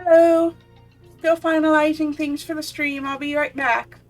Hello. Still finalizing things for the stream. I'll be right back.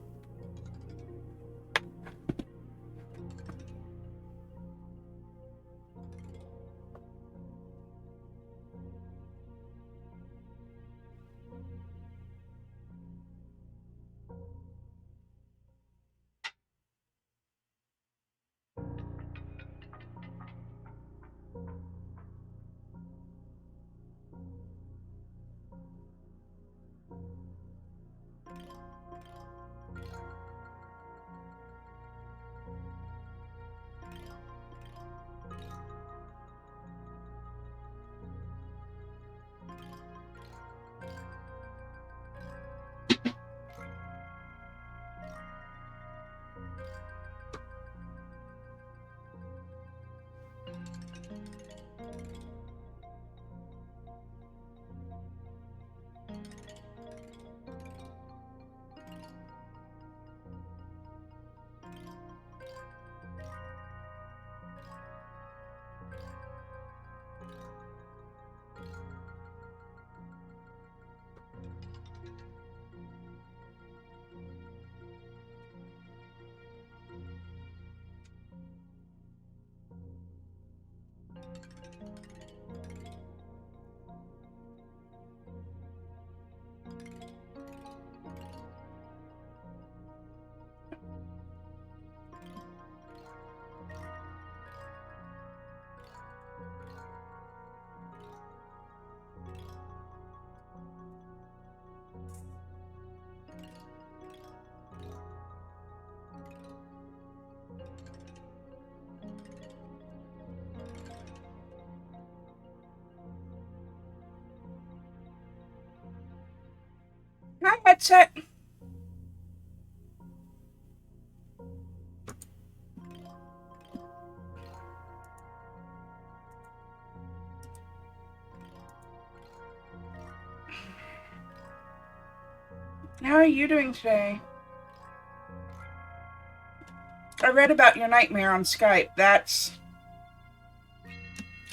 Hi, headset. How are you doing today? I read about your nightmare on Skype. That's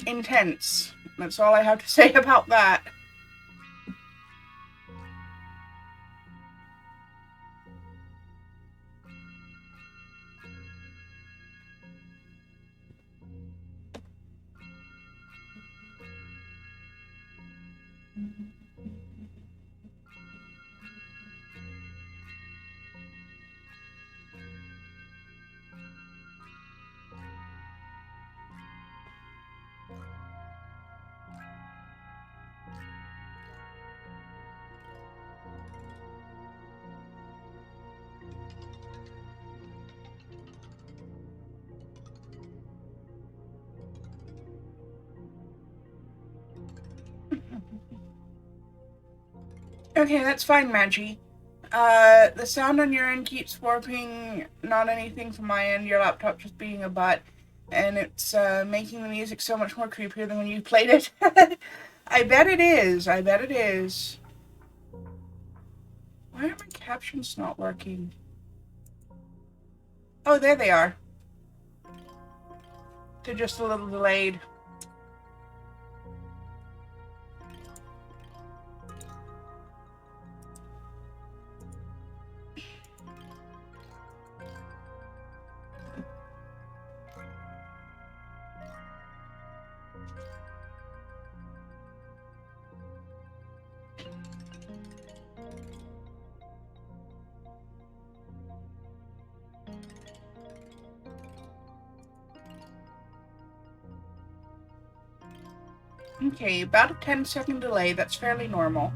intense. That's all I have to say about that. Okay, that's fine, Magi. The sound on your end keeps warping, not anything from my end, your laptop just being a butt, and it's making the music so much more creepier than when you played it. I bet it is. I bet it is. Why are my captions not working? Oh, there they are. They're just a little delayed. Okay, about a 10-second delay. That's fairly normal.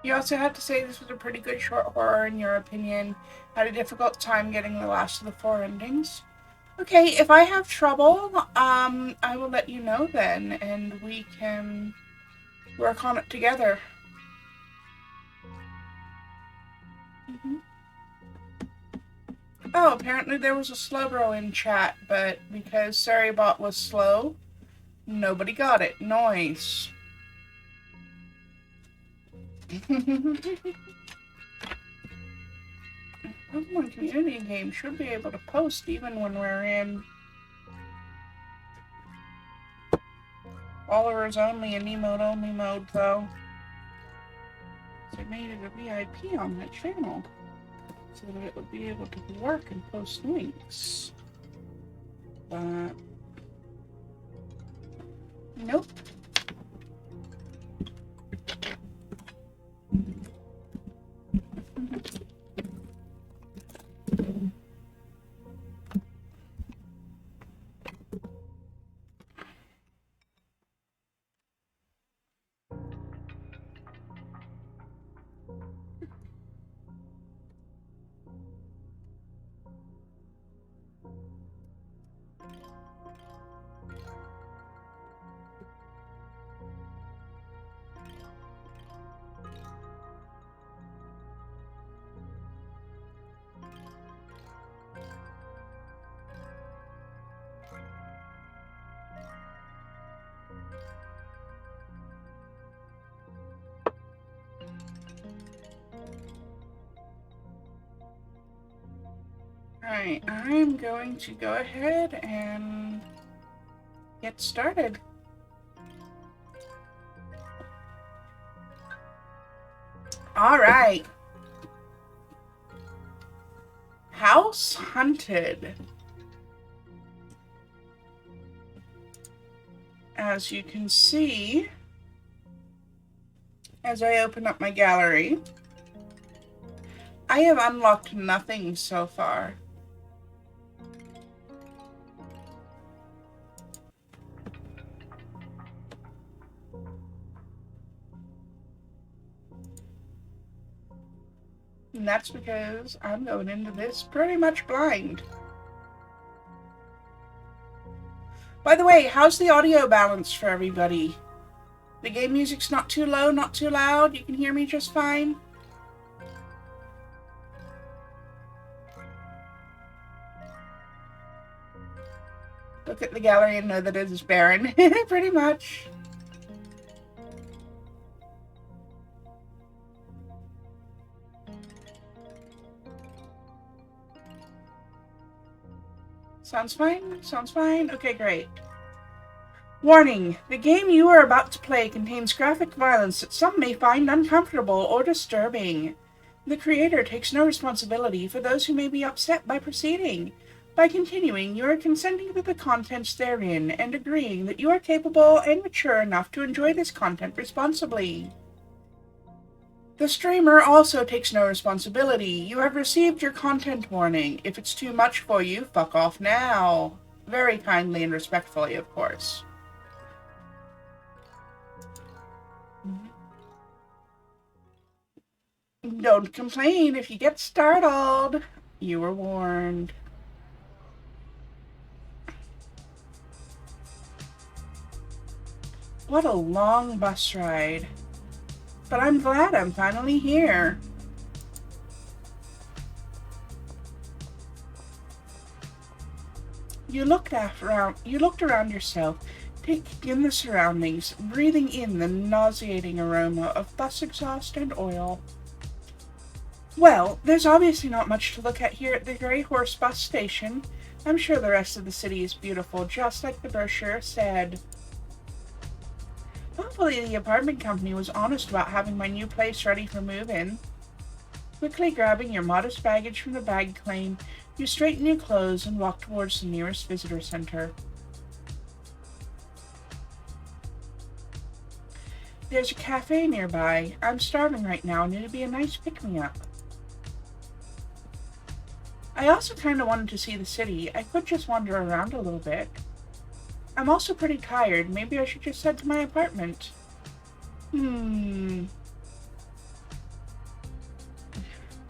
You also had to say this was a pretty good short horror in your opinion. Had a difficult time getting the last of the 4 endings. Okay, if I have trouble, I will let you know then, and we can work on it together. Oh, apparently there was a Slowbro in chat, but because Surreybot was slow, nobody got it. Nice. Pokemon community game should be able to post even when we're in followers only and emote only mode, though. They made it a VIP on that channel so that it would be able to work and post links. But nope. Alright, I'm going to go ahead and get started. Alright. House Hunted. As you can see, as I open up my gallery, I have unlocked nothing so far. And that's because I'm going into this pretty much blind. By the way, how's the audio balance for everybody? The game music's not too low, not too loud? You can hear me just fine? Look at the gallery and know that it is barren. Pretty much. Sounds fine? Sounds fine? Okay, great. Warning! The game you are about to play contains graphic violence that some may find uncomfortable or disturbing. The creator takes no responsibility for those who may be upset by proceeding. By continuing, you are consenting to the contents therein and agreeing that you are capable and mature enough to enjoy this content responsibly. The streamer also takes no responsibility. You have received your content warning. If it's too much for you, fuck off now. Very kindly and respectfully, of course. Don't complain if you get startled. You were warned. What a long bus ride. But I'm glad I'm finally here. You looked around yourself, taking in the surroundings, breathing in the nauseating aroma of bus exhaust and oil. Well, there's obviously not much to look at here at the Grey Horse bus station. I'm sure the rest of the city is beautiful, just like the brochure said. Hopefully the apartment company was honest about having my new place ready for move-in. Quickly grabbing your modest baggage from the bag claim, you straighten your clothes and walk towards the nearest visitor center. There's a cafe nearby. I'm starving right now and it'd be a nice pick-me-up. I also kinda wanted to see the city. I could just wander around a little bit. I'm also pretty tired. Maybe I should just head to my apartment.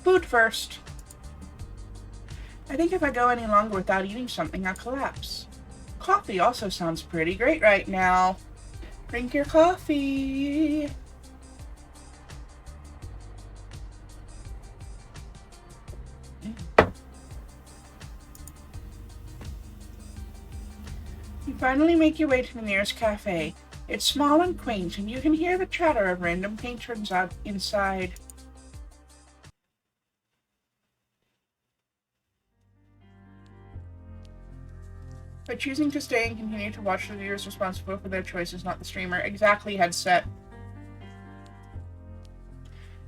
Food first. I think if I go any longer without eating something, I'll collapse. Coffee also sounds pretty great right now. Drink your coffee. You finally make your way to the nearest cafe. It's small and quaint, and you can hear the chatter of random patrons out inside. By choosing to stay and continue to watch, the viewers responsible for their choices, not the streamer. Exactly, headset.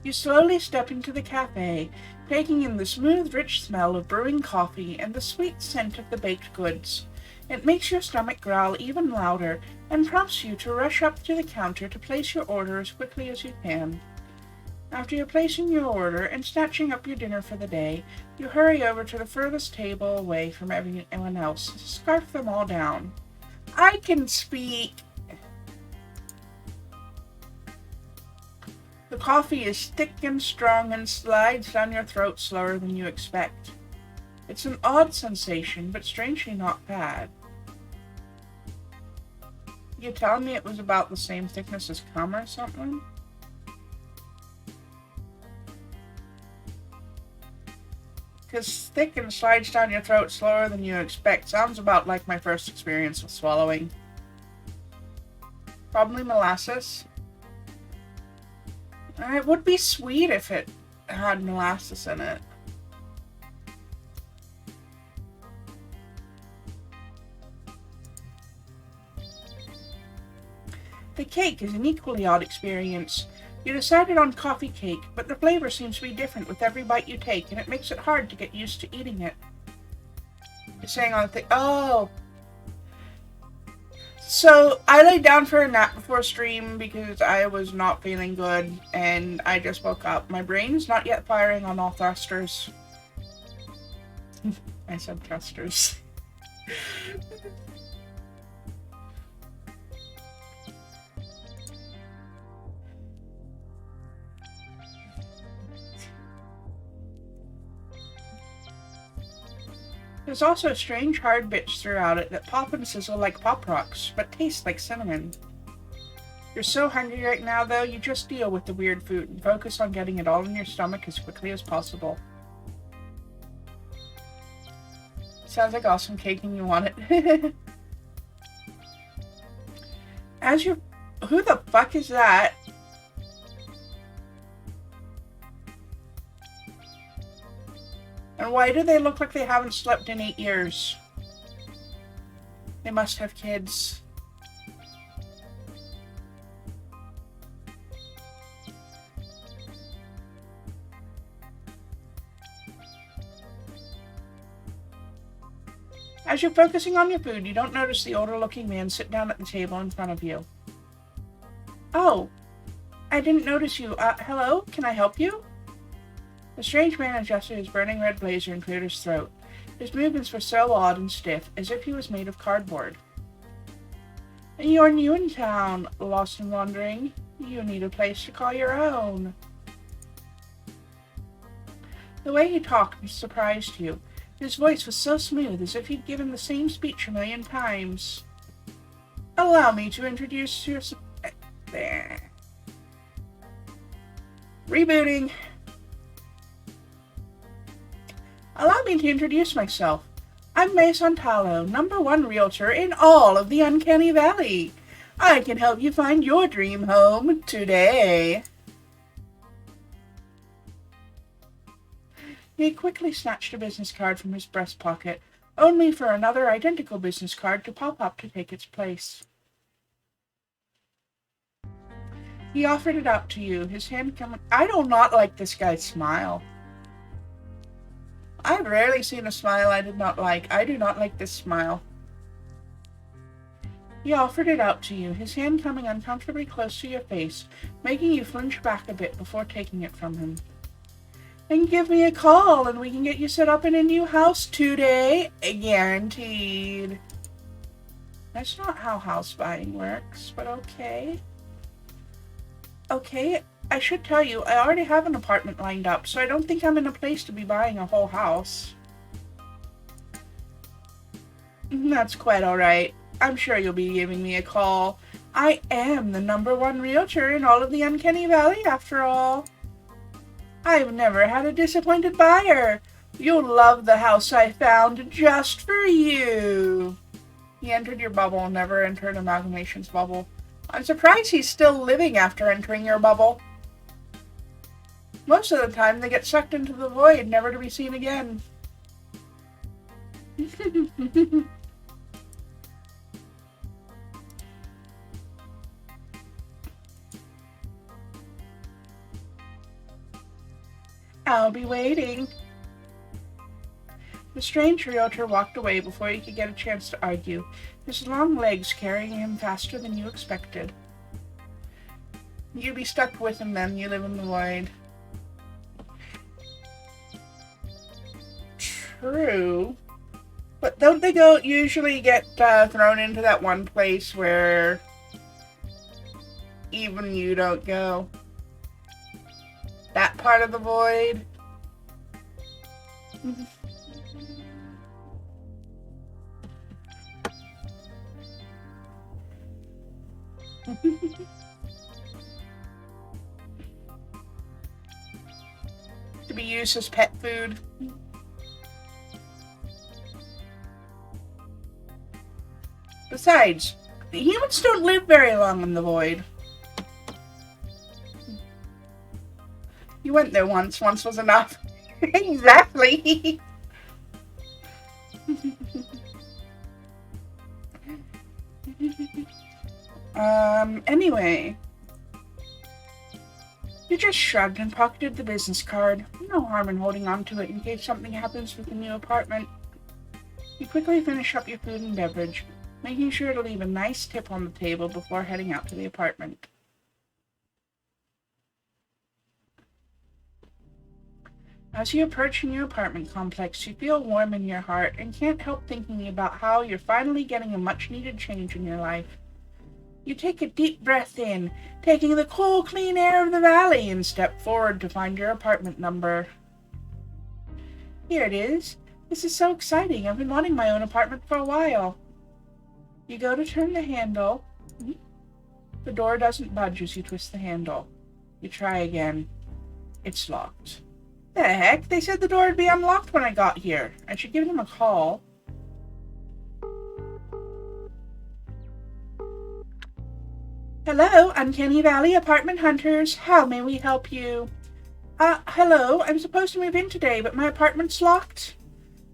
You slowly step into the cafe, taking in the smooth, rich smell of brewing coffee and the sweet scent of the baked goods. It makes your stomach growl even louder and prompts you to rush up to the counter to place your order as quickly as you can. After you're placing your order and snatching up your dinner for the day, you hurry over to the furthest table away from everyone else. Scarf them all down. I can speak! The coffee is thick and strong and slides down your throat slower than you expect. It's an odd sensation, but strangely not bad. You telling me it was about the same thickness as cum or something? Because thick and slides down your throat slower than you expect sounds about like my first experience with swallowing. Probably molasses. It would be sweet if it had molasses in it. The cake is an equally odd experience. You decided on coffee cake, but the flavor seems to be different with every bite you take, and it makes it hard to get used to eating it. You're saying on the thing, oh! So, I laid down for a nap before stream because I was not feeling good, and I just woke up. My brain's not yet firing on all thrusters. I said thrusters. There's also strange hard bits throughout it that pop and sizzle like Pop Rocks, but taste like cinnamon. You're so hungry right now, though, you just deal with the weird food and focus on getting it all in your stomach as quickly as possible. Sounds like awesome cake and you want it. Who the fuck is that? And why do they look like they haven't slept in 8 years? They must have kids. As you're focusing on your food, you don't notice the older-looking man sit down at the table in front of you. Oh, I didn't notice you. Hello? Can I help you? The strange man adjusted his burning red blazer and cleared his throat. His movements were so odd and stiff, as if he was made of cardboard. You're new in town, lost and wandering. You need a place to call your own. The way he talked surprised you. His voice was so smooth, as if he'd given the same speech a million times. Allow me to introduce you. There. Rebooting. Allow me to introduce myself. I'm May Santalo, #1 realtor in all of the Uncanny Valley. I can help you find your dream home today. He quickly snatched a business card from his breast pocket, only for another identical business card to pop up to take its place. He offered it out to you, his hand coming... I do not like this guy's smile. I've rarely seen a smile I did not like. I do not like this smile. He offered it out to you, his hand coming uncomfortably close to your face, making you flinch back a bit before taking it from him. And give me a call, and we can get you set up in a new house today. Guaranteed. That's not how house buying works, but okay. Okay, I should tell you, I already have an apartment lined up, so I don't think I'm in a place to be buying a whole house. That's quite alright. I'm sure you'll be giving me a call. I am the #1 realtor in all of the Uncanny Valley, after all. I've never had a disappointed buyer. You'll love the house I found just for you. He entered your bubble, never entered Amalgamation's bubble. I'm surprised he's still living after entering your bubble. Most of the time, they get sucked into the void, never to be seen again. I'll be waiting. The strange realtor walked away before he could get a chance to argue, his long legs carrying him faster than you expected. You'd be stuck with him then, you live in the void. True. But don't they usually get thrown into that one place where even you don't go? That part of the void? To be used as pet food. Besides, the humans don't live very long in the void. You went there once. Once was enough. Exactly. Anyway. You just shrugged and pocketed the business card. No harm in holding on to it in case something happens with the new apartment. You quickly finish up your food and beverage, making sure to leave a nice tip on the table before heading out to the apartment. As you approach your new apartment complex, you feel warm in your heart and can't help thinking about how you're finally getting a much-needed change in your life. You take a deep breath in, taking the cool, clean air of the valley, and step forward to find your apartment number. Here it is. This is so exciting. I've been wanting my own apartment for a while. You go to turn the handle. The door doesn't budge as you twist the handle. You try again. It's locked. The heck? They said the door would be unlocked when I got here. I should give them a call. Hello, Uncanny Valley Apartment Hunters. How may we help you? Hello. I'm supposed to move in today, but my apartment's locked.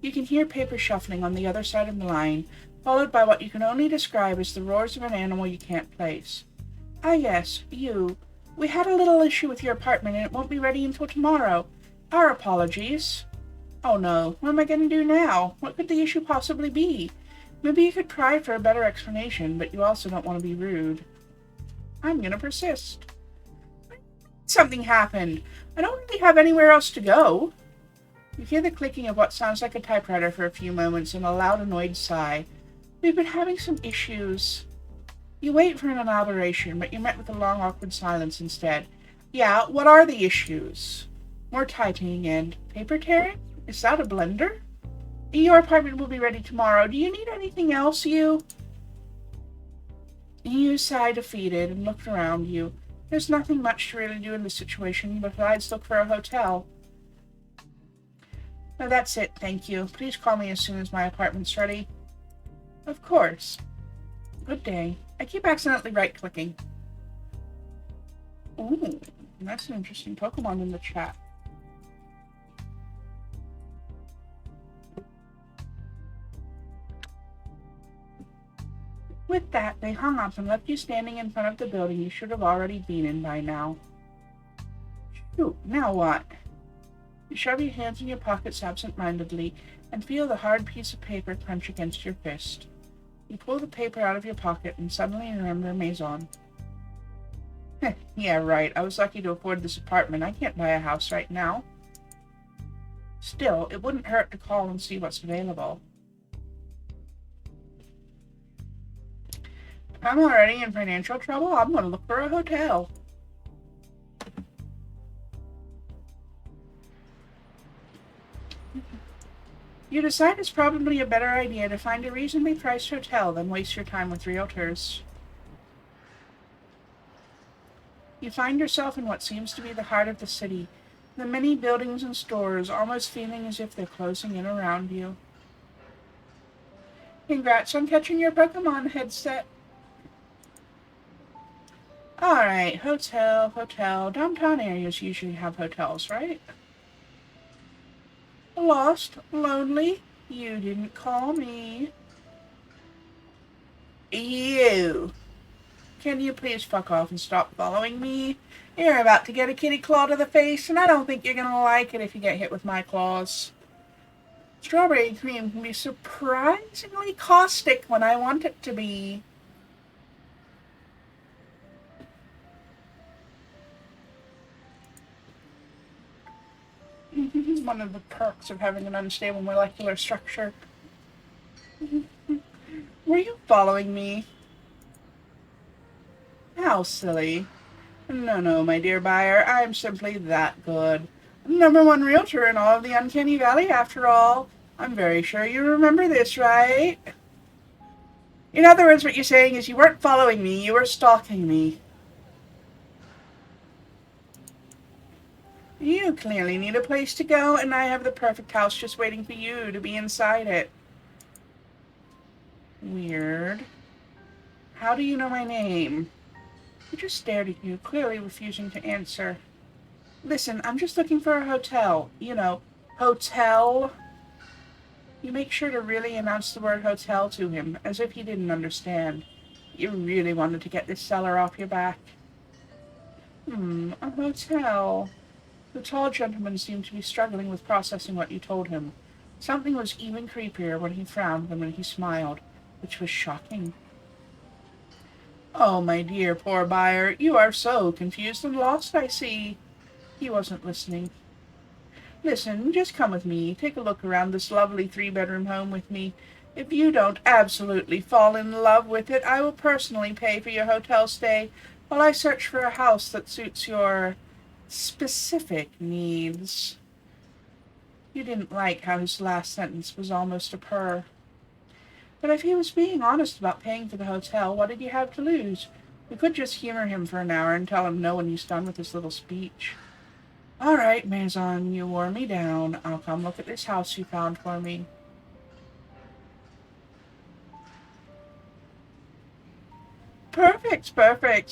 You can hear paper shuffling on the other side of the line, followed by what you can only describe as the roars of an animal you can't place. Ah, yes, you. We had a little issue with your apartment, and it won't be ready until tomorrow. Our apologies. Oh no, what am I going to do now? What could the issue possibly be? Maybe you could try for a better explanation, but you also don't want to be rude. I'm going to persist. Something happened. I don't really have anywhere else to go. You hear the clicking of what sounds like a typewriter for a few moments and a loud, annoyed sigh. We've been having some issues. You wait for an elaboration, but you're met with a long, awkward silence instead. Yeah, what are the issues? More typing and paper tearing? Is that a blender? Your apartment will be ready tomorrow. Do you need anything else, you? You sighed defeated and looked around you. There's nothing much to really do in this situation besides look for a hotel. No, that's it, thank you. Please call me as soon as my apartment's ready. Of course. Good day. I keep accidentally right-clicking. Ooh, that's an interesting Pokemon in the chat. With that, they hung up and left you standing in front of the building you should have already been in by now. Shoot, now what? You shove your hands in your pockets absent-mindedly and feel the hard piece of paper crunch against your fist. You pull the paper out of your pocket and suddenly remember Maison. Yeah, right. I was lucky to afford this apartment. I can't buy a house right now. Still, it wouldn't hurt to call and see what's available. If I'm already in financial trouble, I'm going to look for a hotel. You decide it's probably a better idea to find a reasonably priced hotel than waste your time with realtors. You find yourself in what seems to be the heart of the city, the many buildings and stores almost feeling as if they're closing in around you. Congrats on catching your Pokemon headset. Alright, hotel. Downtown areas usually have hotels, right? Lost? Lonely? You didn't call me. You. Can you please fuck off and stop following me? You're about to get a kitty claw to the face, and I don't think you're gonna like it if you get hit with my claws. Strawberry cream can be surprisingly caustic when I want it to be. One of the perks of having an unstable molecular structure. Were you following me? How silly. No, my dear buyer, I am simply that good. #1 realtor in all of the Uncanny Valley, after all. I'm very sure you remember this, right? In other words, what you're saying is you weren't following me, you were stalking me. You clearly need a place to go, and I have the perfect house just waiting for you to be inside it. Weird. How do you know my name? He just stared at you, clearly refusing to answer. Listen, I'm just looking for a hotel. You know, hotel. You make sure to really announce the word hotel to him, as if he didn't understand. You really wanted to get this seller off your back. A hotel. The tall gentleman seemed to be struggling with processing what you told him. Something was even creepier when he frowned than when he smiled, which was shocking. Oh, my dear poor buyer, you are so confused and lost, I see. He wasn't listening. Listen, just come with me. Take a look around this lovely 3-bedroom home with me. If you don't absolutely fall in love with it, I will personally pay for your hotel stay while I search for a house that suits your specific needs. You didn't like how his last sentence was almost a purr. But if he was being honest about paying for the hotel, what did you have to lose? We could just humor him for an hour and tell him no when he's done with his little speech. All right, Maison, you wore me down. I'll come look at this house you found for me. Perfect.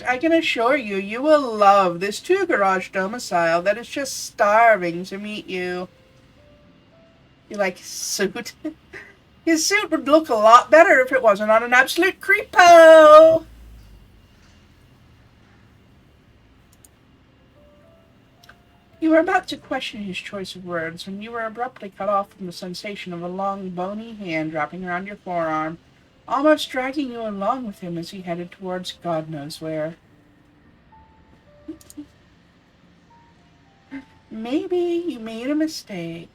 I can assure you, you will love this 2-garage domicile that is just starving to meet you. You like his suit? His suit would look a lot better if it wasn't on an absolute creepo. You were about to question his choice of words when you were abruptly cut off from the sensation of a long, bony hand wrapping around your forearm, almost dragging you along with him as he headed towards God knows where. Maybe you made a mistake.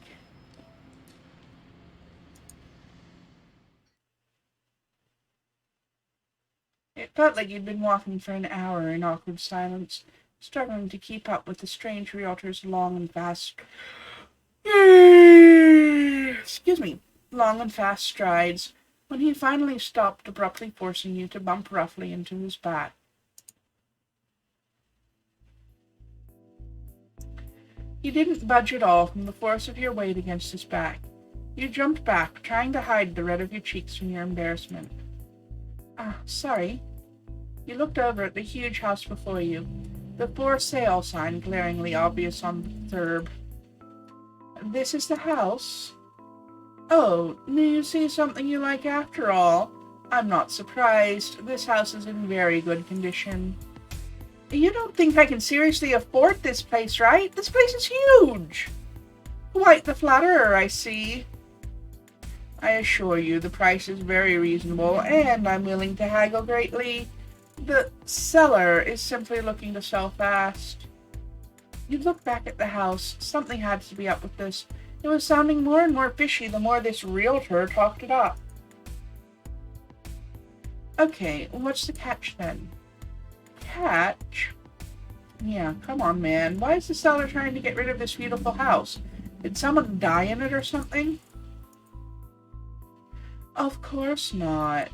It felt like you'd been walking for an hour in awkward silence, struggling to keep up with the strange realtor's long and fast strides, when he finally stopped, abruptly forcing you to bump roughly into his back. You didn't budge at all from the force of your weight against his back. You jumped back, trying to hide the red of your cheeks from your embarrassment. Sorry. You looked over at the huge house before you, the for sale sign glaringly obvious on the curb. This is the house? Oh, do you see something you like after all? I'm not surprised. This house is in very good condition. You don't think I can seriously afford this place, right? This place is huge. Quite the flatterer, I see. I assure you the price is very reasonable, and I'm willing to haggle greatly. The seller is simply looking to sell fast. You look back at the house. Something had to be up with this. It was sounding more and more fishy the more this realtor talked it up. Okay, what's the catch then? Catch? Yeah, come on, man. Why is the seller trying to get rid of this beautiful house? Did someone die in it or something? Of course not.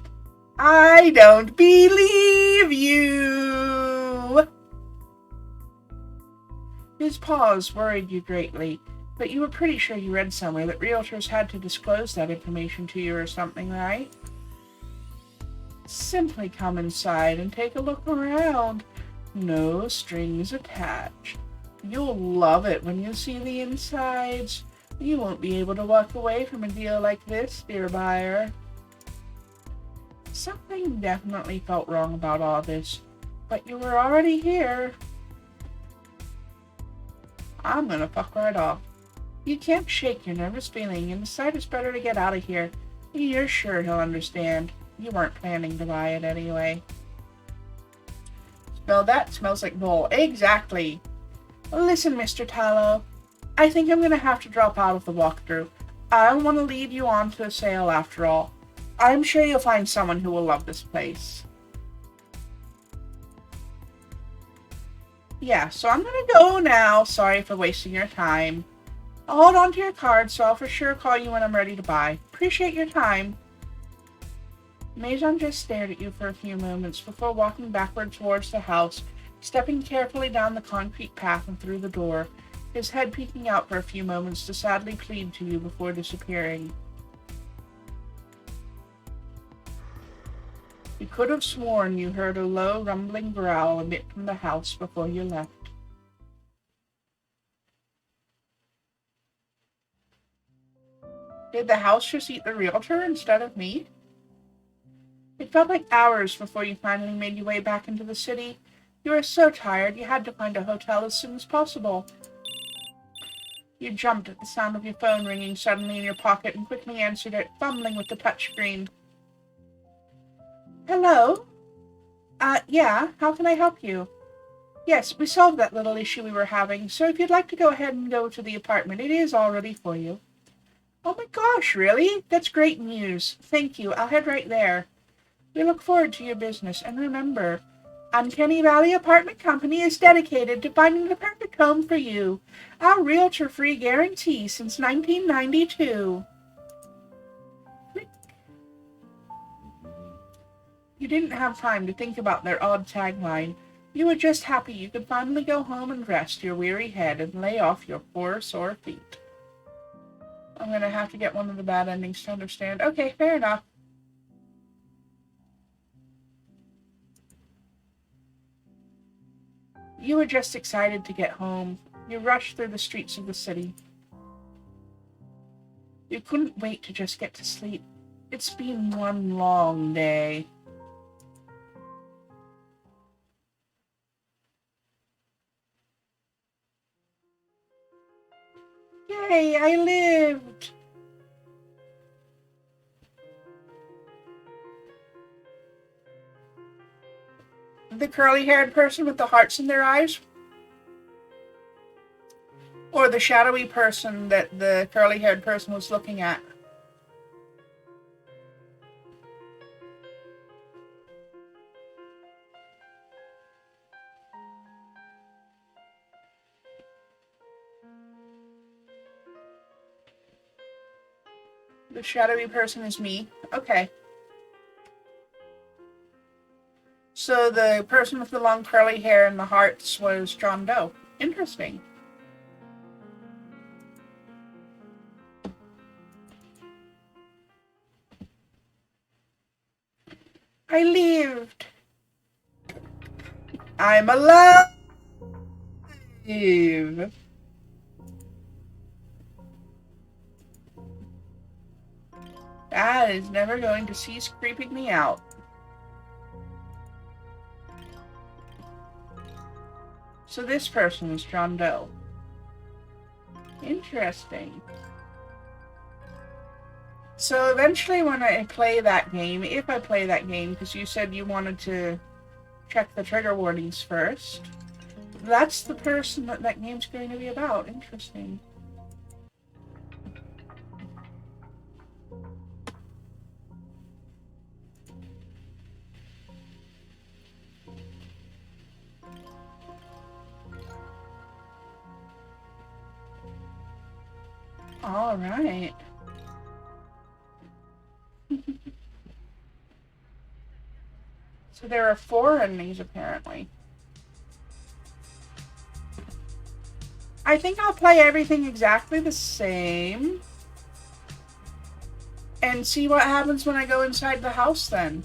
I don't believe you! His pause worried you greatly, but you were pretty sure you read somewhere that realtors had to disclose that information to you or something, right? Simply come inside and take a look around. No strings attached. You'll love it when you see the insides. You won't be able to walk away from a deal like this, dear buyer. Something definitely felt wrong about all this, but you were already here. I'm gonna fuck right off. You can't shake your nervous feeling and decide it's better to get out of here. You're sure he'll understand. You weren't planning to buy it anyway. Smell that? Smells like bull. Exactly. Listen, Mr. Tallow. I think I'm gonna have to drop out of the walkthrough. I don't want to lead you on to a sale after all. I'm sure you'll find someone who will love this place. Yeah, so I'm gonna go now. Sorry for wasting your time. I'll hold on to your card, so I'll for sure call you when I'm ready to buy. Appreciate your time. Maison just stared at you for a few moments before walking backward towards the house, stepping carefully down the concrete path and through the door, his head peeking out for a few moments to sadly plead to you before disappearing. You could have sworn you heard a low, rumbling growl emit from the house before you left. Did the house just eat the realtor instead of me? It felt like hours before you finally made your way back into the city. You were so tired you had to find a hotel as soon as possible. You jumped at the sound of your phone ringing suddenly in your pocket and quickly answered it, fumbling with the touchscreen. Hello? Yeah, how can I help you? Yes, we solved that little issue we were having, so if you'd like to go ahead and go to the apartment, it is all ready for you. Oh my gosh, really? That's great news. Thank you, I'll head right there. We look forward to your business, and remember, Uncanny Valley Apartment Company is dedicated to finding the perfect home for you. Our realtor-free guarantee since 1992. You didn't have time to think about their odd tagline. You were just happy you could finally go home and rest your weary head and lay off your poor sore feet. I'm gonna have to get one of the bad endings to understand. Okay, fair enough. You were just excited to get home. You rushed through the streets of the city. You couldn't wait to just get to sleep. It's been one long day. Yay, I lived! The curly-haired person with the hearts in their eyes? Or the shadowy person that the curly-haired person was looking at? The shadowy person is me. Okay. So the person with the long curly hair and the hearts was John Doe. Interesting. I lived. I'm alive. That is never going to cease creeping me out. So this person is John Doe. Interesting. So eventually when I play that game, if I play that game, because you said you wanted to check the trigger warnings first, that's the person that game's going to be about. Interesting. All right. So there are 4 in these, apparently. I think I'll play everything exactly the same. And see what happens when I go inside the house, then.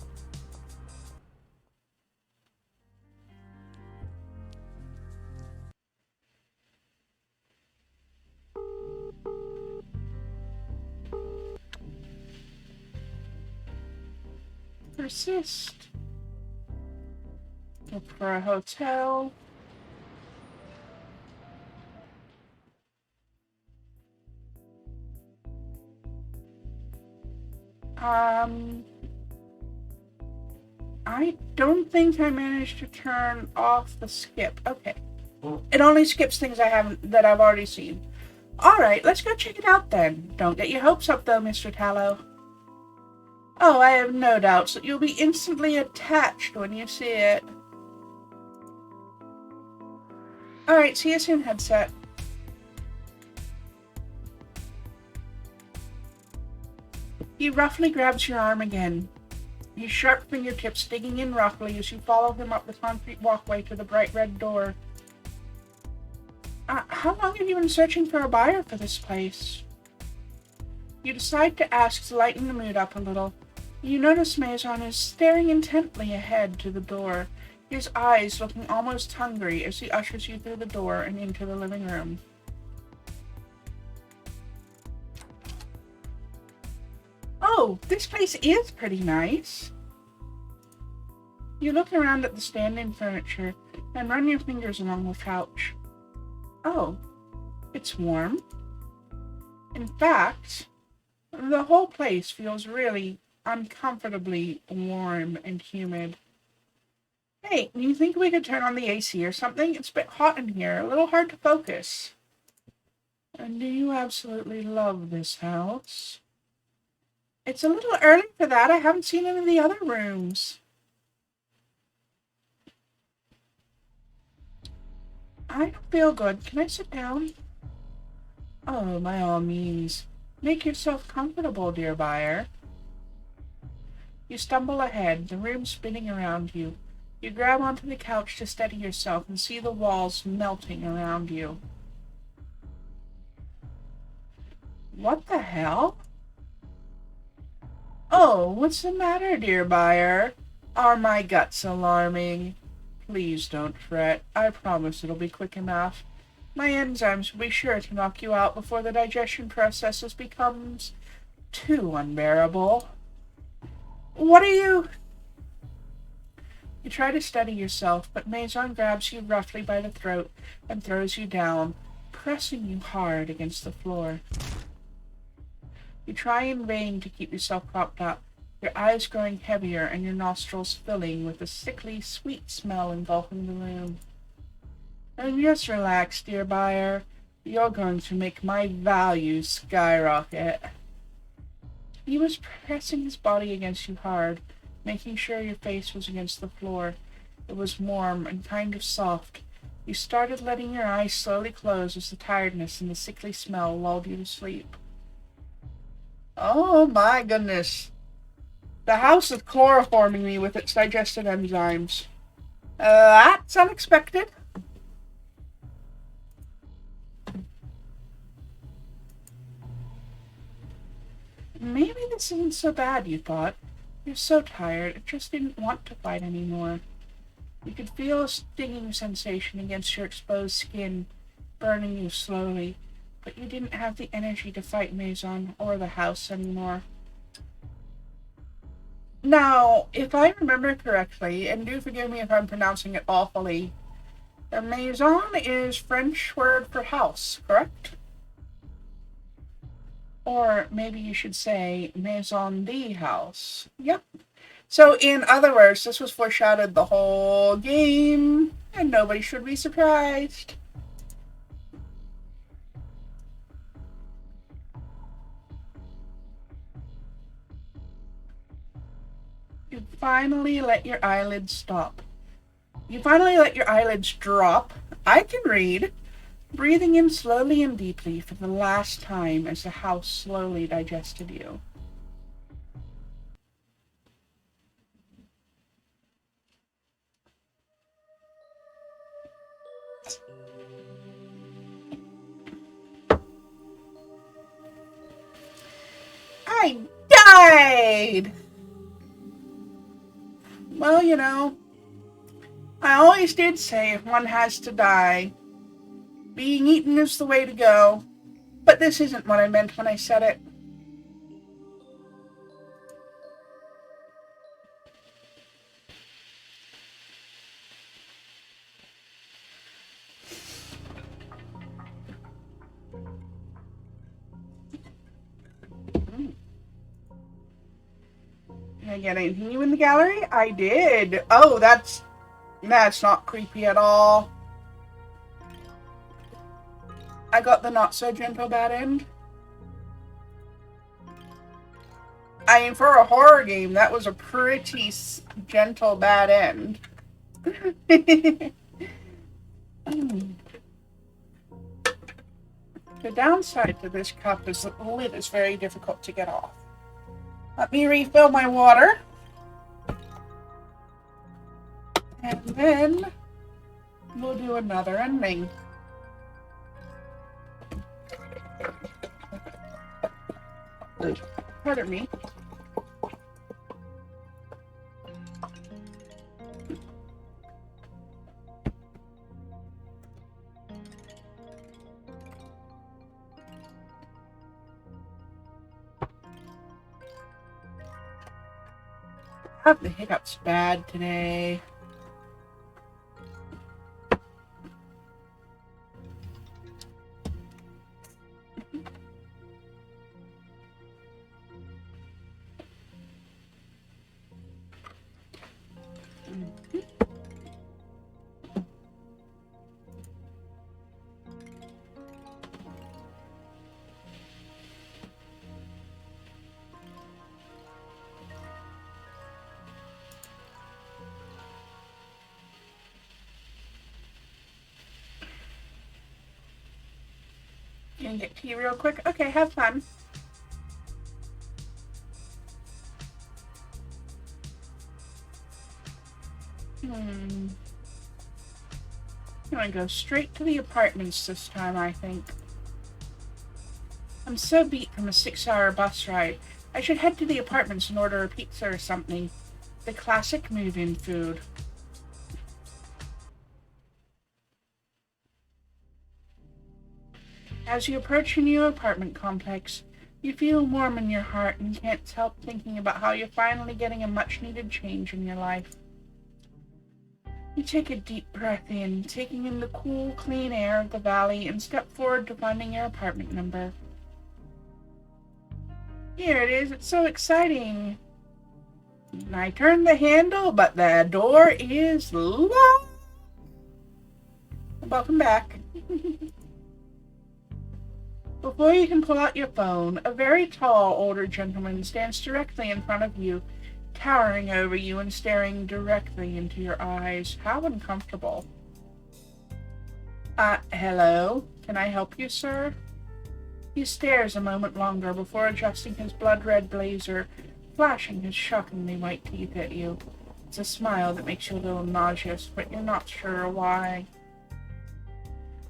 Persist. Look for a hotel. I don't think I managed to turn off the skip. Okay. It only skips things that I've already seen. Alright, let's go check it out then. Don't get your hopes up though, Mr. Tallow. Oh, I have no doubts that you'll be instantly attached when you see it. Alright, see you soon, headset. He roughly grabs your arm again. His sharp fingertips digging in roughly as you follow him up the concrete walkway to the bright red door. How long have you been searching for a buyer for this place? You decide to ask to lighten the mood up a little. You notice Maison is staring intently ahead to the door, his eyes looking almost hungry as he ushers you through the door and into the living room. Oh, this place is pretty nice. You look around at the standing furniture and run your fingers along the couch. Oh, it's warm. In fact, the whole place feels really uncomfortably warm and humid. Hey, do you think we could turn on the AC or something? It's a bit hot in here, a little hard to focus. And do you absolutely love this house? It's a little early for that. I haven't seen any of the other rooms. I don't feel good. Can I sit down? Oh, by all means. Make yourself comfortable, dear buyer. You stumble ahead, the room spinning around you. You grab onto the couch to steady yourself and see the walls melting around you. What the hell? Oh, what's the matter, dear buyer? Are my guts alarming? Please don't fret. I promise it'll be quick enough. My enzymes will be sure to knock you out before the digestion process becomes too unbearable. What are you... You try to steady yourself, but Maison grabs you roughly by the throat and throws you down, pressing you hard against the floor. You try in vain to keep yourself propped up, your eyes growing heavier and your nostrils filling with a sickly, sweet smell engulfing the room. And just relax, dear buyer. You're going to make my value skyrocket. He was pressing his body against you hard, making sure your face was against the floor. It was warm and kind of soft. You started letting your eyes slowly close as the tiredness and the sickly smell lulled you to sleep. Oh my goodness. The house is chloroforming me with its digestive enzymes. That's unexpected. Maybe this isn't so bad, you thought. You're so tired, it just didn't want to fight anymore. You could feel a stinging sensation against your exposed skin, burning you slowly, but you didn't have the energy to fight Maison or the house anymore. Now, if I remember correctly, and do forgive me if I'm pronouncing it awfully, the Maison is French word for house, correct? Or maybe you should say Maison the house. Yep. So in other words, this was foreshadowed the whole game, and nobody should be surprised. You finally let your eyelids stop. You finally let your eyelids drop. I can read. breathing in slowly and deeply for the last time as the house slowly digested you. I died! Well, you know, I always did say if one has to die, being eaten is the way to go. But this isn't what I meant when I said it. Did I get anything new in the gallery? I did. Oh, that's not creepy at all. I got the not so gentle bad end. I mean, for a horror game, that was a pretty gentle bad end. The downside to this cup is that the lid is very difficult to get off. Let me refill my water. And then we'll do another ending. Pardon me. Have the hiccups bad today. Gonna get tea real quick. Okay, have fun. I'm gonna go straight to the apartments this time, I think. I'm so beat from a 6-hour bus ride. I should head to the apartments and order a pizza or something. The classic move-in food. As you approach your new apartment complex, you feel warm in your heart and can't help thinking about how you're finally getting a much-needed change in your life. You take a deep breath in, taking in the cool, clean air of the valley, and step forward to finding your apartment number. Here it is. It's so exciting. And I turn the handle, but the door is locked. Welcome back. Before you can pull out your phone, a very tall, older gentleman stands directly in front of you, towering over you and staring directly into your eyes. How uncomfortable. Hello? Can I help you, sir? He stares a moment longer before adjusting his blood-red blazer, flashing his shockingly white teeth at you. It's a smile that makes you a little nauseous, but you're not sure why.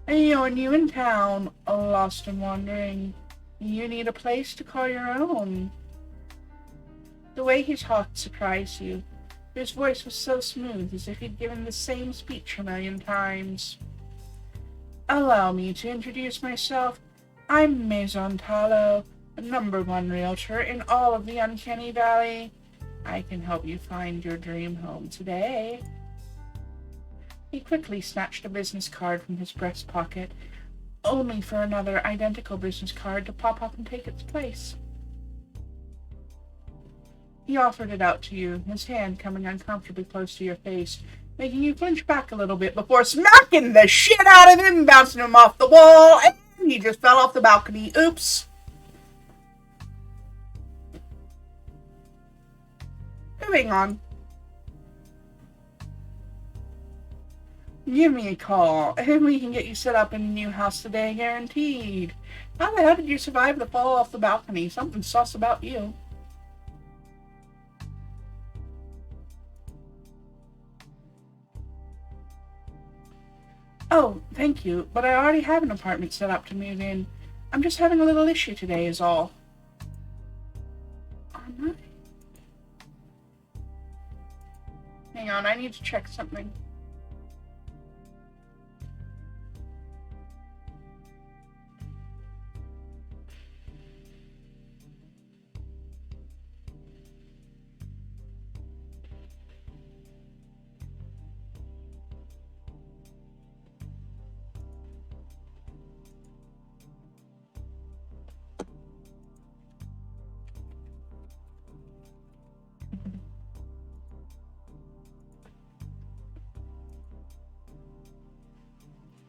You're new in town, lost and wandering. You need a place to call your own. The way he talked surprised you. His voice was so smooth, as if he'd given the same speech a million times. Allow me to introduce myself. I'm Maison Tallow, the #1 realtor in all of the Uncanny Valley. I can help you find your dream home today. He quickly snatched a business card from his breast pocket, only for another identical business card to pop up and take its place. He offered it out to you, his hand coming uncomfortably close to your face, making you flinch back a little bit before smacking the shit out of him, bouncing him off the wall, and he just fell off the balcony. Oops. Moving on. Give me a call, and we can get you set up in a new house today, guaranteed. How the hell did you survive the fall off the balcony? Something sus about you. Oh, thank you, but I already have an apartment set up to move in. I'm just having a little issue today is all. Alright. Hang on, I need to check something.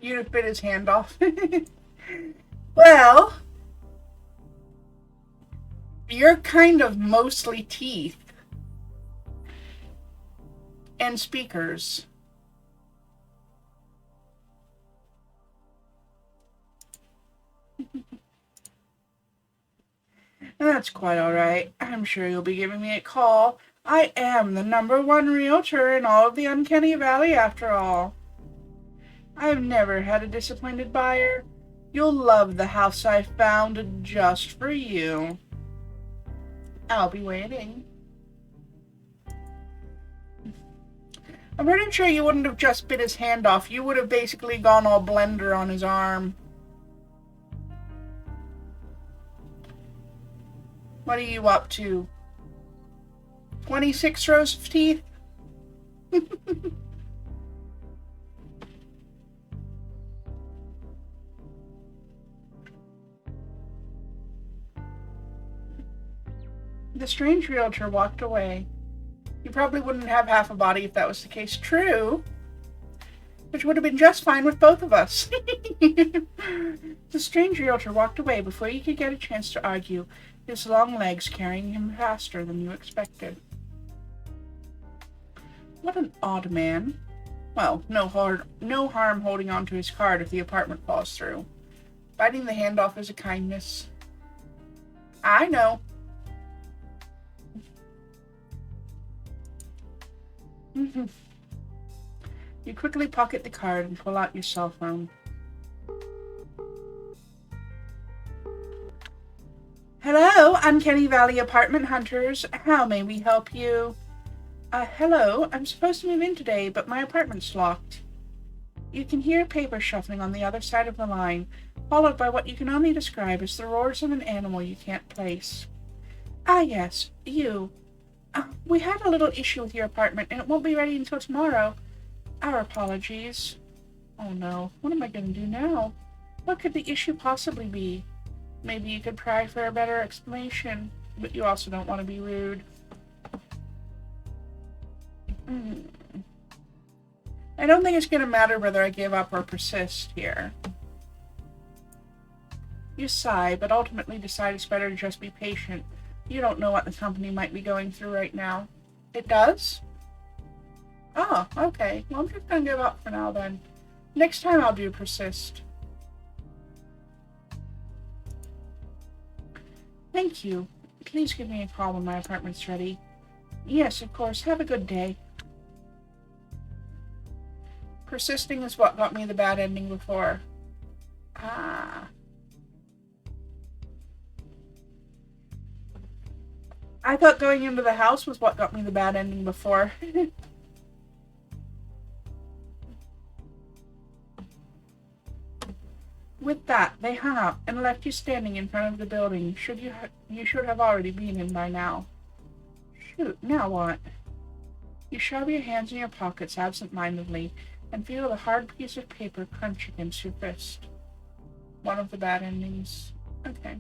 You'd have bit his hand off. Well, you're kind of mostly teeth and speakers. That's quite alright. I'm sure you'll be giving me a call. I am the #1 realtor in all of the Uncanny Valley after all. I've never had a disappointed buyer. You'll love the house I found just for you. I'll be waiting. I'm pretty sure you wouldn't have just bit his hand off. You would have basically gone all Blender on his arm. What are you up to? 26 rows of teeth? The strange realtor walked away. You probably wouldn't have half a body if that was the case. True. Which would have been just fine with both of us. The strange realtor walked away before you could get a chance to argue, his long legs carrying him faster than you expected. What an odd man. Well, no harm holding on to his card if the apartment falls through. Biting the hand off is a kindness. I know. You quickly pocket the card and pull out your cell phone. Hello, Uncanny Valley apartment hunters. How may we help you? Hello. I'm supposed to move in today, but my apartment's locked. You can hear paper shuffling on the other side of the line, followed by what you can only describe as the roars of an animal you can't place. Ah, yes, you. We had a little issue with your apartment, and it won't be ready until tomorrow. Our apologies. Oh no, what am I going to do now? What could the issue possibly be? Maybe you could pry for a better explanation, but you also don't want to be rude. I don't think it's going to matter whether I give up or persist here. You sigh, but ultimately decide it's better to just be patient. You don't know what the company might be going through right now. It does? Oh, okay. Well, I'm just going to give up for now then. Next time I'll do persist. Thank you. Please give me a call when my apartment's ready. Yes, of course. Have a good day. Persisting is what got me the bad ending before. Ah. I thought going into the house was what got me the bad ending before. With that, they hung up and left you standing in front of the building. You should have already been in by now. Shoot, now what? You shove your hands in your pockets absent-mindedly and feel the hard piece of paper crunch against your fist. One of the bad endings. Okay.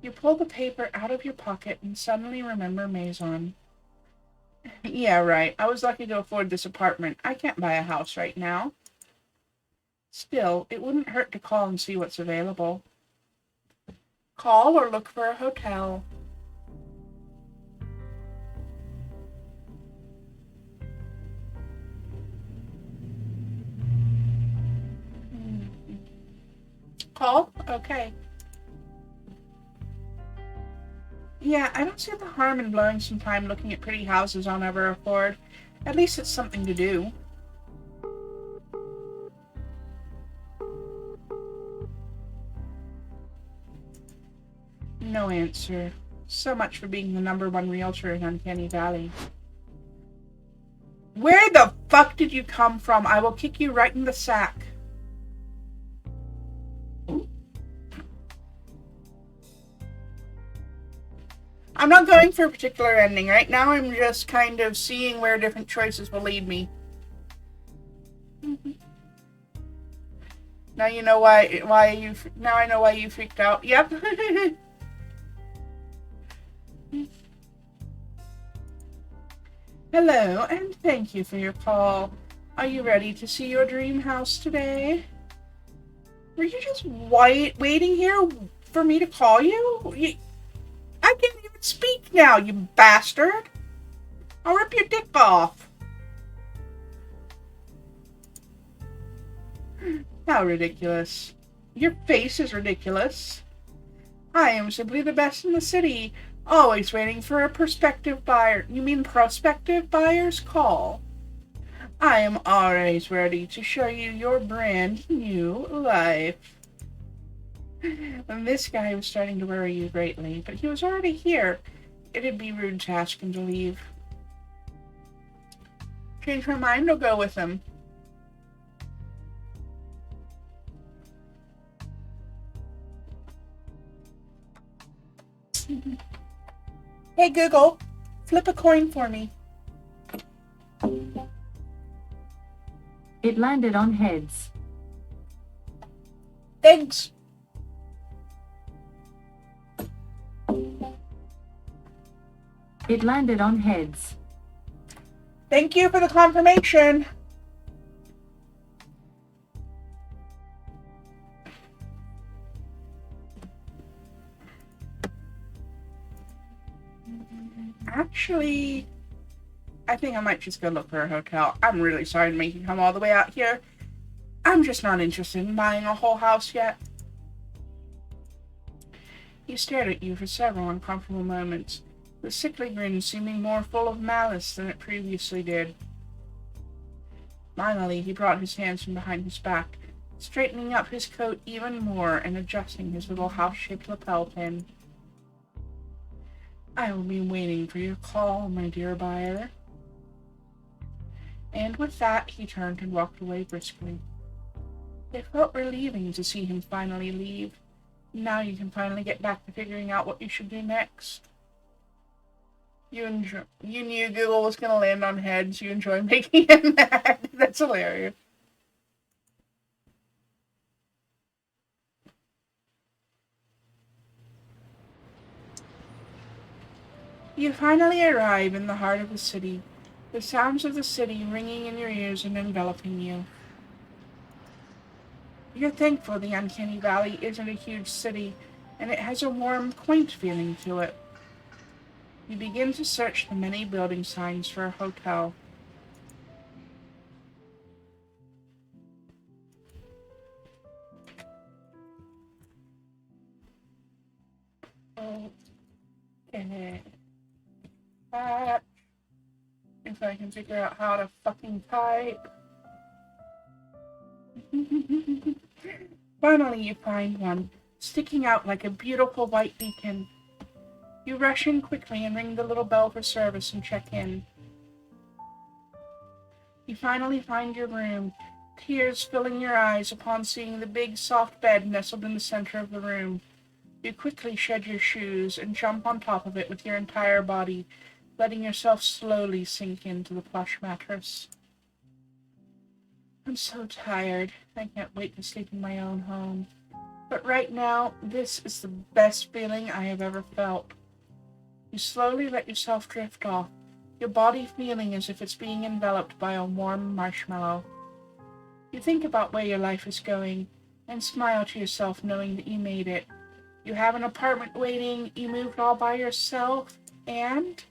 You pull the paper out of your pocket and suddenly remember Maison. Yeah, right. I was lucky to afford this apartment. I can't buy a house right now. Still, it wouldn't hurt to call and see what's available. Call or look for a hotel. call? Okay. Yeah, I don't see the harm in blowing some time looking at pretty houses I'll never afford. At least it's something to do. No answer. So much for being the #1 realtor in Uncanny Valley. Where the fuck did you come from? I will kick you right in the sack. I'm not going for a particular ending. Right now I'm just kind of seeing where different choices will lead me. Now you know now I know why you freaked out. Yep. Hello, and thank you for your call. Are you ready to see your dream house today? Were you just waiting here for me to call you? I can't even speak now, you bastard! I'll rip your dick off! How ridiculous. Your face is ridiculous. I am simply the best in the city, always waiting for a prospective buyer. You mean prospective buyer's call? I am always ready to show you your brand new life. This guy was starting to worry you greatly, but he was already here. It'd be rude to ask him to leave. Change my mind, I'll go with him. Hey Google, flip a coin for me. It landed on heads. Thanks. It landed on heads. Thank you for the confirmation. Actually, I think I might just go look for a hotel. I'm really sorry to make you come all the way out here. I'm just not interested in buying a whole house yet. He stared at you for several uncomfortable moments, the sickly grin seeming more full of malice than it previously did. Finally, he brought his hands from behind his back, straightening up his coat even more and adjusting his little house-shaped lapel pin. I will be waiting for your call, my dear buyer. And with that, he turned and walked away briskly. It felt relieving to see him finally leave. Now you can finally get back to figuring out what you should do next. You knew Google was going to land on heads. You enjoy making him mad. That's hilarious. You finally arrive in the heart of the city, the sounds of the city ringing in your ears and enveloping you. You're thankful the Uncanny Valley isn't a huge city, and it has a warm, quaint feeling to it. You begin to search the many building signs for a hotel. Okay. If I can figure out how to fucking type. Finally, you find one, sticking out like a beautiful white beacon. You rush in quickly and ring the little bell for service and check in. You finally find your room, tears filling your eyes upon seeing the big, soft bed nestled in the center of the room. You quickly shed your shoes and jump on top of it with your entire body, letting yourself slowly sink into the plush mattress. I'm so tired. I can't wait to sleep in my own home. But right now, this is the best feeling I have ever felt. You slowly let yourself drift off, your body feeling as if it's being enveloped by a warm marshmallow. You think about where your life is going, and smile to yourself knowing that you made it. You have an apartment waiting, you moved all by yourself, and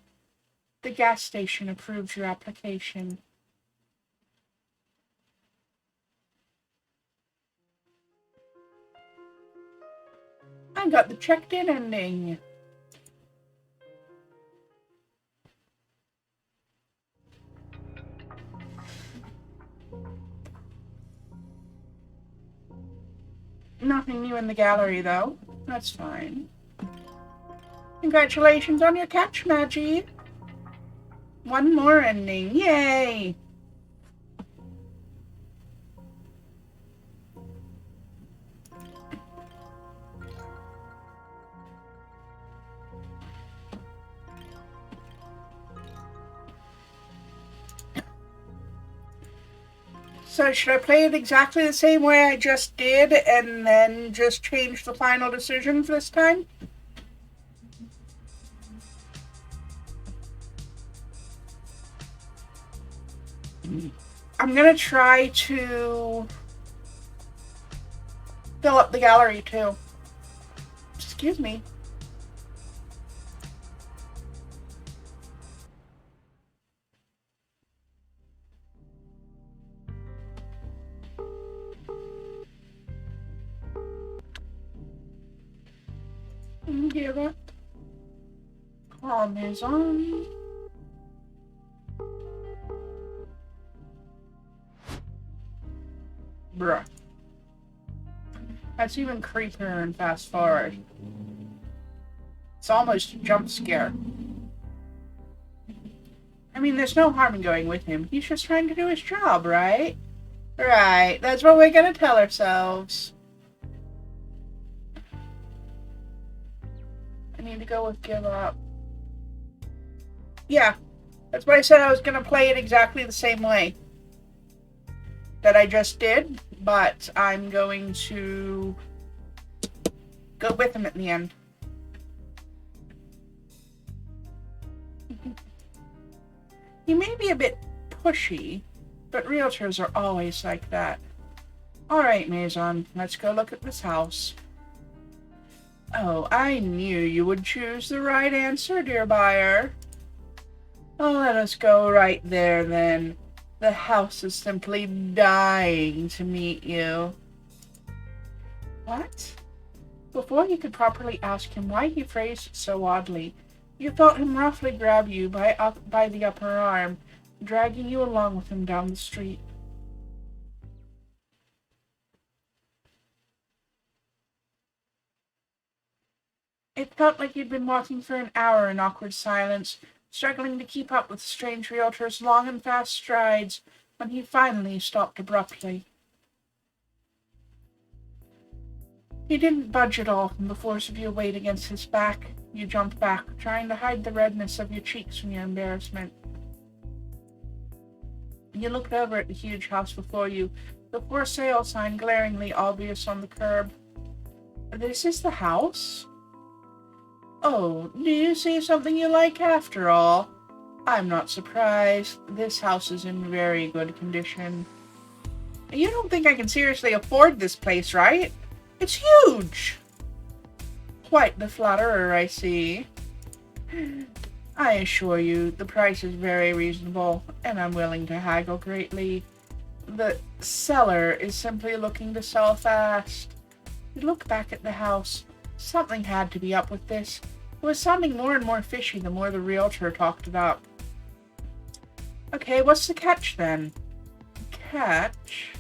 the gas station approves your application. I got the checked in ending. Nothing new in the gallery, though. That's fine. Congratulations on your catch, Maggie. One more ending. Yay! So should I play it exactly the same way I just did and then just change the final decisions this time? I'm gonna try to fill up the gallery too. Excuse me. Give it. Calm is on. Bruh. That's even creepier and fast forward. It's almost a jump scare. I mean, there's no harm in going with him. He's just trying to do his job, right? Right, that's what we're gonna tell ourselves. I need to go with give up. Yeah, that's why I said I was gonna play it exactly the same way that I just did, but I'm going to go with him at the end. He may be a bit pushy, but realtors are always like that. Alright, Maison, let's go look at this house. Oh, I knew you would choose the right answer, dear buyer. Oh, let us go right there, then. The house is simply dying to meet you. What? Before you could properly ask him why he phrased it so oddly, you felt him roughly grab you by the upper arm, dragging you along with him down the street. It felt like you'd been walking for an hour in awkward silence, struggling to keep up with the strange realtor's long and fast strides, when he finally stopped abruptly. He didn't budge at all from the force of your weight against his back. You jumped back, trying to hide the redness of your cheeks from your embarrassment. You looked over at the huge house before you, the for sale sign glaringly obvious on the curb. This is the house? Oh, do you see something you like after all? I'm not surprised. This house is in very good condition. You don't think I can seriously afford this place, right? It's huge! Quite the flatterer, I see. I assure you, the price is very reasonable, and I'm willing to haggle greatly. The seller is simply looking to sell fast. You look back at the house. Something had to be up with this. It was sounding more and more fishy the more the realtor talked it up. Okay, what's the catch then? Catch?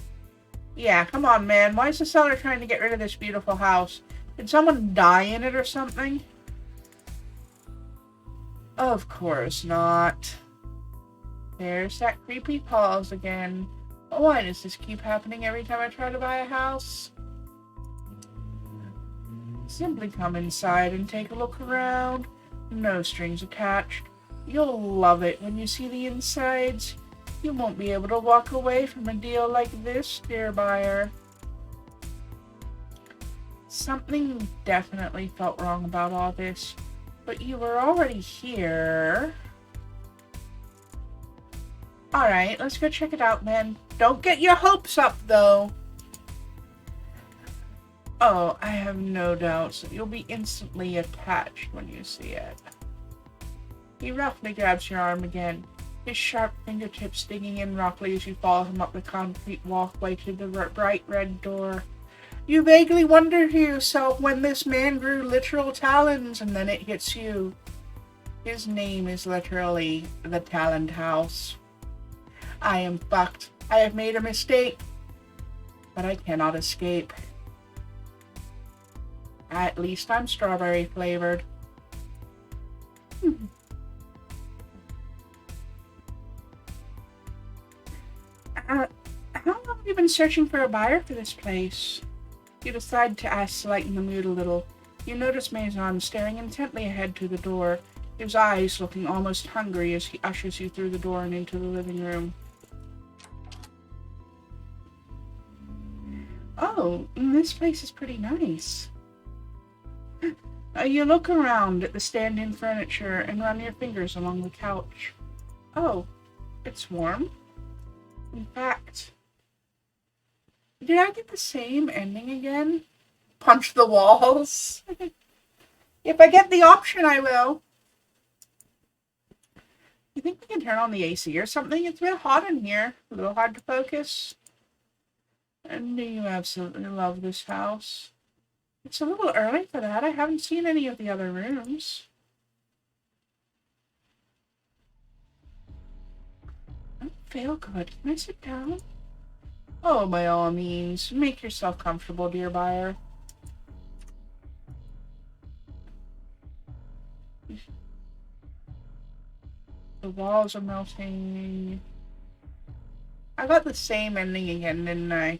Yeah, come on, man. Why is the seller trying to get rid of this beautiful house? Did someone die in it or something? Of course not. There's that creepy pause again. Why does this keep happening every time I try to buy a house? Simply come inside and take a look around. No strings attached. You'll love it when you see the insides. You won't be able to walk away from a deal like this, dear buyer. Something definitely felt wrong about all this, but you were already here. Alright, let's go check it out, then. Don't get your hopes up, though. Oh, I have no doubts that you'll be instantly attached when you see it. He roughly grabs your arm again, his sharp fingertips digging in roughly as you follow him up the concrete walkway to the bright red door. You vaguely wonder to yourself when this man grew literal talons, and then it hits you. His name is literally the Taloned House. I am fucked. I have made a mistake, but I cannot escape. At least I'm strawberry flavored. How long have you been searching for a buyer for this place? You decide to ask to lighten the mood a little. You notice Maison staring intently ahead to the door, his eyes looking almost hungry as he ushers you through the door and into the living room. Oh, this place is pretty nice. You look around at the stand-in furniture and run your fingers along the couch. Oh, it's warm. In fact, did I get the same ending again? Punch the walls. If I get the option, I will. You think we can turn on the AC or something? It's a bit hot in here. A little hard to focus. And you absolutely love this house. It's a little early for that. I haven't seen any of the other rooms. I don't feel good. Can I sit down? Oh, by all means. Make yourself comfortable, dear buyer. The walls are melting. I got the same ending again, didn't I?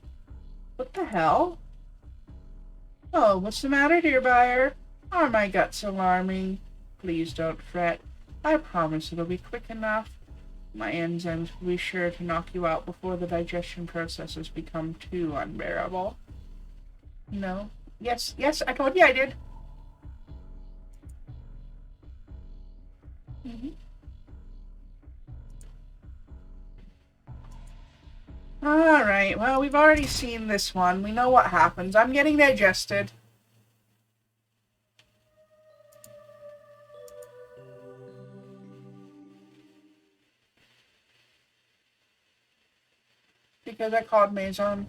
What the hell? Oh, what's the matter, dear buyer? Are my guts alarming? Please don't fret. I promise it'll be quick enough. My enzymes will be sure to knock you out before the digestion processes become too unbearable. No? Yes, I told you I did. Alright, well, we've already seen this one. We know what happens. I'm getting digested. Because I called Maison.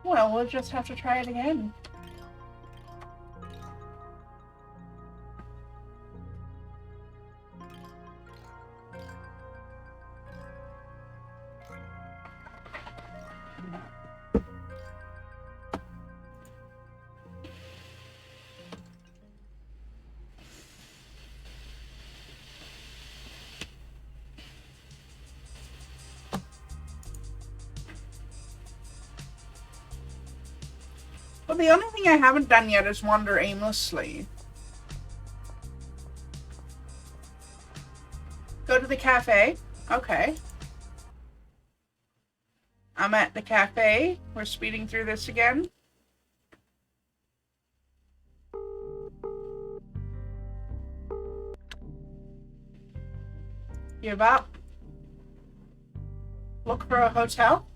Well, we'll just have to try it again. Well, the only thing I haven't done yet is wander aimlessly. Go to the cafe. Okay. I'm at the cafe. We're speeding through this again. Give up. Look for a hotel.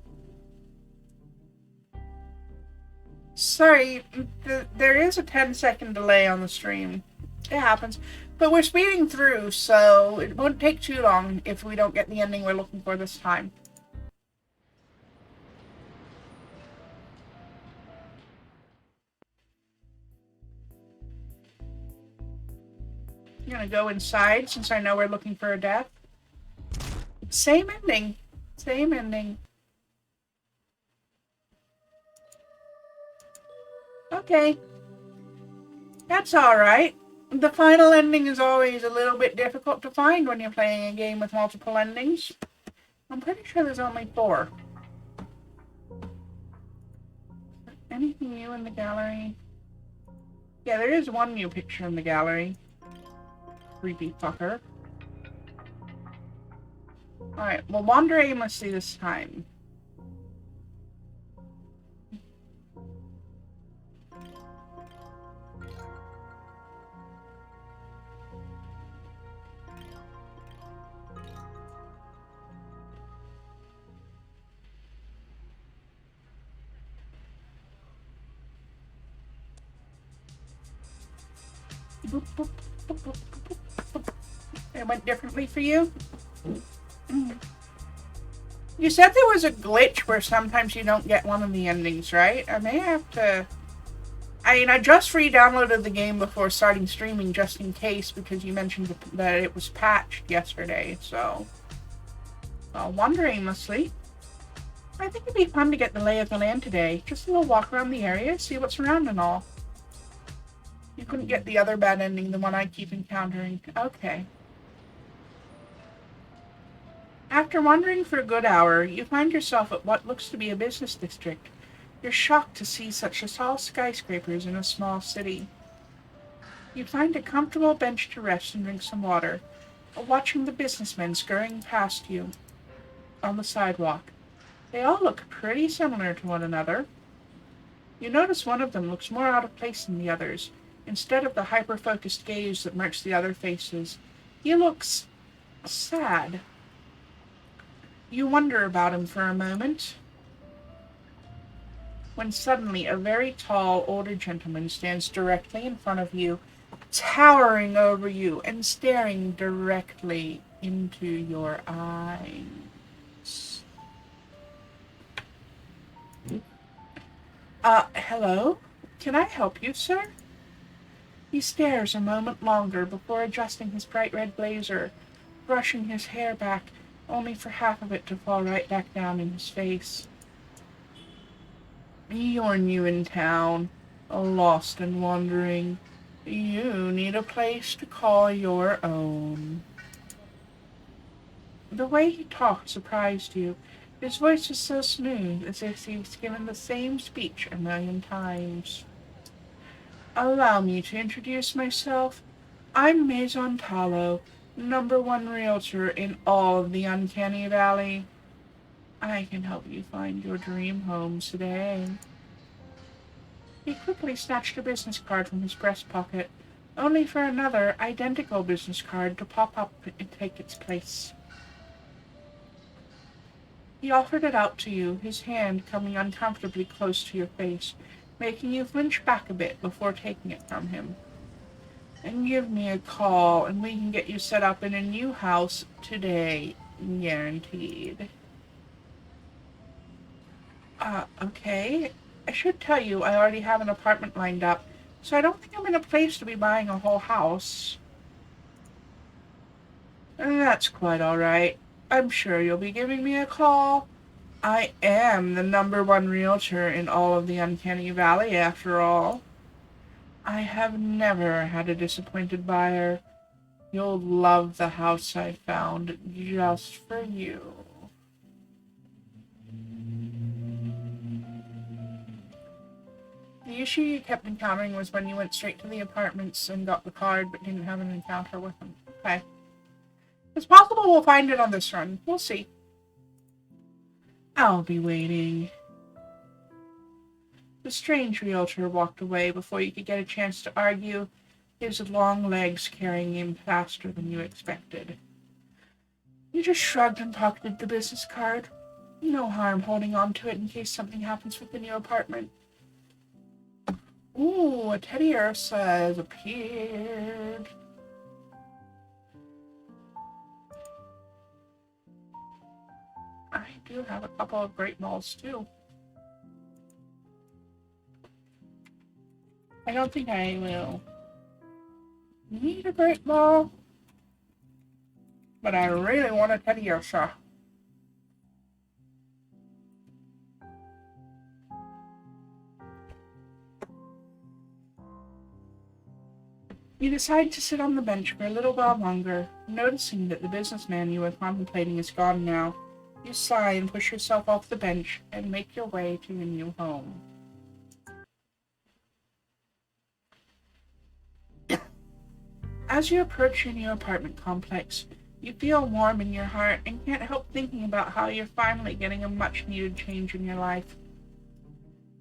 Sorry, there is a 10-second delay on the stream. It happens. But we're speeding through, so it won't take too long if we don't get the ending we're looking for this time. I'm gonna go inside since I know we're looking for a death. Same ending. Same ending. Okay. That's alright. The final ending is always a little bit difficult to find when you're playing a game with multiple endings. I'm pretty sure there's only 4. Anything new in the gallery? Yeah, there is one new picture in the gallery. Creepy fucker. Alright, we'll wander aimlessly this time. Boop, boop, boop, boop, boop, boop. It went differently for you? You said there was a glitch where sometimes you don't get one of the endings, right? I may have to... I just re-downloaded the game before starting streaming just in case because you mentioned that it was patched yesterday, so... Well, wonder aimlessly. I think it'd be fun to get the lay of the land today. Just a little walk around the area, see what's around and all. You couldn't get the other bad ending, the one I keep encountering. Okay. After wandering for a good hour, you find yourself at what looks to be a business district. You're shocked to see such tall skyscrapers in a small city. You find a comfortable bench to rest and drink some water, watching the businessmen scurrying past you on the sidewalk. They all look pretty similar to one another. You notice one of them looks more out of place than the others. Instead of the hyper-focused gaze that marks the other faces, he looks sad. You wonder about him for a moment, when suddenly a very tall, older gentleman stands directly in front of you, towering over you and staring directly into your eyes. Hello? Can I help you, sir? He stares a moment longer before adjusting his bright red blazer, brushing his hair back, only for half of it to fall right back down in his face. You're new in town, lost and wandering. You need a place to call your own. The way he talked surprised you. His voice was so smooth, as if he was given the same speech a million times. Allow me to introduce myself. I'm Maison Tallow, #1 realtor in all of the Uncanny Valley. I can help you find your dream home today. He quickly snatched a business card from his breast pocket, only for another identical business card to pop up and take its place. He offered it out to you, his hand coming uncomfortably close to your face, making you flinch back a bit before taking it from him. And give me a call, and we can get you set up in a new house today, guaranteed. Okay. I should tell you I already have an apartment lined up, so I don't think I'm in a place to be buying a whole house. And that's quite all right. I'm sure you'll be giving me a call. I am the #1 realtor in all of the Uncanny Valley, after all. I have never had a disappointed buyer. You'll love the house I found just for you. The issue you kept encountering was when you went straight to the apartments and got the card but didn't have an encounter with them. Okay. It's possible we'll find it on this run. We'll see. I'll be waiting. The strange realtor walked away before you could get a chance to argue, his long legs carrying him faster than you expected. You just shrugged and pocketed the business card. No harm holding on to it in case something happens with the new apartment. Ooh, a Teddy Ursa has appeared. I do have a couple of great malls too. I don't think I will need a great mall, but I really want a Teddy Ursa. You decide to sit on the bench for a little while longer, noticing that the businessman you were contemplating is gone now. You sigh and push yourself off the bench and make your way to your new home. As you approach your new apartment complex, you feel warm in your heart and can't help thinking about how you're finally getting a much-needed change in your life.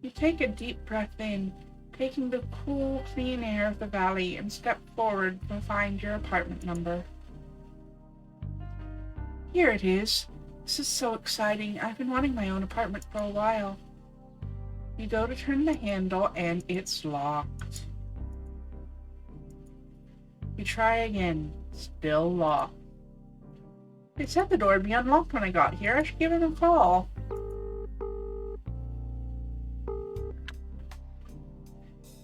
You take a deep breath in, taking the cool, clean air of the valley, and step forward to find your apartment number. Here it is. This is so exciting. I've been wanting my own apartment for a while. You go to turn the handle, and it's locked. You try again. Still locked. They said the door would be unlocked when I got here. I should give him a call.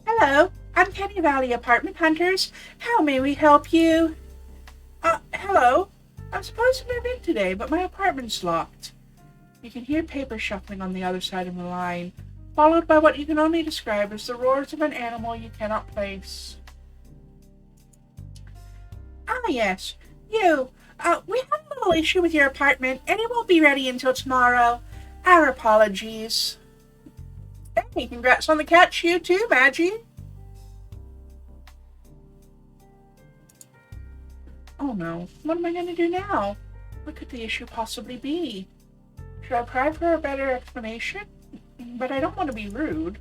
Hello, Uncanny Valley Apartment Hunters. How may we help you? Hello. I'm supposed to move in today, but my apartment's locked. You can hear paper shuffling on the other side of the line, followed by what you can only describe as the roars of an animal you cannot place. Ah, yes. You. We have a little issue with your apartment, and it won't be ready until tomorrow. Our apologies. Hey, congrats on the catch, you too, Maggie. Oh no, what am I going to do now? What could the issue possibly be? Should I pry for a better explanation? But I don't want to be rude.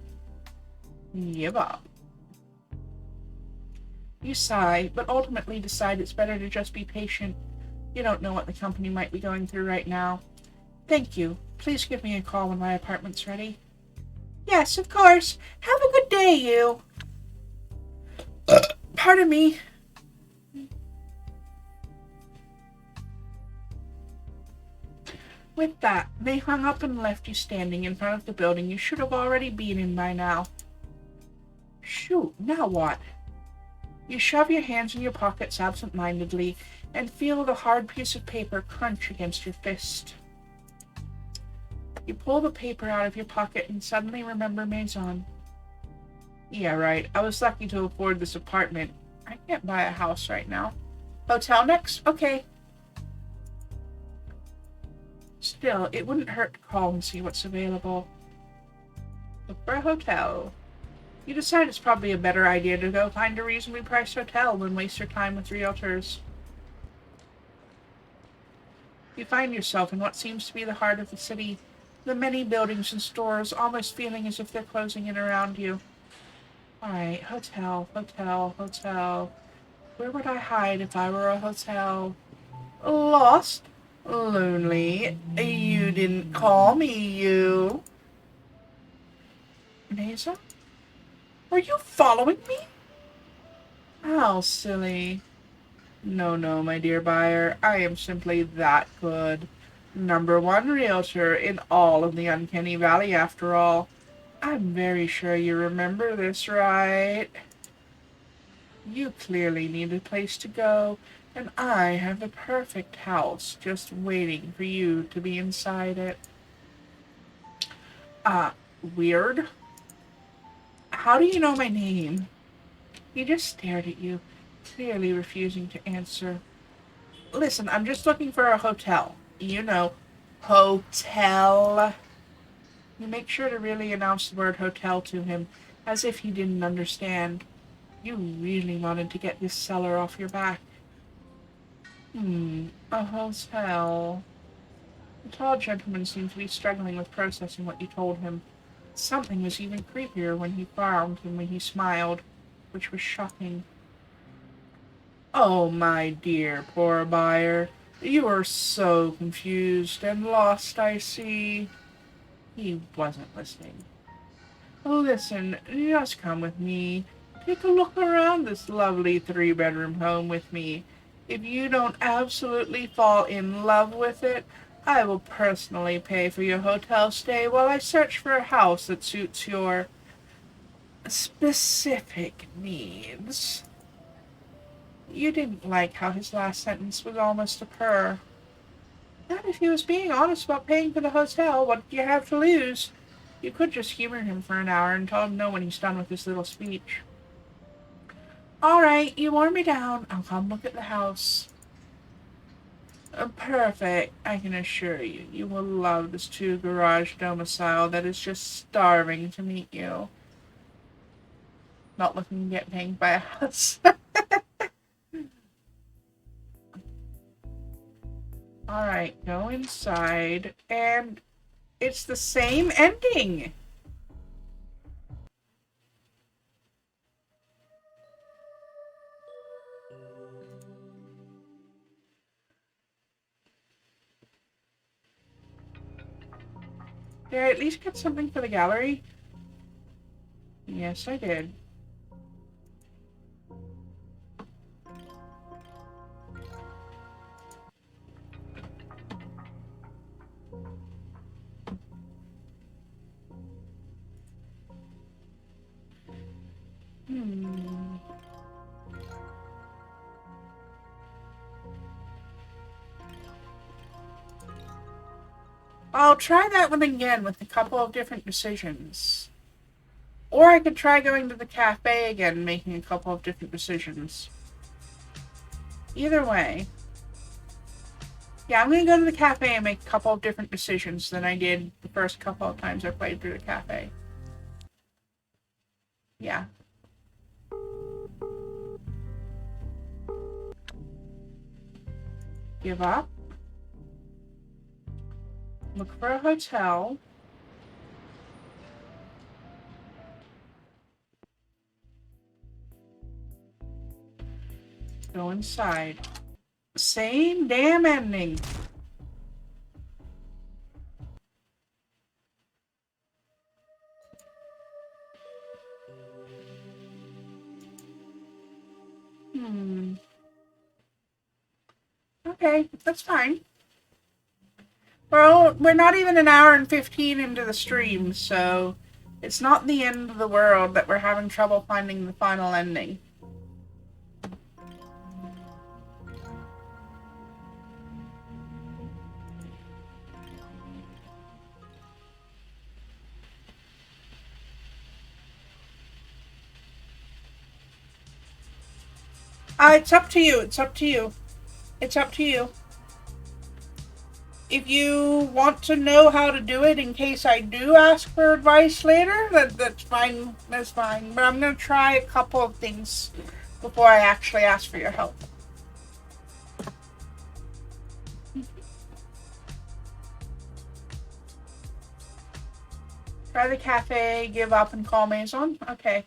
Give up. You sigh, but ultimately decide it's better to just be patient. You don't know what the company might be going through right now. Thank you. Please give me a call when my apartment's ready. Yes, of course. Have a good day, you. Pardon me. With that, they hung up and left you standing in front of the building you should have already been in by now. Shoot, now what? You shove your hands in your pockets absent-mindedly and feel the hard piece of paper crunch against your fist. You pull the paper out of your pocket and suddenly remember Maison. Yeah, right. I was lucky to afford this apartment. I can't buy a house right now. Hotel next? Okay. Still, it wouldn't hurt to call and see what's available. Look for a hotel. You decide it's probably a better idea to go find a reasonably priced hotel than waste your time with realtors. You find yourself in what seems to be the heart of the city, the many buildings and stores almost feeling as if they're closing in around you. Alright, hotel, hotel, hotel. Where would I hide if I were a hotel? Lost? Lonely? You didn't call me, you. Maison? Were you following me? How silly. No, my dear buyer. I am simply that good. #1 realtor in all of the Uncanny Valley, after all. I'm very sure you remember this, right? You clearly need a place to go, and I have the perfect house just waiting for you to be inside it. Weird. How do you know my name? He just stared at you, clearly refusing to answer. Listen, I'm just looking for a hotel. You know, hotel. You make sure to really announce the word hotel to him, as if he didn't understand. You really wanted to get this seller off your back. A hotel. The tall gentleman seemed to be struggling with processing what you told him. Something was even creepier when he frowned than when he smiled, which was shocking. Oh, my dear poor buyer, you are so confused and lost, I see. He wasn't listening. Listen, just come with me. Take a look around this lovely 3-bedroom home with me. If you don't absolutely fall in love with it, I will personally pay for your hotel stay while I search for a house that suits your specific needs. You didn't like how his last sentence was almost a purr. Not if he was being honest about paying for the hotel. What do you have to lose? You could just humor him for an hour and tell him no when he's done with his little speech. All right, you wore me down. I'll come look at the house. Perfect. I can assure you, you will love this 2-garage domicile that is just starving to meet you. Not looking to get pinged by a house. Alright, go inside, and it's the same ending! Did I at least get something for the gallery? Yes, I did. I'll try that one again with a couple of different decisions. Or I could try going to the cafe again and making a couple of different decisions. Either way. Yeah, I'm gonna go to the cafe and make a couple of different decisions than I did the first couple of times I played through the cafe. Yeah. Give up. Look for a hotel. Go inside. Same damn ending. Okay, that's fine. Well, we're not even an hour and 15 into the stream, so it's not the end of the world that we're having trouble finding the final ending. It's up to you. It's up to you. It's up to you. If you want to know how to do it in case I do ask for advice later, that's fine. That's fine. But I'm going to try a couple of things before I actually ask for your help. Try the cafe, give up, and call Maison. Okay.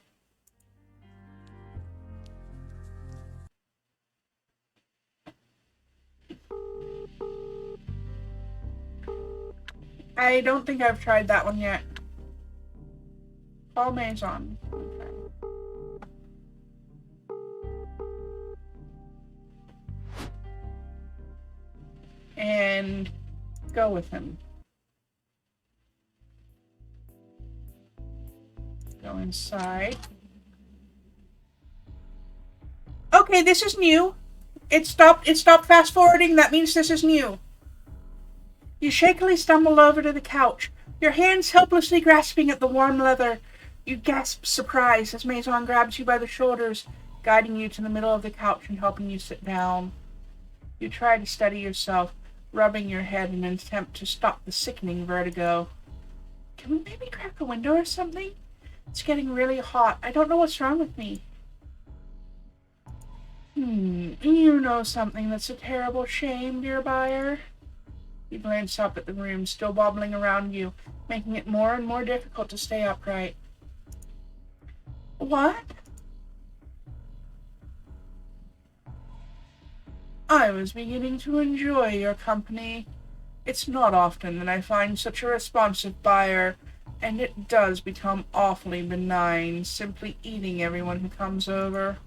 I don't think I've tried that one yet. Call Maison. Okay. And go with him. Go inside. Okay, this is new. It stopped fast forwarding. That means this is new. You shakily stumble over to the couch, your hands helplessly grasping at the warm leather. You gasp surprise as Maison grabs you by the shoulders, guiding you to the middle of the couch and helping you sit down. You try to steady yourself, rubbing your head in an attempt to stop the sickening vertigo. Can we maybe crack a window or something? It's getting really hot. I don't know what's wrong with me. You know something that's a terrible shame, dear buyer. You glance up at the room, still bobbling around you, making it more and more difficult to stay upright. What? I was beginning to enjoy your company. It's not often that I find such a responsive buyer, and it does become awfully benign, simply eating everyone who comes over.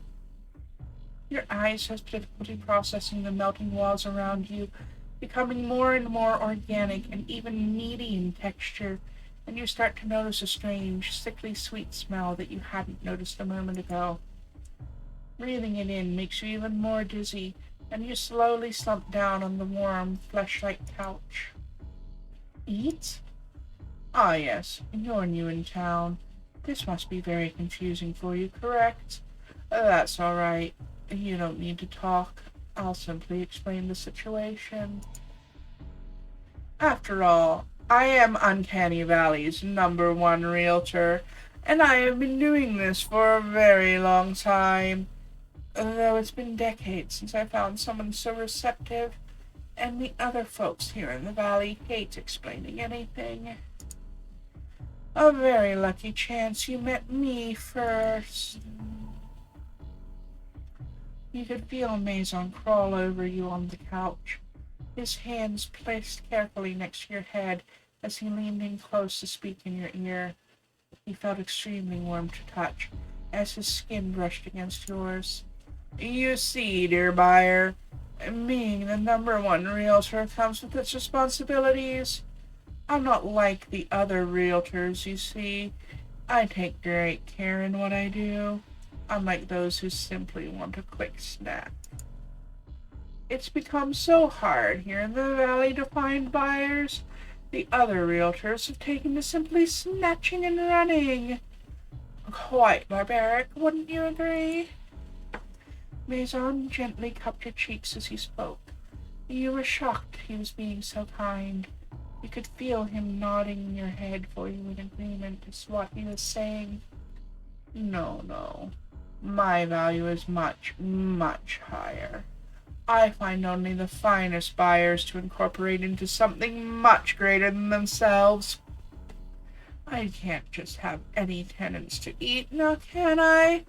Your eyes have difficulty processing the melting walls around you, becoming more and more organic and even meaty in texture, and you start to notice a strange, sickly sweet smell that you hadn't noticed a moment ago. Breathing it in makes you even more dizzy, and you slowly slump down on the warm, flesh-like couch. Eat? Ah, yes, you're new in town. This must be very confusing for you, correct? That's all right. You don't need to talk. I'll simply explain the situation. After all, I am Uncanny Valley's #1 realtor, and I have been doing this for a very long time. Though it's been decades since I found someone so receptive, and the other folks here in the valley hate explaining anything. A very lucky chance you met me first. You could feel Maison crawl over you on the couch, his hands placed carefully next to your head as he leaned in close to speak in your ear. He felt extremely warm to touch as his skin brushed against yours. You see, dear buyer, being the #1 realtor comes with its responsibilities. I'm not like the other realtors, you see. I take great care in what I do, unlike those who simply want a quick snack. It's become so hard here in the valley to find buyers The other realtors have taken to simply snatching and running. Quite barbaric, wouldn't you agree? Maison gently cupped her cheeks as he spoke. You were shocked he was being so kind. You could feel him nodding your head for you in agreement to what he was saying. No, no. My value is much, much higher. I find only the finest buyers to incorporate into something much greater than themselves. I can't just have any tenants to eat, now can I?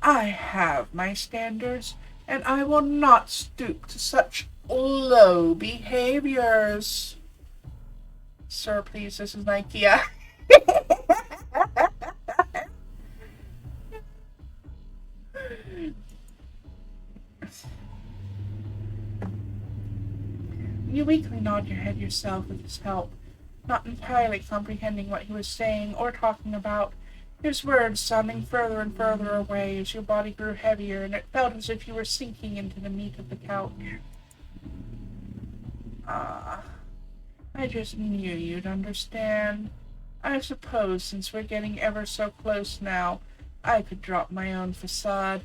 I have my standards, and I will not stoop to such low behaviors. Sir, please, this is Ikea. You weakly nod your head yourself with his help, not entirely comprehending what he was saying or talking about, his words sounding further and further away as your body grew heavier, and it felt as if you were sinking into the meat of the couch. Ah, I just knew you'd understand. I suppose since we're getting ever so close now, I could drop my own facade.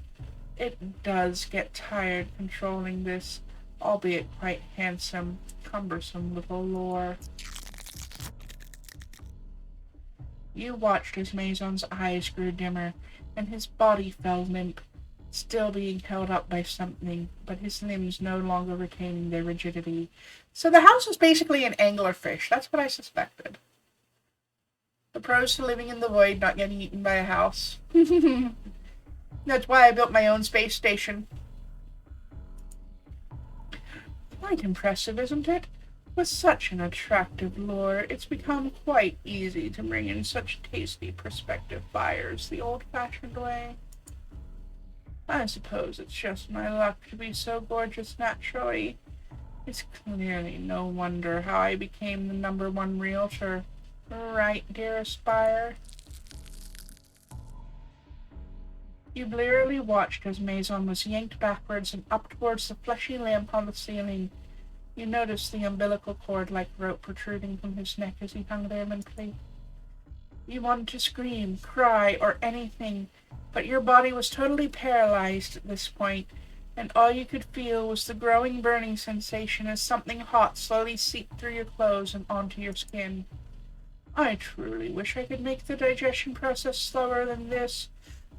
It does get tired controlling this, albeit quite handsome, cumbersome little lore. You watched as Maison's eyes grew dimmer, and his body fell limp, still being held up by something, but his limbs no longer retaining their rigidity. So the house is basically an anglerfish. That's what I suspected. The pros to living in the void, not getting eaten by a house. That's why I built my own space station. Quite impressive, isn't it? With such an attractive lure, it's become quite easy to bring in such tasty prospective buyers the old-fashioned way. I suppose it's just my luck to be so gorgeous naturally. It's clearly no wonder how I became the #1 realtor. Right, dearest buyer? You blearily watched as Maison was yanked backwards and up towards the fleshy lamp on the ceiling. You noticed the umbilical cord-like rope protruding from his neck as he hung there limply. You wanted to scream, cry, or anything, but your body was totally paralyzed at this point, and all you could feel was the growing burning sensation as something hot slowly seeped through your clothes and onto your skin. I truly wish I could make the digestion process slower than this.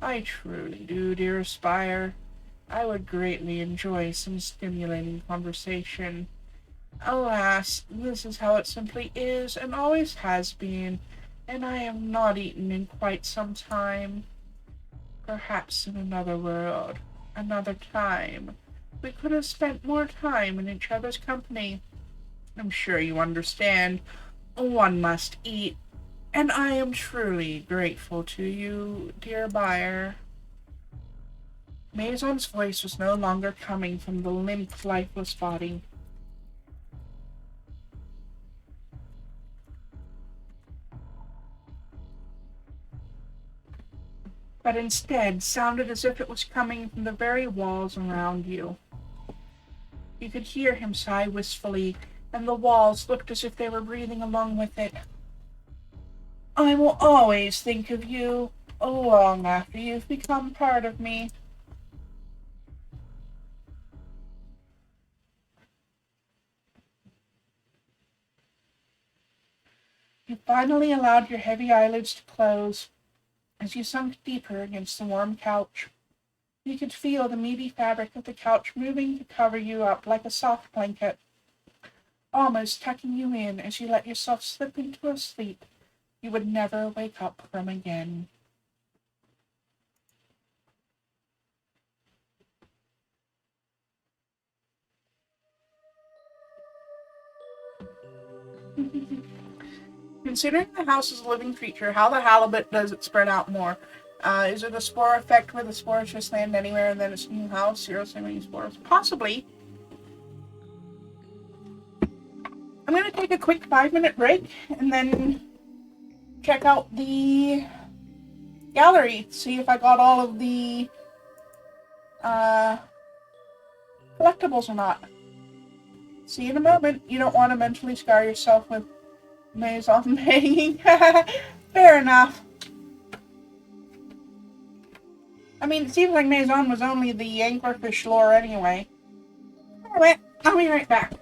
I truly do, dearest buyer. I would greatly enjoy some stimulating conversation. Alas, this is how it simply is, and always has been, and I have not eaten in quite some time. Perhaps in another world, another time, we could have spent more time in each other's company. I'm sure you understand. One must eat, and I am truly grateful to you, dear buyer. Maison's voice was no longer coming from the limp, lifeless body. But instead sounded as if it was coming from the very walls around you. You could hear him sigh wistfully, and the walls looked as if they were breathing along with it. I will always think of you, long after you've become part of me. You finally allowed your heavy eyelids to close as you sunk deeper against the warm couch. You could feel the meaty fabric of the couch moving to cover you up like a soft blanket, almost tucking you in as you let yourself slip into a sleep you would never wake up from again. Considering the house is a living creature, how the halibut does it spread out more? Is it a spore effect where the spores just land anywhere and then it's a new house, zero so many spores? Possibly. I'm going to take a quick 5-minute break and then check out the gallery, see if I got all of the collectibles or not. See you in a moment. You don't want to mentally scar yourself with Maison banging. Fair enough. I mean, it seems like Maison was only the anglerfish lore anyway. Anyway, I'll be right back.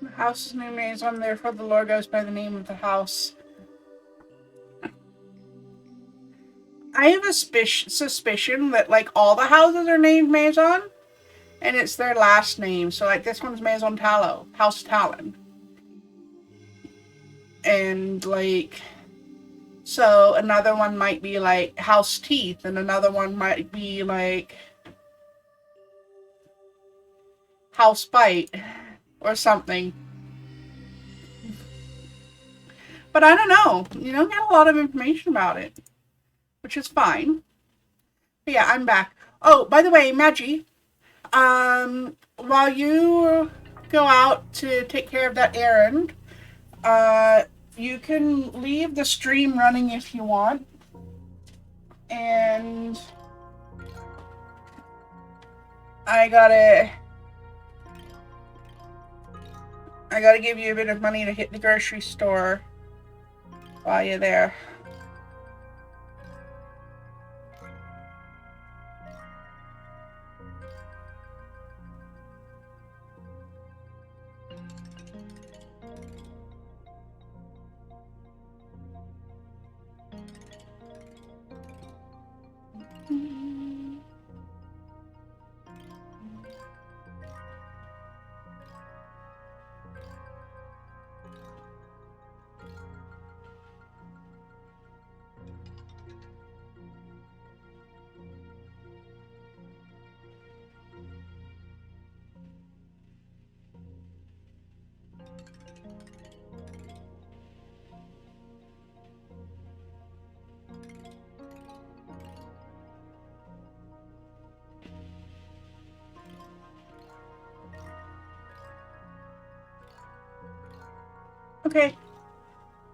The house is named Maison, therefore the lore goes by the name of the house. I have a suspicion that, like, all the houses are named Maison, and it's their last name. So, like, this one's Maison Tallow, House Talon. And like, so another one might be like House Teeth, and another one might be like House Bite or something. But I don't know. You don't get a lot of information about it, which is fine. But yeah, I'm back. Oh, by the way, Maggie, while you go out to take care of that errand, you can leave the stream running if you want. And I gotta give you a bit of money to hit the grocery store while you're there. Okay.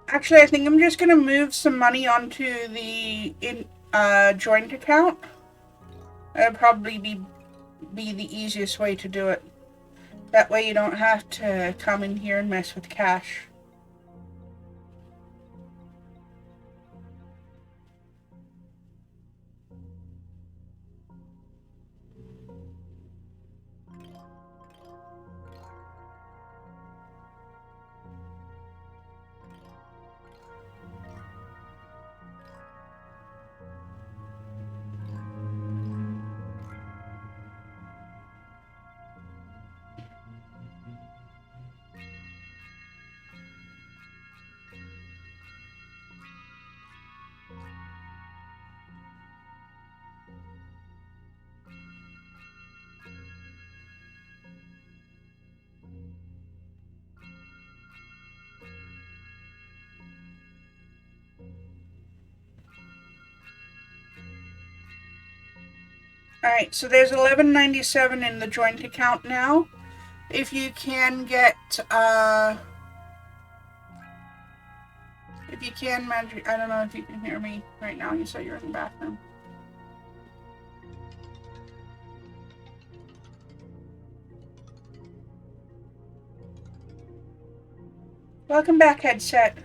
Actually, I think I'm just gonna move some money onto the joint account. That'd probably be the easiest way to do it. That way you don't have to come in here and mess with cash. Alright, so there's $11.97 in the joint account now. If you can get, if you can, Magic, I don't know if you can hear me right now. You said you're in the bathroom. Welcome back, headset.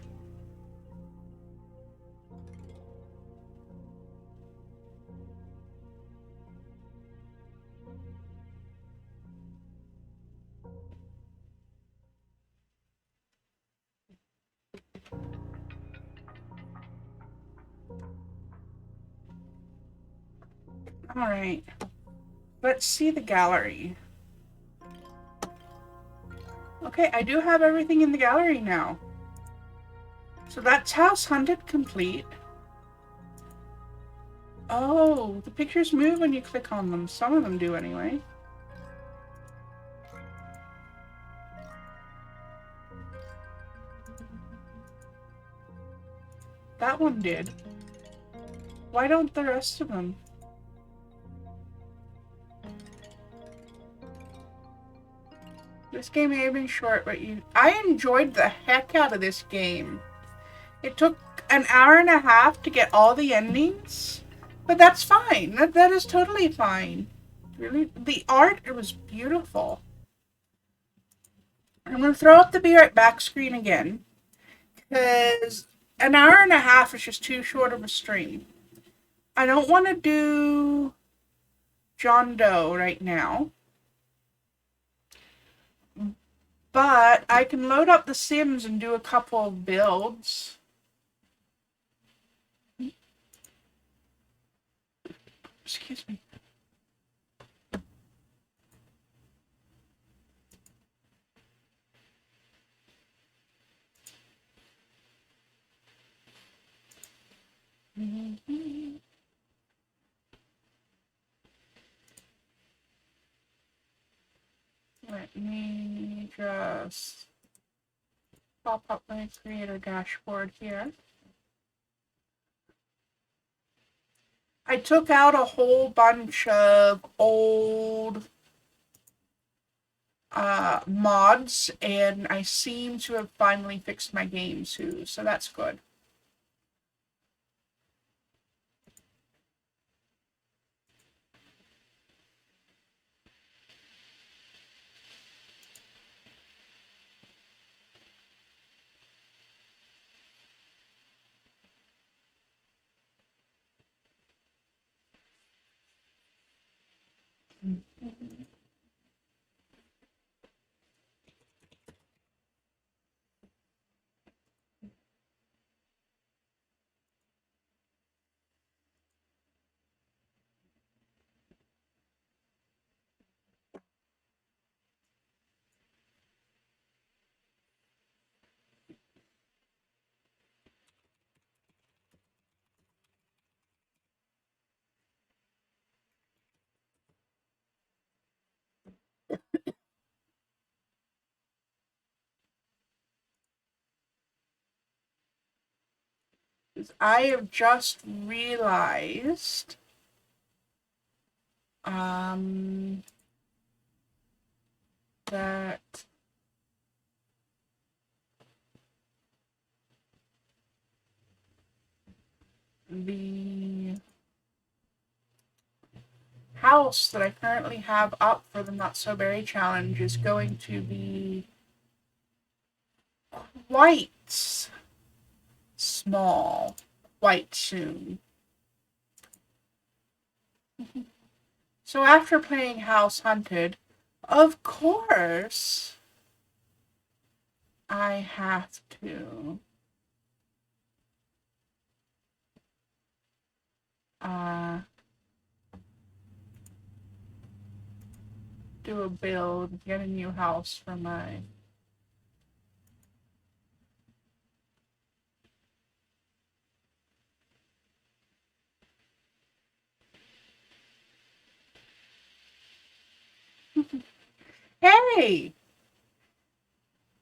Alright. Let's see the gallery. Okay, I do have everything in the gallery now. So that's House Hunted complete. Oh, the pictures move when you click on them. Some of them do anyway. That one did. Why don't the rest of them? This game may have been short, but I enjoyed the heck out of this game. It took an hour and a half to get all the endings, but that's fine. That is totally fine. Really, the art, it was beautiful. I'm gonna throw up the Be Right Back screen again, because an hour and a half is just too short of a stream. I don't want to do John Doe right now. But I can load up The Sims and do a couple of builds. Excuse me. Let me just pop up my creator dashboard here. I took out a whole bunch of old mods, and I seem to have finally fixed my game too, so that's good. I have just realized that the house that I currently have up for the Not So Berry Challenge is going to be quite small quite soon. So after playing House Hunted, of course, I have to do a build, get a new house for my Hey!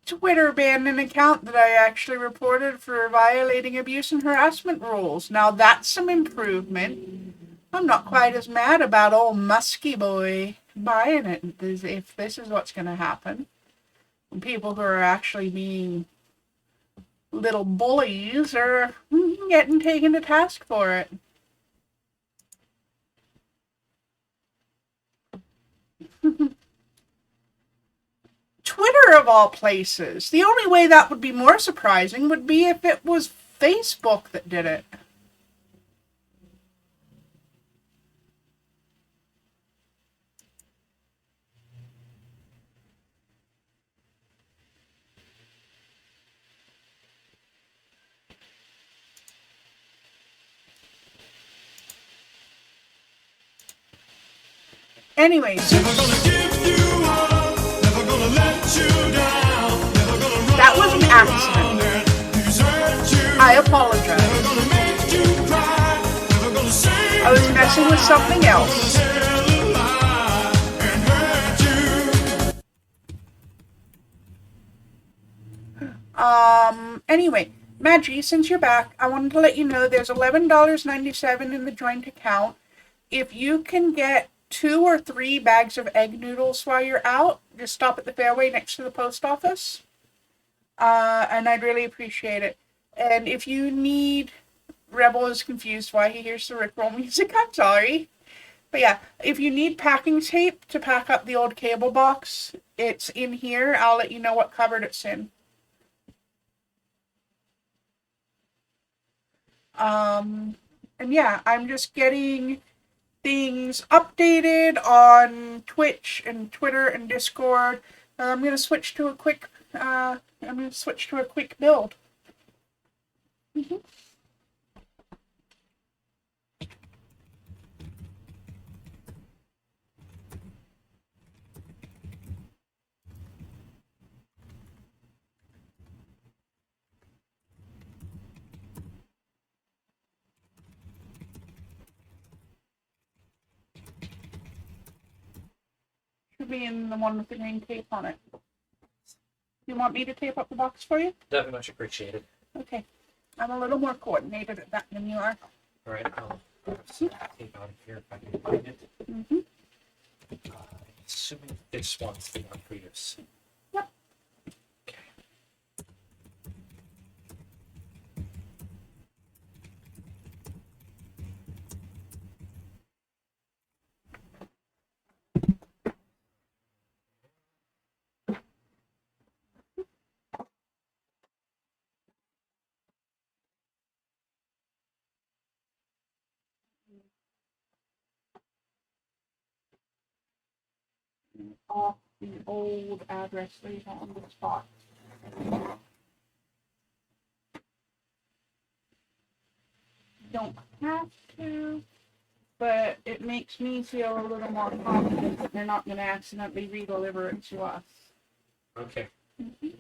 Twitter banned an account that I actually reported for violating abuse and harassment rules. Now that's some improvement. I'm not quite as mad about old Muskie Boy buying it if this is what's going to happen. People who are actually being little bullies are getting taken to task for it. Twitter, of all places. The only way that would be more surprising would be if it was Facebook that did it. Anyways, that was an accident. I apologize. I was messing with something else. Anyway, Maggie, since you're back, I wanted to let you know there's $11.97 in the joint account. If you can get 2 or 3 bags of egg noodles while you're out, just stop at the Fairway next to the post office. And I'd really appreciate it. And if you need, Rebel is confused why he hears the Rickroll music, I'm sorry. But yeah, if you need packing tape to pack up the old cable box, it's in here. I'll let you know what cupboard it's in. And yeah, I'm just getting things updated on Twitch and Twitter and Discord. I'm gonna switch to a quick build. Mm-hmm. being the one with the green tape on it. You want me to tape up the box for you? Definitely much appreciated. Okay. I'm a little more coordinated at that than you are. All right, I'll grab some tape out of here if I can find it. Mm-hmm. Assuming this one's the one for use. Yep. Okay. Off the old address laid on the spot. Don't have to, but it makes me feel a little more confident that they're not going to accidentally redeliver it to us. Okay. Mhm.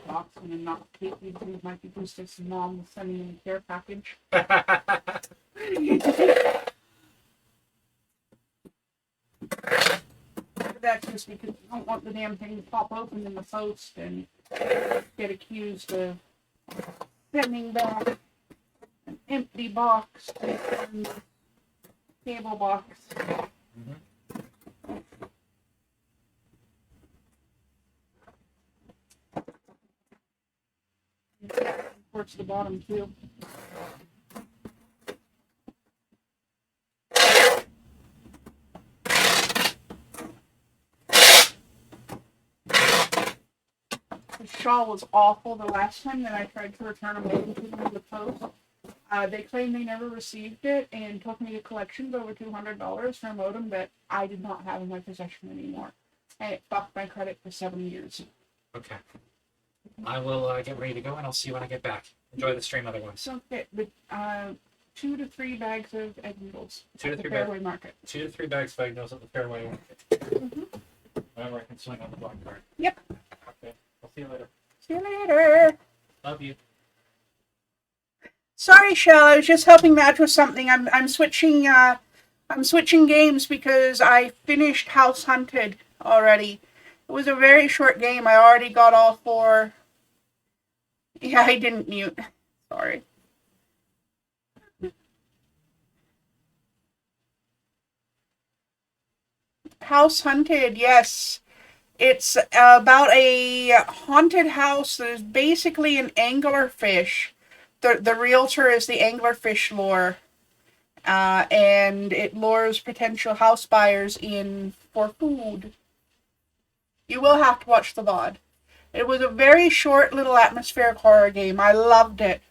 Box and not take you to my people's mom will send me a care package. That's just because you don't want the damn thing to pop open in the post and get accused of sending back an empty box to a cable box. Towards the bottom too. The shawl was awful the last time that I tried to return a modem to them in the post. They claimed they never received it and took me to collections over $200 for a modem that I did not have in my possession anymore. And it fucked my credit for 7 years. Okay. I will get ready to go, and I'll see you when I get back. Enjoy the stream otherwise. So, okay, but 2 to 3 bags of egg noodles 2 to at the 3 Fairway Market. 2 to 3 bags of egg noodles at the Fairway Market. Mm-hmm. Whenever I can swing on the block card. Yep. Okay. I'll see you later. See you later. Love you. Sorry, Shell. I was just helping Madge with something. I'm switching. I'm switching games because I finished House Hunted already. It was a very short game. I already got all 4. Yeah, I didn't mute. Sorry. House Hunted, yes. It's about a haunted house that is basically an anglerfish. The realtor is the anglerfish lure. And it lures potential house buyers in for food. You will have to watch the VOD. It was a very short little atmospheric horror game. I loved it.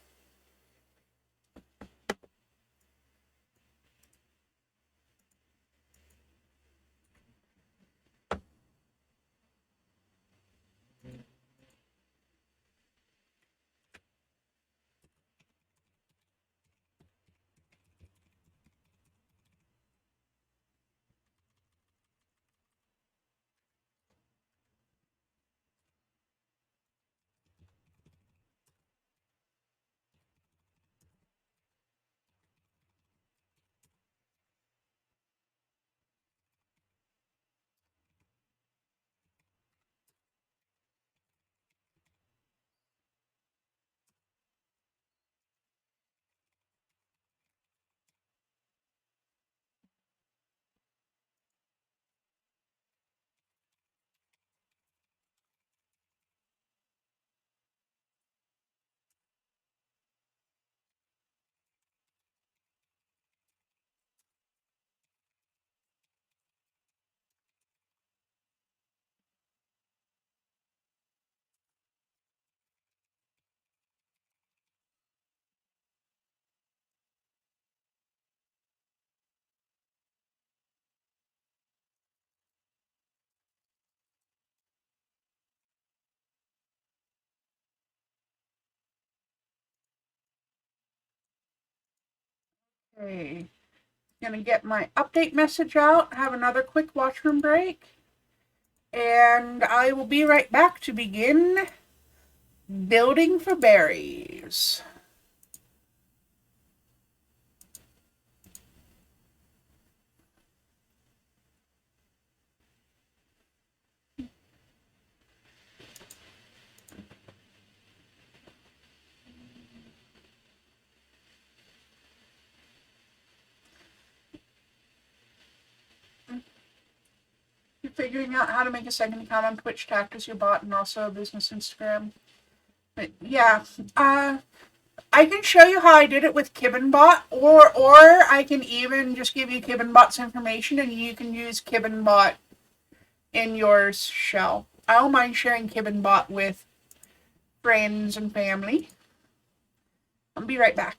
Okay. Gonna get my update message out, have another quick washroom break, and I will be right back to begin building for berries. You're figuring out how to make a second account on Twitch to act as your bot and also a business Instagram. But yeah, I can show you how I did it with KibbenBot, or I can even just give you KibbenBot's information and you can use KibbenBot in your shell. I don't mind sharing KibbenBot with friends and family. I'll be right back.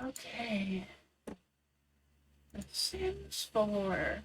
Okay. The Sims 4.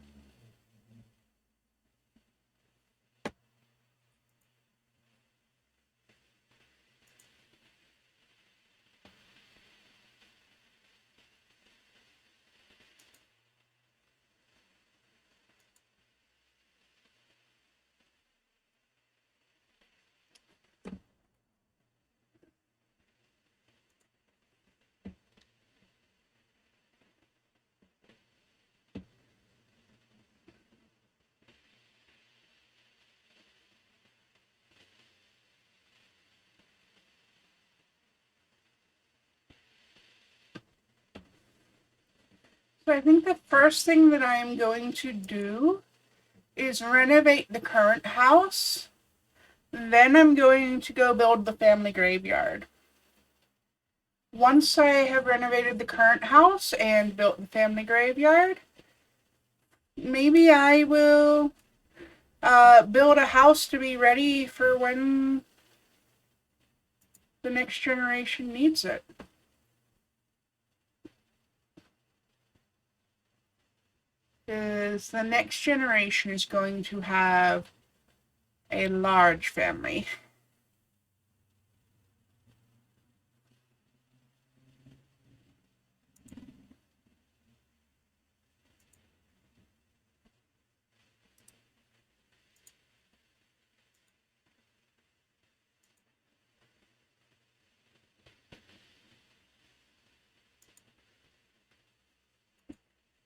So I think the first thing that I'm going to do is renovate the current house. Then I'm going to go build the family graveyard. Once I have renovated the current house and built the family graveyard, maybe I will build a house to be ready for when the next generation needs it. Because the next generation is going to have a large family.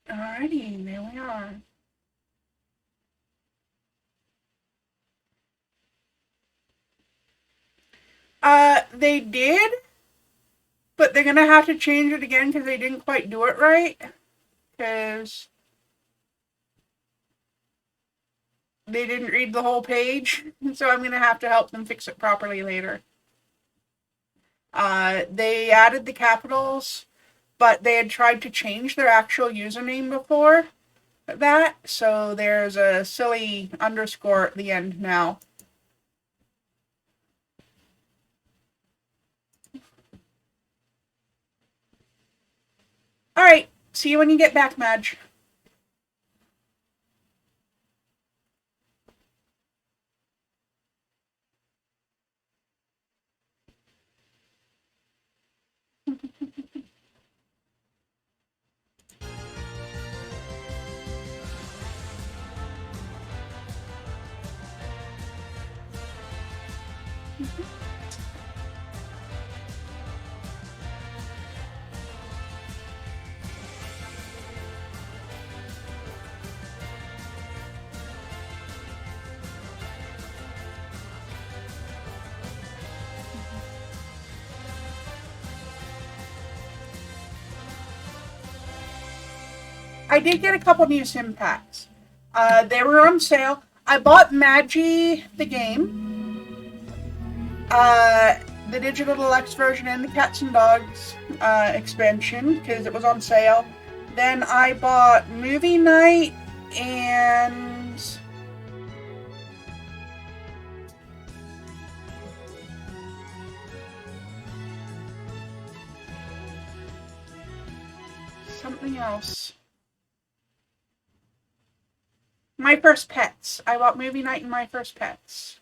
Alrighty, there we are. They did, but they're gonna have to change it again because they didn't quite do it right. Because they didn't read the whole page, so I'm gonna have to help them fix it properly later. They added the capitals, but they had tried to change their actual username before that, so there's a silly underscore at the end now. Alright, see you when you get back, Madge. I did get a couple new sim packs. They were on sale. I bought Magi the game, the Digital Deluxe version, and the Cats and Dogs expansion because it was on sale. Then I bought Movie Night and something else. My First Pets. I bought Movie Night and My First Pets.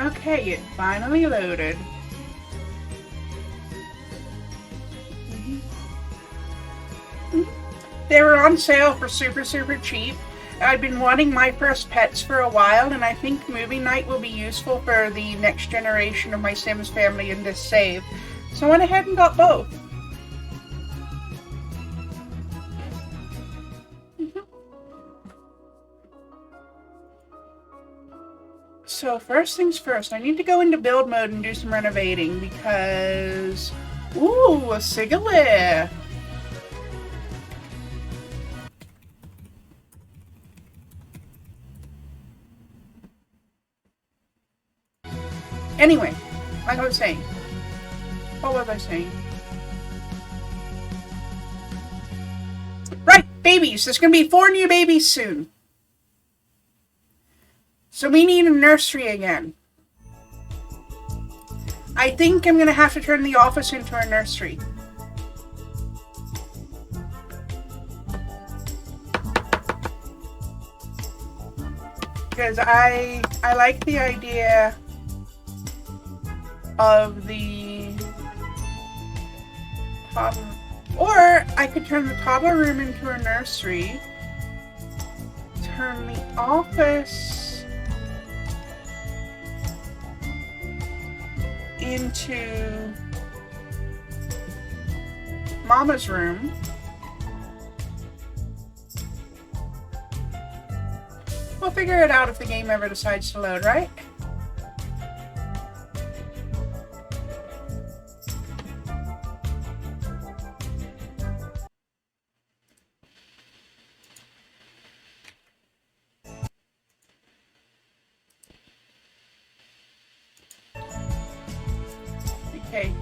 Okay, it finally loaded. They were on sale for super cheap. I've been wanting My First Pets for a while, and I think Movie Night will be useful for the next generation of my Sims family in this save. So I went ahead and got both. So first things first, I need to go into build mode and do some renovating because... Ooh, a Sigalith! Anyway, like I was saying. What was I saying? Right, babies! There's gonna be 4 new babies soon. So we need a nursery again. I think I'm gonna have to turn the office into a nursery. Because I like the idea of the toddler, or I could turn the toddler room into a nursery, turn the office into Mama's room. We'll figure it out if the game ever decides to load, right? Okay.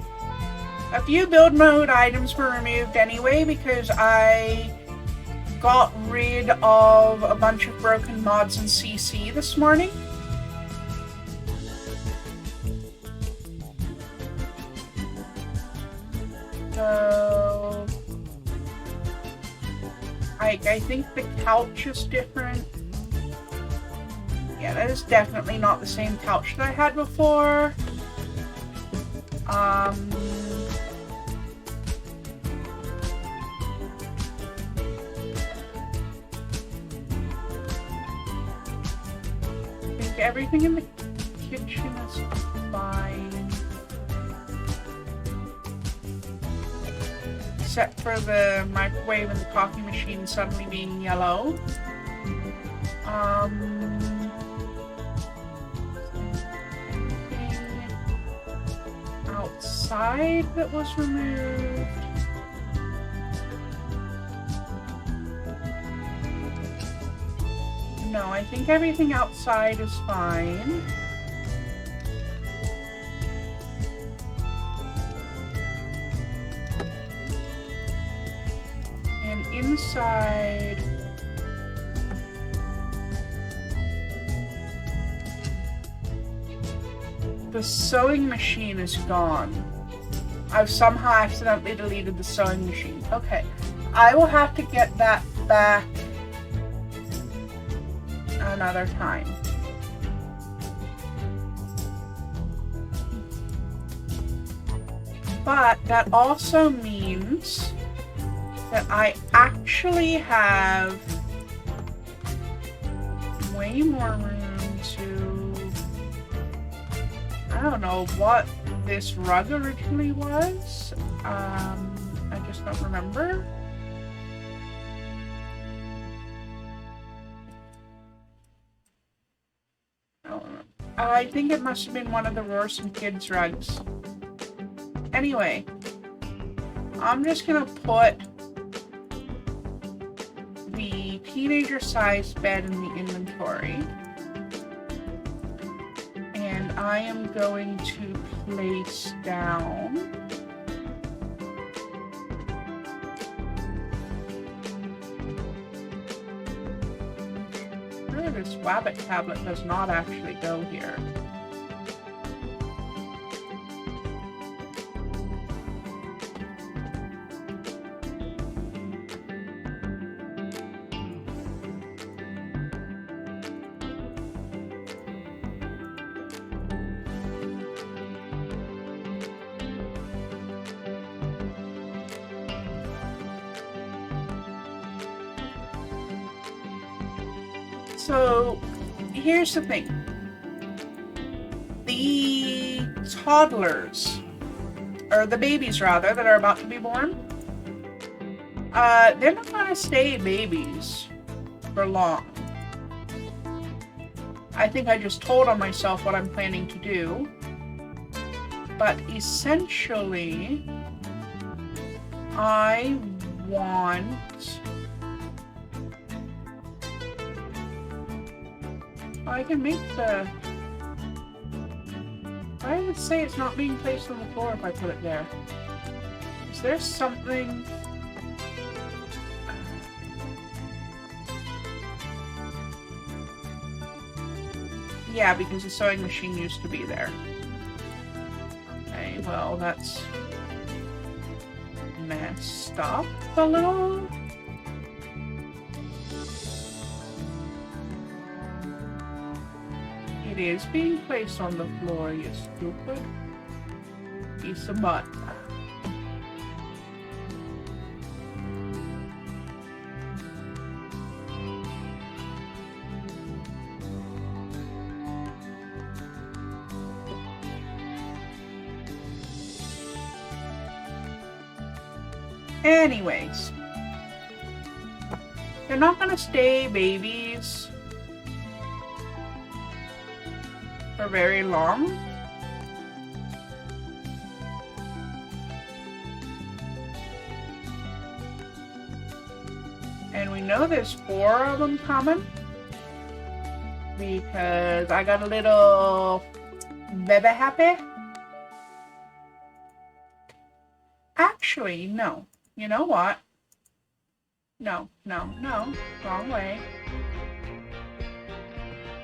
A few build mode items were removed anyway because I got rid of a bunch of broken mods in CC this morning. So I think the couch is different. Yeah, that is definitely not the same couch that I had before. I think everything in the kitchen is fine. Except for the microwave and the coffee machine suddenly being yellow. Outside that was removed. No, I think everything outside is fine. And inside... the sewing machine is gone. I've somehow accidentally deleted the sewing machine. Okay. I will have to get that back another time. But that also means that I actually have way more room to... I don't know what this rug originally was. I just don't remember. I think it must have been one of the Rorson Kids rugs. Anyway, I'm just gonna put the teenager-sized bed in the inventory. And I am going to place down this Wabbit tablet does not actually go here. So, here's the thing. The toddlers, or the babies rather, that are about to be born, they're not gonna stay babies for long. I think I just told on myself what I'm planning to do. But essentially, I want... I can make the... I would say it's not being placed on the floor if I put it there. Is there something... Yeah, because the sewing machine used to be there. Okay, well, that's... messed up a little. It is being placed on the floor, you stupid piece of butt. Anyways, they're not gonna stay babies for very long. And we know there's 4 of them coming because I got a little baby happy. Actually, no. You know what? No, no, no. Wrong way.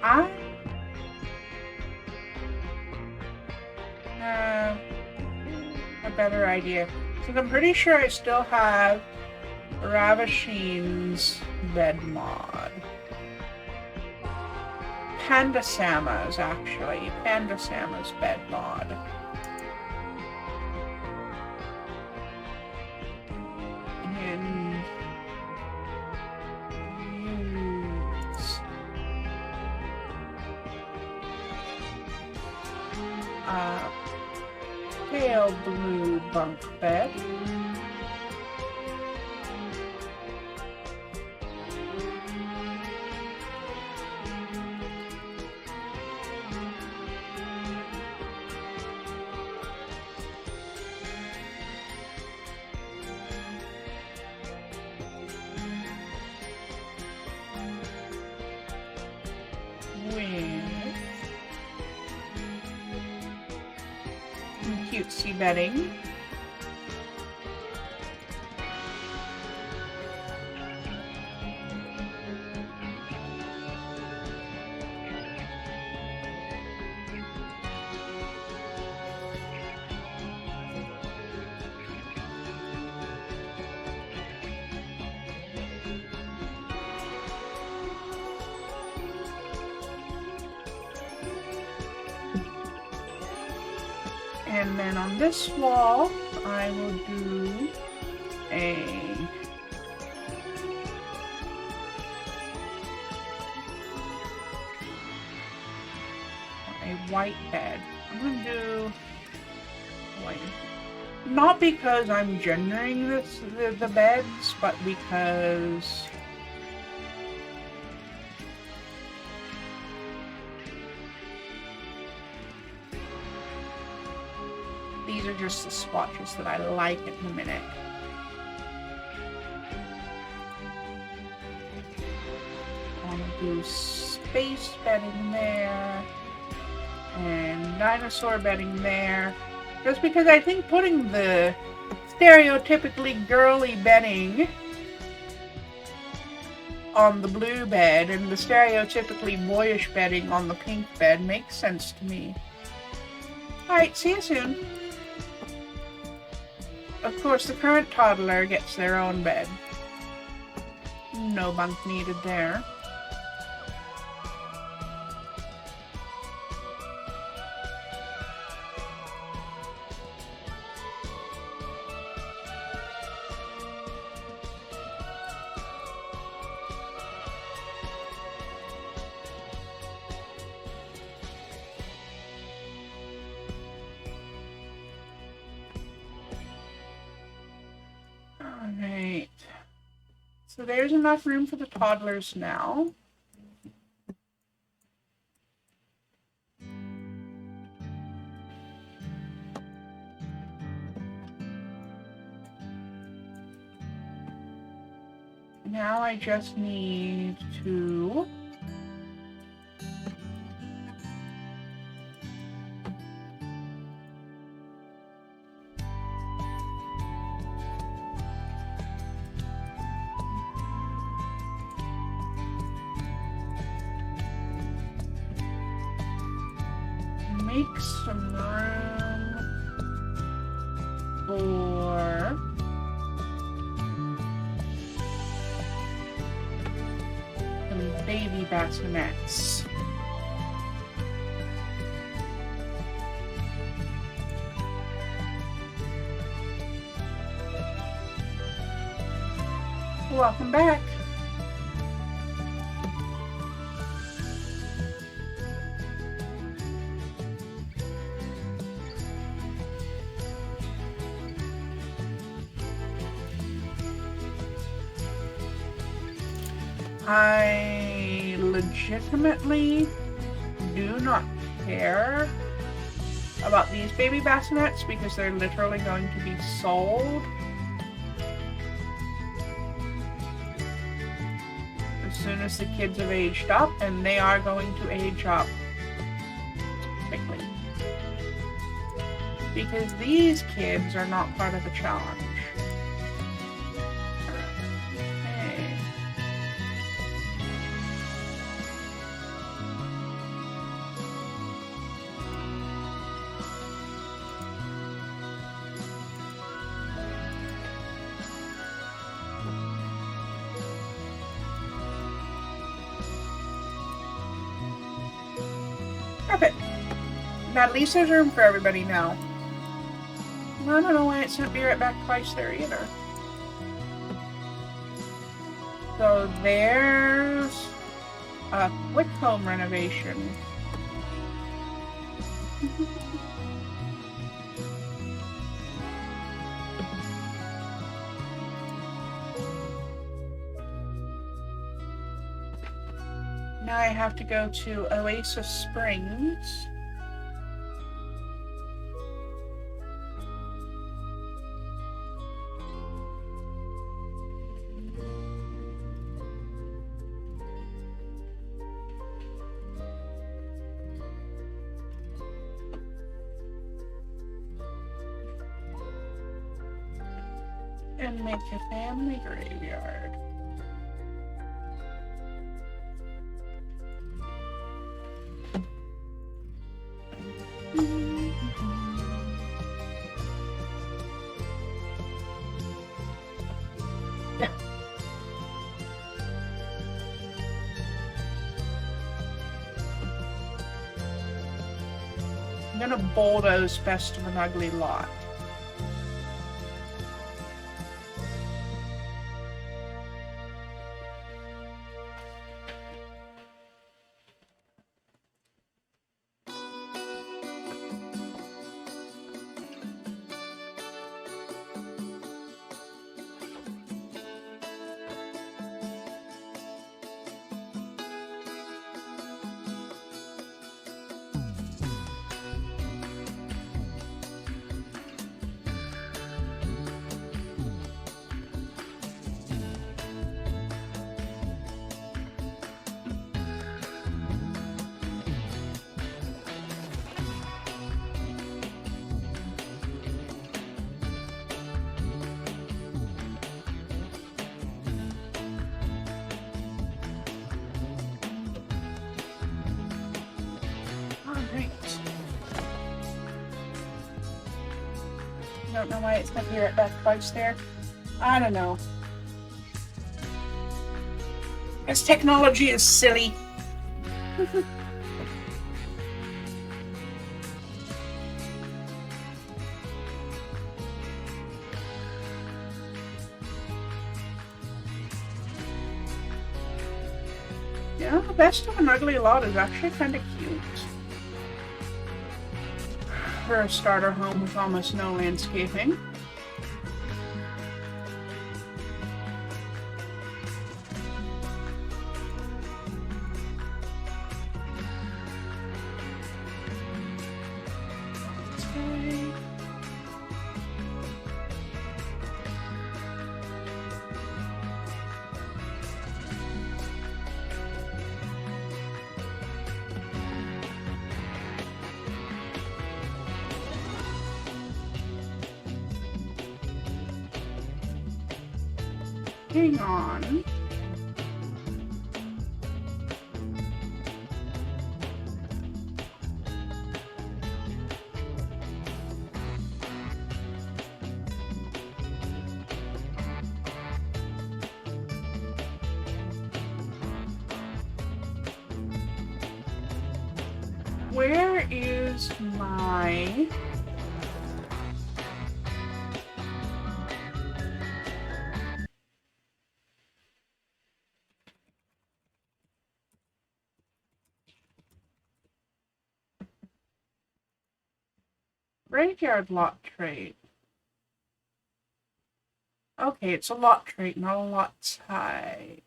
I have a better idea. Because I'm pretty sure I still have Ravisheen's bed mod. Panda Sama's, actually. Panda Sama's bed mod. And use pale blue bunk bed. Cutesy bedding. And then on this wall, I will do a white bed. I'm gonna do white. Not because I'm gendering the beds, but because these are just the swatches that I like at the minute. I'm gonna do space bedding there and dinosaur bedding there. Just because I think putting the stereotypically girly bedding on the blue bed and the stereotypically boyish bedding on the pink bed makes sense to me. Alright, see you soon. Of course, the current toddler gets their own bed. No bunk needed there. Alright. So there's enough room for the toddlers now. Now I just need to make some room for some baby bassinets. Welcome back. I legitimately do not care about these baby bassinets because they're literally going to be sold as soon as the kids have aged up, and they are going to age up quickly. Because these kids are not part of the challenge. Okay. Perfect. Now at least there's room for everybody now. I don't know why it sent me right back twice there either. So there's a quick home renovation. Now I have to go to Oasis Springs. And make a family graveyard. gonna bulldoze Best of an Ugly Lot. I don't know why it's not here at back twice there. I don't know. This technology is silly. You know, the Best of an Ugly Lot is actually kind of cute. For a starter home with almost no landscaping. Okay. Hang on. Where is my... Graveyard lot trait. Okay, it's a lot trait, not a lot type.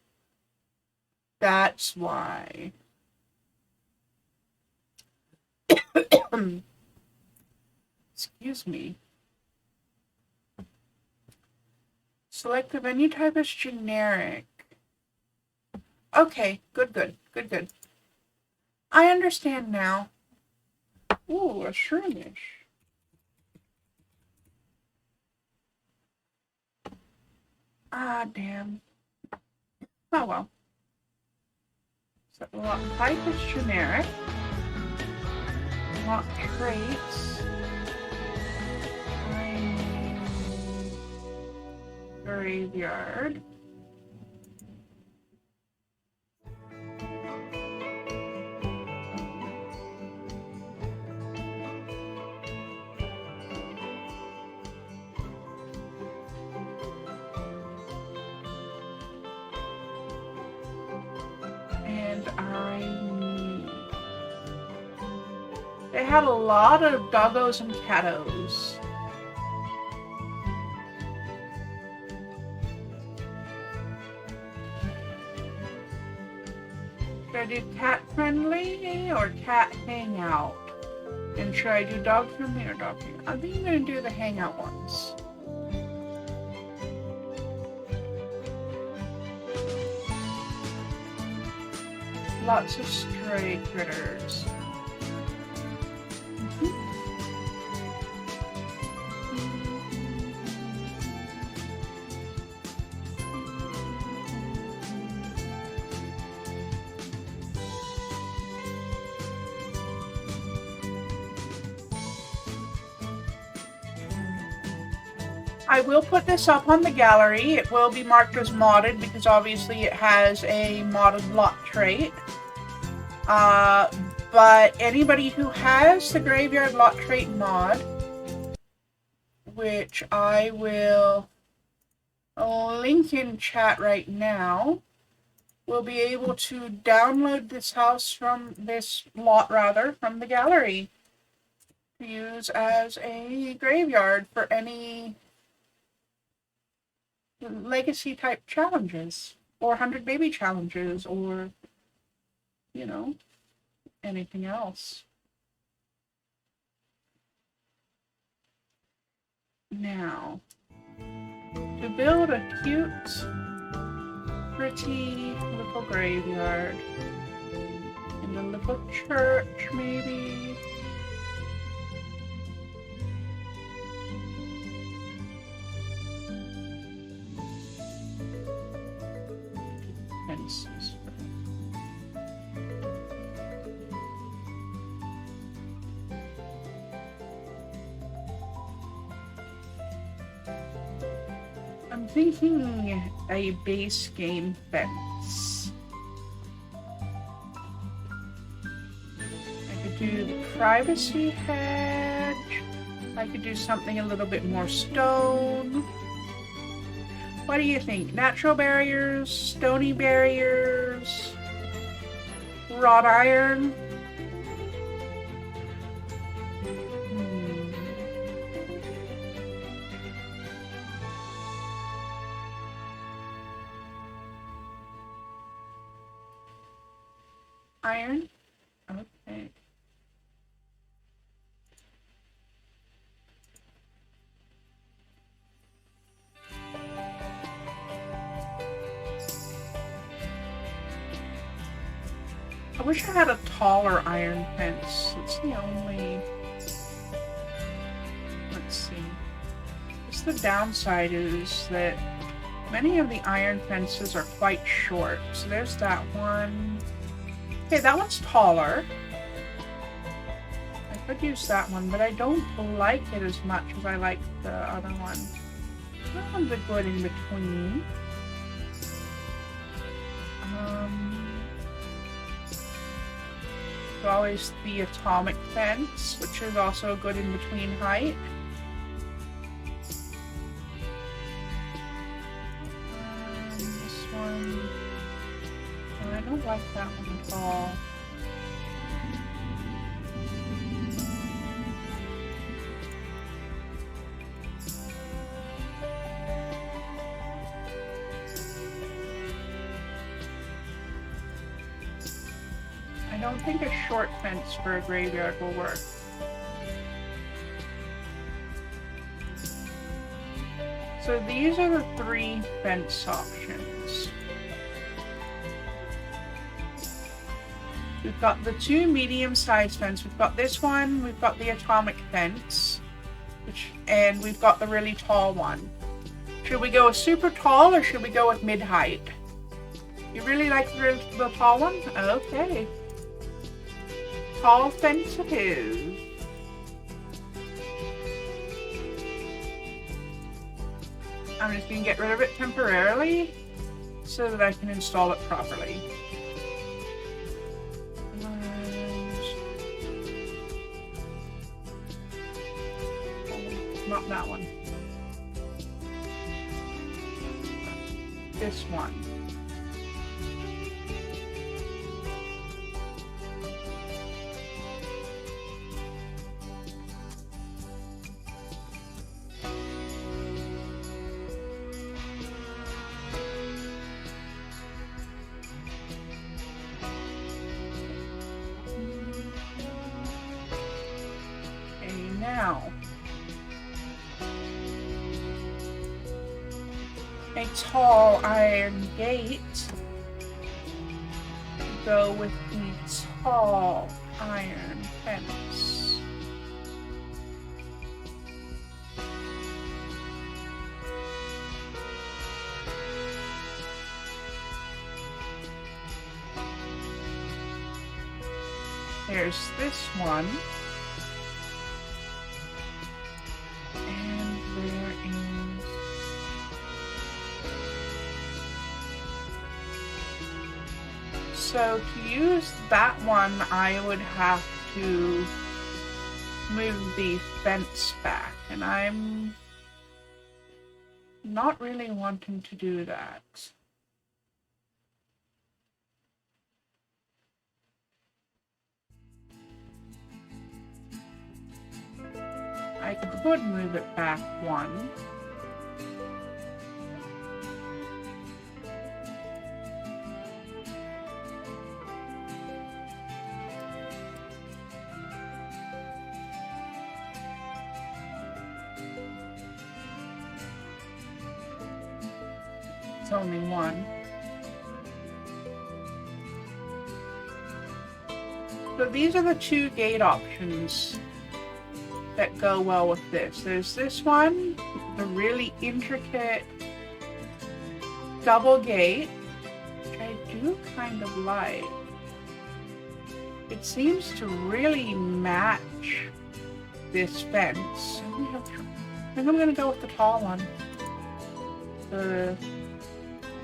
That's why. Excuse me. Select the venue type as generic. Okay, good. I understand now. Ooh, a shroomish. Ah, damn. Oh well. So lot type is generic. Lot traits. Graveyard. They had a lot of doggos and cattos. Should I do cat friendly or cat hangout? And should I do dog friendly or dog hangout? I think I'm going to do the hangout ones. Lots of stray critters. I will put this up on the gallery. It will be marked as modded because obviously it has a modded lot trait. But anybody who has the Graveyard Lot Trait mod, which I will link in chat right now, will be able to download this house from this lot from the gallery to use as a graveyard for any legacy type challenges or 100 baby challenges or, you know, anything else. Now, to build a cute, pretty little graveyard in a little church, maybe. Fences. I'm thinking a base game fence. I could do the privacy hedge. I could do something a little bit more stone. What do you think? Natural barriers, stony barriers, wrought iron? Iron? Okay. I wish I had a taller iron fence. It's the only... Let's see. Just the downside is that many of the iron fences are quite short. So there's that one. Okay, that one's taller. I could use that one, but I don't like it as much as I like the other one. That one's a good in between. There's always the atomic fence, which is also a good in between height. This one, oh, I don't like that one at all. I don't think a short fence for a graveyard will work. So these are the 3 fence options. We've got the 2 medium-sized fence. We've got this one. We've got the atomic fence, and we've got the really tall one. Should we go with super tall or should we go with mid-height? You really like the tall one? Okay. Tall fence it is. I'm just going to get rid of it temporarily so that I can install it properly. Not that one. This one. Now, a tall iron gate. Go with the tall iron fence. There's this one. So to use that one, I would have to move the fence back, and I'm not really wanting to do that. I could move it back one. It's only one. So these are the two gate options that go well with this. There's this one, the really intricate double gate, which I do kind of like. It seems to really match this fence. I think I'm gonna go with the tall one. The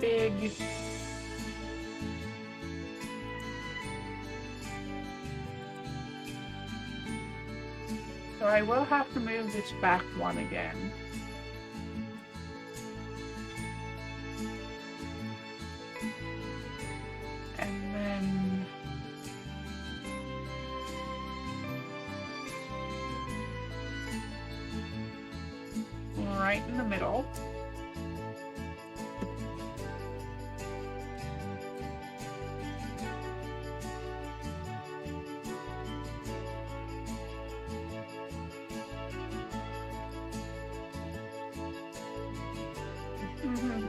big. So I will have to move this back one again. And then right in the middle.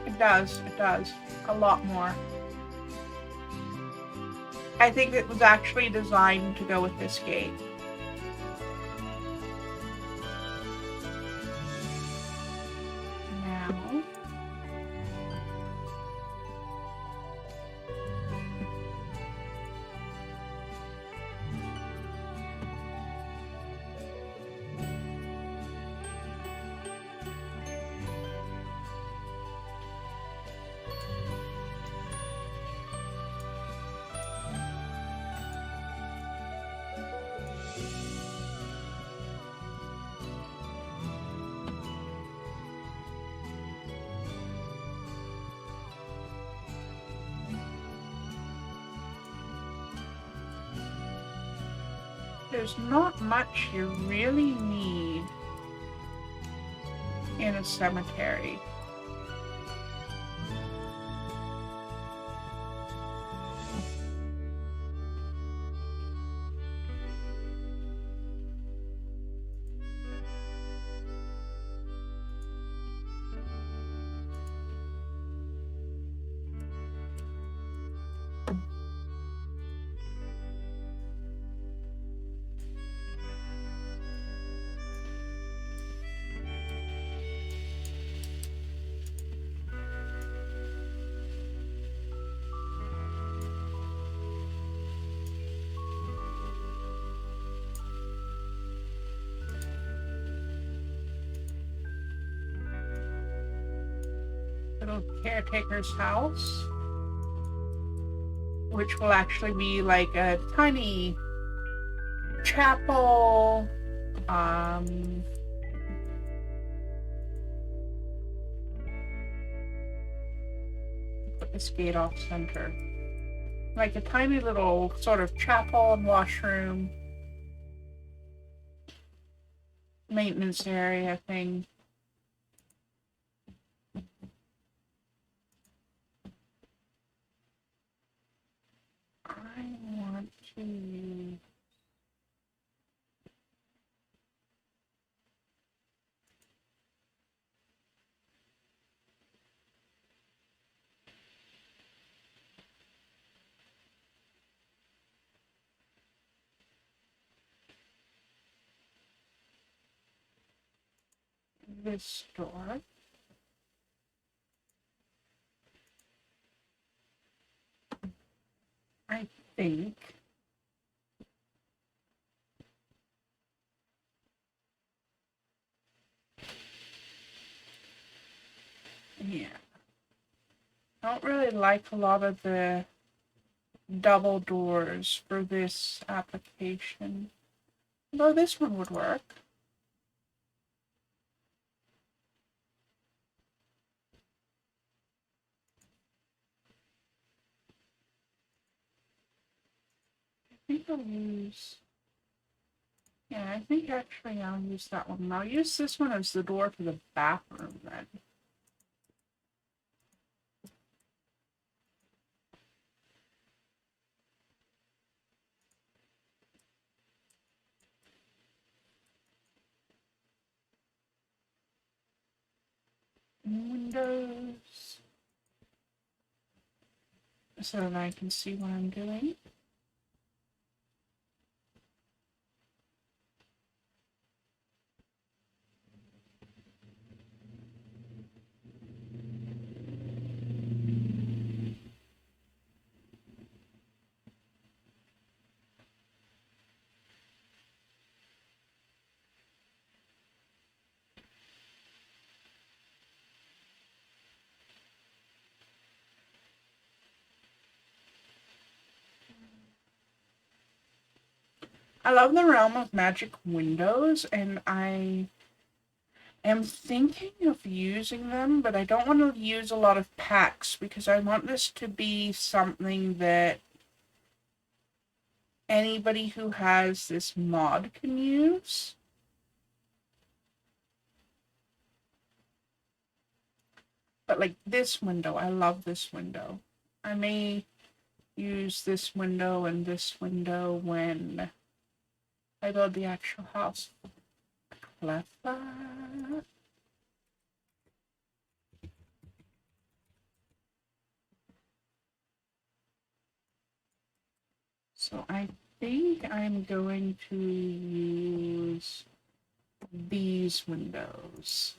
It does. A lot more. I think it was actually designed to go with this gate. Now. There's not much you really need in a cemetery. Little caretaker's house, which will actually be like a tiny chapel. Put this gate off center. Like a tiny little sort of chapel and washroom, maintenance area thing. I want to this door. I think yeah. I don't really like a lot of the double doors for this application. Although this one would work. I think I'll use... Yeah, I think actually I'll use that one. I'll use this one as the door to the bathroom then. Windows. So that I can see what I'm doing. I love the realm of magic windows, and I am thinking of using them, but I don't want to use a lot of packs because I want this to be something that anybody who has this mod can use. But like this window, I love this window. I may use this window and this window when I build the actual house. Clever. So I think I'm going to use these windows.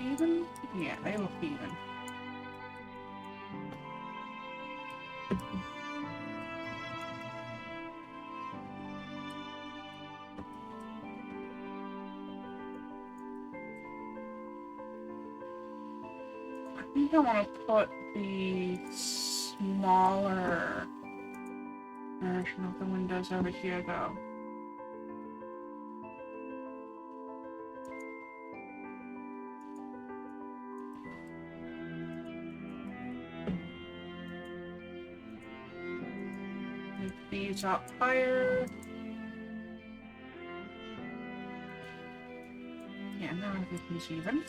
Even? Yeah, they look even. I think I want to put the smaller version of the windows over here though. Move these up higher. Yeah, now everything's even.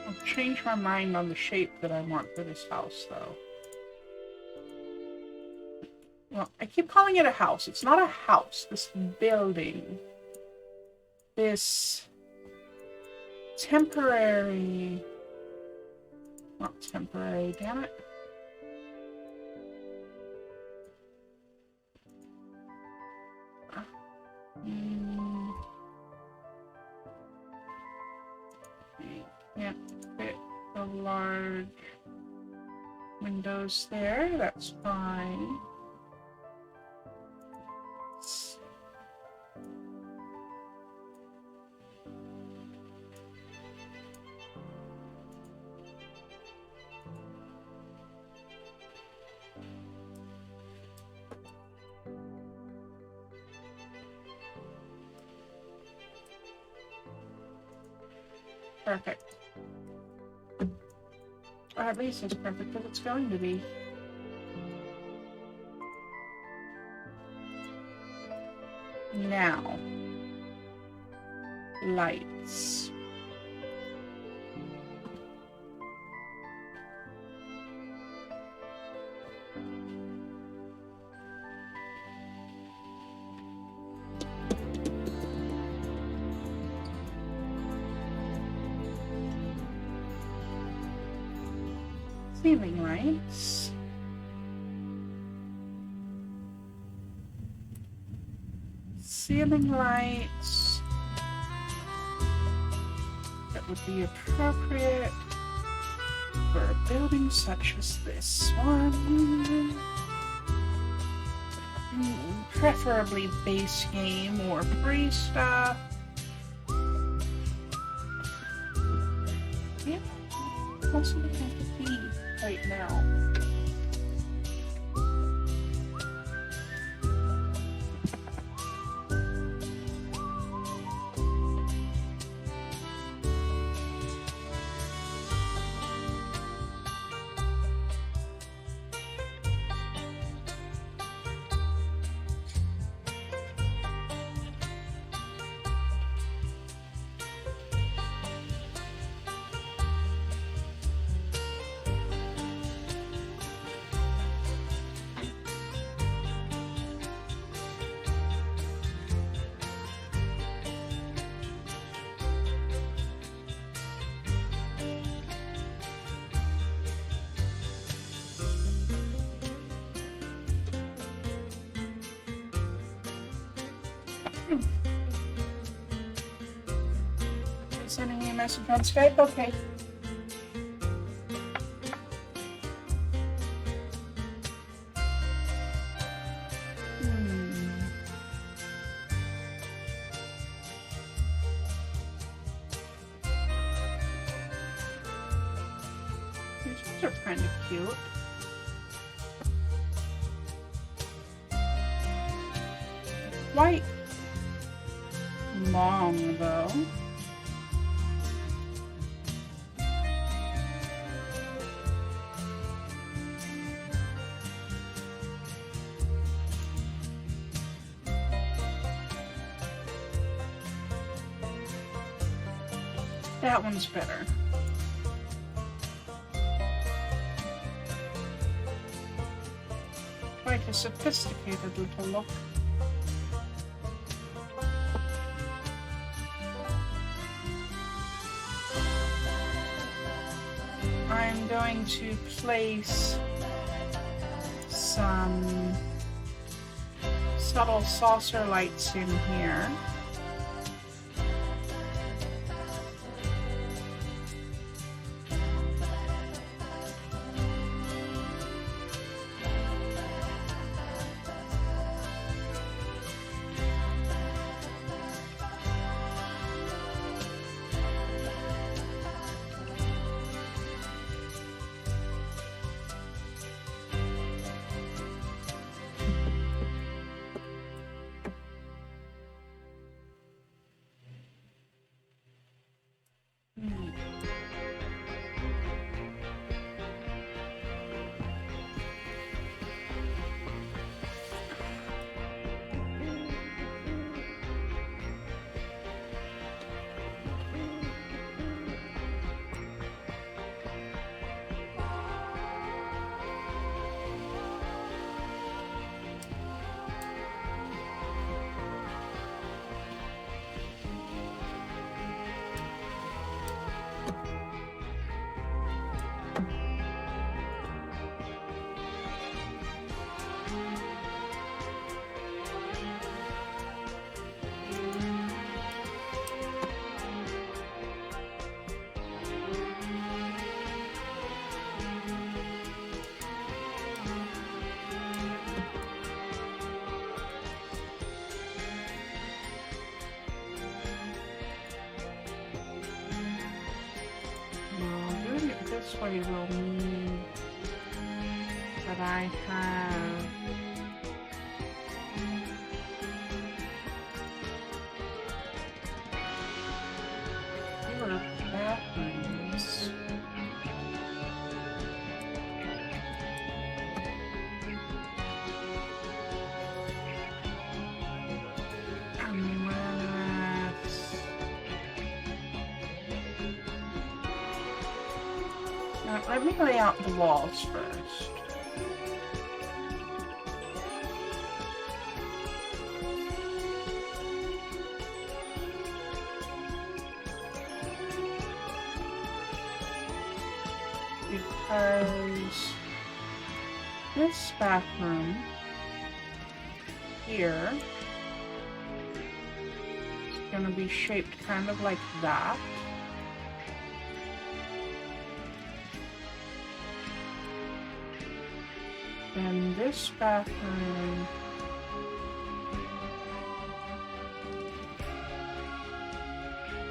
I'll change my mind on the shape that I want for this house though. Well, I keep calling it a house. It's not a house. This building. This temporary... Not temporary, damn it. can't fit the large windows there. That's fine. Perfect. Or at least as perfect as it's going to be. Now, lights. Ceiling lights. Ceiling lights that would be appropriate for a building such as this one. Preferably base game or free stuff. Yeah, what's it have to be right now? Sending me a message on Skype? Okay. These are kind of cute. Quite long though. That one's better. Quite a sophisticated little look. I'm going to place some subtle saucer lights in here. way will mean that I have fewer bathrooms. Let me lay out the walls first. Because this bathroom here is going to be shaped kind of like that. And this bathroom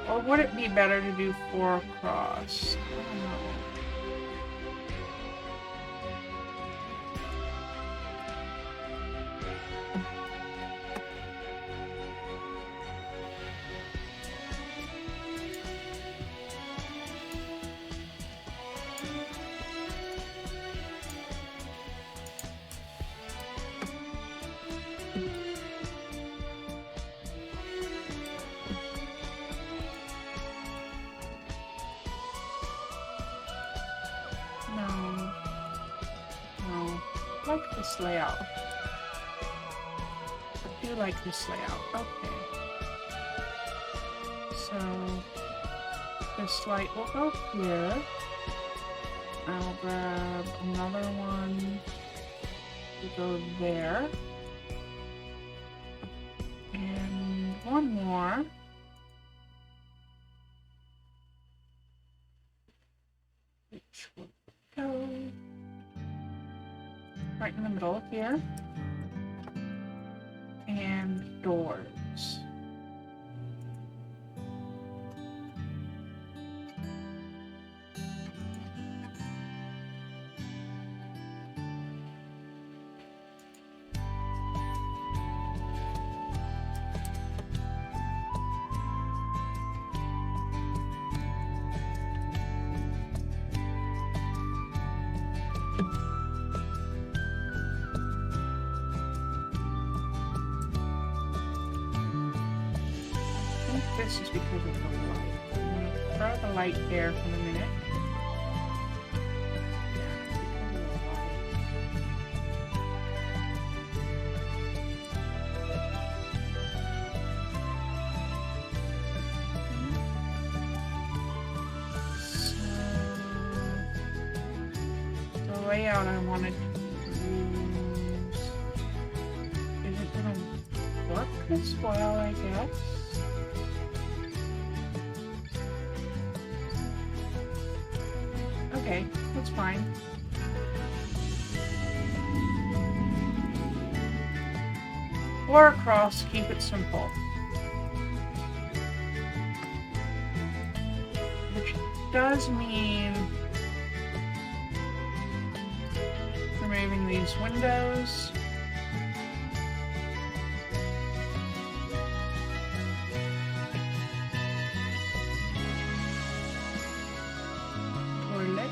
or would it be better to do 4 across? I don't know. I like this layout. I do like this layout. Okay. So this light will go here. I'll grab another one to go there. And one more. Which will go right in the middle here. And doors. This is because of the light. I'm going to throw the light there for a minute. So, the layout I wanted to use isn't going to work as well, I guess. Okay, that's fine. Or across, keep it simple. Which does mean removing these windows. Toilet.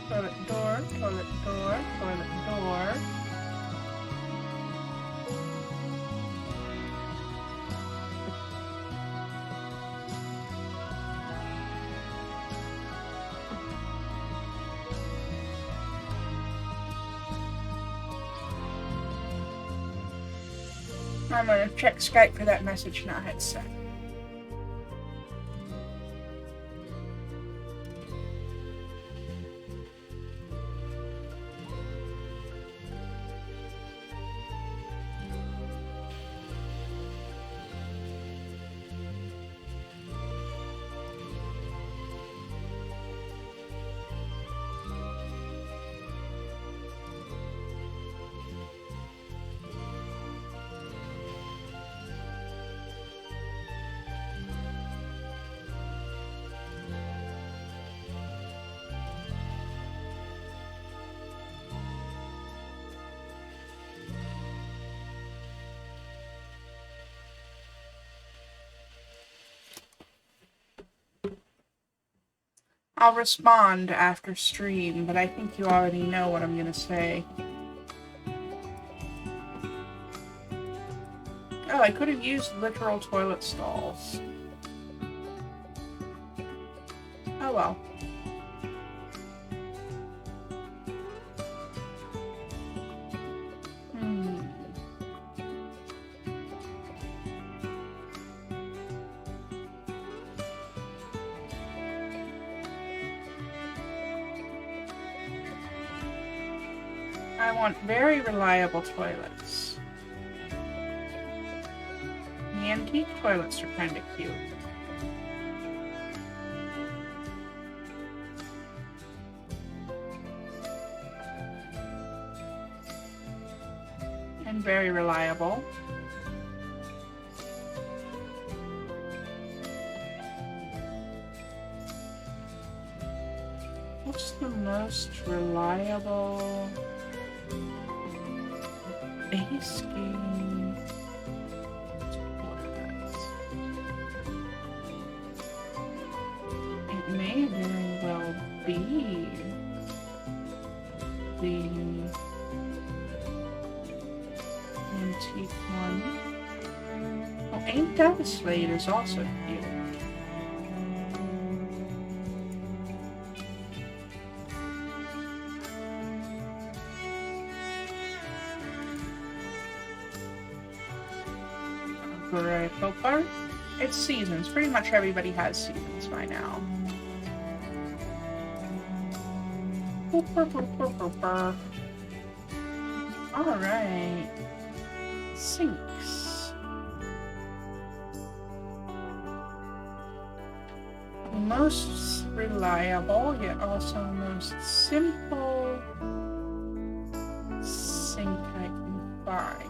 Toilet door, toilet door, toilet door. I'm going to check Skype for that message now. Hit send. I'll respond after stream, but I think you already know what I'm gonna say. Oh, I could have used literal toilet stalls. Oh well. I want very reliable toilets. The antique toilets are kind of cute. And very reliable. What's the most reliable base game toilets? It may very well be the antique one. Well, Ain't That a Slate is also cute. Greco Park. It's seasons. Pretty much everybody has seasons by now. Alright. Sinks. Most reliable, yet also most simple sink I can find.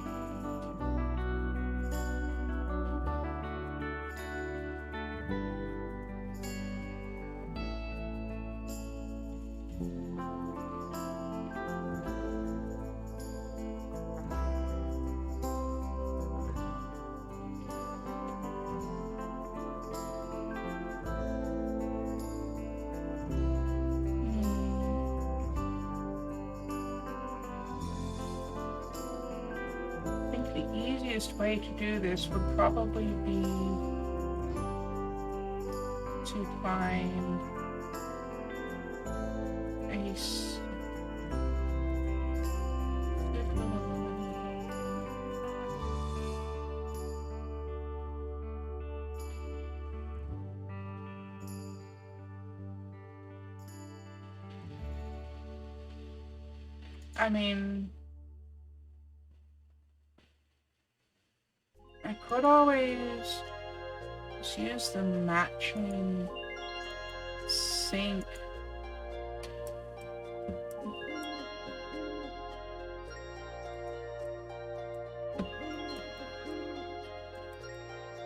Way to do this would probably be to find a I mean, I could always just use the matching sink.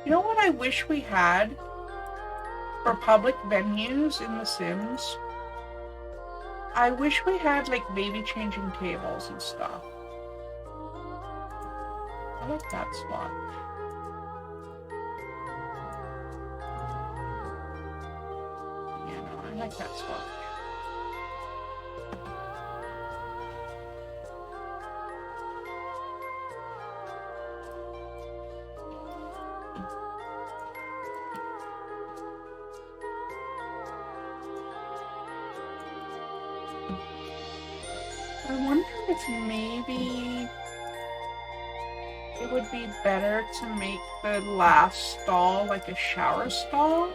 You know what I wish we had for public venues in The Sims? I wish we had like baby changing tables and stuff. I like that spot. Yeah, no, I like that spot. I wonder if maybe it would be better to make the last stall like a shower stall?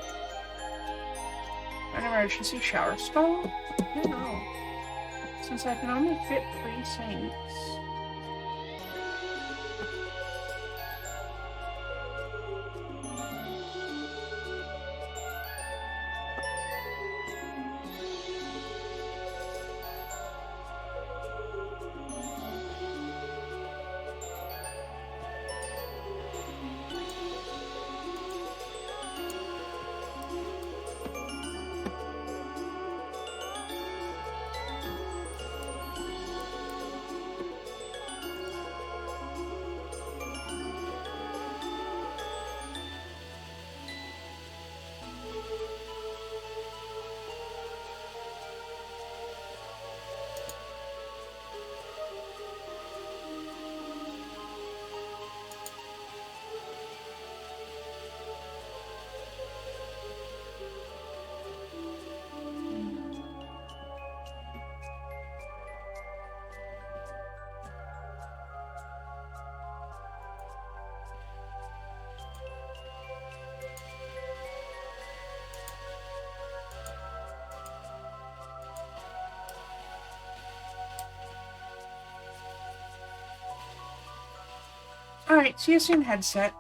An emergency shower stall? I don't know. Since I can only fit 3 sinks. Alright, see you soon, headset.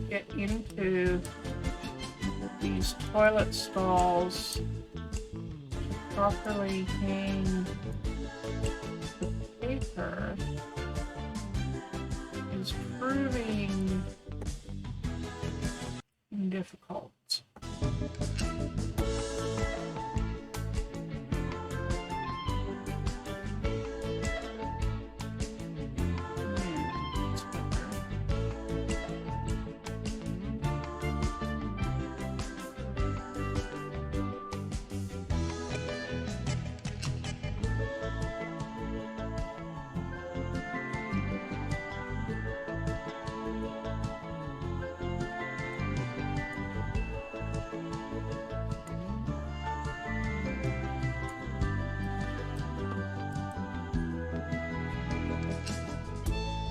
Get into these toilet stalls to properly hang the paper is proving difficult.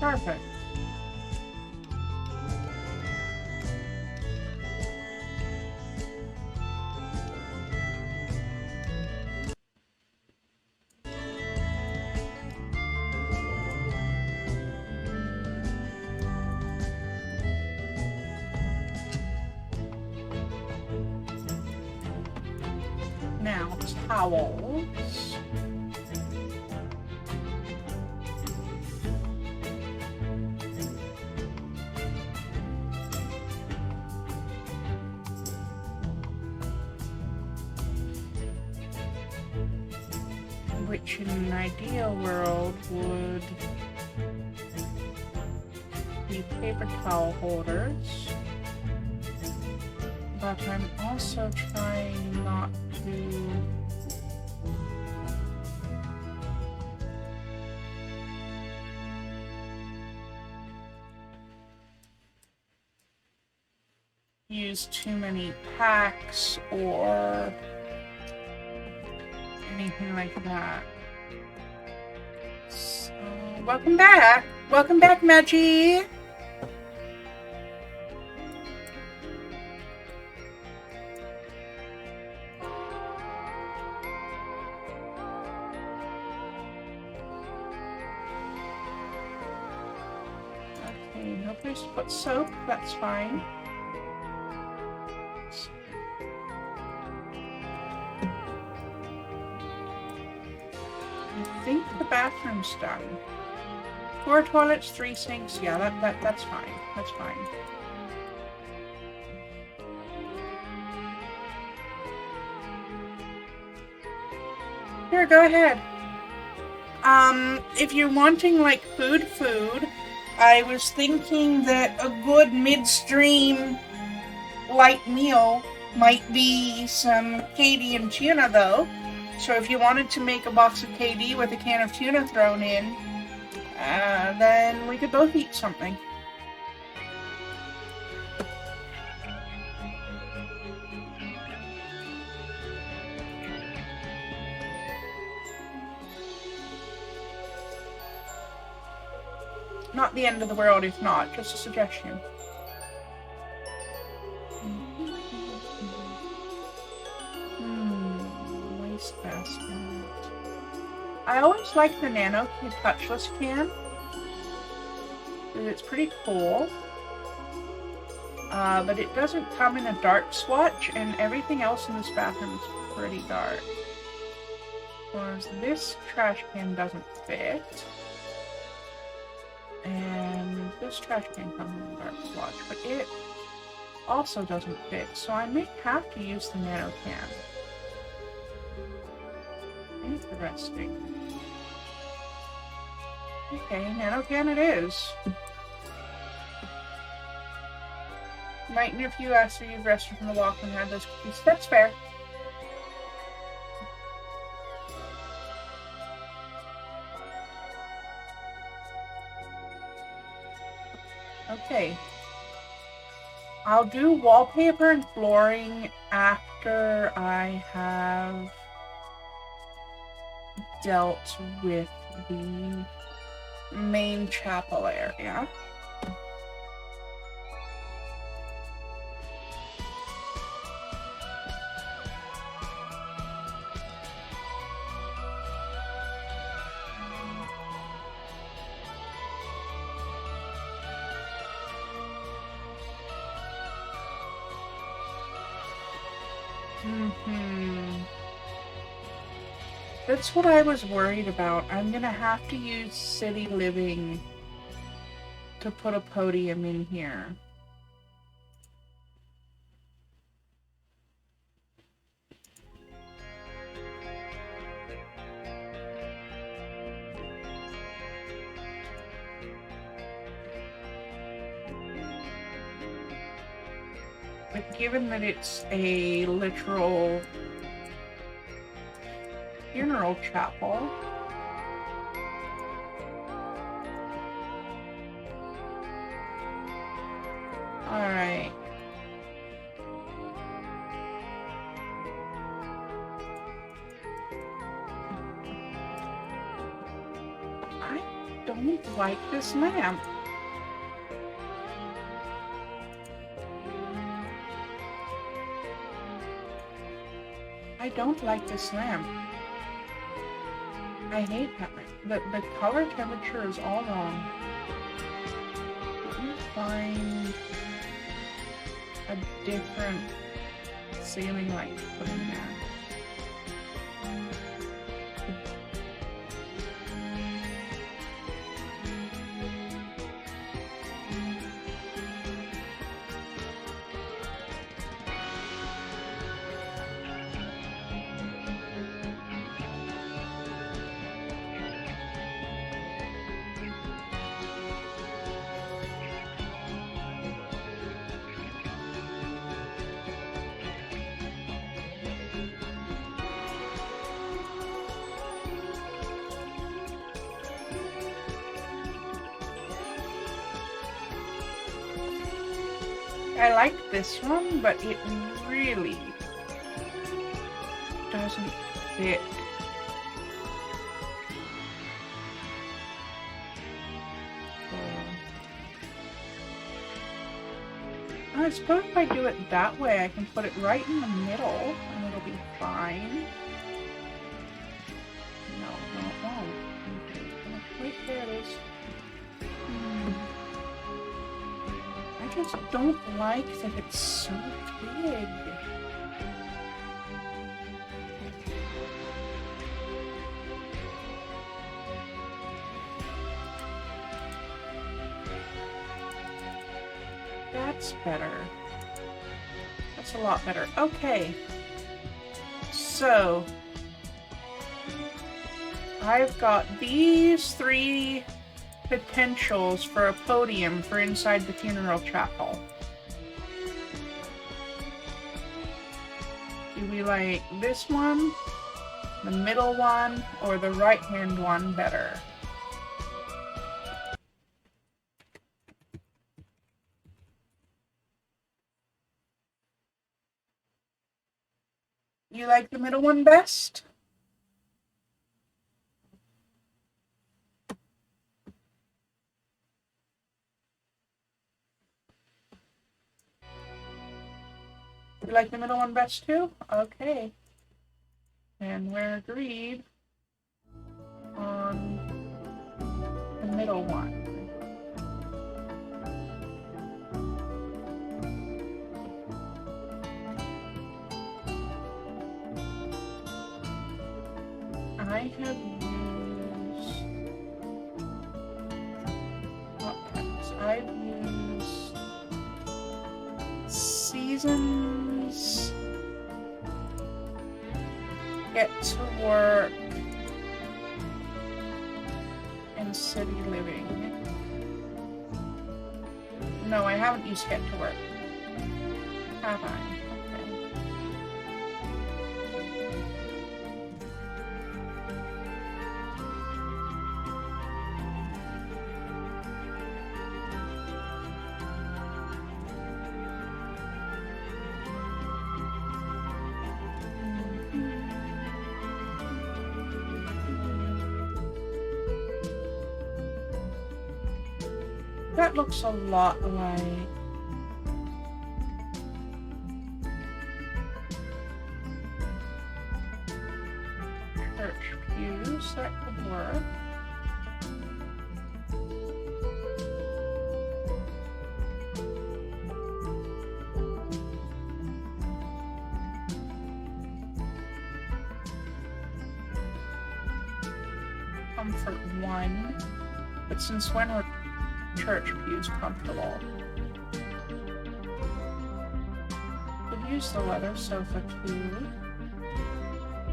Perfect. Now, towels. Which in an ideal world would be paper towel holders. But I'm also trying not to use too many packs or anything like that. So, welcome back. Welcome back, Maggie. Okay, no place to put soap. That's fine. I think the bathroom's done. 4 toilets, 3 sinks. Yeah, that's fine. That's fine. Here, go ahead. If you're wanting like food, I was thinking that a good midstream light meal might be some KD and tuna though. So if you wanted to make a box of KD with a can of tuna thrown in, then we could both eat something. Not the end of the world if not, just a suggestion. Waste basket. I always like the Nano touchless can. It's pretty cool. But it doesn't come in a dark swatch, and everything else in this bathroom is pretty dark. Whereas this trash can doesn't fit. And this trash can comes in a dark swatch, but it also doesn't fit, so I may have to use the Nano can. Interesting. Okay, Nano can it is. Might in a few after you've rested from the walk and had those cookies. That's fair. Okay. I'll do wallpaper and flooring after I have dealt with the main chapel area. That's what I was worried about. I'm gonna have to use City Living to put a podium in here. But given that it's a literal funeral chapel, alright. I don't like this lamp. I don't like this lamp. I hate that. The color temperature is all wrong. Let me find a different ceiling light to put in there. I like this one, but it really doesn't fit. I suppose if I do it that way, I can put it right in the middle, and it'll be fine. No, it won't. Wait, there it is. I just don't like that it's so big. That's better. That's a lot better. Okay. So, I've got these 3 potentials for a podium for inside the funeral chapel. Do we like this one, the middle one, or the right-hand one better? You like the middle one best? You like the middle one best too? Okay. And we're agreed on the middle one. I have used Hotpants. I've used Seasons, Get to Work, and City Living. No, I haven't used Get to Work. Have I? That looks a lot like church pews. That could work. Comfort 1. But since when are church pews comfortable? Could use the leather sofa too,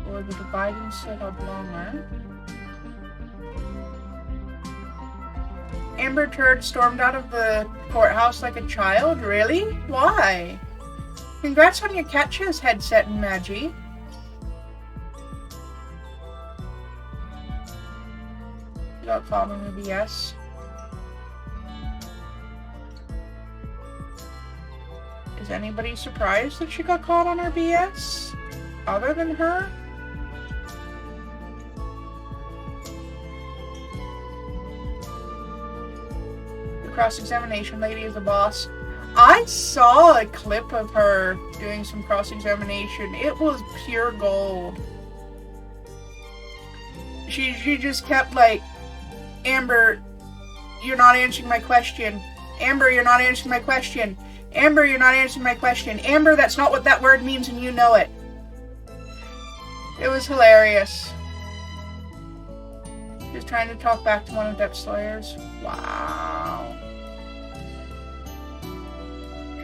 or the dividing set oblonga. Amber Turd stormed out of the courthouse like a child? Really? Why? Congrats on your Catches headset and Magi. You got called on the BS. Is anybody surprised that she got caught on her BS? Other than her? The cross-examination lady is the boss. I saw a clip of her doing some cross-examination. It was pure gold. She just kept like, Amber, you're not answering my question. Amber, you're not answering my question. Amber, you're not answering my question. Amber, that's not what that word means and you know it. It was hilarious. She was trying to talk back to one of Depp's lawyers. Wow.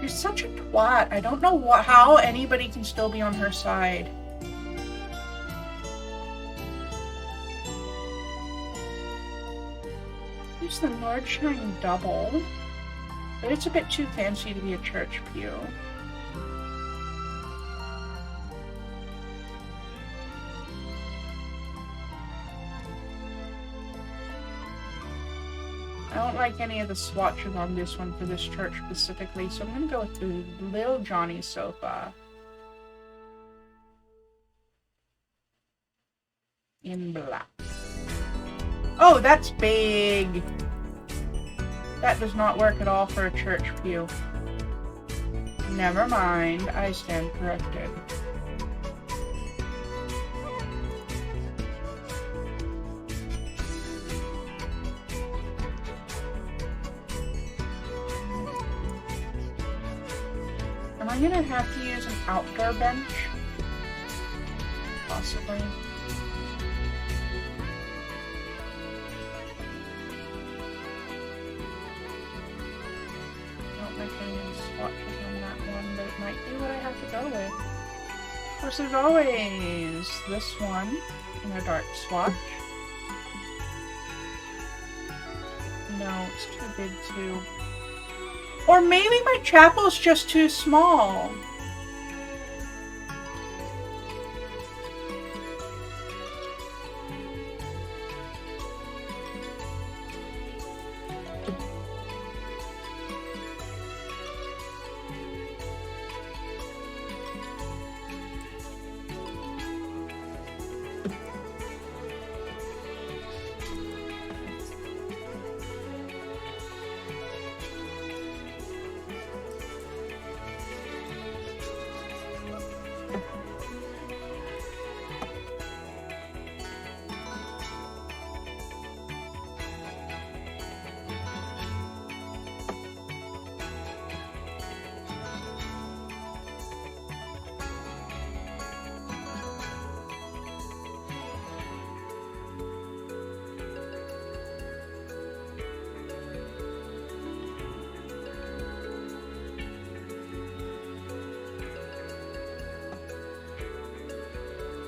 She's such a twat. I don't know how anybody can still be on her side. Use the Nordshine double. But it's a bit too fancy to be a church pew. I don't like any of the swatches on this one for this church specifically, so I'm gonna go with the Little Johnny sofa. In black. Oh, that's big! That does not work at all for a church pew. Never mind, I stand corrected. Am I gonna have to use an outdoor bench? Possibly. Swatches on that one, but it might be what I have to go with. Of course, there's always this one in a dark swatch. No, it's too big too. Or maybe my chapel's just too small.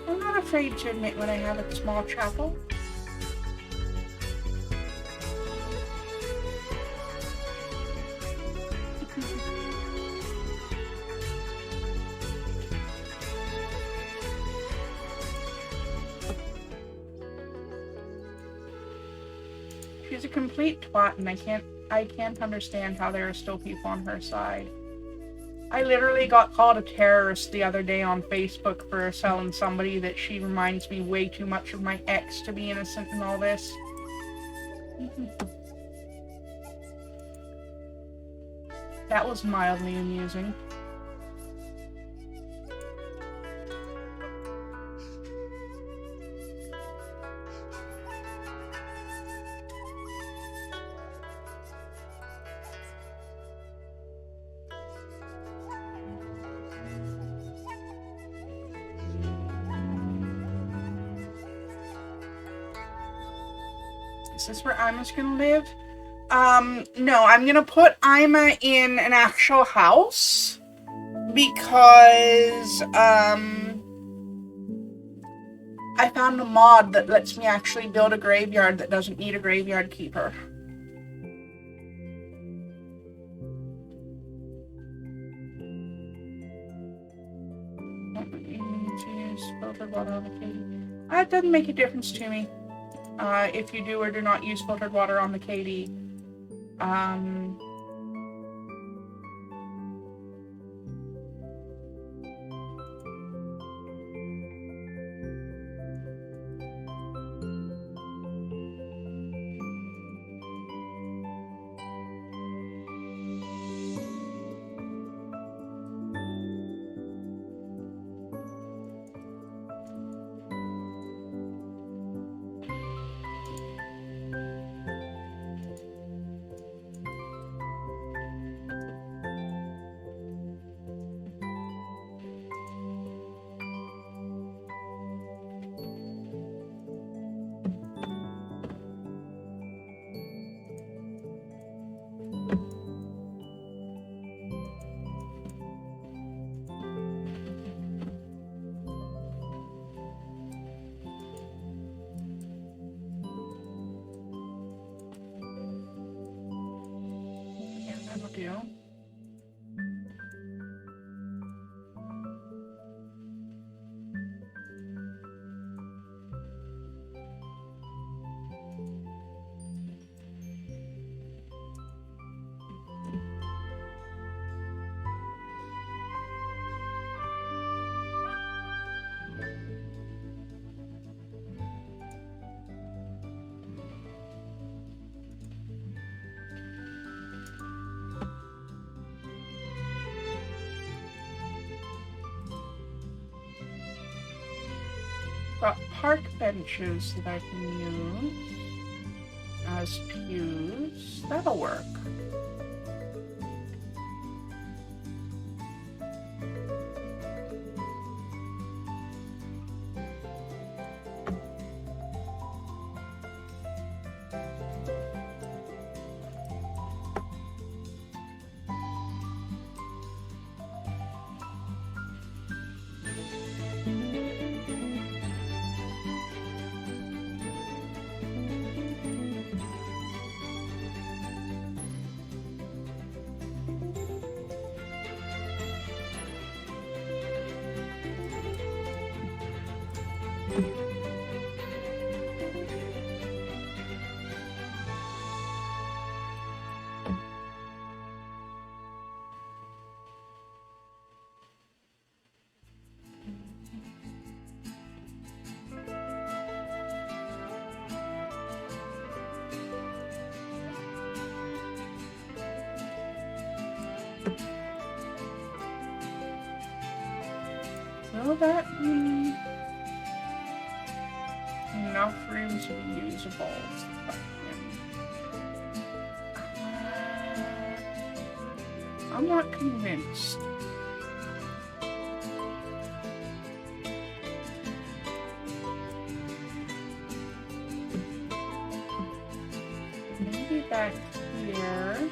I'm not afraid to admit when I have a small chapel. She's a complete twat, and I can't understand how there are still people on her side. I literally got called a terrorist the other day on Facebook for telling somebody that she reminds me way too much of my ex to be innocent in all this. That was mildly amusing. Is this where Ima's gonna live? No, I'm gonna put Ima in an actual house because, I found a mod that lets me actually build a graveyard that doesn't need a graveyard keeper. Filtered water on the KD. It doesn't make a difference to me. If you do or do not use filtered water on the KD. Do. Got park benches that I can use as pews. That'll work. Will that be enough room to be usable? Is the question. I'm not convinced. Maybe back here.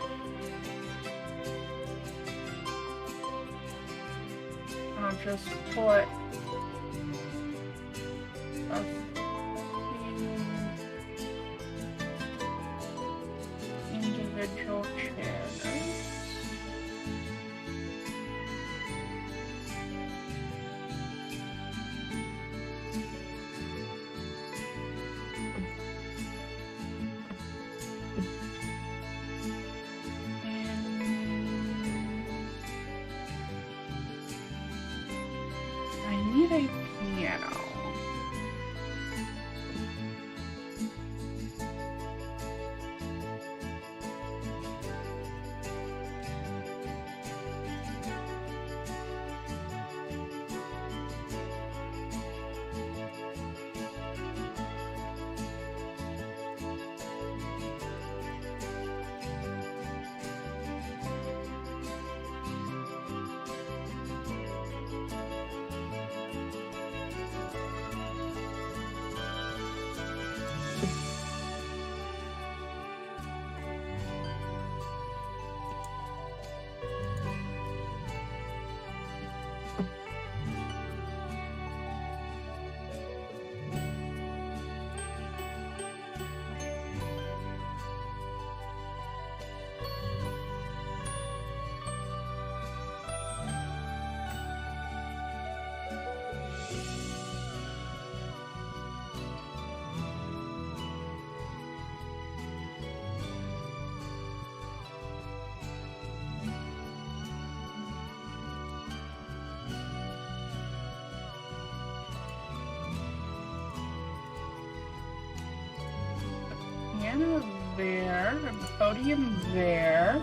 I'll just put a few individual chairs. I need a piano. Piano there, a podium there.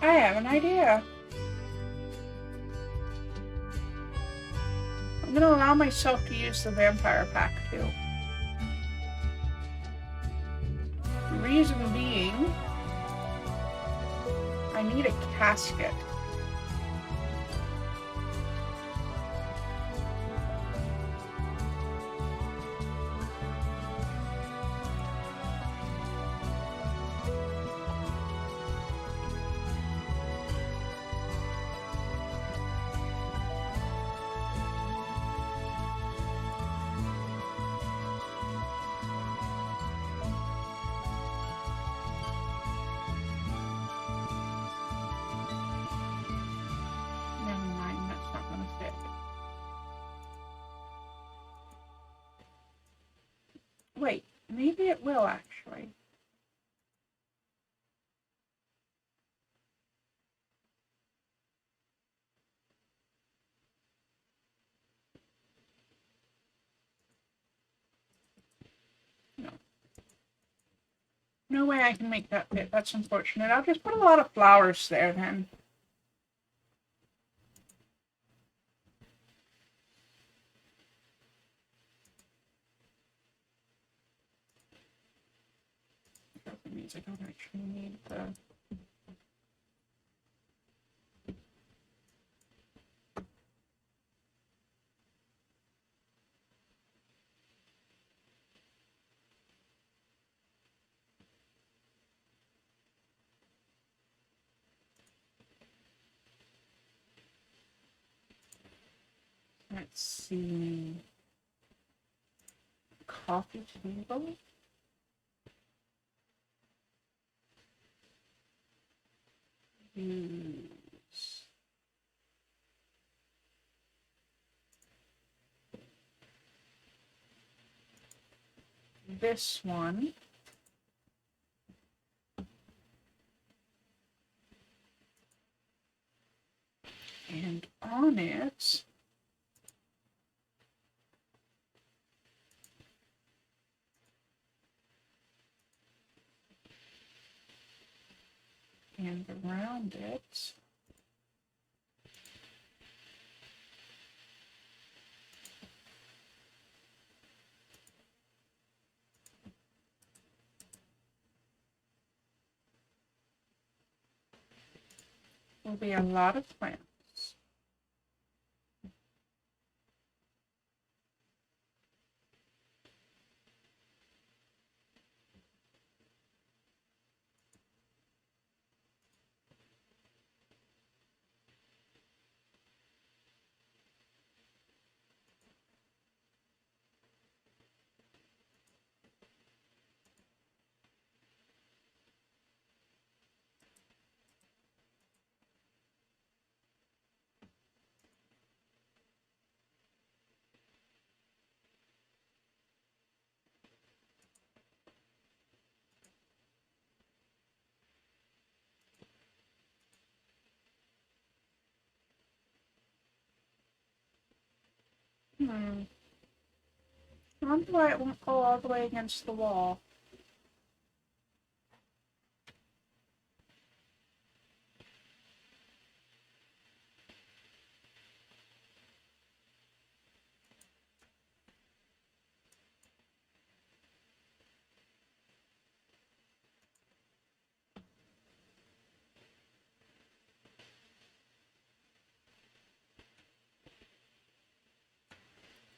I have an idea. I'm gonna allow myself to use the vampire pack too. The reason being, I need a casket. Never mind, that's not gonna fit. Wait, maybe it will actually. No. No way I can make that fit. That's unfortunate. I'll just put a lot of flowers there then. That means I don't actually need the... Let's see. Coffee table? Use. This one. And on it, and around it, will be a lot of plants. I wonder why it won't go all the way against the wall.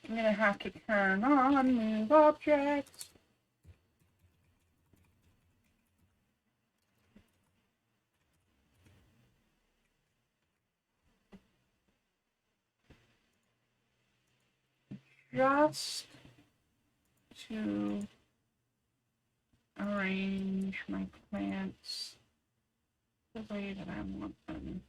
I'm gonna have to turn on move objects. Just to arrange my plants the way that I want them.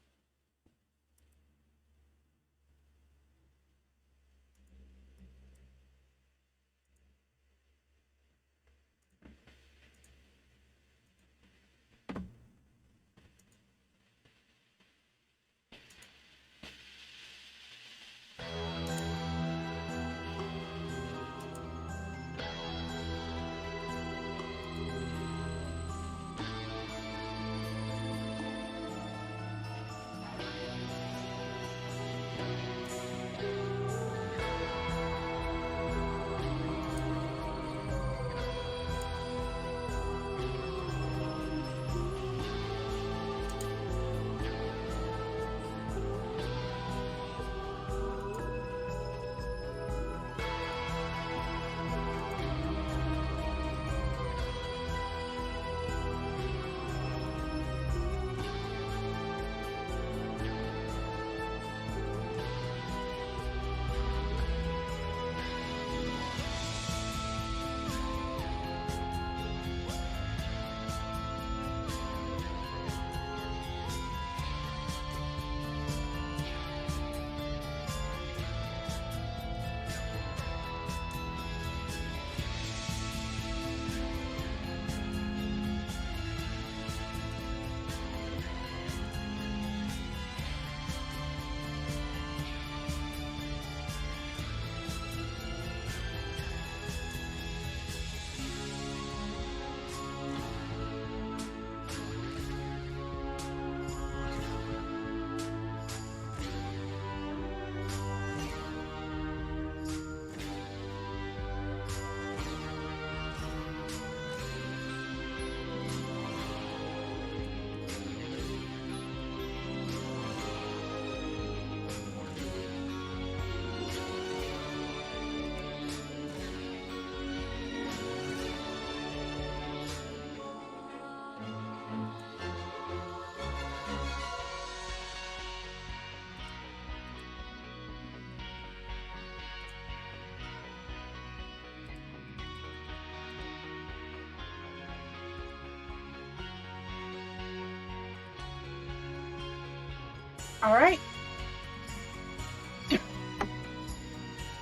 All right.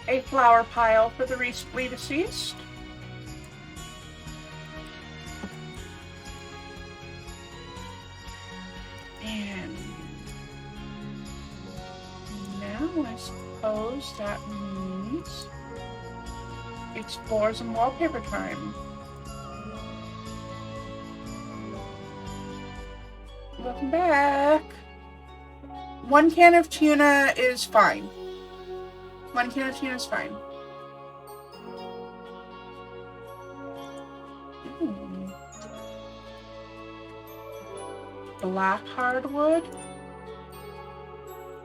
A flower pile for the recently deceased. And I suppose that means it's floors and wallpaper time. Welcome back. 1 can of tuna is fine. 1 can of tuna is fine. Ooh. Black hardwood.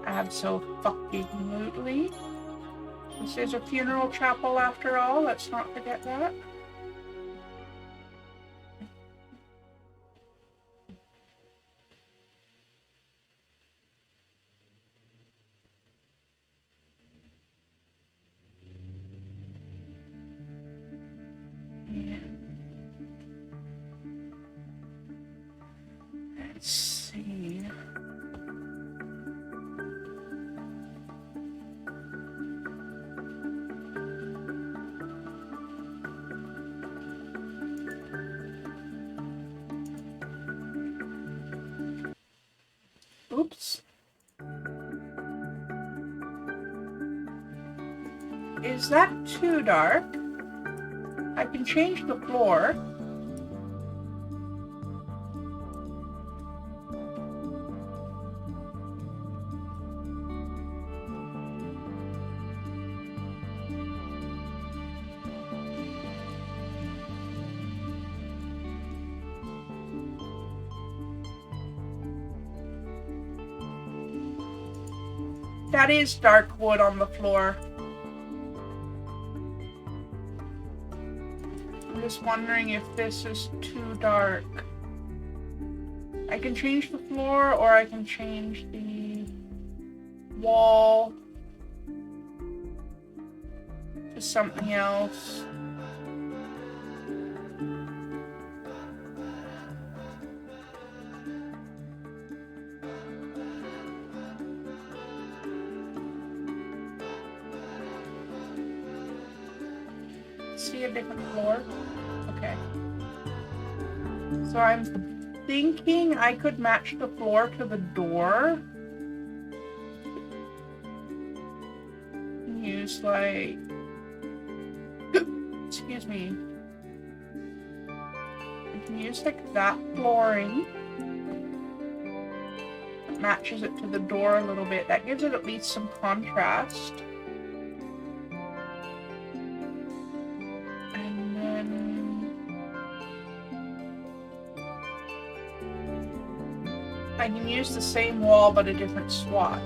Abso-fucking-lutely. This is a funeral chapel after all, let's not forget that. Let's see. Oops. Is that too dark? I can change the floor. That is dark wood on the floor. I'm just wondering if this is too dark. I can change the floor or I can change the wall to something else. See a different floor? Okay. So I'm thinking I could match the floor to the door. Use like... Excuse me. I can use like that flooring. It matches it to the door a little bit. That gives it at least some contrast. I can use the same wall but a different swatch.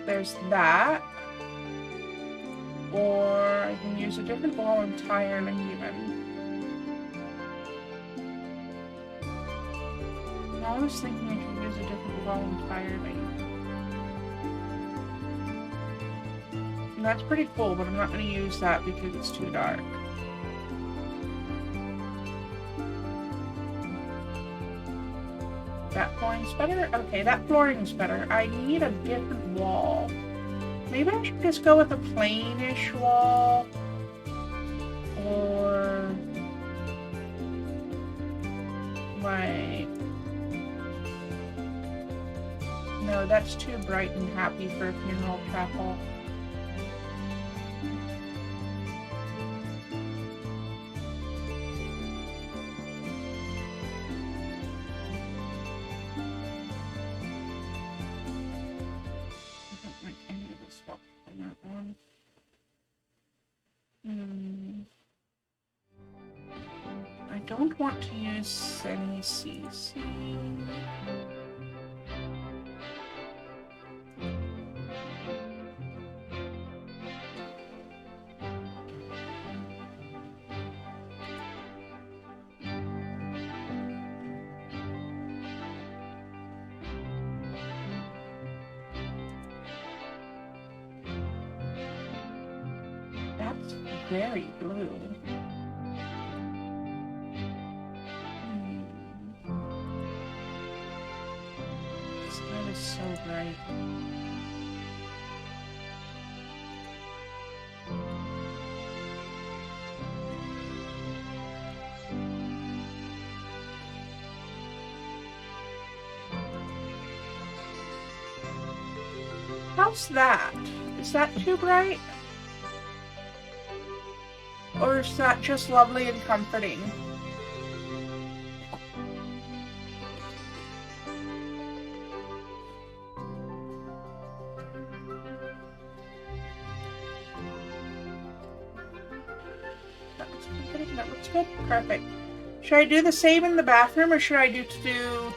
There's that. Or I can use a different wall entirely even. I was thinking I could use a different wall entirely. And that's pretty cool, but I'm not going to use that because it's too dark. That flooring's better? Okay, that flooring's better. I need a different wall. Maybe I should just go with a plainish wall. Or... like... No, that's too bright and happy for a funeral chapel. I don't like any of the swap on that one. I don't want to use any CC. Very blue. It's is so great. How's that? Is that too bright? Or is that just lovely and comforting? That looks good. Perfect. Should I do the same in the bathroom, or should I do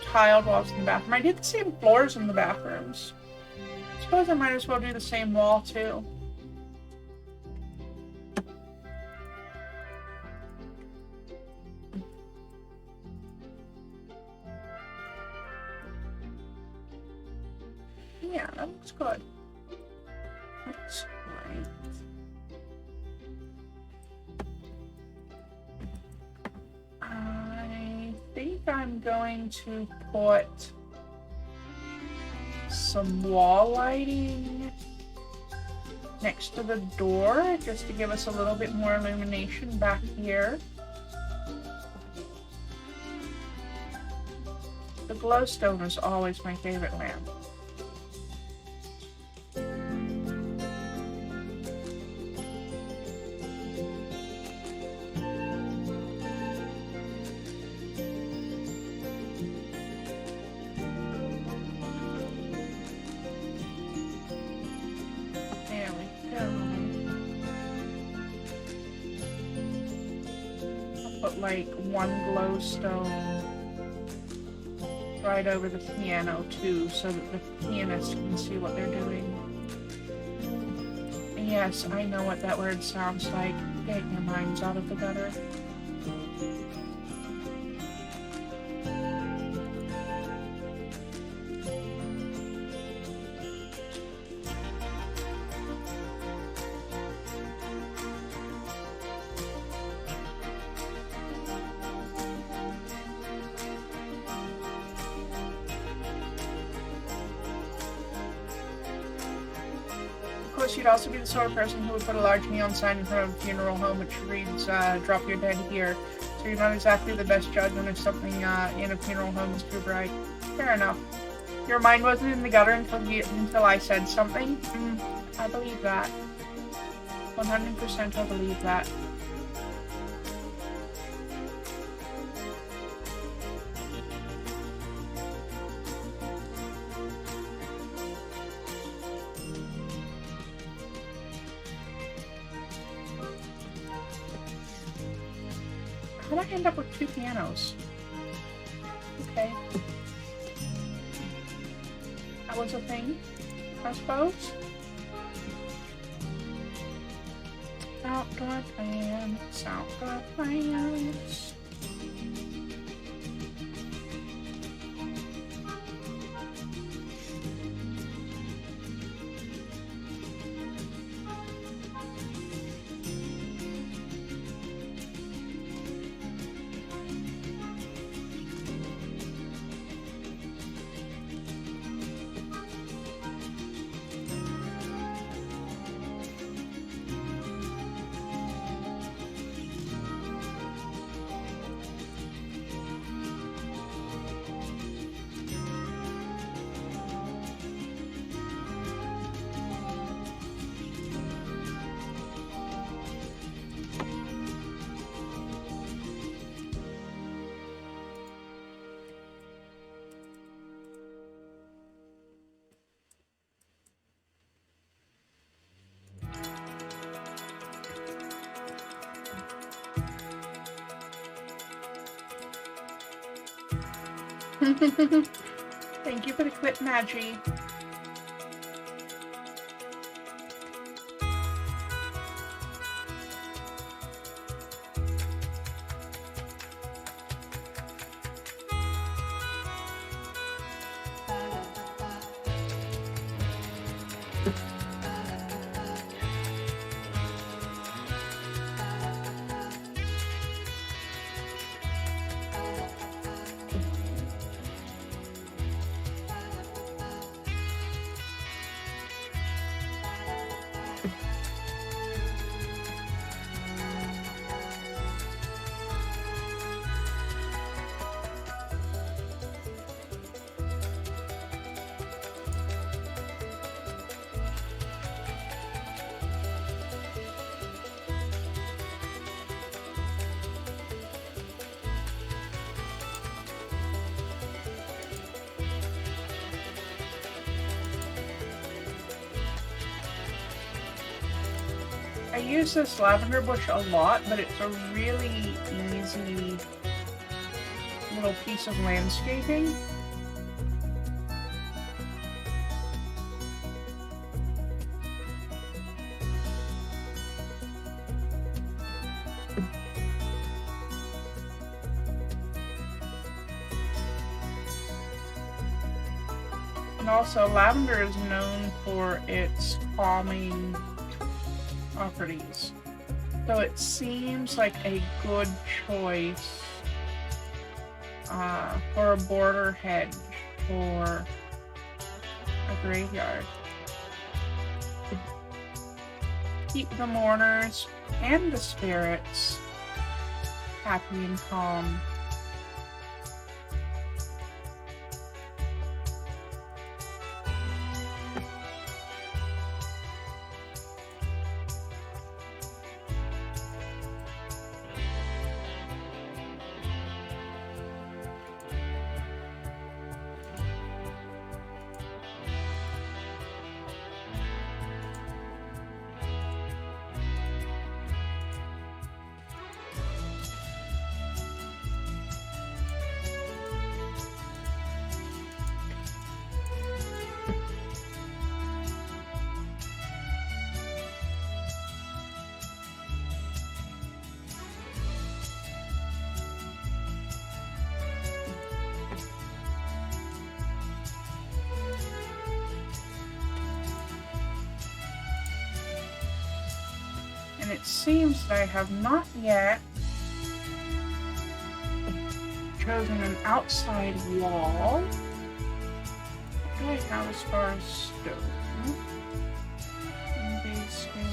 tiled walls in the bathroom? I did the same floors in the bathrooms. I suppose I might as well do the same wall too. Yeah, that looks good. That's great. I think I'm going to put some wall lighting next to the door just to give us a little bit more illumination back here. The glowstone is always my favorite lamp. Like one glowstone right over the piano too, so that the pianist can see what they're doing. Yes, I know what that word sounds like. Get your minds out of the gutter. You'd also be the sort of person who would put a large neon sign in front of a funeral home which reads, drop your dead here. So you're not exactly the best judge on if something in a funeral home is too bright. Fair enough. Your mind wasn't in the gutter until I said something? I believe that. 100% I believe that. How did I end up with two pianos? Okay. That was a thing, I suppose. Outdoor plants, outdoor plants. Thank you for the clip, Magi. use this lavender bush a lot, but it's a really easy little piece of landscaping. And also, lavender is known for its calming properties. So it seems like a good choice for a border hedge for a graveyard. Keep the mourners and the spirits happy and calm. And it seems that I have not yet chosen an outside wall. What do I have as far as stone? In base game.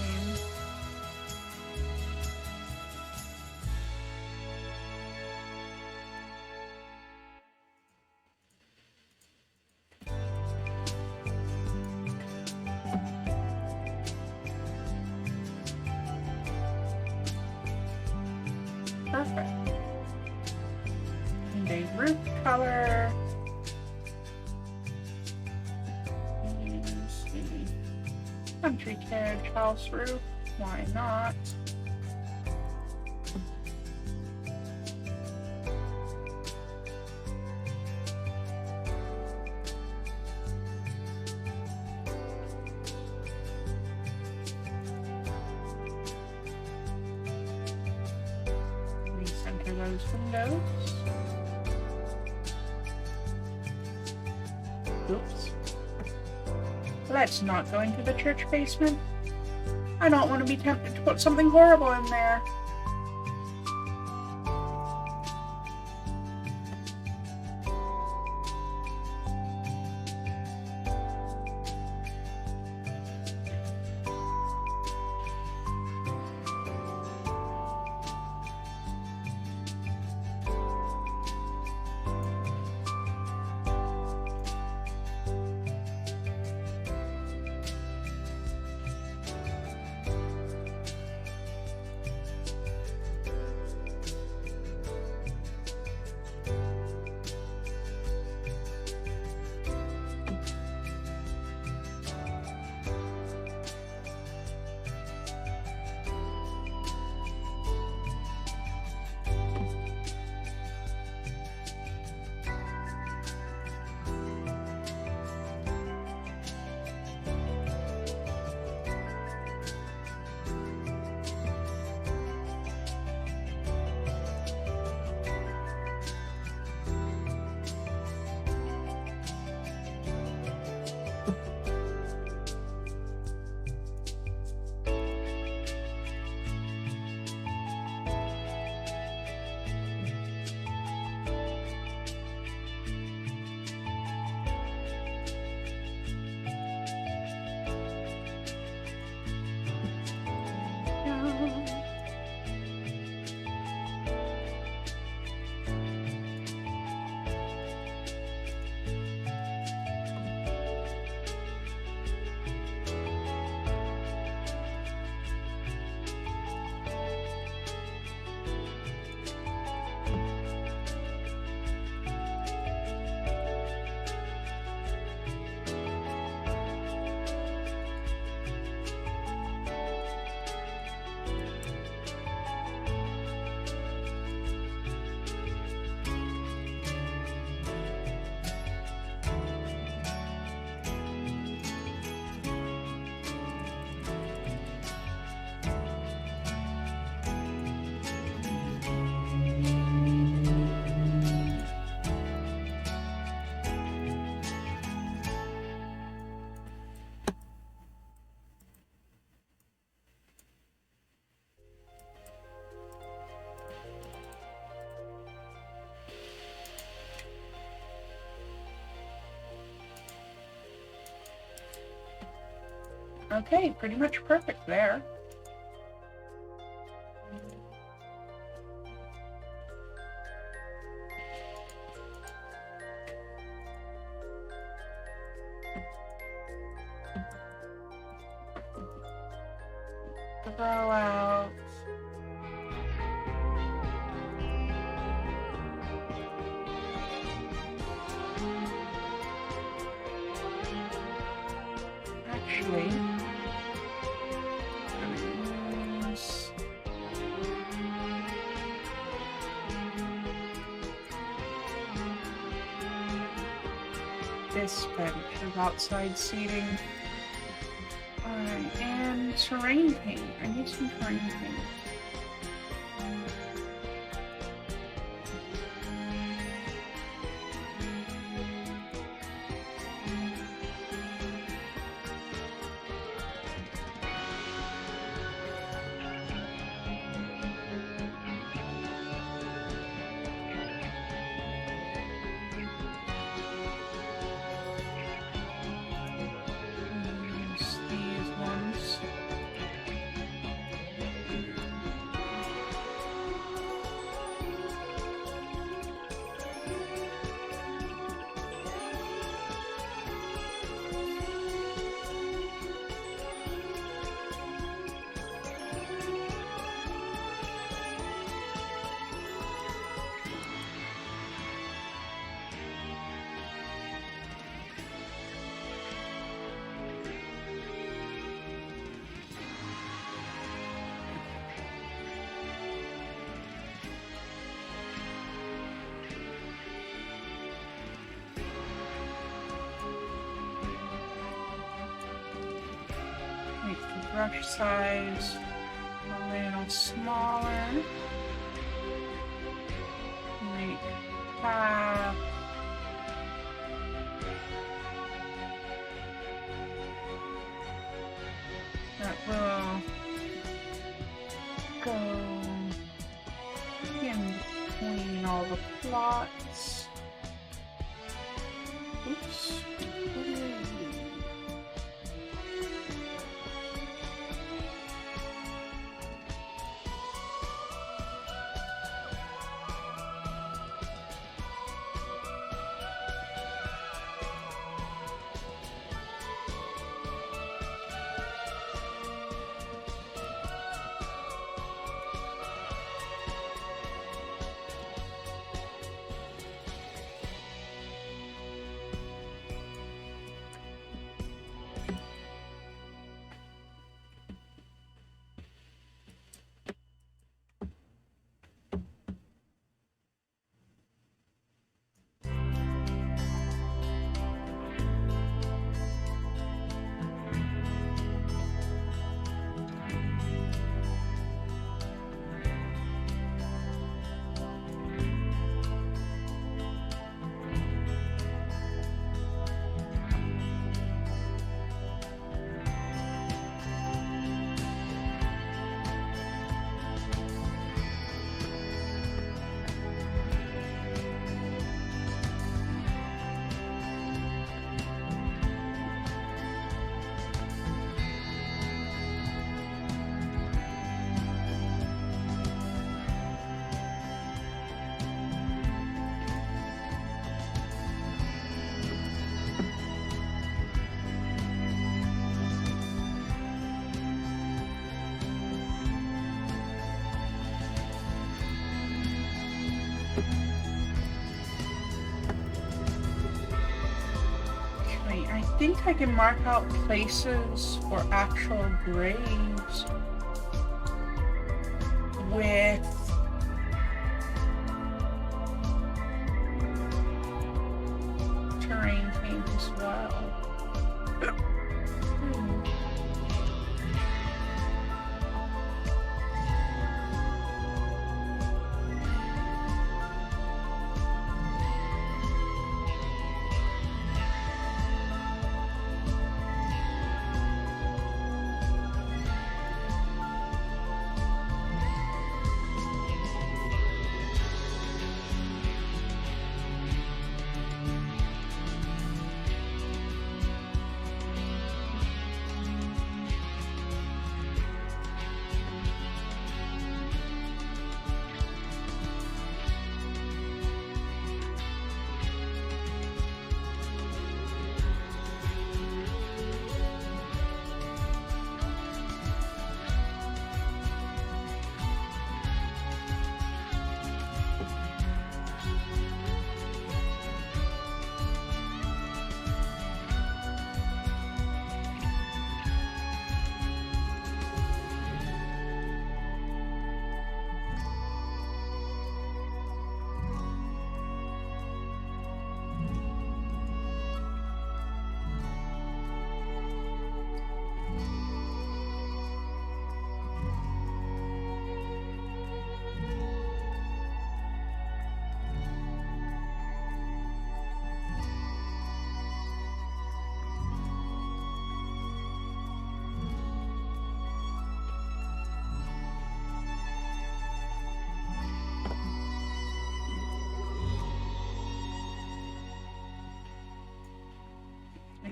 Perfect. And a roof color. Let's see. Country carriage house roof. Why not? Recenter those windows. Oops. Let's not go into the church basement. I don't want to be tempted to put something horrible in there. Okay, pretty much perfect there. Throw out. Actually, I'm gonna use this bench of outside seating. Alright, and terrain paint. I need some terrain paint. Use these ones. Make the brush size a little smaller. Make half. That will go in between all the plots. Oops. I think I can mark out places for actual graves with terrain paint as well.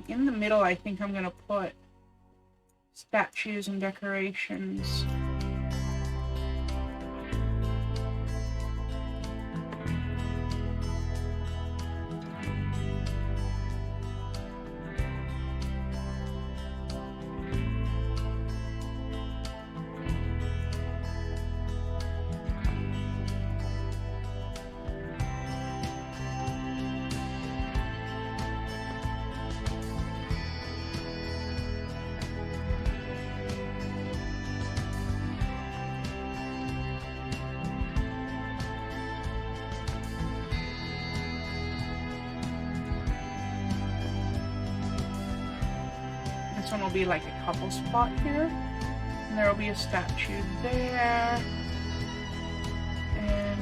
in the middle, I think I'm gonna put statues and decorations. This one will be like a couple spot here. And there will be a statue there. And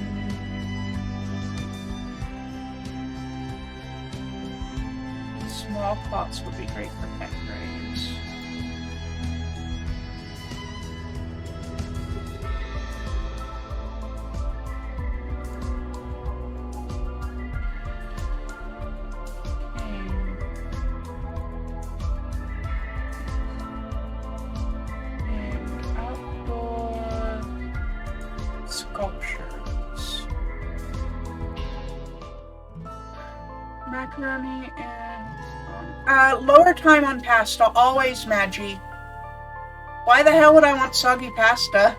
small plots would be great for pet graves. Sculptures. Macaroni and lower time on pasta, always Magi. Why the hell would I want soggy pasta?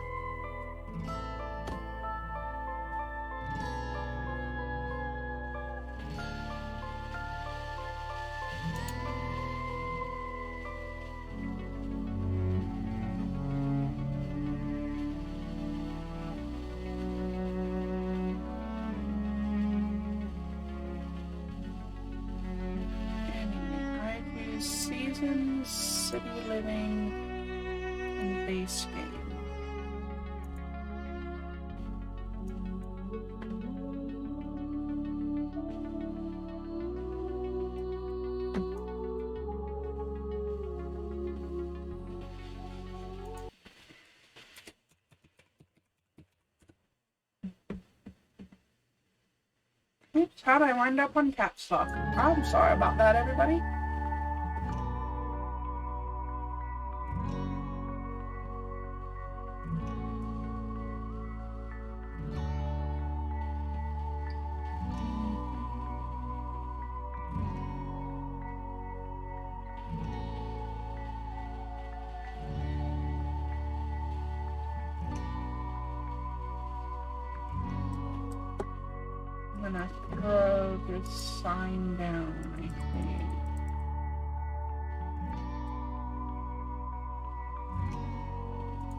Seasons, city living, and base game. Oops, how'd I wind up on caps lock? I'm sorry about that, everybody. I'm gonna throw this sign down, I think.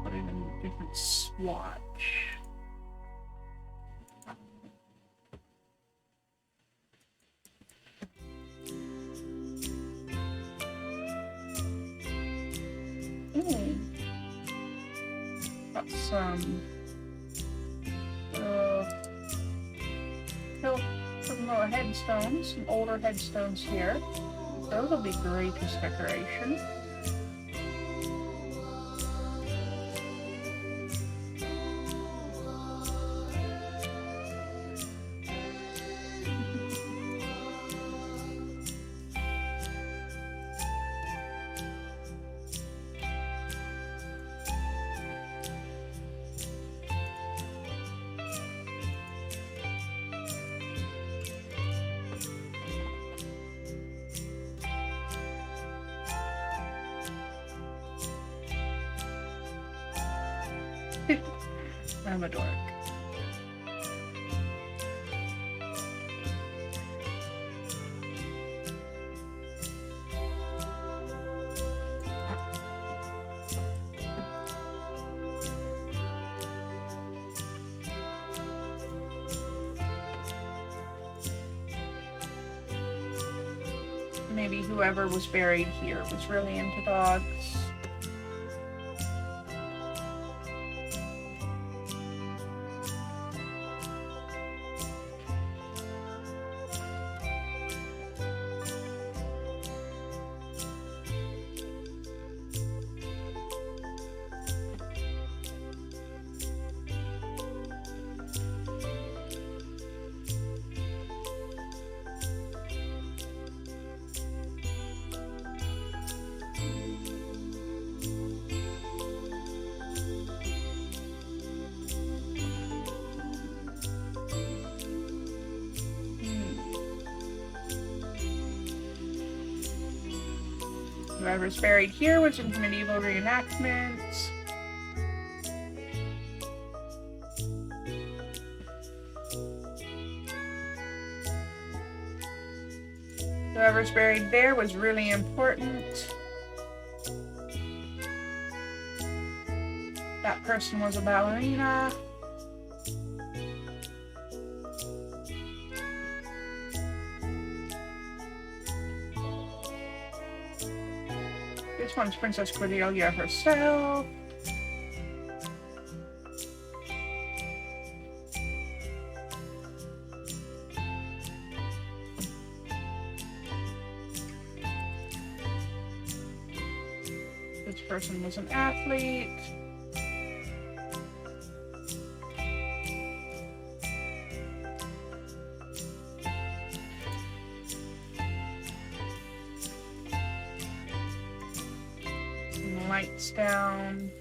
Put it in a different swatch. Ooh. Got some some little headstones, some older headstones here. Those will be great as decoration. I'm a dork. Maybe whoever was buried here was really into dogs. Whoever's buried here was into medieval reenactments. Whoever's buried there was really important. That person was a ballerina. This one's Princess Cordelia herself. This person was an athlete. Lights down.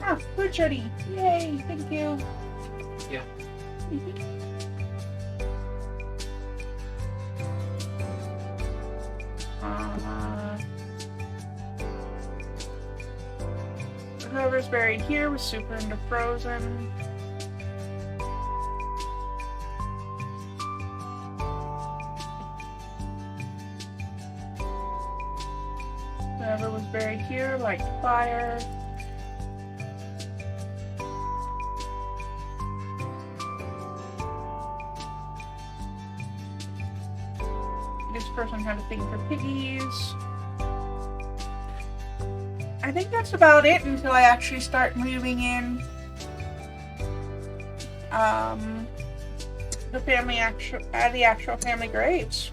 Ah, food jetty. Yay, thank you. Yeah. Whoever's buried here was super into Frozen. Whoever was buried here liked fire. This person had a thing for piggies. I think that's about it until I actually start moving in the actual family graves.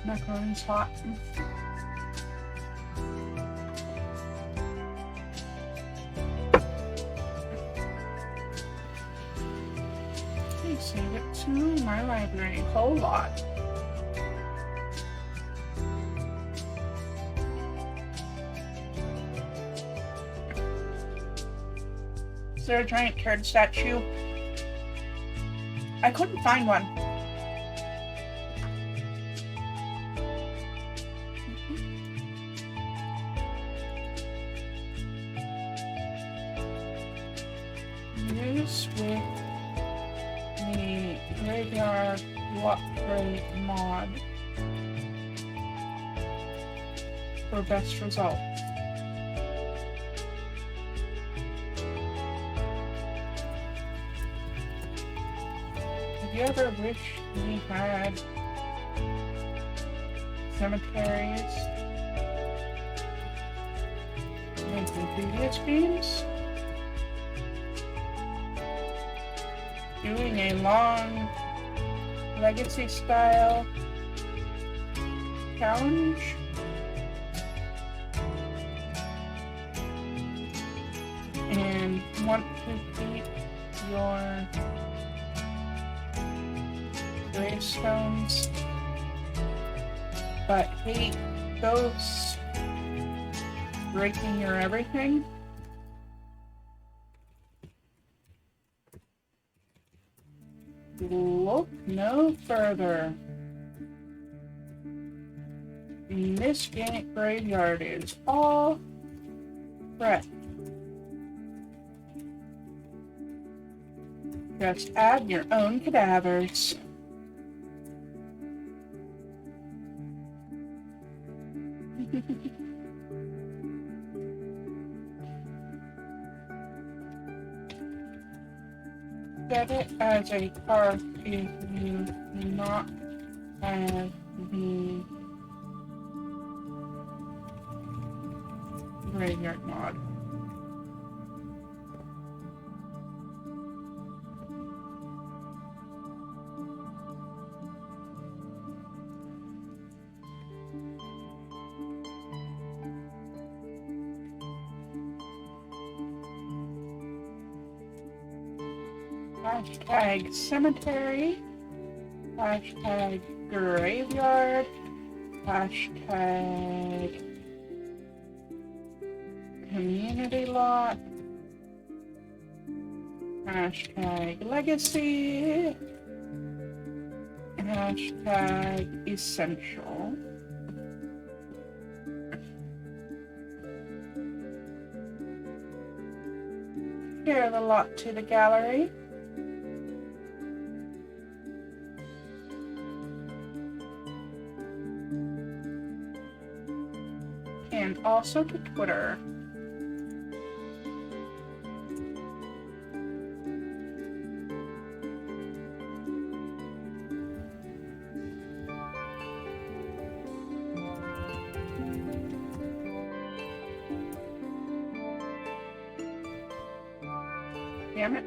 Macaroni's hot. I save it to my library a whole lot. Is there a giant turd statue? I couldn't find one. Use with the graveyard upgrade mod for best result. Have you ever wished we had cemeteries like the previous games? Doing a long legacy style challenge. And want to keep your gravestones, but hate ghosts breaking your everything. Look no further. This graveyard is all threat. Just add your own cadavers. get it as a card if you do not have the graveyard mod. Hashtag cemetery, hashtag graveyard, hashtag community lot, hashtag legacy, hashtag essential. Share the lot to the gallery. And also to Twitter. Damn it.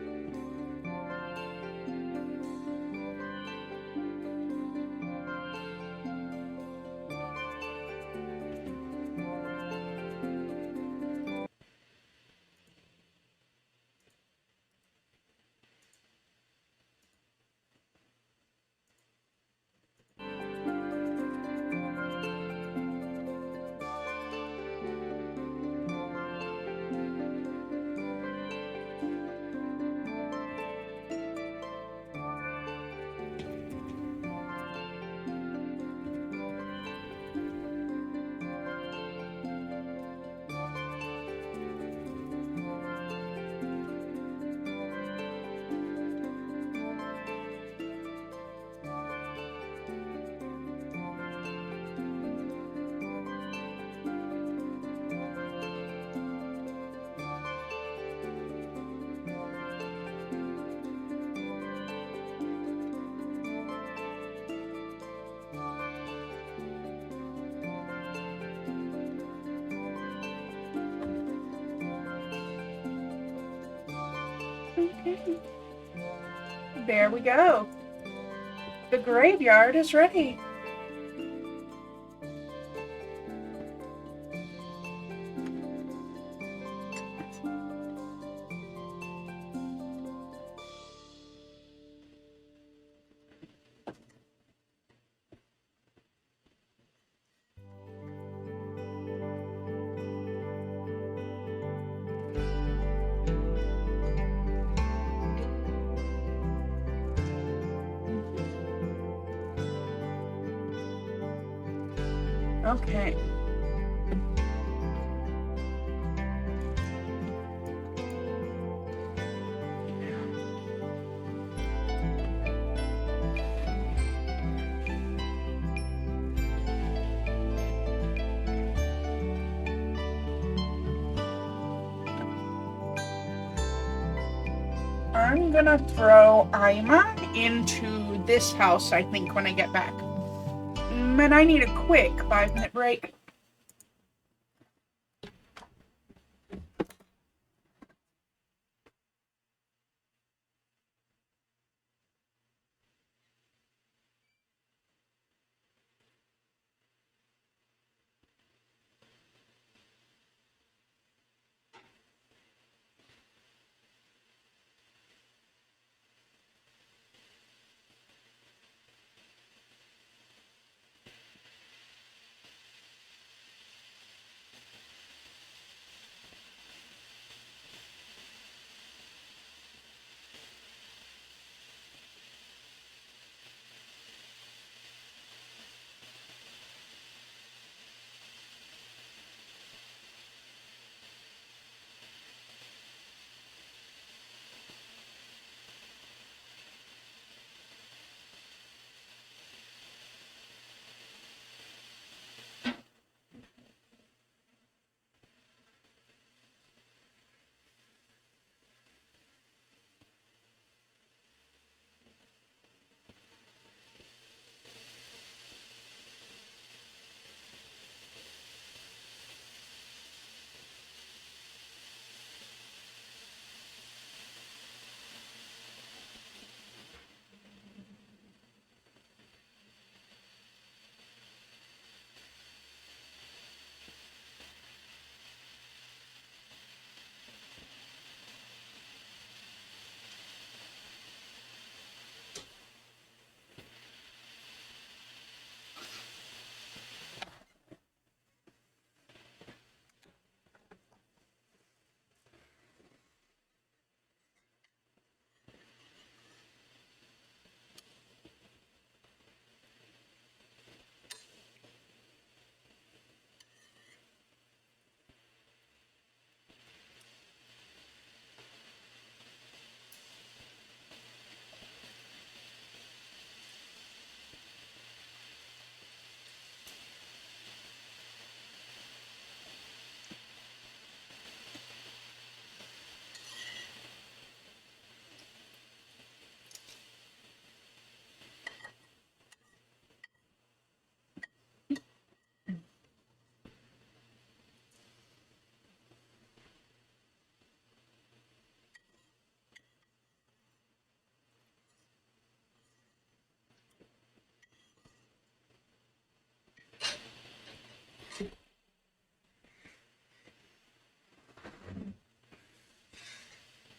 Okay. There we go. The graveyard is ready. Okay. I'm gonna throw Ima into this house, I think, when I get back. And I need a quick 5-minute break.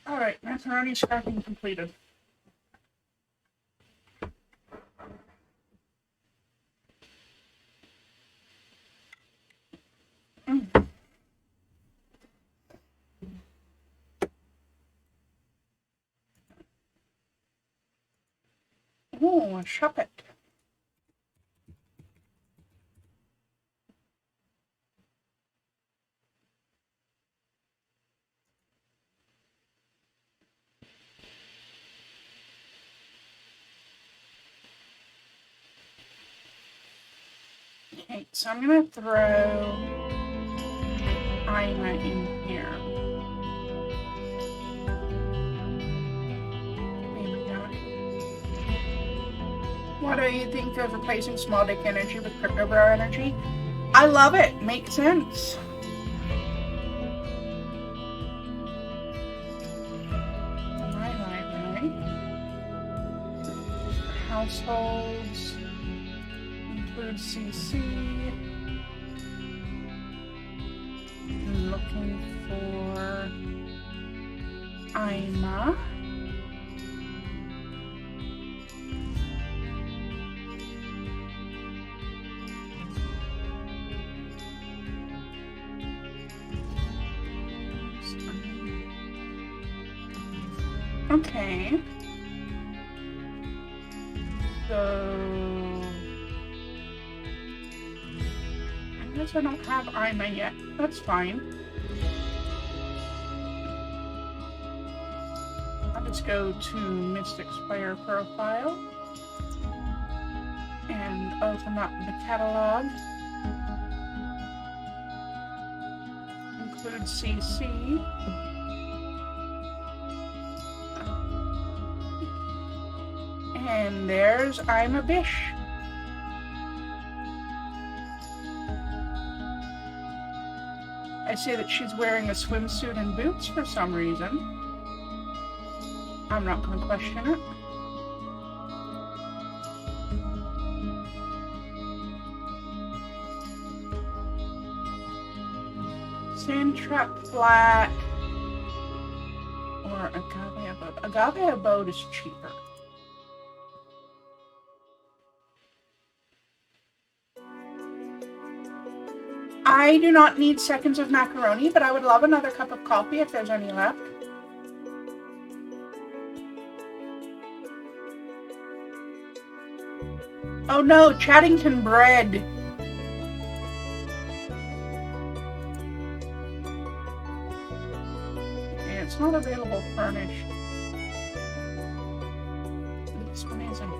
Alright, macaroni scrapping completed. Ooh, a shuppet. Okay, so I'm gonna throw Ima in here. Maybe not. What do you think of replacing small dick energy with crypto bro energy? I love it. Makes sense. Right. Households include CC. Looking for Ima. Okay. So I guess I don't have Ima yet. That's fine. I'll just go to Mystic's player profile and open up the catalog. Include CC. And there's Ima Bish. I see that she's wearing a swimsuit and boots for some reason. I'm not going to question it. Sand trap flat or agave abode. Agave abode is cheaper. I do not need seconds of macaroni, but I would love another cup of coffee if there's any left. Oh no, Chaddington bread. Yeah, it's not available furnished. This one is, I think.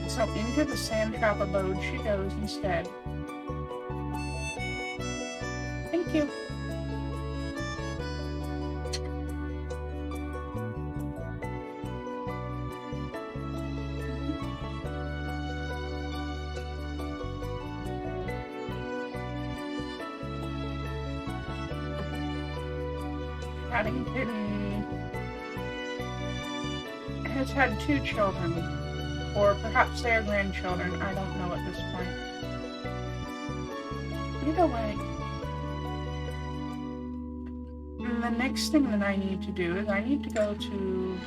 So into the sand trap abode she goes instead. Thank you. Paddington has had 2 children, or perhaps they are grandchildren. I don't know at this point. Either way. And the next thing that I need to do is I need to go to...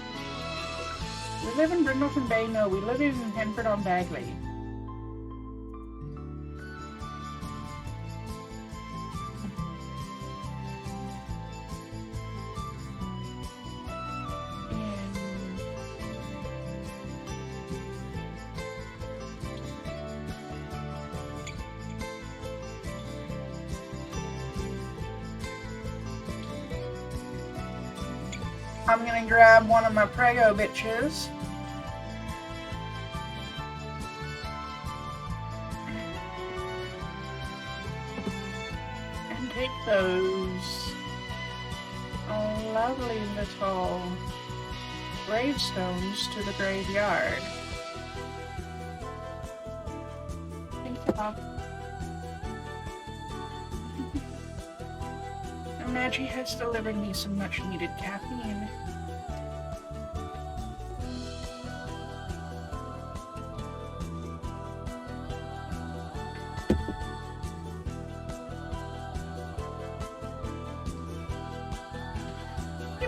We live in Brindleton Bay? No, we live in Henford-on-Bagley. I'm gonna grab one of my Prego bitches. And take those lovely little gravestones to the graveyard. Thank you, Bob. Maggie has delivered me some much needed caffeine.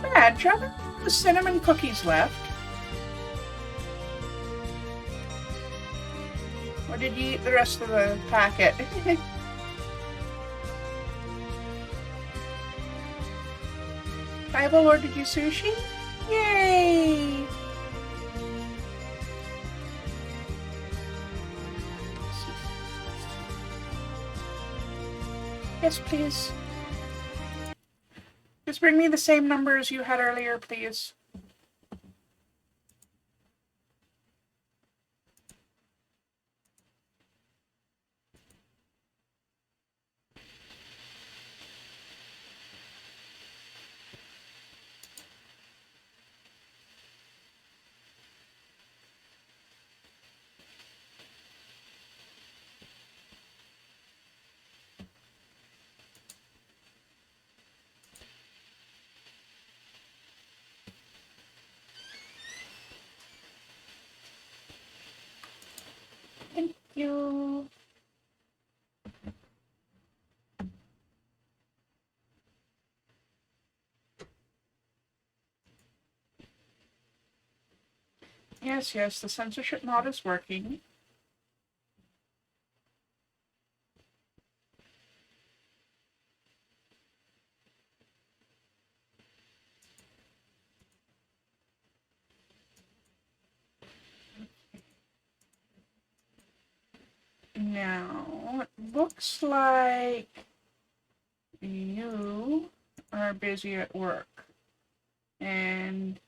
bad. Do you have the cinnamon cookies left? Or did you eat the rest of the packet? Bible ordered you sushi? Yay! Yes, please. Just bring me the same number as you had earlier, please. Thank you. Yes, yes, the censorship mod is working. Now, it looks like you are busy at work. And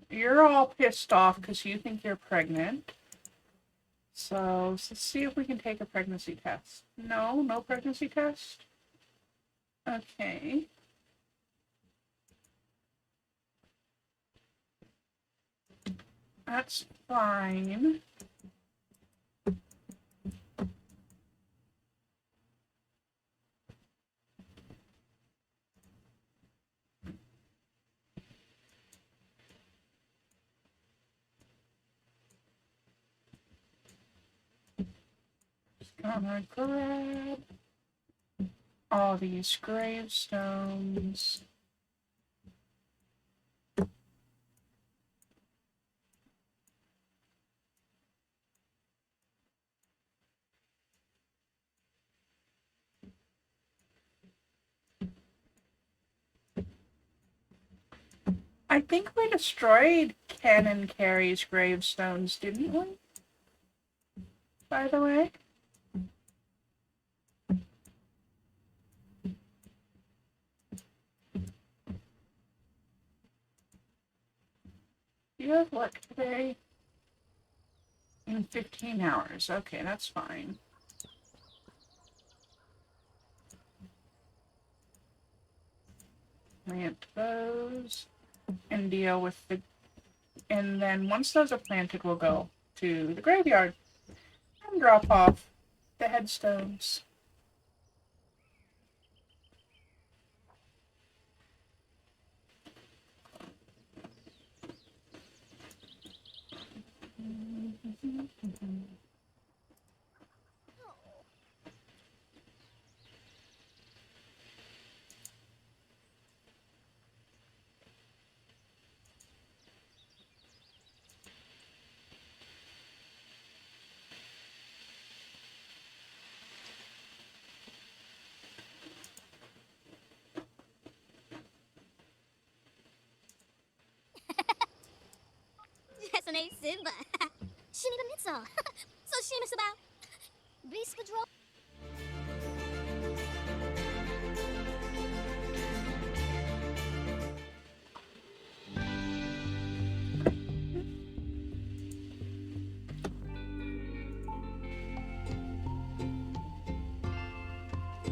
you're all pissed off because you think you're pregnant. So let's see if we can take a pregnancy test. No, no pregnancy test? Okay. That's fine. Gonna grab all these gravestones. I think we destroyed Ken and Carrie's gravestones, didn't we? By the way. You have work today? In 15 hours. Okay, that's fine. Plant those and deal with the... And then once those are planted, we'll go to the graveyard and drop off the headstones. Resonate Simba. Shiniga Mitsu. So Shimus about Beast Patrol.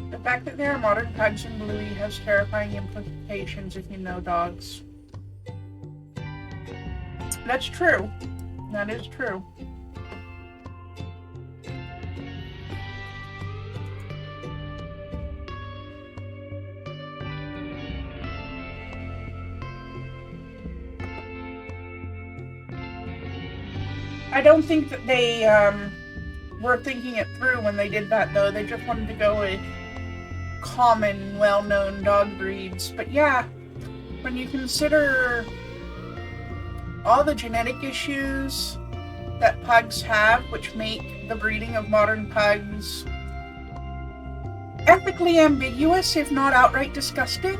The fact that there are modern pugs in Bluey has terrifying implications if you know dogs. That's true. That is true. I don't think that they were thinking it through when they did that, though. They just wanted to go with common, well-known dog breeds. But yeah, when you consider all the genetic issues that pugs have, which make the breeding of modern pugs ethically ambiguous, if not outright disgusting,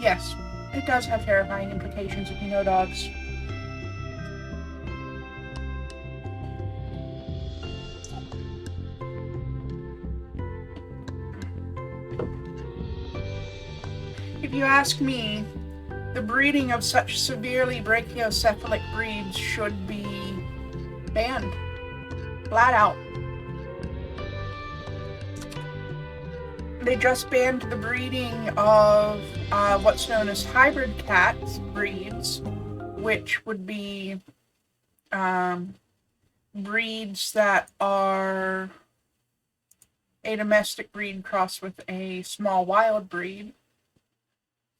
yes, it does have terrifying implications if you know dogs. If you ask me, the breeding of such severely brachiocephalic breeds should be banned. Flat out. They just banned the breeding of what's known as hybrid cat breeds, which would be breeds that are a domestic breed crossed with a small wild breed.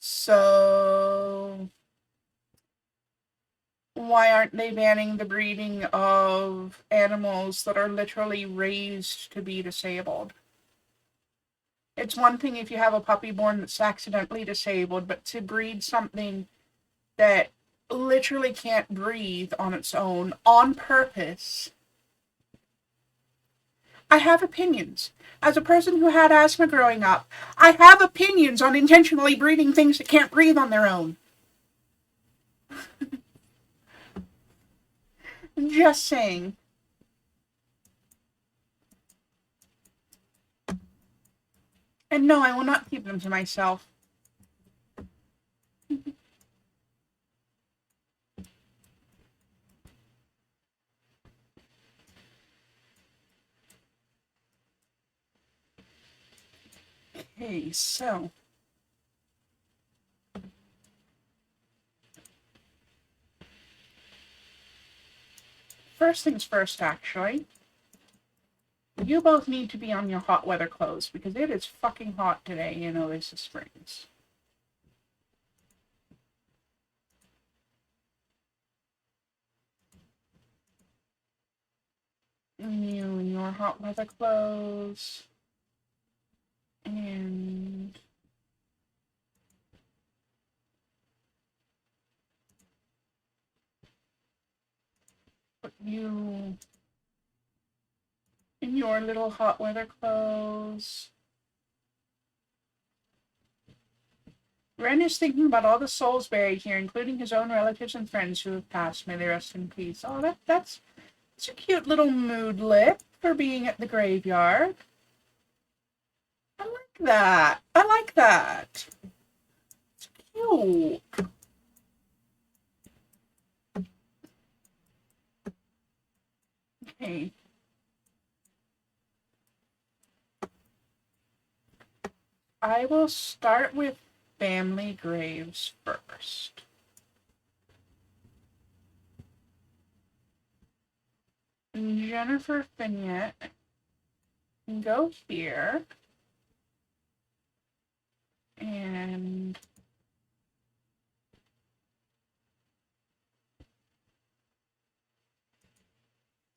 So why aren't they banning the breeding of animals that are literally raised to be disabled? It's one thing if you have a puppy born that's accidentally disabled, but to breed something that literally can't breathe on its own, on purpose. I have opinions. As a person who had asthma growing up, I have opinions on intentionally breeding things that can't breathe on their own. Just saying. And no, I will not keep them to myself. Okay, so first things first, actually. You both need to be on your hot weather clothes because it is fucking hot today in Oasis Springs. You in your hot weather clothes. And put you in your little hot weather clothes. Ren is thinking about all the souls buried here, including his own relatives and friends who have passed. May they rest in peace. Oh, that's a cute little moodlet for being at the graveyard. I like that. I like that. It's cute. Okay. I will start with family graves first. Jennifer Finnett, go here. And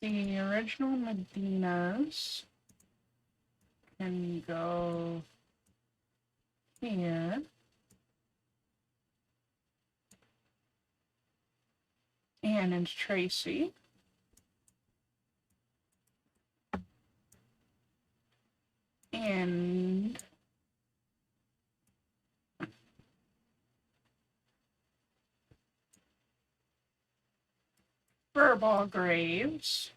the original Medinas can go here. Anne and Tracy. And Furball graves.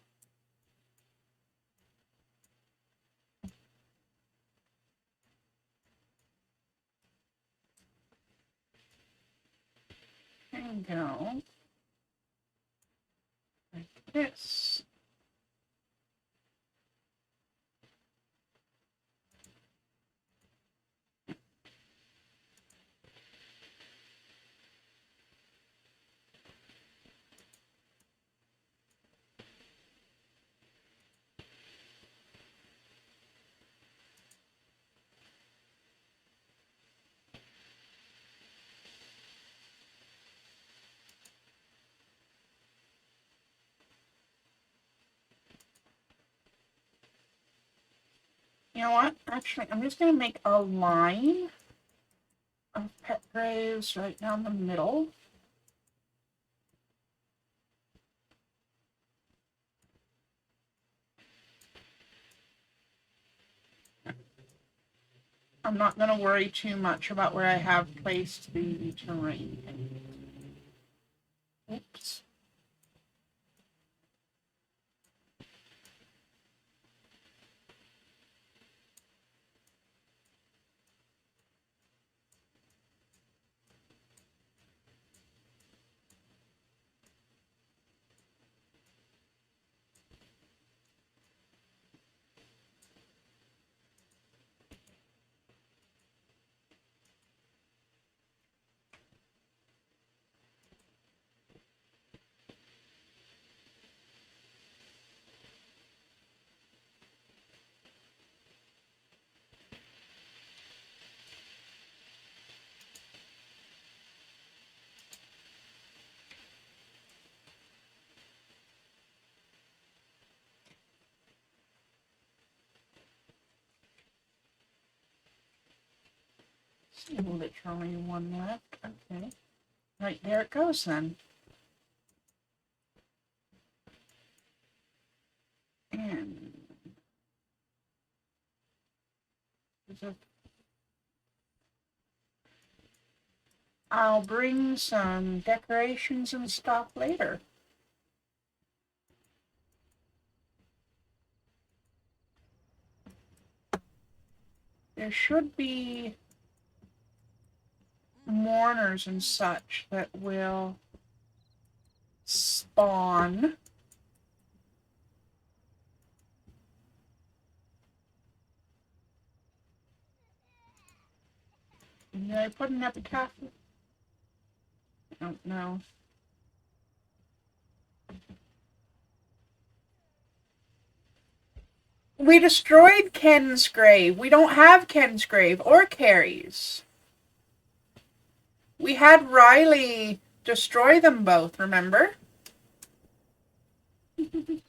And go like this. You know what? Actually, I'm just going to make a line of pet graves right down the middle. I'm not going to worry too much about where I have placed the terrain. Oops. Literally one left. Okay. Right, there it goes then. And I'll bring some decorations and stuff later. There should be mourners and such that will spawn. Did I put an epitaph? I don't know. We destroyed Ken's grave. We don't have Ken's grave or Carrie's. We had Riley destroy them both, remember? The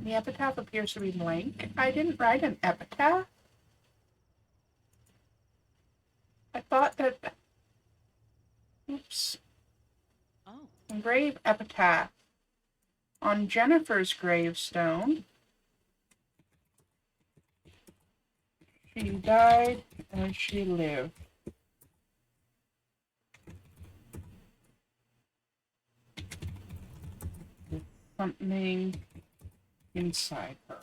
epitaph appears to be blank. I didn't write an epitaph. I thought that... Oops. Oh. Engrave epitaph on Jennifer's gravestone. She died as she lived. With something inside her.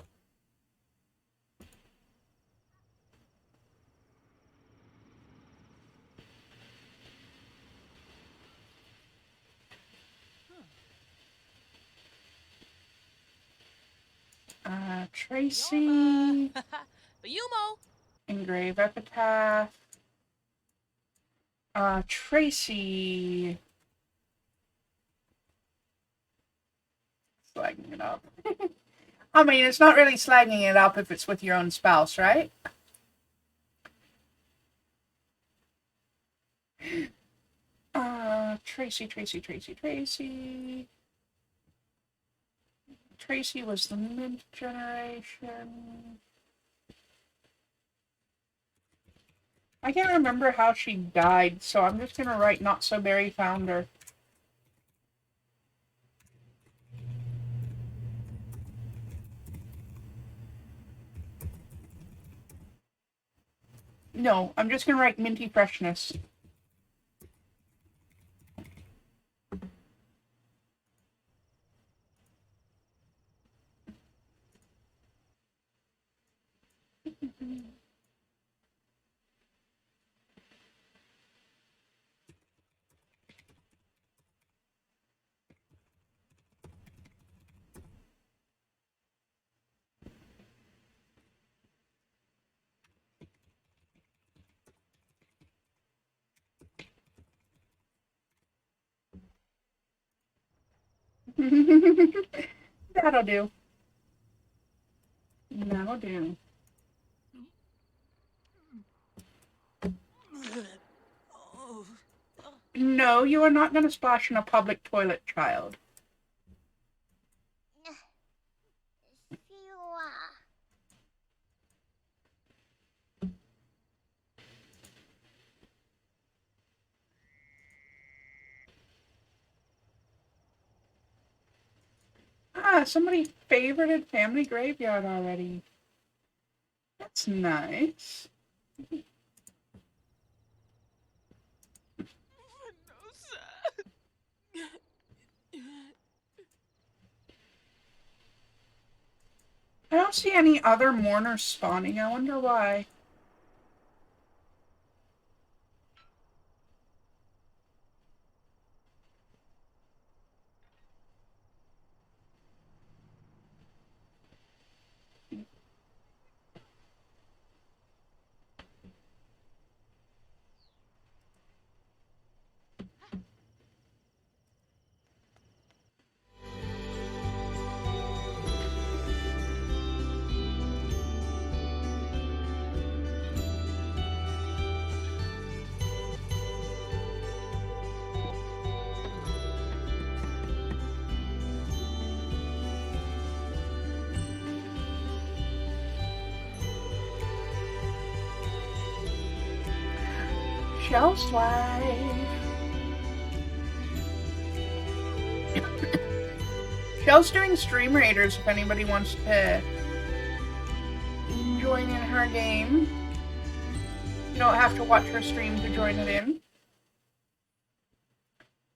Tracy. Yumo. Engrave epitaph. Tracy. Slagging it up. I mean, it's not really slagging it up if it's with your own spouse, right? Tracy. Tracy was the mint generation. I can't remember how she died, so I'm just gonna write Not So Berry found her. No, I'm just gonna write Minty Freshness. That'll do. That'll do. No, you are not going to splash in a public toilet, child. シワ。Ah, somebody favorited Family Graveyard already. That's nice. I don't see any other mourners spawning. I wonder why. Shell's live. Shell's doing Stream Raiders if anybody wants to join in her game. You don't have to watch her stream to join it in.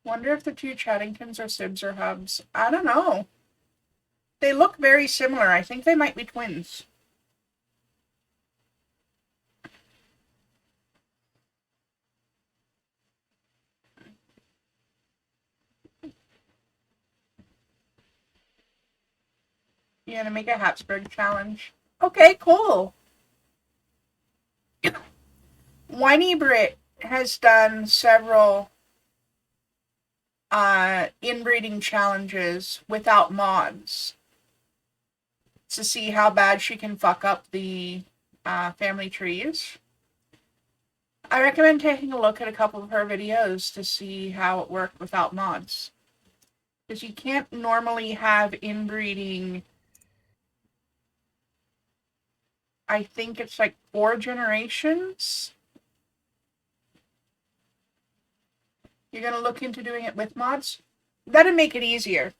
Wonder if the two Chattingtons are Sibs or Hubs. I don't know. They look very similar. I think they might be twins. You gonna make a Habsburg challenge? Okay, cool. Whiny Brit has done several inbreeding challenges without mods to see how bad she can fuck up the family trees. I recommend taking a look at a couple of her videos to see how it worked without mods. Because you can't normally have inbreeding. I think it's like 4 generations. You're going to look into doing it with mods? That'd make it easier.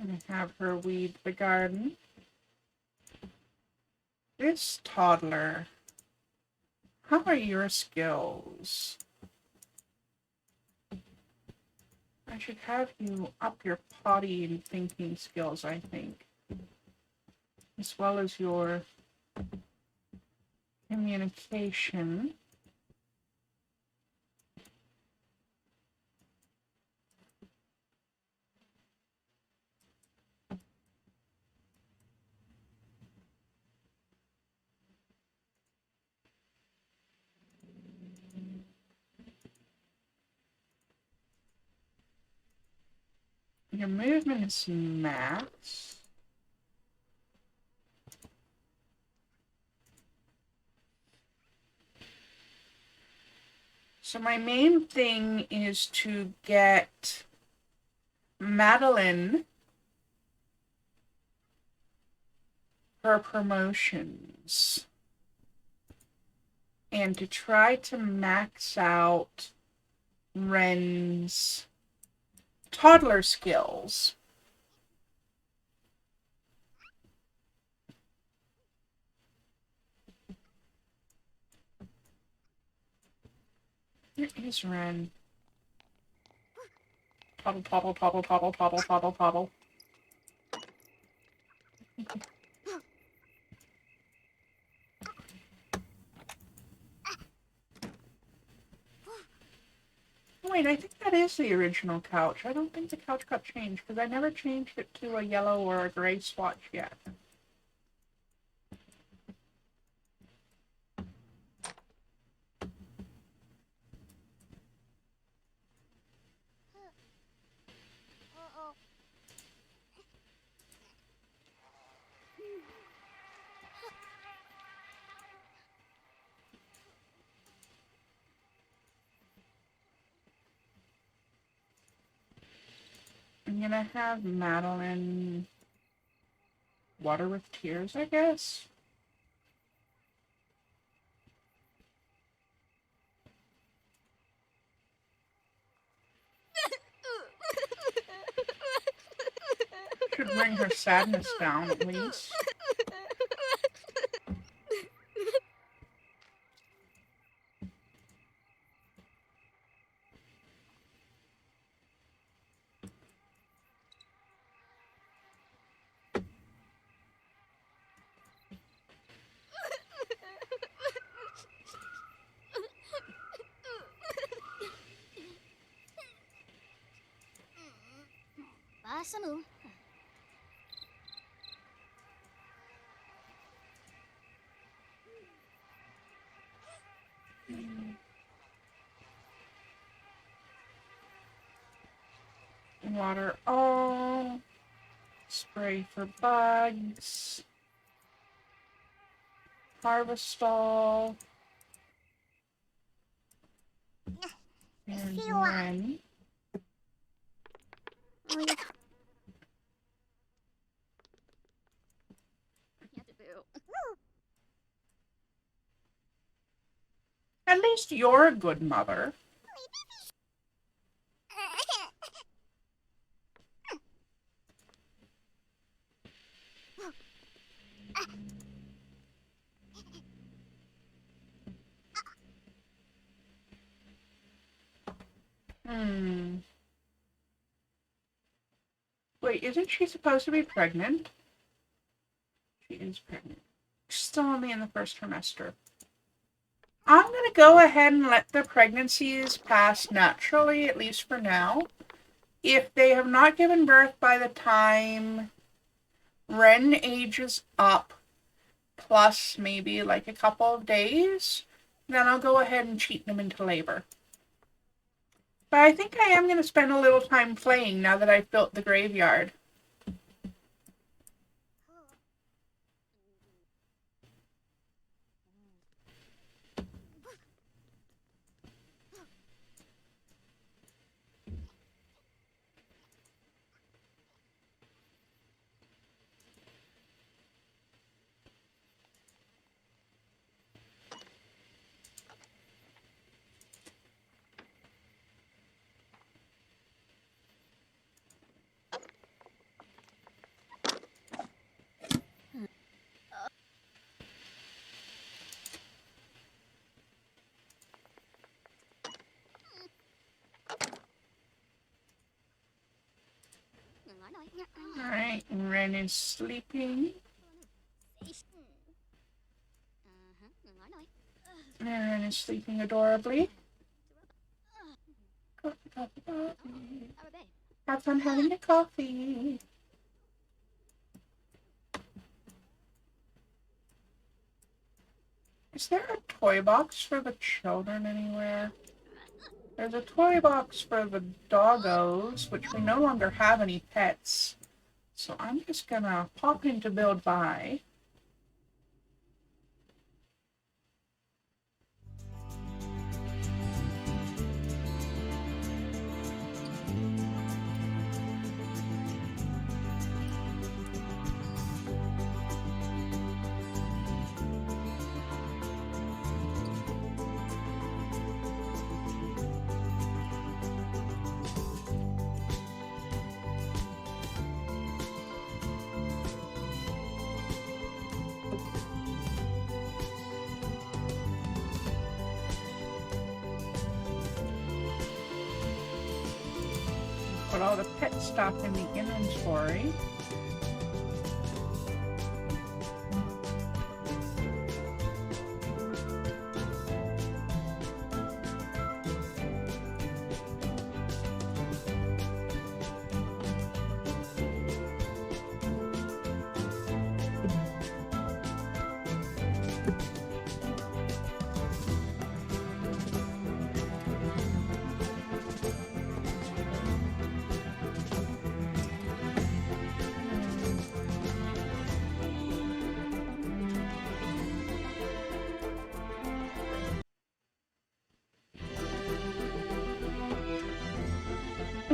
And have her weed the garden. This toddler. How are your skills? I should have you up your potty and thinking skills, I think. As well as your communication. Your movement is max. So my main thing is to get Madeline her promotions. And to try to max out Ren's toddler skills. Where is Ren? Toddle, toddle, toddle, toddle, toddle, toddle, toddle. is the original couch. I don't think the couch got changed because I never changed it to a yellow or a gray swatch yet. Uh-oh. I'm gonna have Madeline water with tears, I guess. Should bring her sadness down at least. Basamu. Water all. Spray for bugs. Harvest all. And then Oh, yeah. at least you're a good mother. Wait, isn't she supposed to be pregnant? She is pregnant. She's still only in the first trimester. I'm going to go ahead and let the pregnancies pass naturally, at least for now. If they have not given birth by the time Ren ages up, plus maybe like a couple of days, then I'll go ahead and cheat them into labor. But I think I am going to spend a little time playing now that I've built the graveyard. Alright, Ren is sleeping. Ren is sleeping adorably. Coffee, coffee, coffee. Have fun having your coffee. Is there a toy box for the children anywhere? There's a toy box for the doggos, which we no longer have any pets. So I'm just gonna pop into Build By. Put all the pet stuff in the inventory.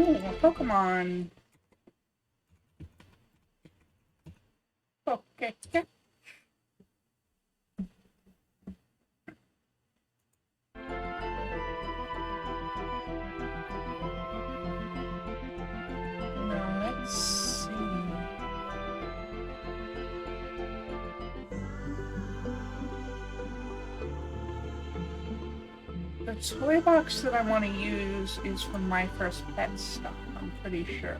Ooh, a Pokemon. Okay. Now let's see. The toy box that I want to use is from My First Pet stuff, I'm pretty sure.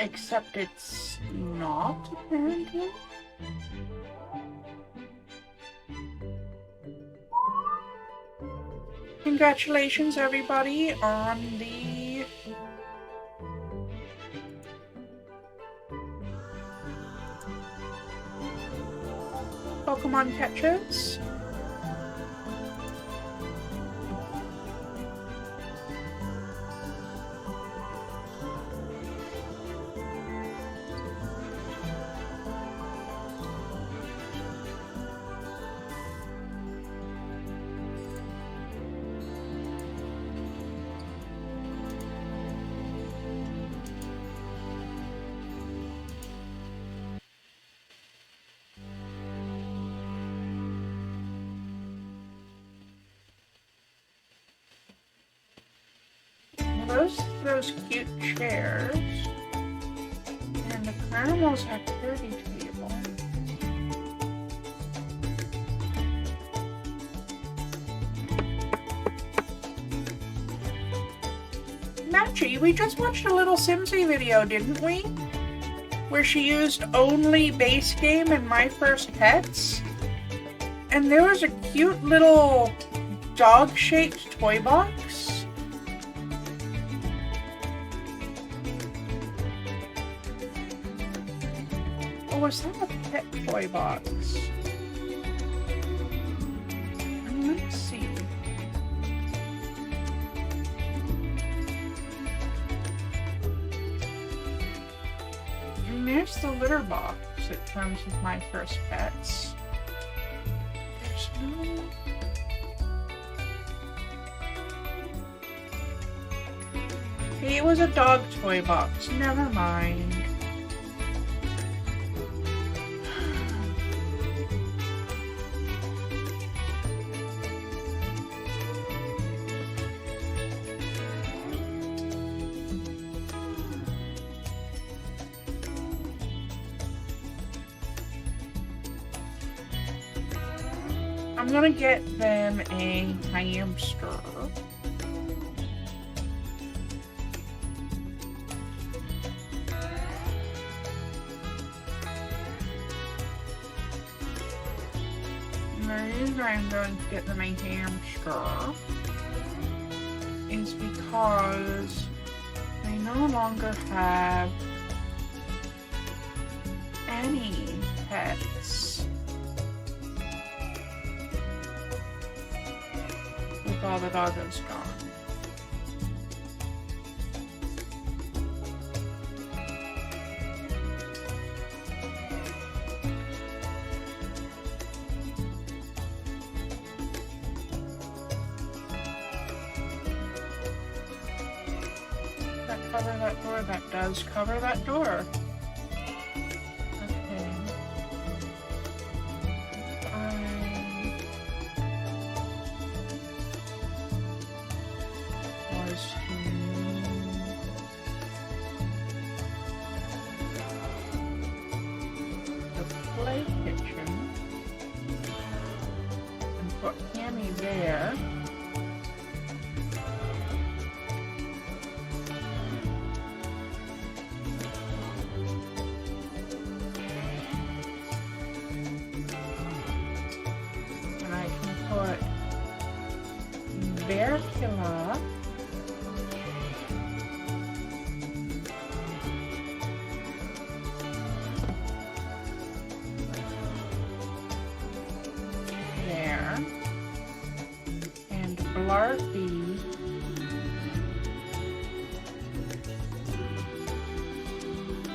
Except it's not, apparently. Congratulations, everybody, on the Pokemon catchers. Those cute chairs, and the caramels activity table. Matchy, we just watched a little Simsy video, didn't we? Where she used only base game and My First Pets, and there was a cute little dog-shaped toy box. Or was that a pet toy box? Let's see. And there's the litter box that comes with My First Pets. There's no... It was a dog toy box. Never mind. I'm gonna get them a hamster. And the reason I'm going to get them a hamster is because they no longer have any pets. With all the doggos gone. That cover that door? That does cover that door. Okay. Play kitchen and put Hammy there. And I can put Bear Varicula. There. And Blarfy.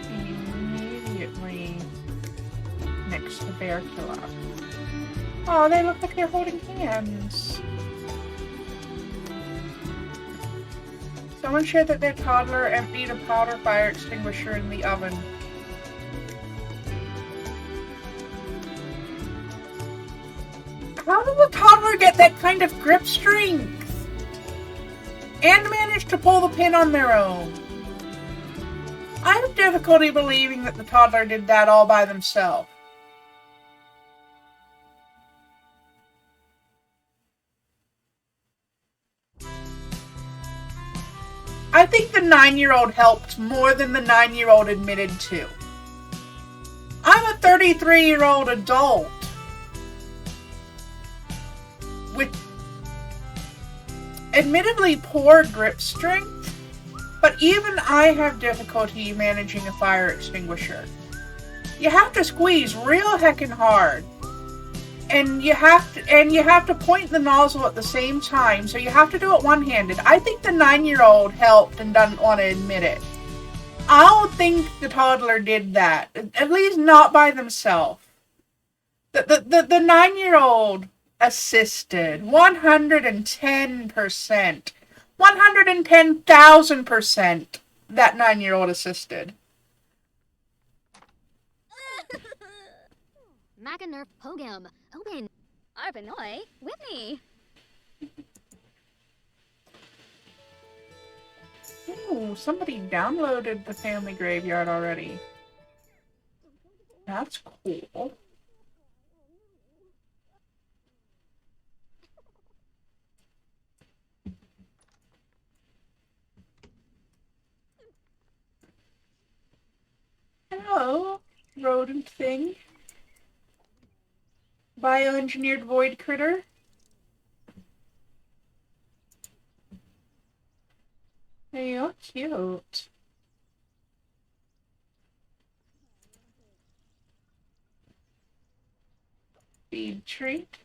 Immediately next to Varicula. Oh, they look like they're holding hands. Someone shared that their toddler emptied a powder fire extinguisher in the oven. How did the toddler get that kind of grip strength? And manage to pull the pin on their own? I have difficulty believing that the toddler did that all by themselves. I think the 9-year-old helped more than the 9-year-old admitted to. I'm a 33-year-old adult with admittedly poor grip strength, but even I have difficulty managing a fire extinguisher. You have to squeeze real heckin' hard. And you have to point the nozzle at the same time, so you have to do it one-handed. I think the 9-year-old helped and doesn't want to admit it. I don't think the toddler did that. At least not by themselves. The 9-year-old assisted 110%. 110,000% that 9-year-old assisted. Macanerf Pogam. Open. Arpanoi. Whitney. Ooh, somebody downloaded the family graveyard already. That's cool. Hello, rodent thing. Bioengineered void critter. Hey, you're cute. Feed treat.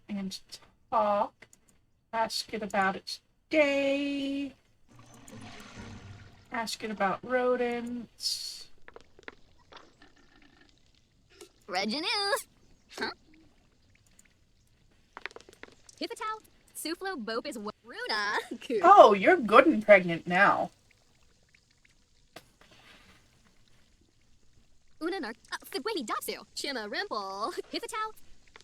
And talk. Ask it about its day. Ask it about rodents. Reginald. Huh? Hippatow. Suflo Bope is Runa. Oh, you're good and pregnant now. Unanar. Figway Datsu. Chima Rimple. Hippatow.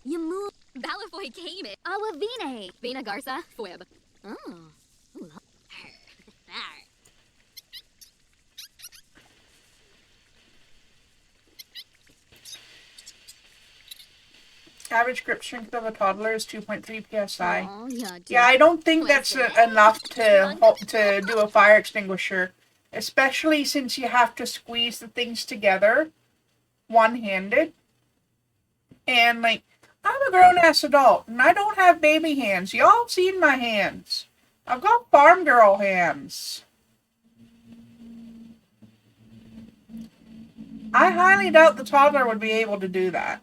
Yamu. Balafoy Kame. Awavine. Vena Garza. Fwib. Oh. Ooh. Average grip strength of a toddler is 2.3 psi. Oh, yeah, Yeah, I don't think that's enough to do a fire extinguisher, especially since you have to squeeze the things together one-handed. And like, I'm a grown-ass adult, and I don't have baby hands. Y'all have seen my hands. I've got farm girl hands. I highly doubt the toddler would be able to do that.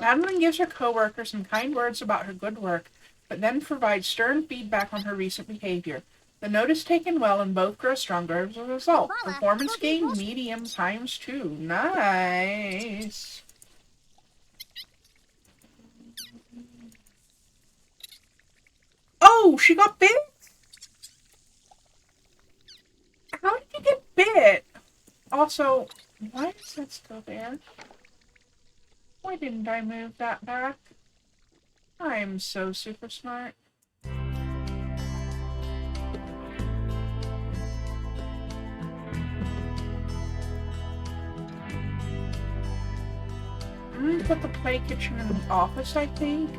Madeline gives her co-worker some kind words about her good work, but then provides stern feedback on her recent behavior. The note is taken well and both grow stronger as a result. Performance gain medium ×2. Nice. Oh, she got bit? How did you get bit? Also, why is that still there? Why didn't I move that back? I'm so super smart. I'm gonna put the play kitchen in the office, I think.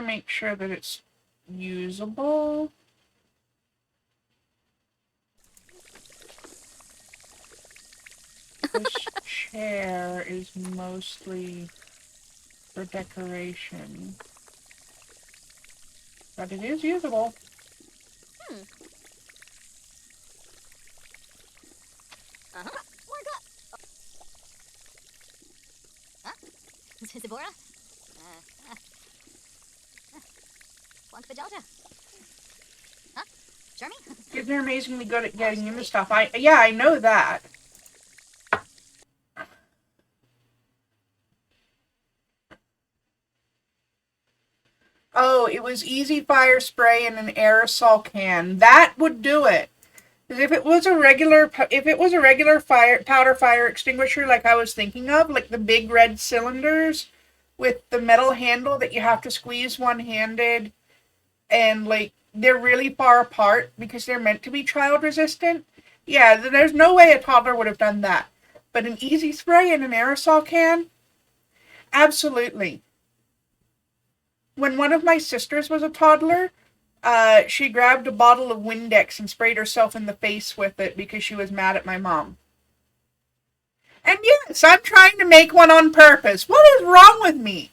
make sure that it's usable. This chair is mostly for decoration. But it is usable. Zibora? Wants the Delta? Huh? Jeremy? Kids are amazingly good at getting into stuff. I know that. Oh, it was easy fire spray in an aerosol can. That would do it. Because if it was a regular powder fire extinguisher like I was thinking of, like the big red cylinders with the metal handle that you have to squeeze one-handed, and like they're really far apart because they're meant to be child resistant. Yeah, there's no way a toddler would have done that. But an easy spray in an aerosol can? Absolutely. When one of my sisters was a toddler, she grabbed a bottle of Windex and sprayed herself in the face with it because she was mad at my mom. And yes, I'm trying to make one on purpose. What is wrong with me?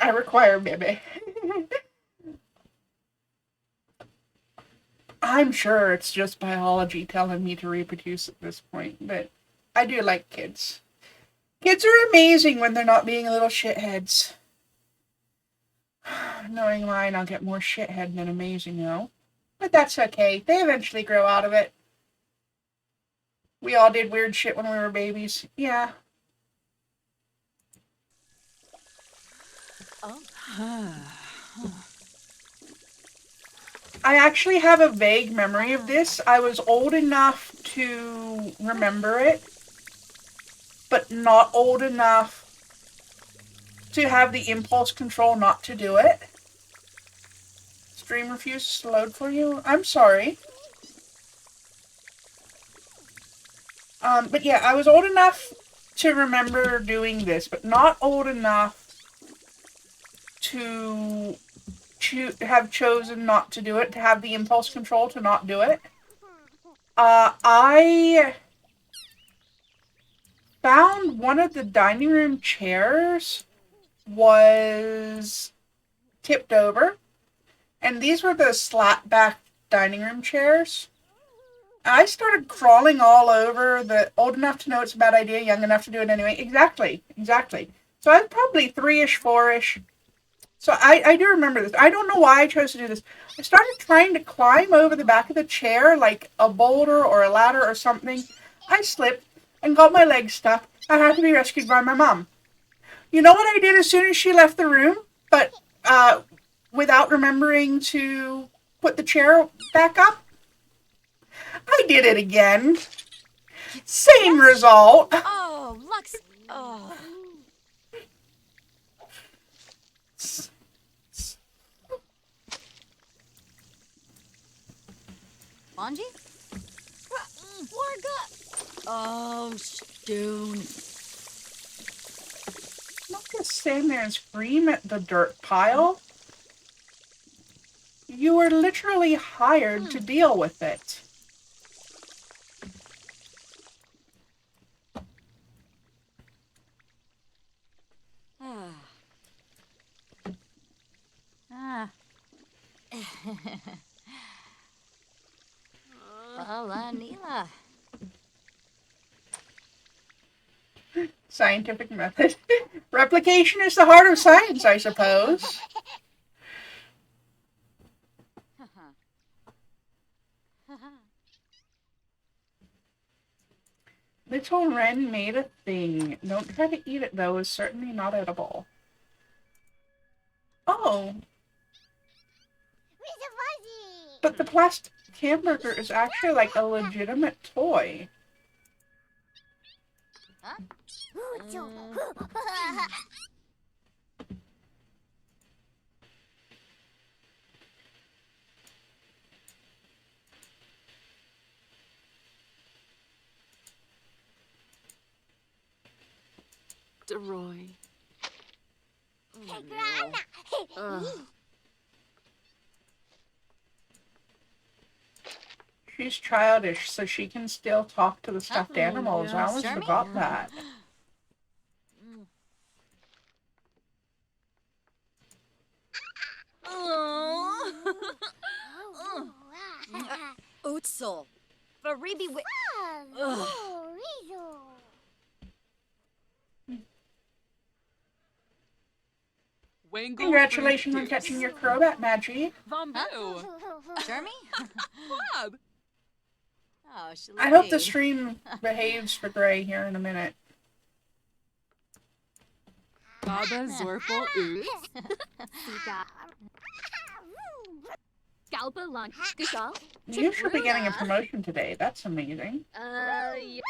I require Bebe. I'm sure it's just biology telling me to reproduce at this point, but I do like kids. Kids are amazing when they're not being little shitheads. Knowing mine, I'll get more shithead than amazing, though. But that's okay. They eventually grow out of it. We all did weird shit when we were babies. Yeah. I actually have a vague memory of this. I was old enough to remember it, but not old enough to have the impulse control not to do it. Stream refuses to load for you? I'm sorry. But yeah, I was old enough to remember doing this, but not old enough to have chosen not to do it, to have the impulse control to not do it. I found one of the dining room chairs was tipped over, and these were the slat back dining room chairs. I started crawling all over old enough to know it's a bad idea, young enough to do it anyway. Exactly. So I was probably 3-ish, 4-ish. So I do remember this. I don't know why I chose to do this. I started trying to climb over the back of the chair like a boulder or a ladder or something. I slipped and got my leg stuck. I had to be rescued by my mom. You know what I did as soon as she left the room? But without remembering to put the chair back up? I did it again. Same result. Oh, Lux. Oh. Bonji? Warga. Oh, Stoon. I'm not gonna stand there and scream at the dirt pile. You were literally hired to deal with it. Nila. Scientific method. Replication is the heart of science, I suppose. Little Wren made a thing. Don't try to eat it, though. It's certainly not edible. Oh. But the plastic hamburger is actually like a legitimate toy. Deroy. She's childish, so she can still talk to the stuffed animals. I almost Sure me. forgot that. Utsul. Faribi wi- Congratulations on catching your crobat, Magi. Vambu. Jeremy? Club. Oh, I hope the Shalady. stream behaves for Gray here in a minute. Baba Zorpal Oots. Sika. Scalpa lunch. Gashal. You should be getting a promotion today. That's amazing. Yeah.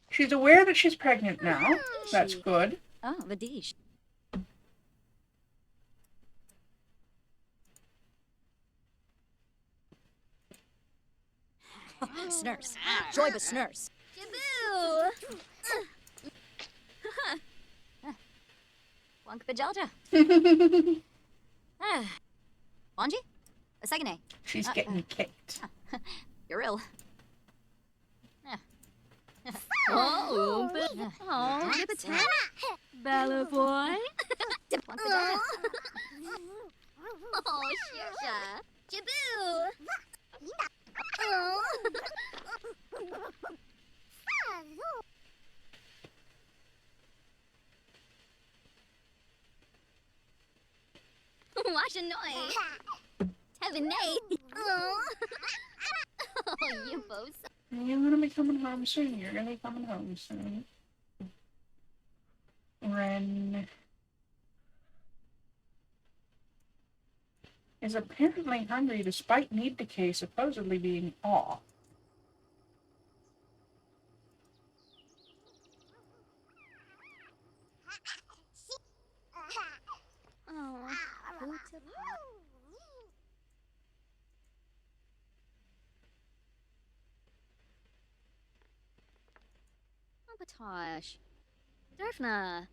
She's aware that she's pregnant now. That's good. Oh, Vadish. Snurse. Joyba Snurse. Jaboo. Wonk Bajalja. Wanji? A second A. She's getting kicked. You're ill. Oh, oh, Jibbatana. Bella boy. Wonk Bajalja. Oh, Shirsha. Jaboo. Oh. Washanoi. Heaven Oh. Oh, you both. You're gonna be coming home soon. You're gonna be coming home soon. Ren is apparently hungry despite Need Decay supposedly being off. Oh, Batosh. Durfna.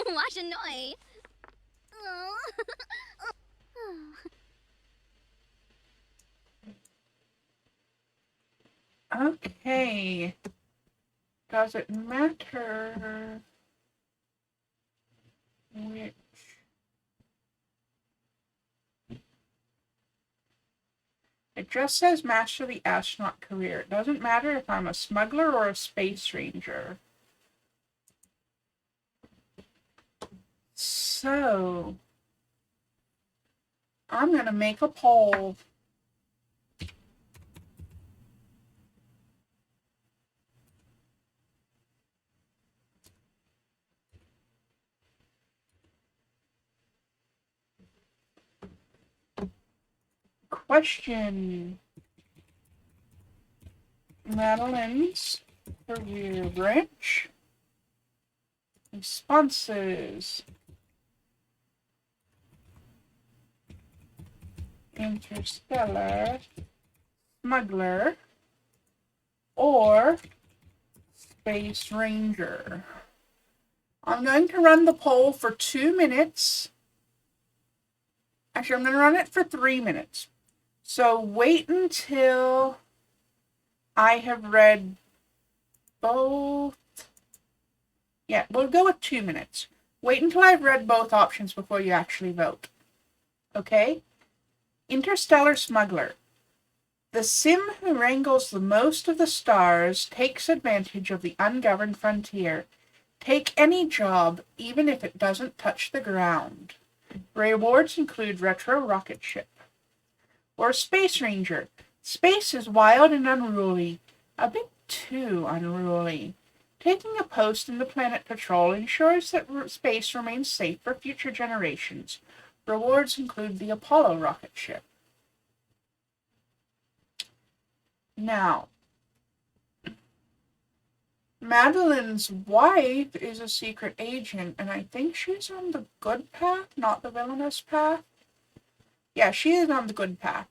Washanoi. Oh. Okay. Does it matter which? It just says master the astronaut career. It doesn't matter if I'm a smuggler or a space ranger. So, I'm going to make a poll. Question. Madeline's career branch. Responses. Interstellar, Smuggler, or Space Ranger. I'm going to run the poll for 2 minutes. Actually, I'm going to run it for 3 minutes. So wait until I have read both. Yeah, we'll go with 2 minutes. Wait until I've read both options before you actually vote. Okay? Interstellar Smuggler. The sim who wrangles the most of the stars takes advantage of the ungoverned frontier. Take any job, even if it doesn't touch the ground. Rewards include retro rocket ship. Or Space Ranger. Space is wild and unruly. A bit too unruly. Taking a post in the Planet Patrol ensures that space remains safe for future generations. Rewards include the Apollo rocket ship. Now, Madeline's wife is a secret agent, and I think she's on the good path, not the villainous path. Yeah, she is on the good path.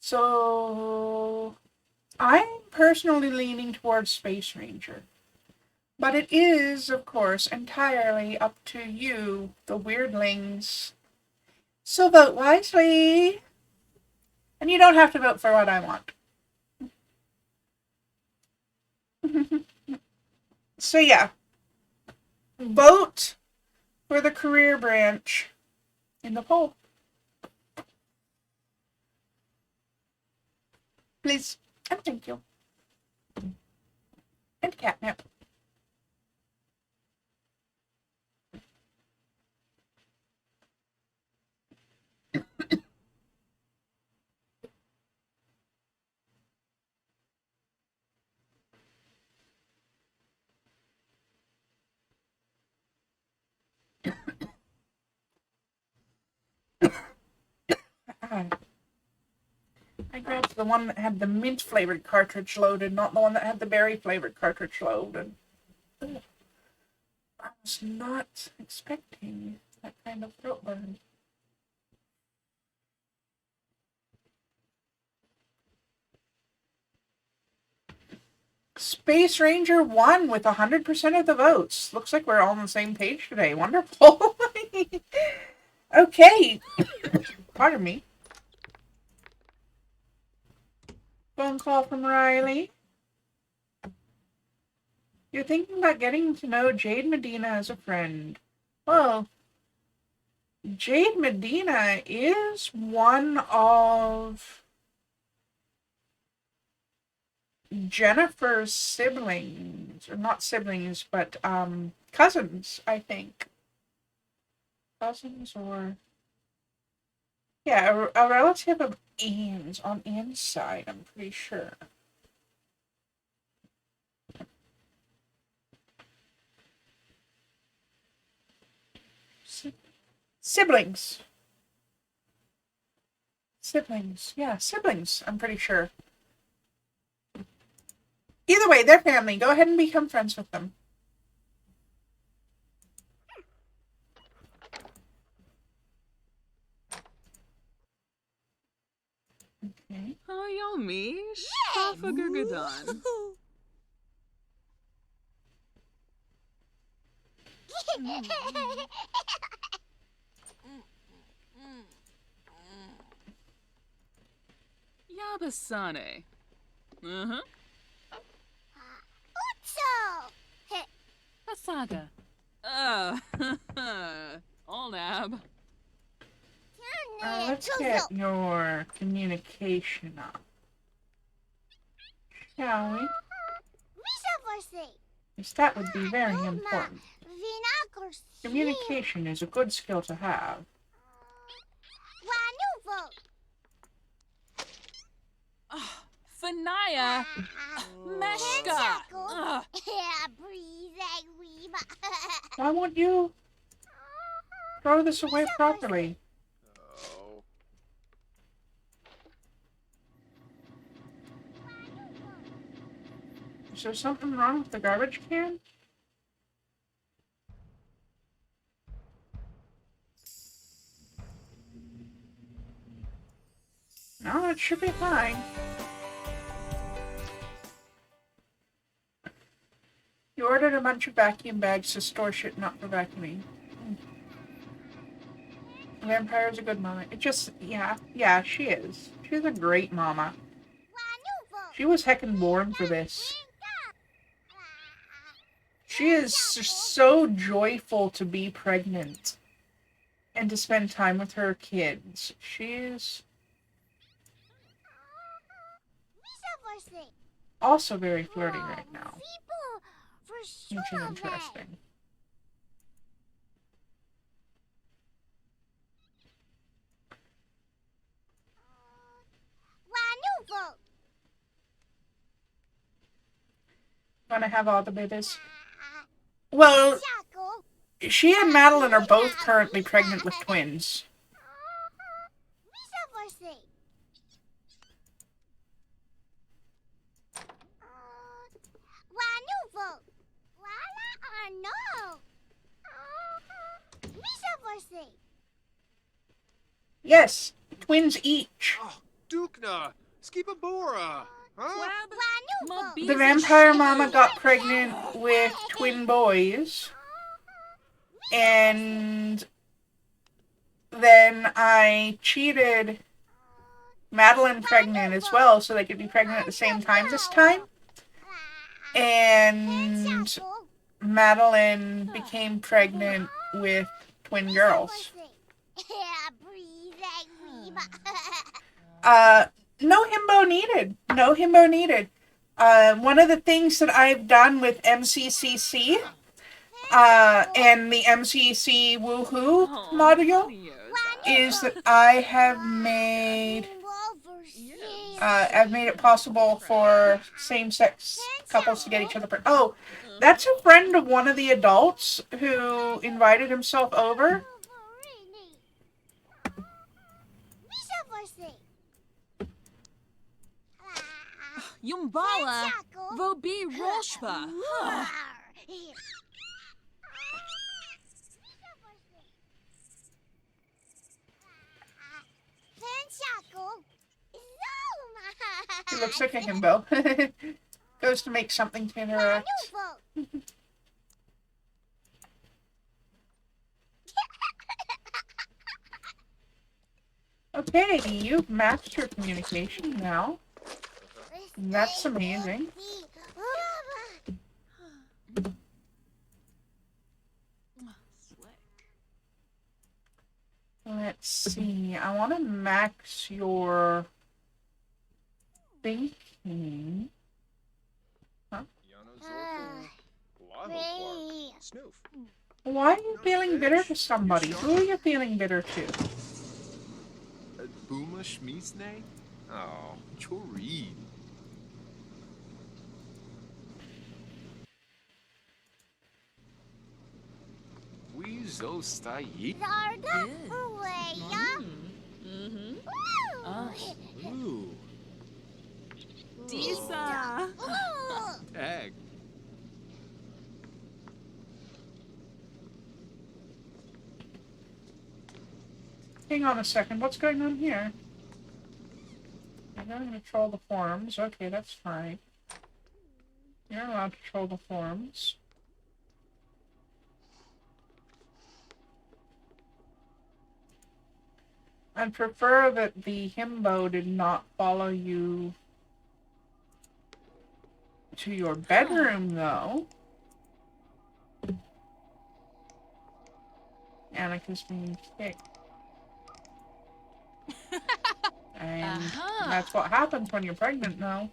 So, I'm personally leaning towards Space Ranger. But it is, of course, entirely up to you, the weirdlings. So vote wisely. And you don't have to vote for what I want. So yeah. Vote for the career branch in the poll. Please. And thank you. And catnip. I grabbed the one that had the mint flavored cartridge loaded, not the one that had the berry flavored cartridge loaded. Ugh. I was not expecting that kind of throat burn. Space Ranger won with 100% of the votes. Looks like we're all on the same page today. Wonderful. Okay. Pardon me. Phone call from Riley. You're thinking about getting to know Jade Medina as a friend. Well, Jade Medina is one of Jennifer's siblings, or not siblings, but cousins, I think. Cousins or... Yeah, a relative of Ian's, on Ian's side, I'm pretty sure. Siblings. Siblings. Yeah, siblings, I'm pretty sure. Either way, they're family. Go ahead and become friends with them. Okay. Oh, yummy. Shafagurgadan. Yabasane. Uh-huh. Asaga. Olnab. Let's get your communication up. Shall we? Yes, that would be very important. Communication is a good skill to have. Fanaya. Meshka. Why won't you throw this away properly? Is there something wrong with the garbage can? No, it should be fine. You ordered a bunch of vacuum bags to store shit not for vacuuming. Vampire's a good mama. It just, yeah, she is. She's a great mama. She was heckin' born for this. She is so joyful to be pregnant and to spend time with her kids. She's also very flirty right now, which is interesting. Want to have all the babies? Well, she and Madeline are both currently pregnant with twins. Yes, twins each. Oh, Dukna, Skipabora, huh? The vampire mama got pregnant with twin boys, and then I cheated Madeline pregnant as well, so they could be pregnant at the same time this time. And Madeline became pregnant with twin girls. No himbo needed. No himbo needed. One of the things that I've done with MCCC and the MCC Woohoo module is that I have made it possible for same-sex couples to get each other. Oh, that's a friend of one of the adults who invited himself over. Yumbala, Vobi Roshba. He looks like a himbo. Goes to make something to interact. Okay, you've mastered communication now. That's amazing. Let's see. I want to max your thinking. Snoof. Why are you feeling bitter to somebody? Who are you feeling bitter to? Boomer Schmiesne? Oh, Chori. We zo sta yi. Ooh. Disa. Tag. Hang on a second. What's going on here? You're going to control the forums. Okay, that's fine. You're allowed to control the forums. I'd prefer that the himbo did not follow you to your bedroom, though. Annika's being kicked. And that's what happens when you're pregnant now.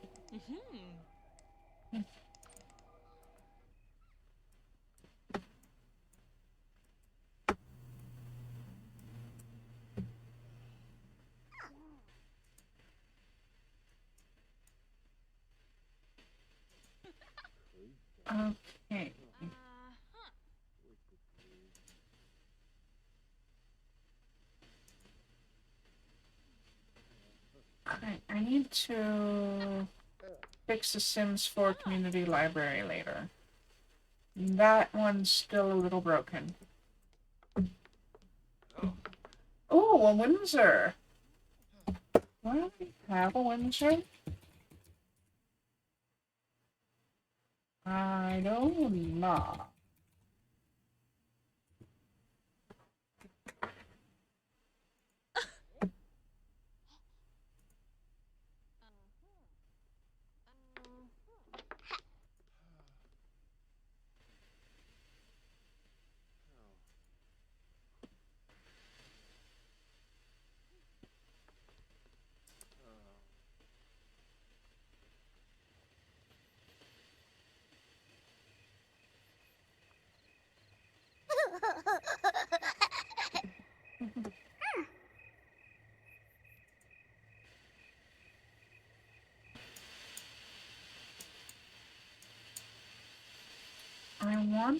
Okay. I need to fix the Sims 4 community library later. That one's still a little broken. Oh, a Windsor! Why don't we have a Windsor? I don't know.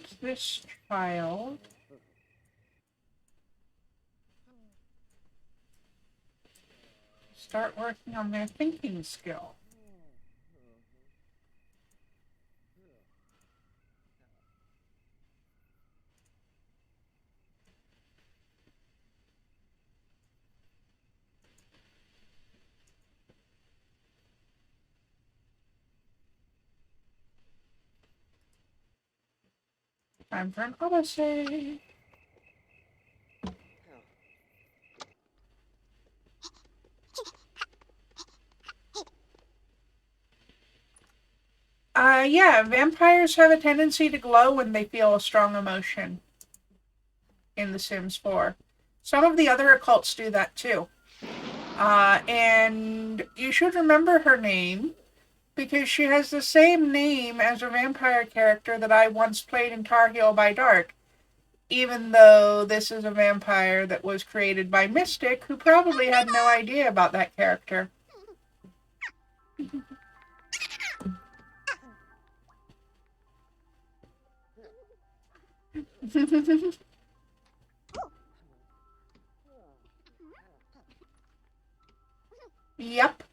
use this child. Start working on their thinking skill. Time for an odyssey. Yeah, vampires have a tendency to glow when they feel a strong emotion in The Sims 4. Some of the other occults do that too. And you should remember her name, because she has the same name as a vampire character that I once played in Tar Heel by Dark, even though this is a vampire that was created by Mystic, who probably had no idea about that character. Yep.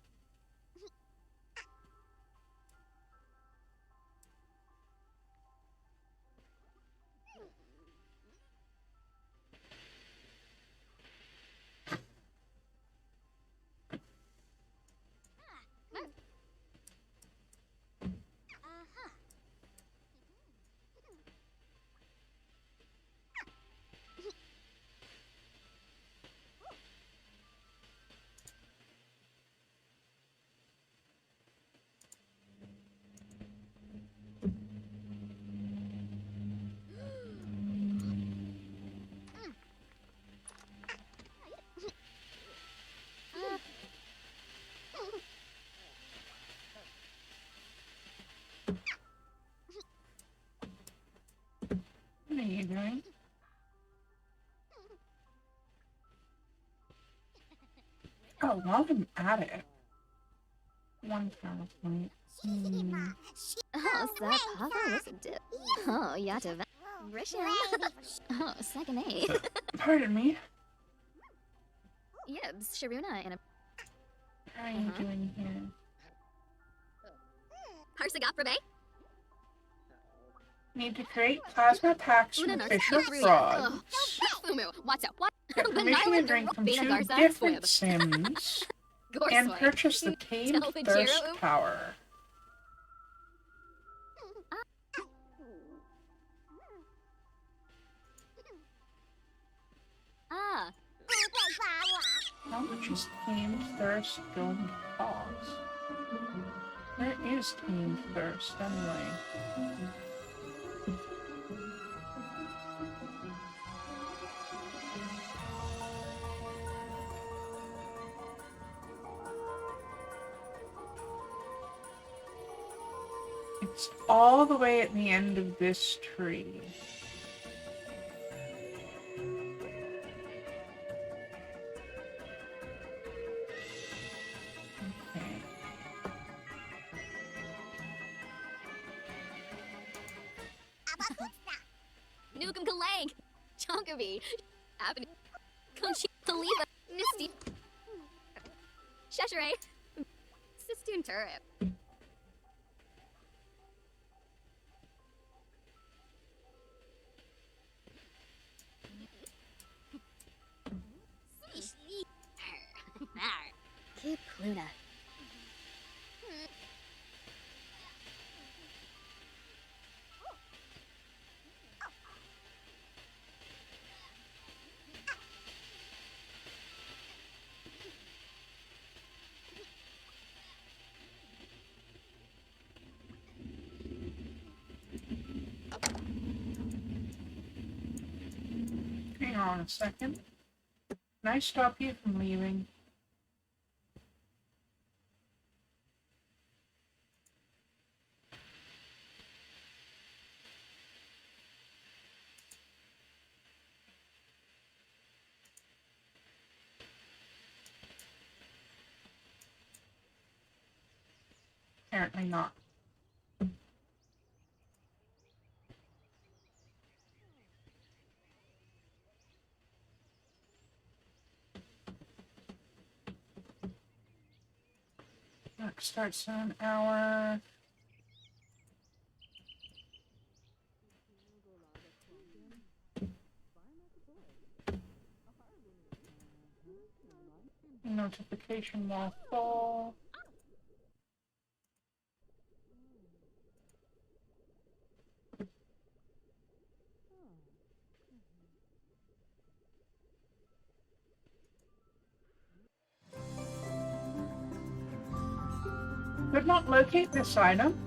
What are you doing? Oh, while I'm at it. One PowerPoint. Oh, that Papa was a dip. Oh, Yata. Grisham. Oh, second A. Pardon me. Yibs, Sharuna, and a How are you doing here? Parsagoprabe. Need to create plasma packs from Fisher Frogs. Fumu, what's up? What? Get permission to drink from 2 different Sims. And purchase the Tamed Thirst Power. Ah. How much is Tamed Thirst going to cost? Where is Tamed Thirst anyway? It's all the way at the end of this tree. Okay. Nukum Kalang. Chonkaby. Avenue. Conchi. Taliva. Nisty. Cheshire. Sistoon Turip. Kip Luna. Hang on a second. Can I stop you from leaving? Apparently not. Work starts in an hour. Notification while full. Could not locate this item.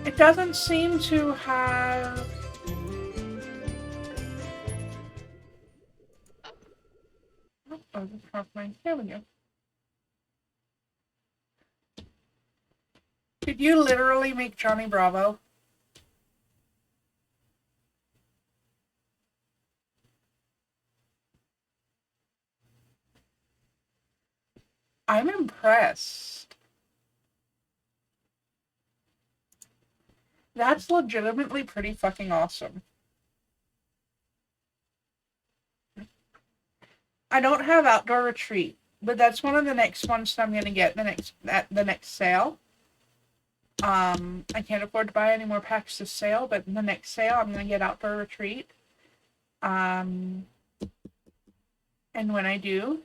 It doesn't seem to have... Oh, the top line. There we go. Did you literally make Johnny Bravo? I'm impressed. That's legitimately pretty fucking awesome. I don't have Outdoor Retreat, but that's one of the next ones that I'm gonna get at the next sale. I can't afford to buy any more packs this sale, but in the next sale I'm gonna get Outdoor Retreat. And when I do,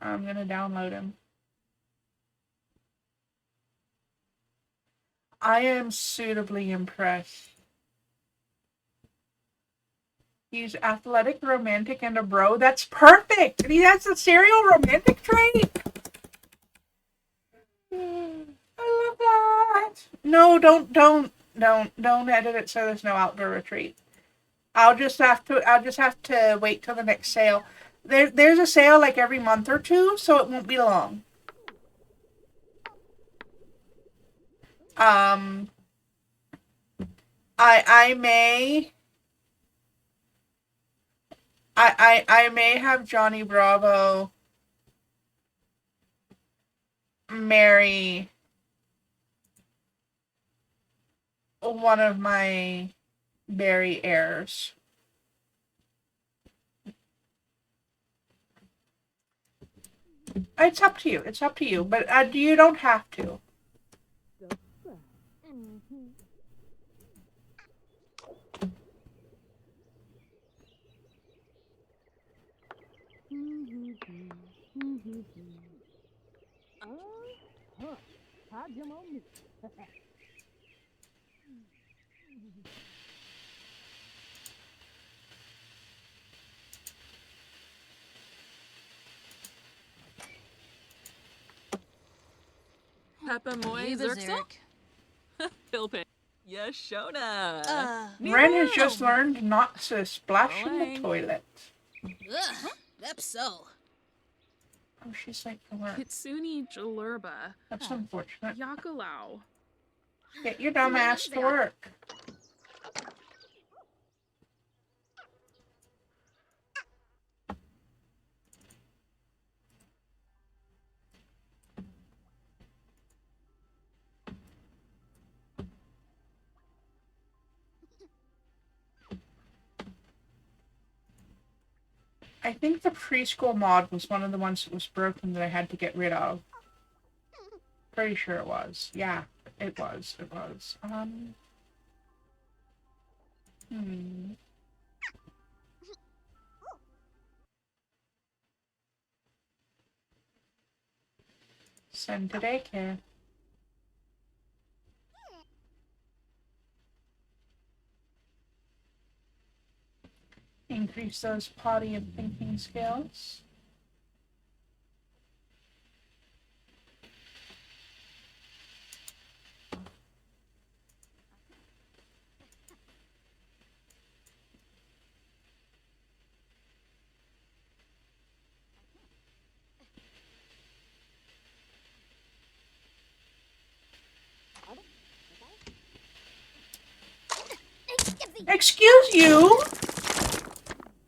I'm gonna download him. I am suitably impressed. He's athletic, romantic, and a bro. That's perfect! And he has a serial romantic trait! I love that! No, don't edit it so there's no Outdoor Retreat. I'll just have to wait till the next sale. There's a sale like every month or two, so it won't be long. I may have Johnny Bravo marry one of my Barry heirs. It's up to you. It's up to you, but you don't have to. Peppa Moy Hey, Zerxel? Philpin. Yashona. Ren has just learned not to splash in the Going. toilet. Ugh, that's so. Oh, she's late for work. Kitsune Jalurba. That's unfortunate. Yakalau. Get your dumb ass to work. I think the preschool mod was one of the ones that was broken that I had to get rid of. Pretty sure it was. Yeah, it was. It was. Send to daycare. Increase those potty and thinking skills. Excuse you?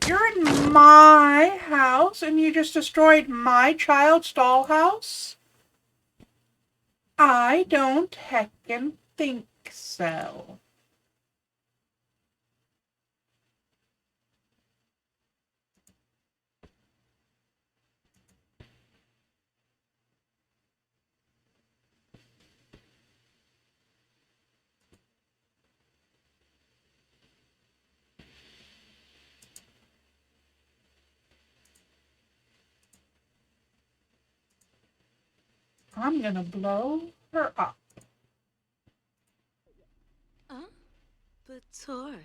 You're in my house and you just destroyed my child's dollhouse? I don't heckin' think so. I'm gonna blow her up. But Tor.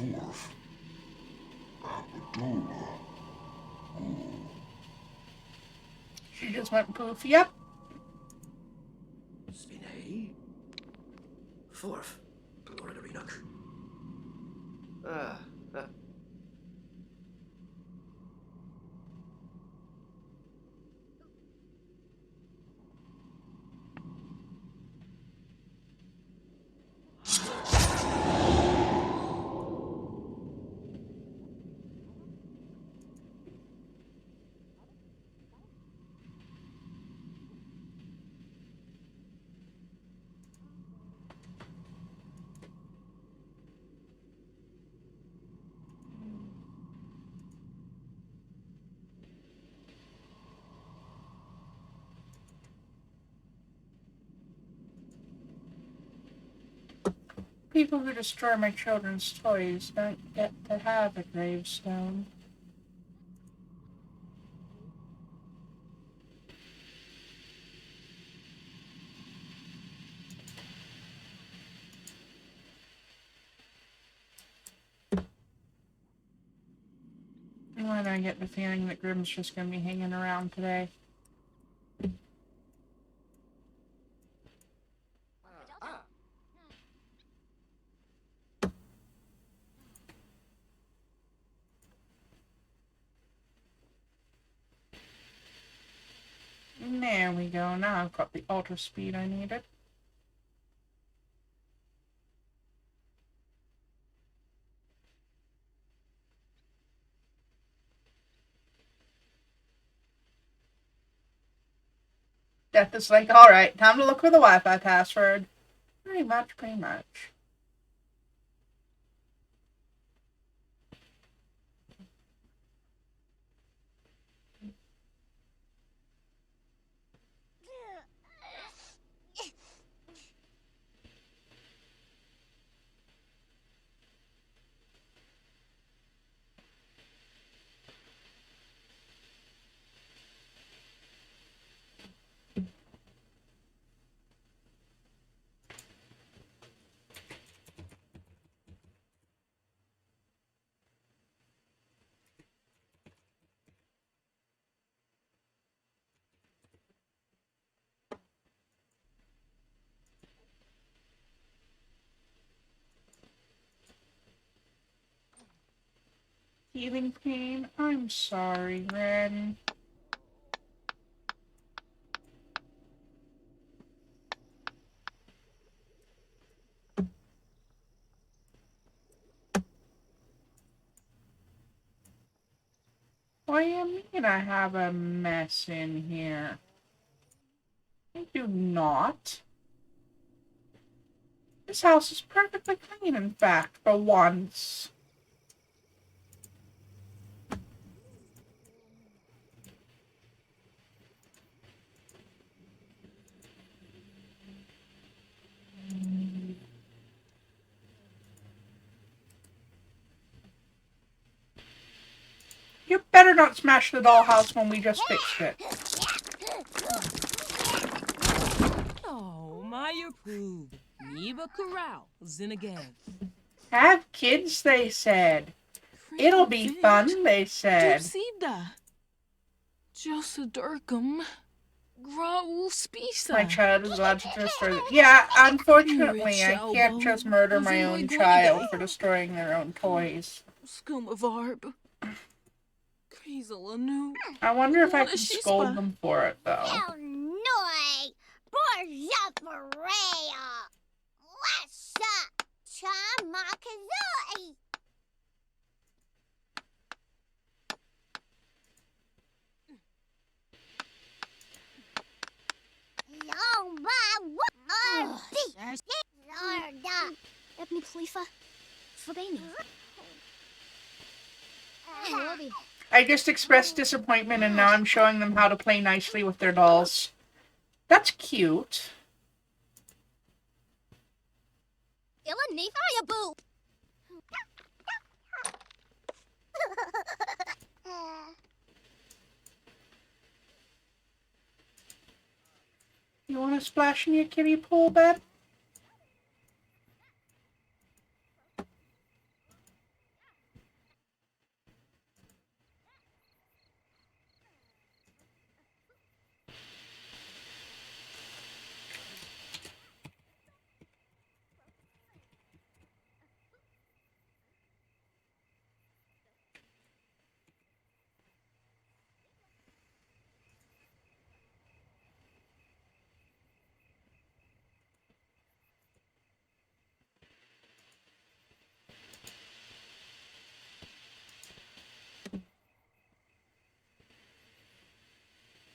Fourth, Abadola. She just went poof. Yep. Spinay? Fourth, Lord of Enoch. People who destroy my children's toys don't get to have a gravestone. Why do I get the feeling that Grimm's just gonna be hanging around today? There we go. Now I've got the ultra speed I needed. Death is like, alright, time to look for the Wi-Fi password. Pretty much, pretty much. Healing pain? I'm sorry, Ren. What do you mean I have a mess in here? I do not. This house is perfectly clean, in fact, for once. You better not smash the dollhouse when we just fixed it. Oh, Maya Pooh. Neva Corral, Zinagav. Have kids, they said. It'll be fun, they said. Dupsida. Josadurkum. Graul Spisa. My child is allowed to destroy it. Yeah, unfortunately, I can't just murder my own child for destroying their own toys. Skumavarb. Krizelanu. I wonder if I can scold them for it, though. El Noi. Borjaparea. Wasa. Chamakazoi. Ebony Khalifa. Fabani. I just expressed disappointment and now I'm showing them how to play nicely with their dolls. That's cute. Illa Nefaya Boo. You want to splash in your kiddie pool, bud?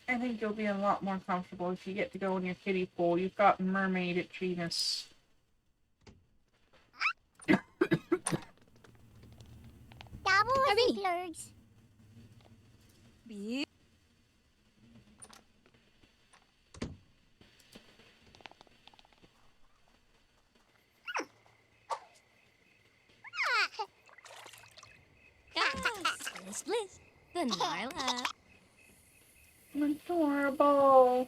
I think you'll be a lot more comfortable if you get to go in your kiddie pool. You've got mermaid at Genus. Flirts. Bliss. The Nyla. Adorable.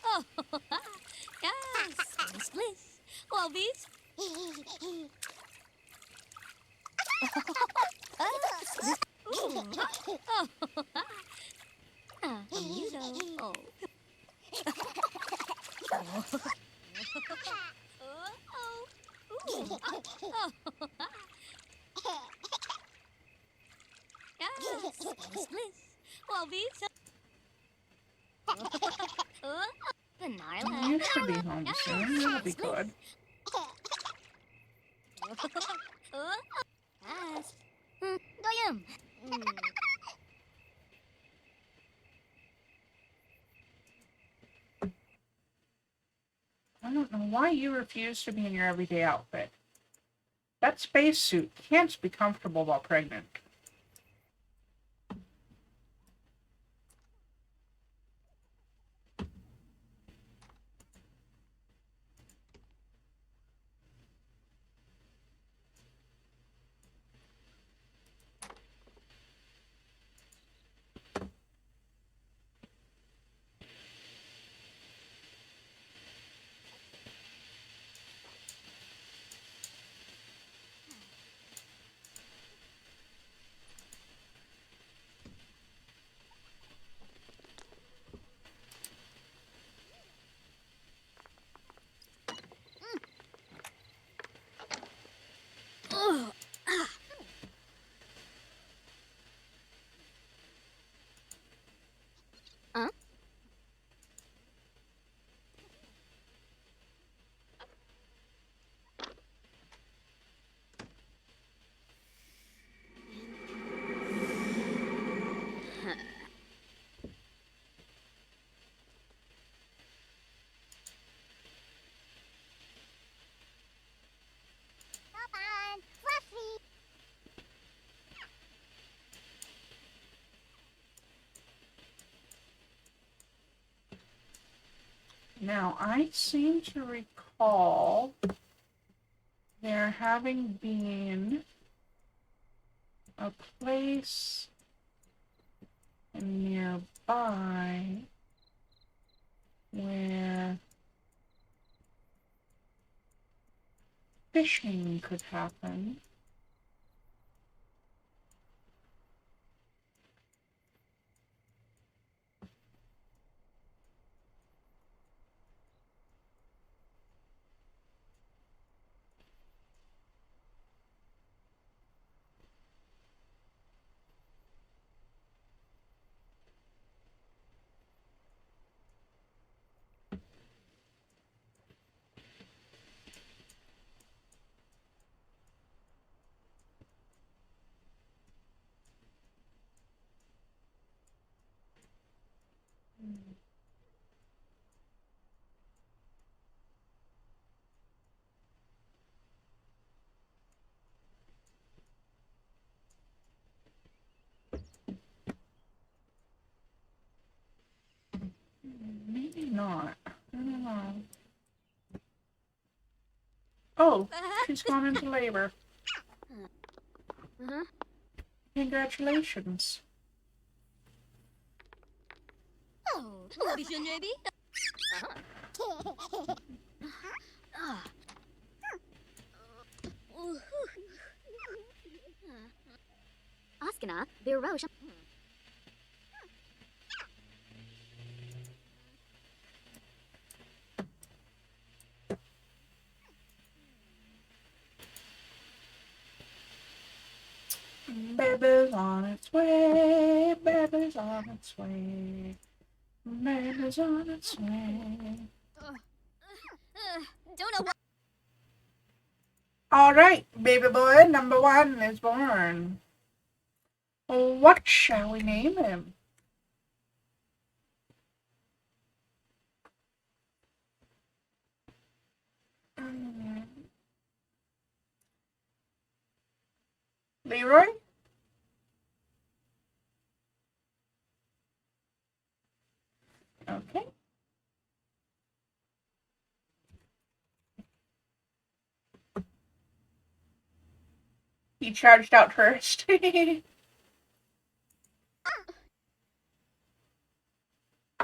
Oh, yes. Bliss. Well, these. Amudo. Oh. Bliss. Well, these. The Nyla. You should be home soon. That'll be good. Yes. Doyum. I don't know why you refuse to be in your everyday outfit. That spacesuit can't be comfortable while pregnant. Now, I seem to recall there having been a place nearby where fishing could happen. Maybe not. I don't know. Oh, she's gone into labor. Uh-huh. Congratulations. Oh, love you, maybe? Askana, Birosh. Baby's on its way. Baby's on its way. Baby's on its way. Don't know what. All right, baby boy number 1 is born. What shall we name him? Leroy? Okay. He charged out first.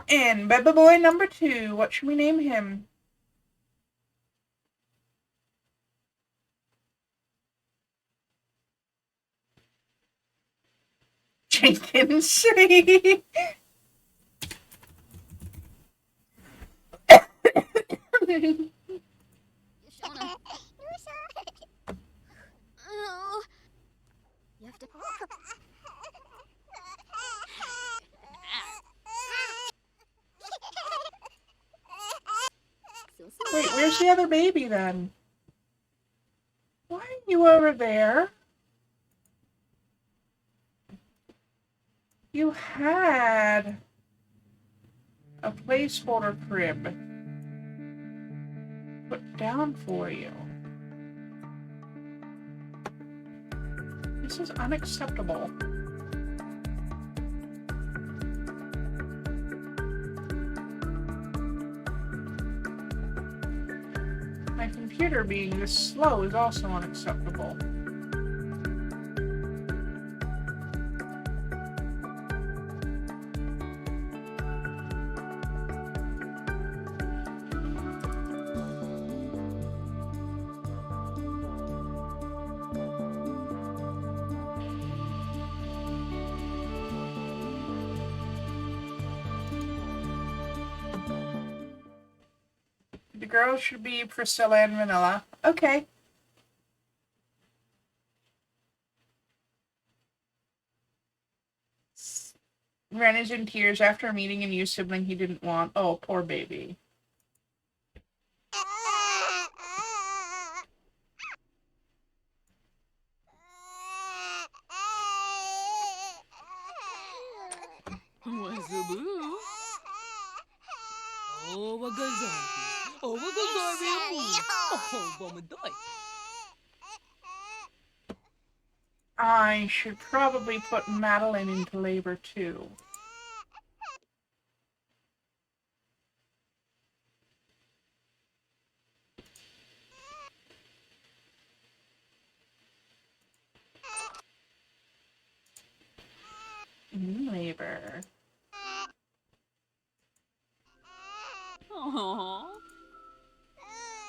And baby boy number 2, what should we name him? Jenkins. Shona. Oh. You have to. Wait, where's the other baby then? Why are you over there? You had a placeholder crib put down for you. This is unacceptable. My computer being this slow is also unacceptable. The girls should be Priscilla and Vanilla. Okay. Ren is in tears after meeting a new sibling he didn't want. Oh, poor baby. Wazaboo. Oh, Wagazari. Oh, Wagazari. Oh, Bomadoy. I should probably put Madeline into labor too. Neighbor. Aww.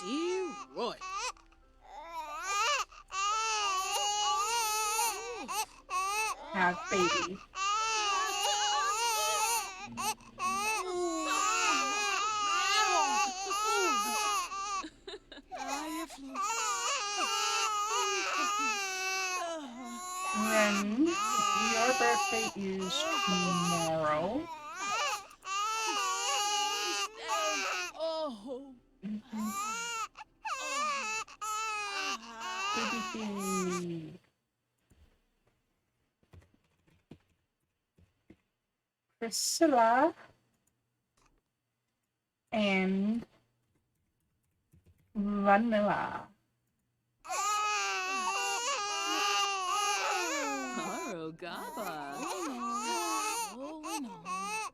Dear Roy. Have baby. Then your birthday is tomorrow. Oh. Baby. Priscilla and Vanilla. Harogaba. Rolling on.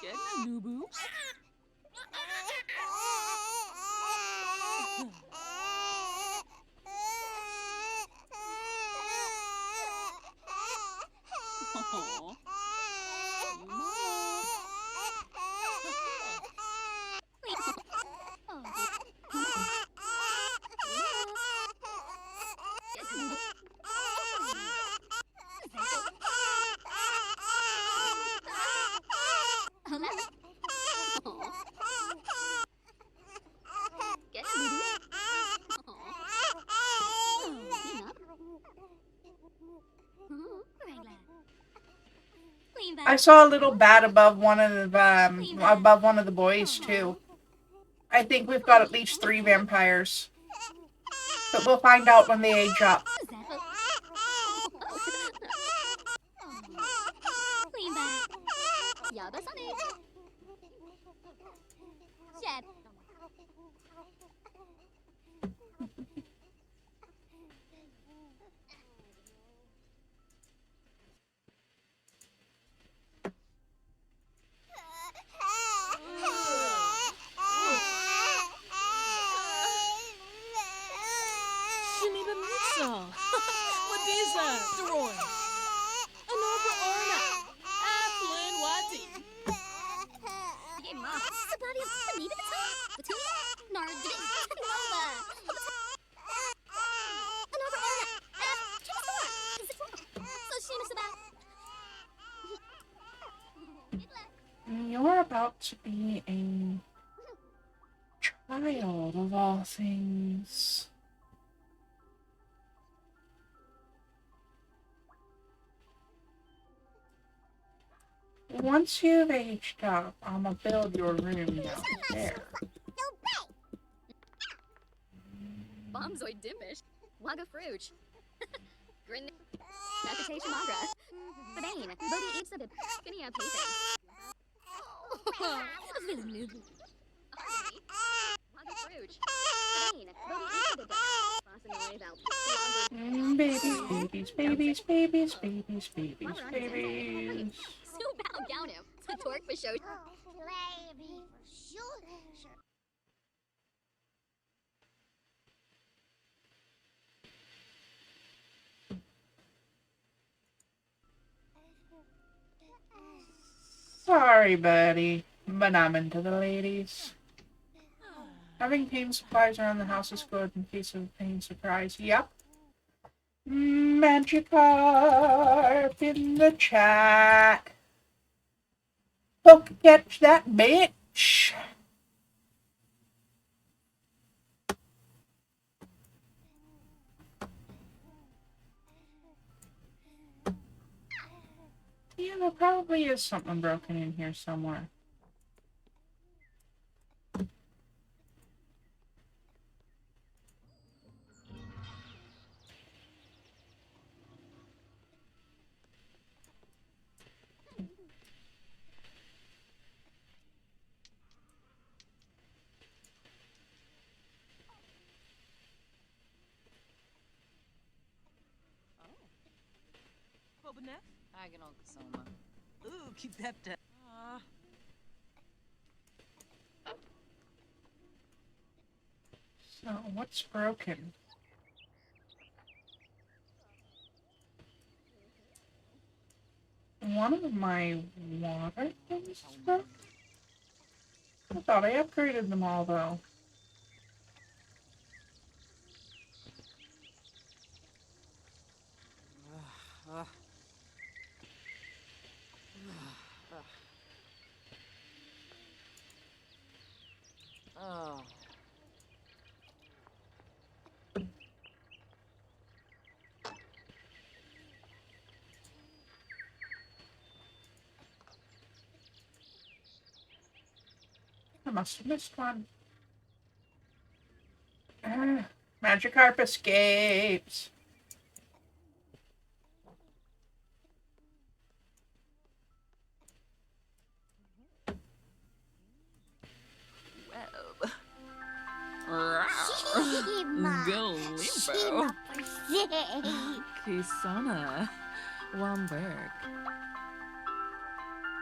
Getting a new boobs. Aw. I saw a little bat above one of the boys too. I think we've got at least 3 vampires. But we'll find out when they age up. Shiniba Mitsa. Wadiza. Deroy. Anova Orna. Aflin Wadi. You're about to be a child of all things. Once you've aged up, I'm gonna build your room down there. Bombzoid Dimish. Waga Fruch. Grin. Reputation Magra. Bane. Bodhi Eats of it. Finia Pacing. Waga Fruch. Bane. Bodhi Eats of it. Babies, babies, babies, babies, babies, babies. Subao Gauno. Torque for show. Sorry, buddy, but I'm into the ladies. Having pain supplies around the house is good in case of pain surprise. Yep. Magikarp in the chat. Hook catch that bitch. Yeah, there probably is something broken in here somewhere. Bobanef? Agonal Kasoma. Ooh, keep that down. So, what's broken? one of my water things broke? I thought I upgraded them all, though. Oh. I must have missed one. Magikarp escapes. Web. Shima. Go Shima for sake. Kisana. Wamberg.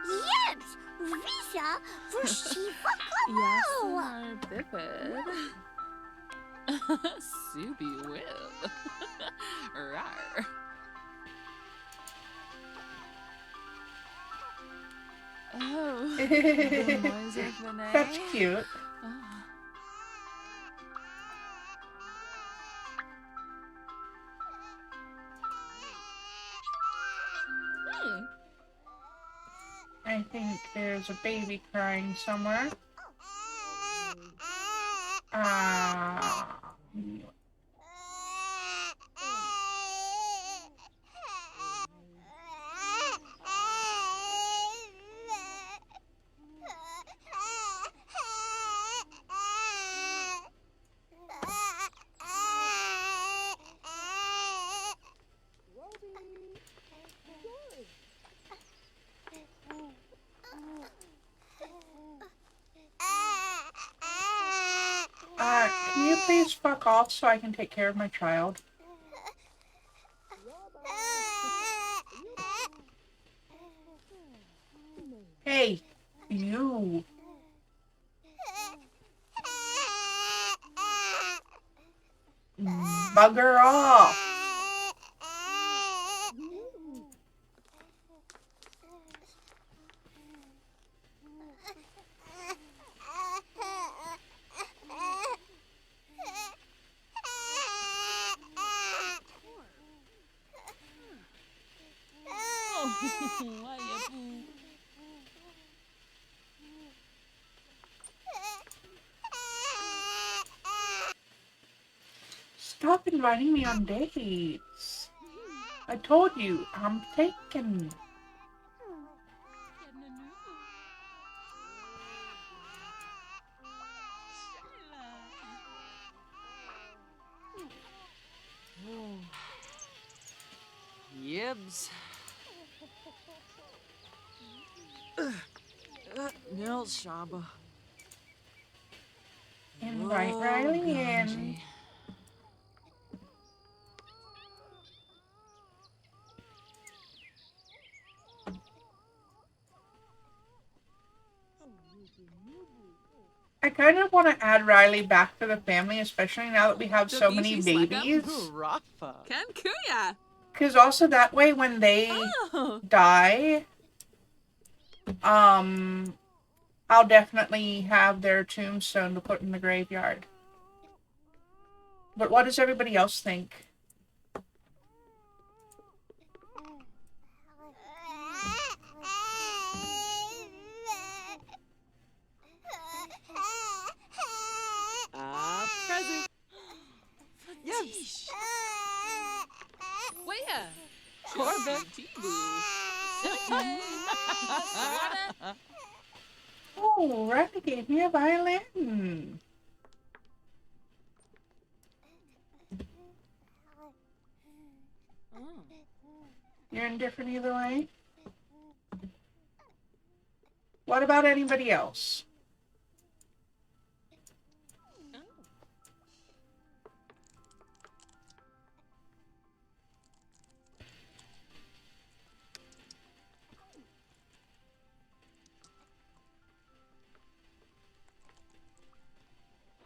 Yes, Risa for Shiva Kamo. Yasna Biped. Subi Whip. Rar. Oh. That's cute. I think there's a baby crying somewhere. Can you please fuck off so I can take care of my child? Hey, you. Bugger off. Stop inviting me on dates. I told you, I'm taken. Yibs. Nil Shaba. Invite Riley in. I kind of want to add Riley back to the family, especially now that we have so many babies. Kankuya. Because also that way when they die, I'll definitely have their tombstone to put in the graveyard. But what does everybody else think? Present. Yes. Where? Corbett. Oh, Riley gave me a violin. You're indifferent either way? What about anybody else?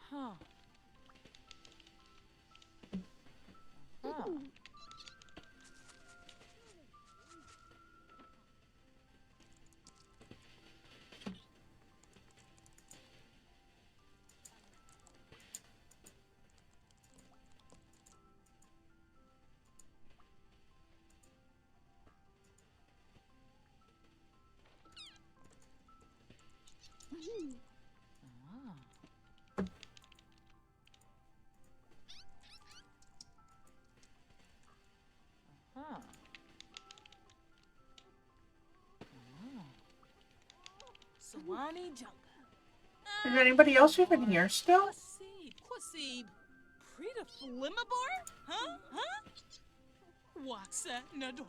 Huh. Sawani Junga. Is anybody else even here still? Kwasi, Prita Flimabor? Huh? Waxa Nador.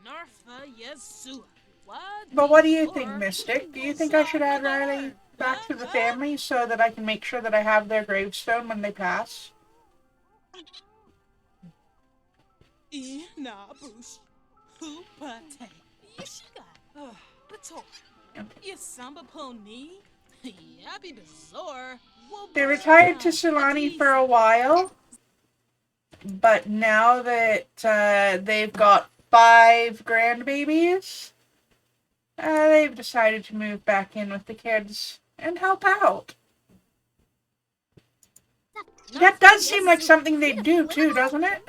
Narfa Yesua. But what do you think, Mystic? Do you think I should add Riley back to the family so that I can make sure that I have their gravestone when they pass? Ina Bush. Hupate. Yishiga. Bator. Yasamba Pony. Yabi Bizarre. They retired to Sulani for a while, but now that they've got 5 grandbabies, they've decided to move back in with the kids and help out. That does seem like something they'd do too, doesn't it?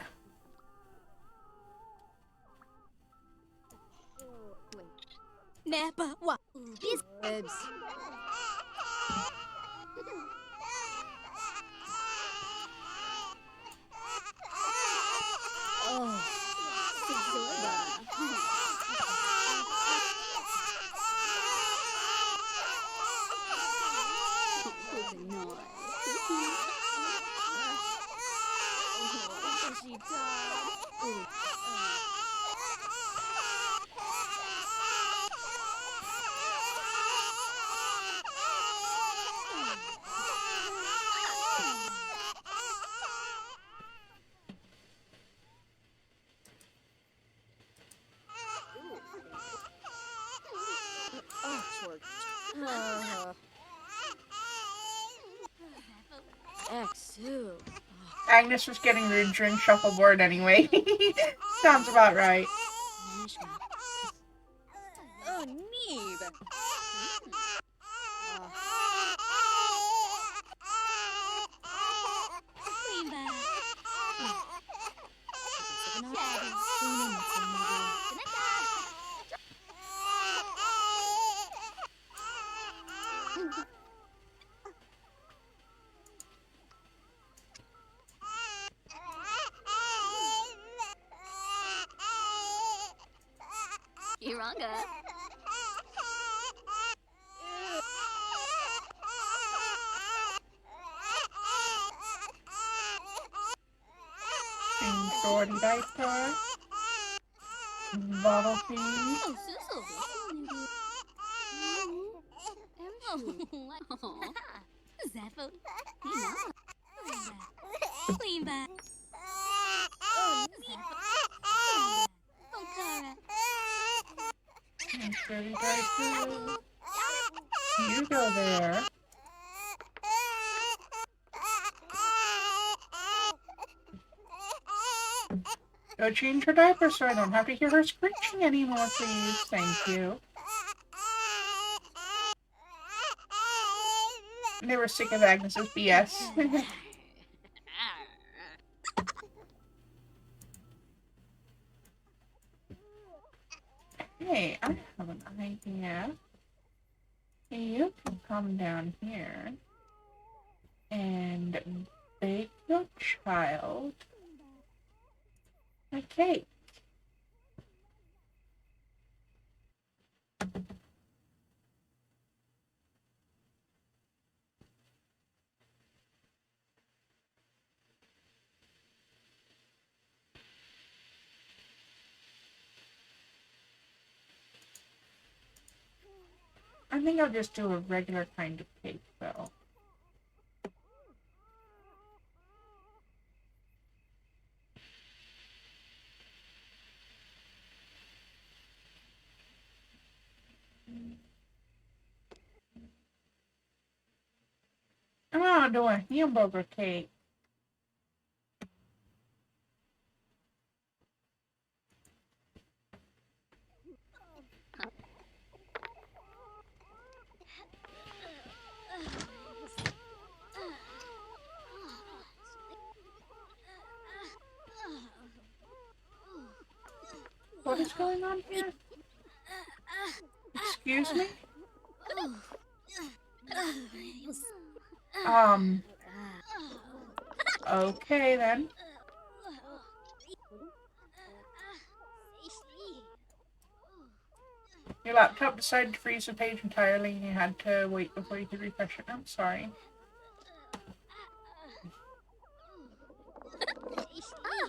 Napa, what? These ribs. Oh, Agnes was getting rude during shuffleboard anyway. Sounds about right. Oh, Neeb. Iranga. Shorty diaper. Bottle feed. Oh, Susu. Oh, Zephyr. Clean back. Oh, Okara. And Shorty diaper. You go there. Go change her diaper so I don't have to hear her screeching anymore, please. Thank you. They were sick of Agnes's BS. Hey, I have an idea. You can come down here and bake your child a cake. I think I'll just do a regular kind of cake, though. I'm gonna do a hamburger cake. What is going on here? Excuse me? Okay then. Your laptop decided to freeze the page entirely and you had to wait before you could refresh it. I'm sorry.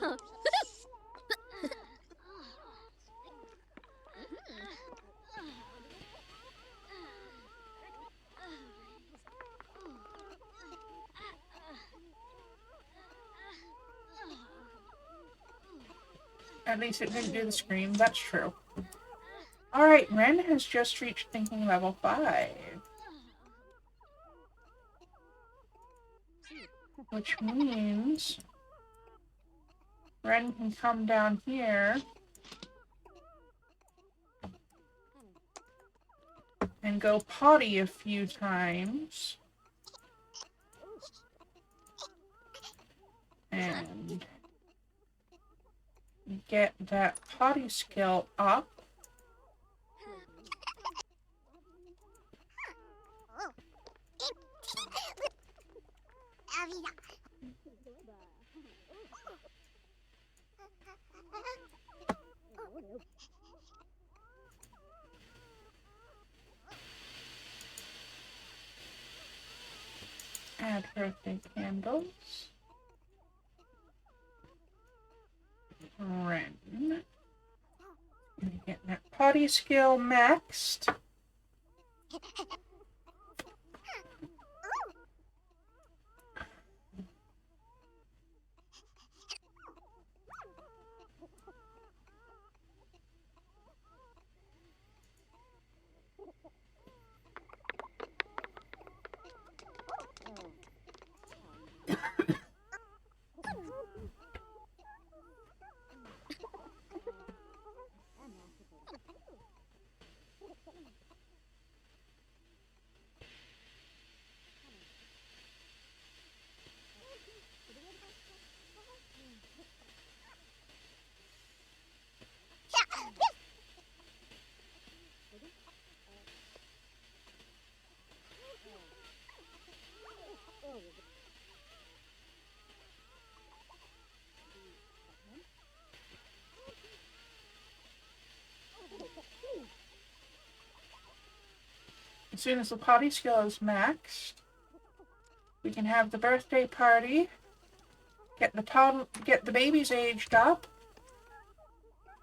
Oh. At least it didn't do the scream. That's true. Alright, Ren has just reached thinking level 5. Which means Ren can come down here and go potty a few times. And get that potty skill up. Add birthday candles. Ren. And get that potty skill maxed. As soon as the potty skill is maxed, we can have the birthday party, get the babies aged up,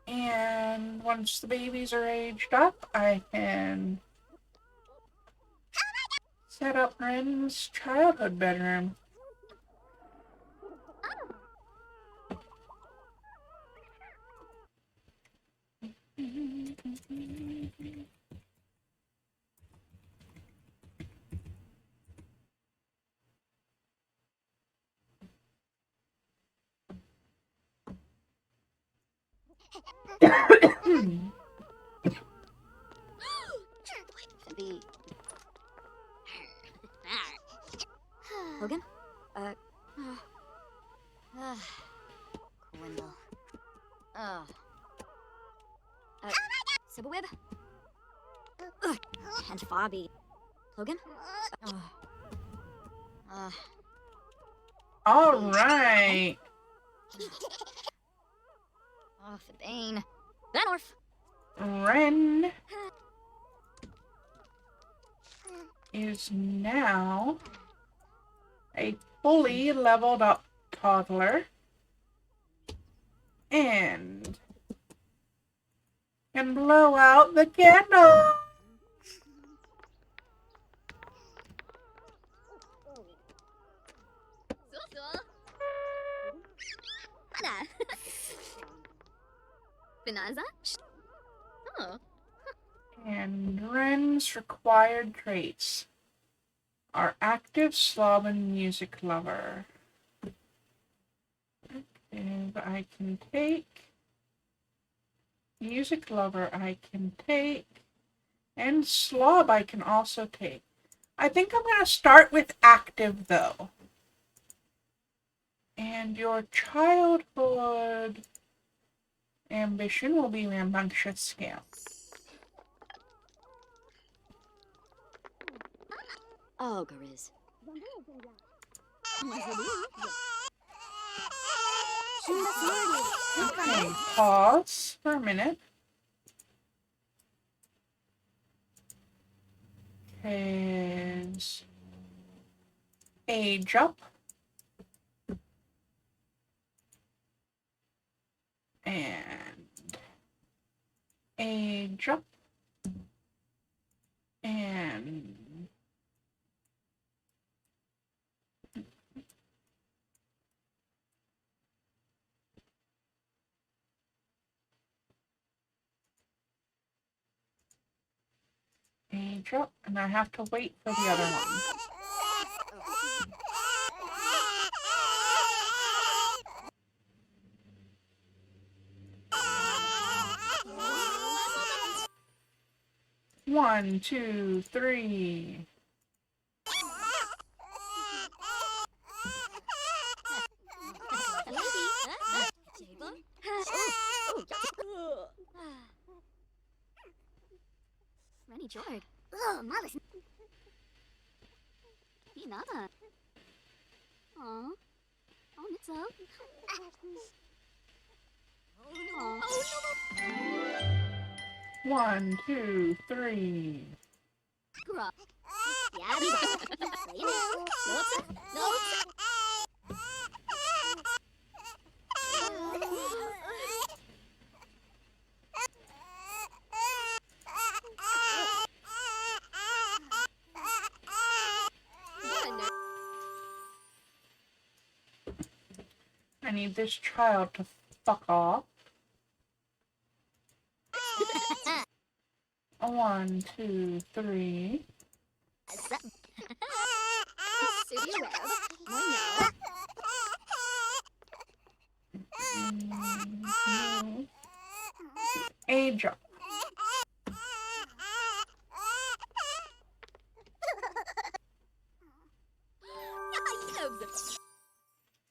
and once the babies are aged up, I can set up Ren's childhood bedroom. Logan? Quindle. Sibawib? And Fabi. Logan? All right. Fibane. Vanorf. Ren is now a fully leveled up toddler and can blow out the candle. Binaza? Oh. And Ren's required traits are active Slavic music lover. Active I can take. Music lover I can take. And Slob I can also take. I think I'm going to start with active though. And your childhood ambition will be rambunctious scale. Oh, Gariz. Okay, pause for a minute. is age up. And age up. And age up, and I have to wait for the other one. One, two, three. Rennie Jorg. Oh, Mama's. Nada. Aw. Oh, Nitzo. One, two, three. Grub. I need this child to fuck off. One, two, three. Age up.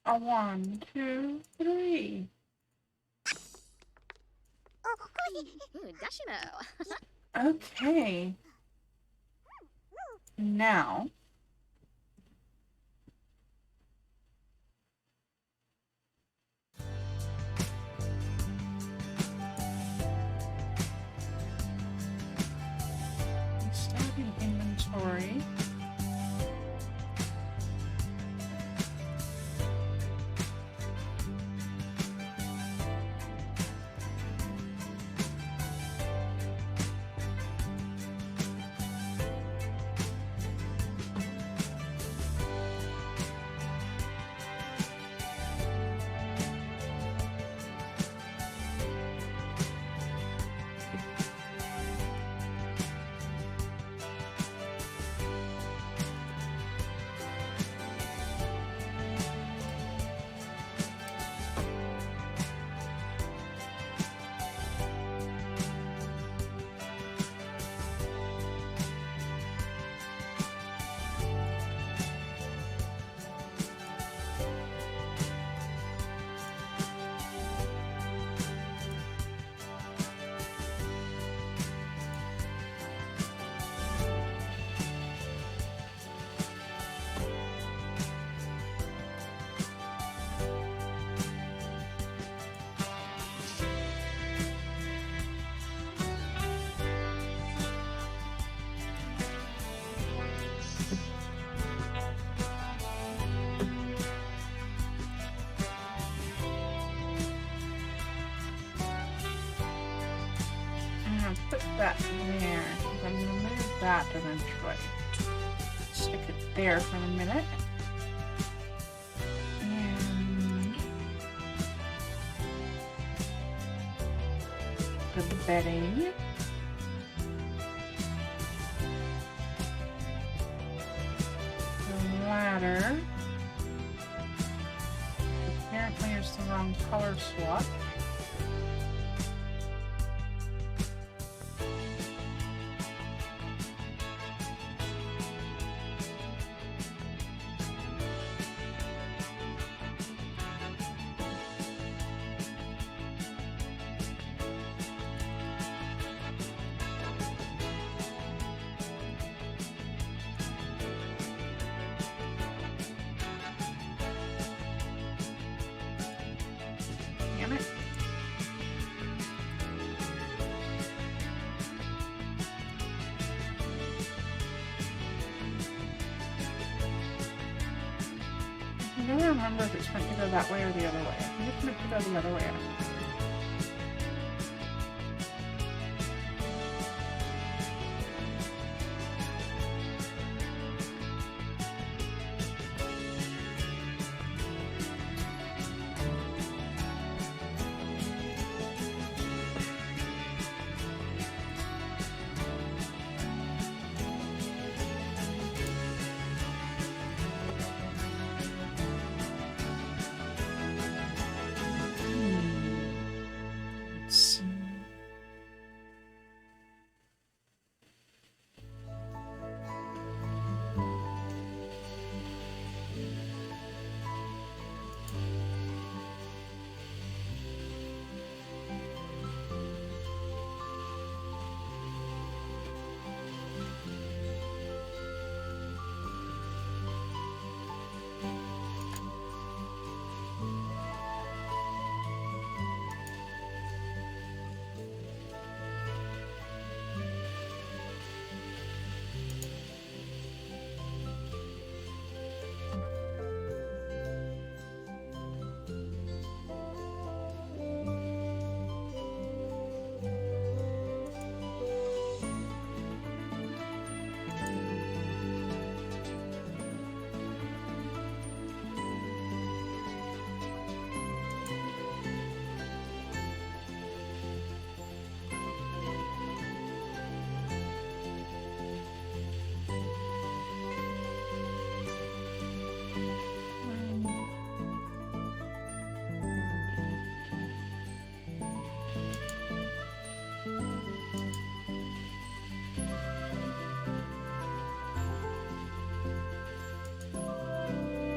One, two, three. Okay. Now. Starting inventory. Put that there. I'm going to move that eventually. Stick it there for a minute. And the bedding. The ladder. Apparently it's the wrong color swap. Damn it. remember if it's meant to go that way or the other way. I think it's meant to go the other way.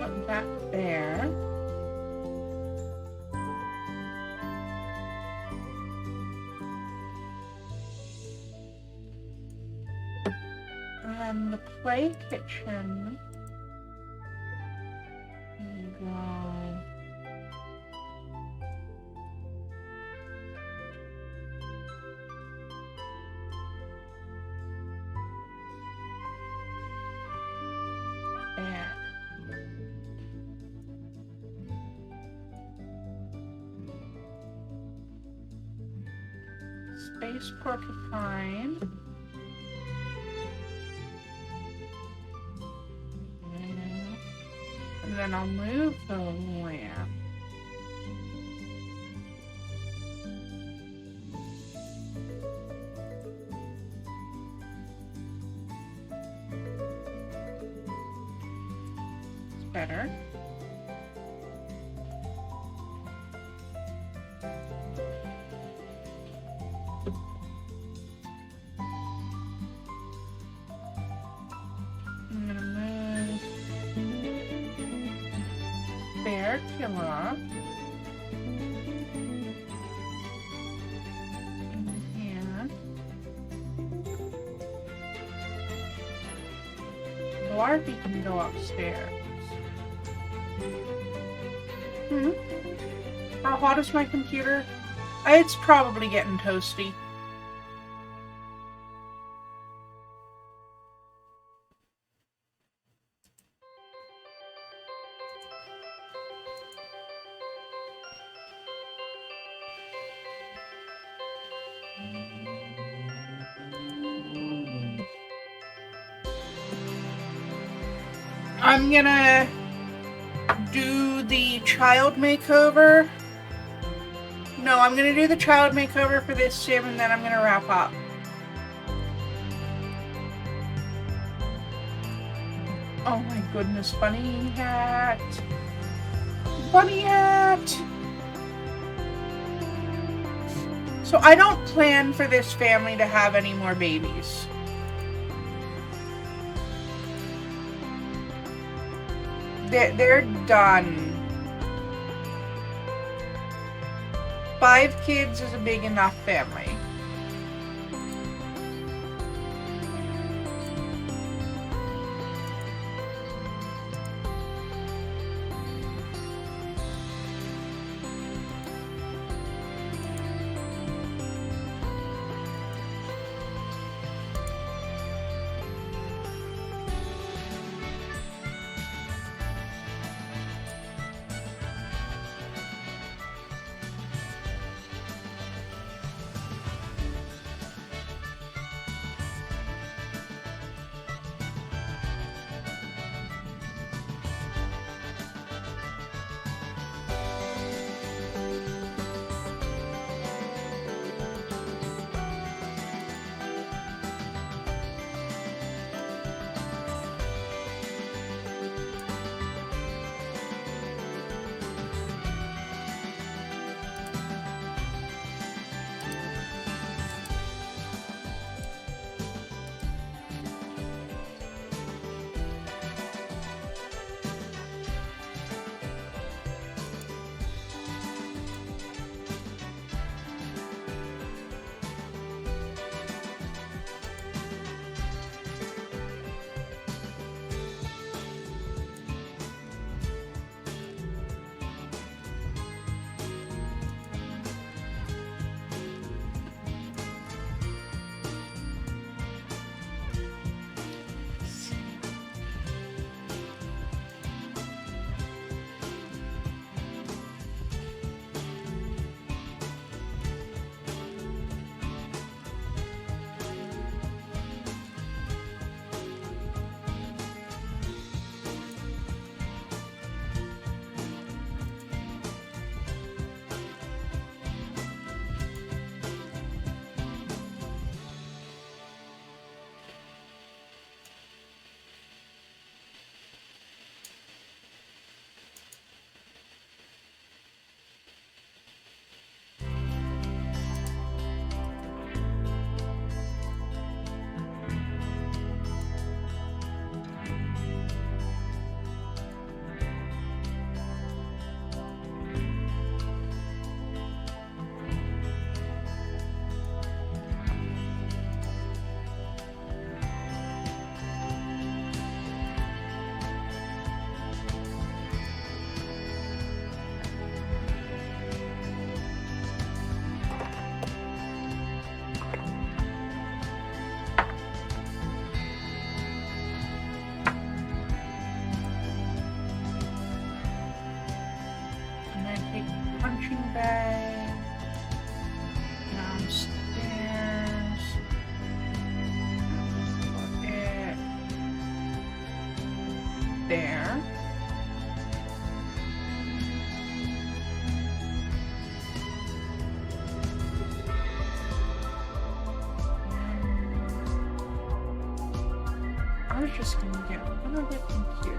Put that there. And then the play kitchen. There you go. There. Space porcupine. And then I'll move the lamp. It's better. I'm gonna move Bear Killer in here. Blarpy can go upstairs. How hot is my computer? It's probably getting toasty. I'm gonna do the child makeover. No, I'm gonna do the child makeover for this sim and then I'm gonna wrap up. Oh my goodness, bunny hat. Bunny hat! So I don't plan for this family to have any more babies. They're done. 5 kids is a big enough family. just gonna get another computer.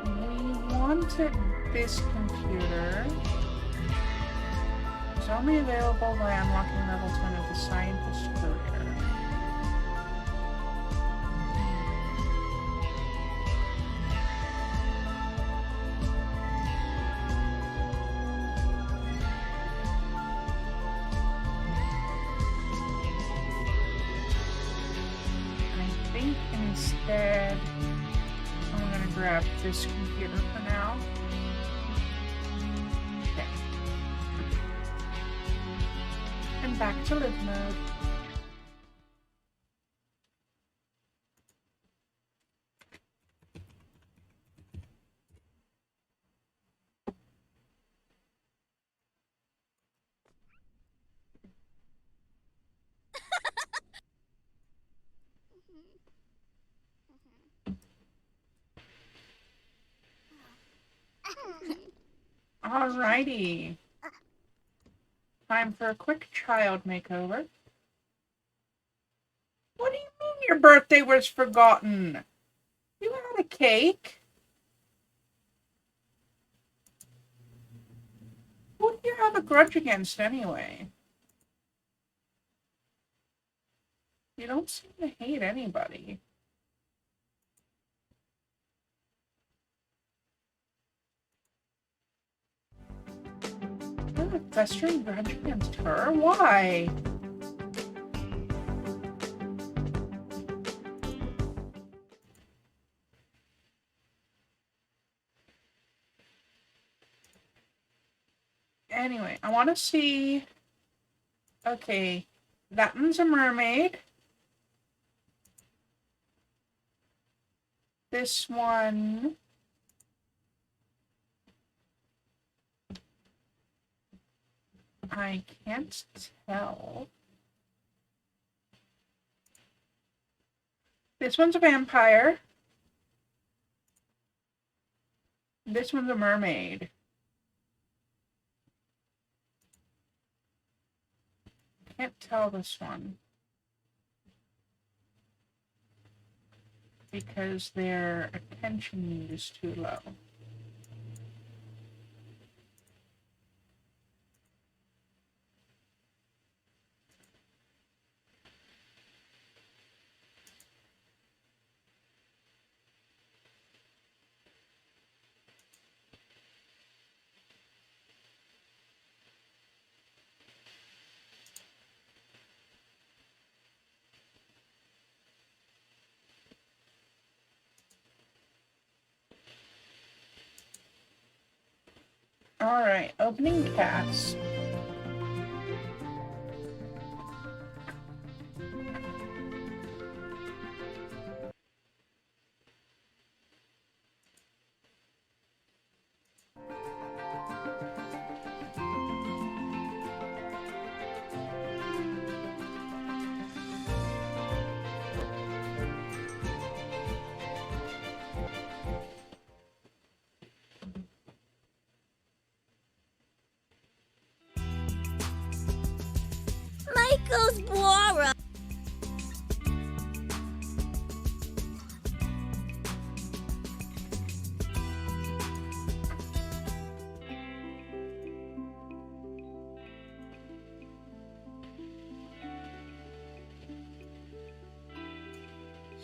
We wanted this computer. It's only available by unlocking level 10 of the scientist career. I think instead I'm gonna grab this computer for now. Okay. And back to live mode. Alrighty. Time for a quick child makeover. What do you mean your birthday was forgotten? You had a cake? Who do you have a grudge against anyway? You don't seem to hate anybody. You have a festering grudge against her? Why? Anyway, I want to see... Okay, that one's a mermaid. This one... I can't tell. This one's a vampire. This one's a mermaid. Can't tell this one. Because their attention need is too low. Alright, opening cast. Michael's Bora.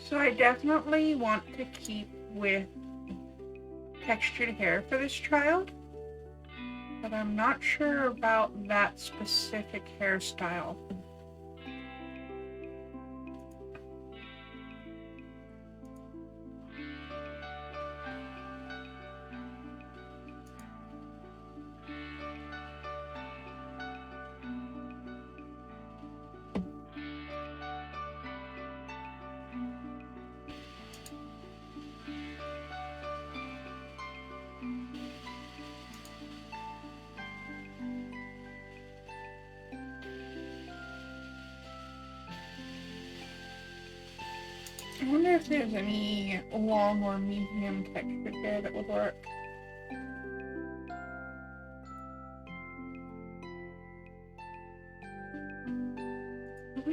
So I definitely want to keep with textured hair for this child, but I'm not sure about that specific hairstyle. I wonder if there's any long or medium textured hair that would work.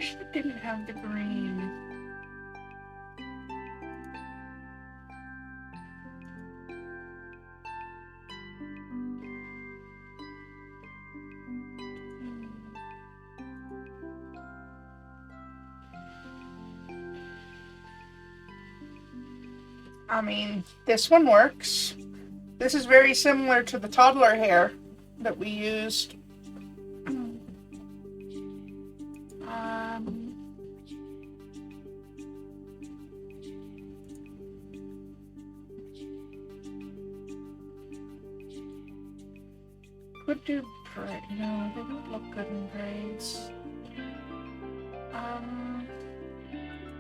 wish it didn't have the green. I mean, this one works. This is very similar to the toddler hair that we used. Could do gray. No, they don't look good in grays.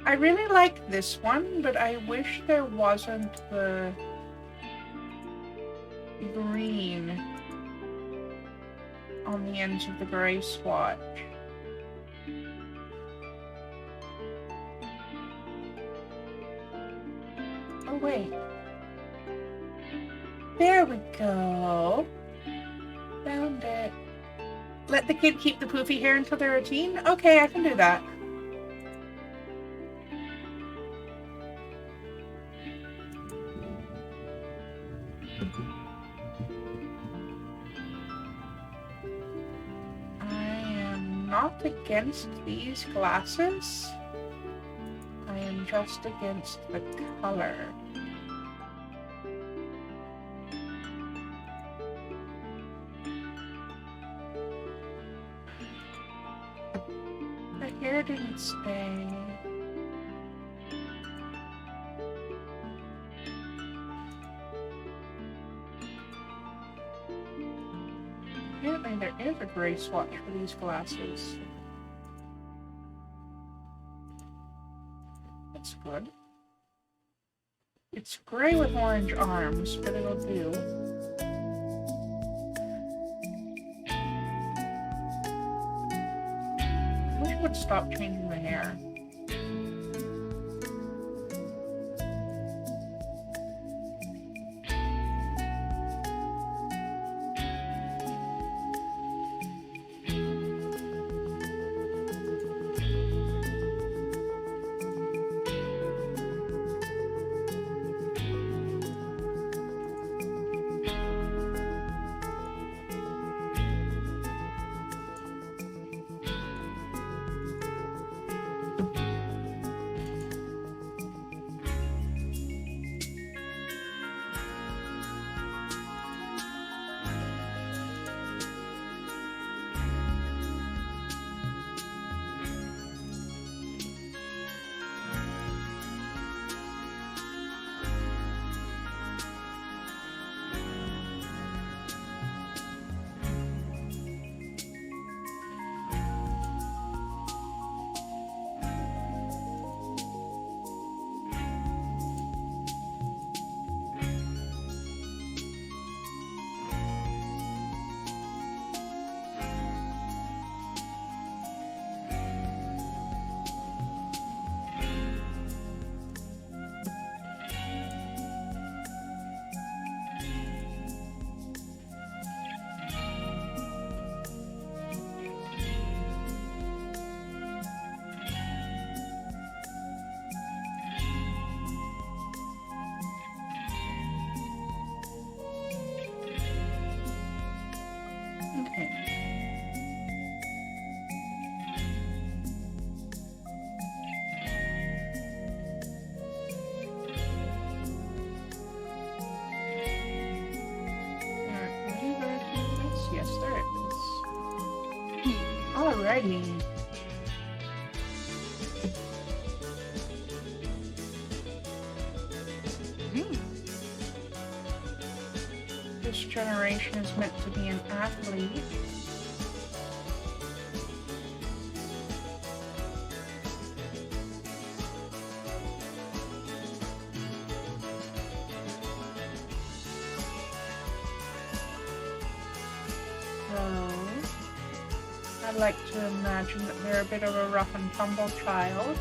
I really like this one, but I wish there wasn't the green on the ends of the gray swatch. Oh wait. There we go. Found it. Let the kid keep the poofy hair until they're a teen? Okay, I can do that. Not against these glasses. I am just against the color. The hair didn't stay. Apparently there is a gray swatch for these glasses. That's good. It's gray with orange arms, but it'll do. I wish it would stop changing the hair. Alrighty. This generation is meant to be an athlete. I'd like to imagine that they're a bit of a rough and tumble child.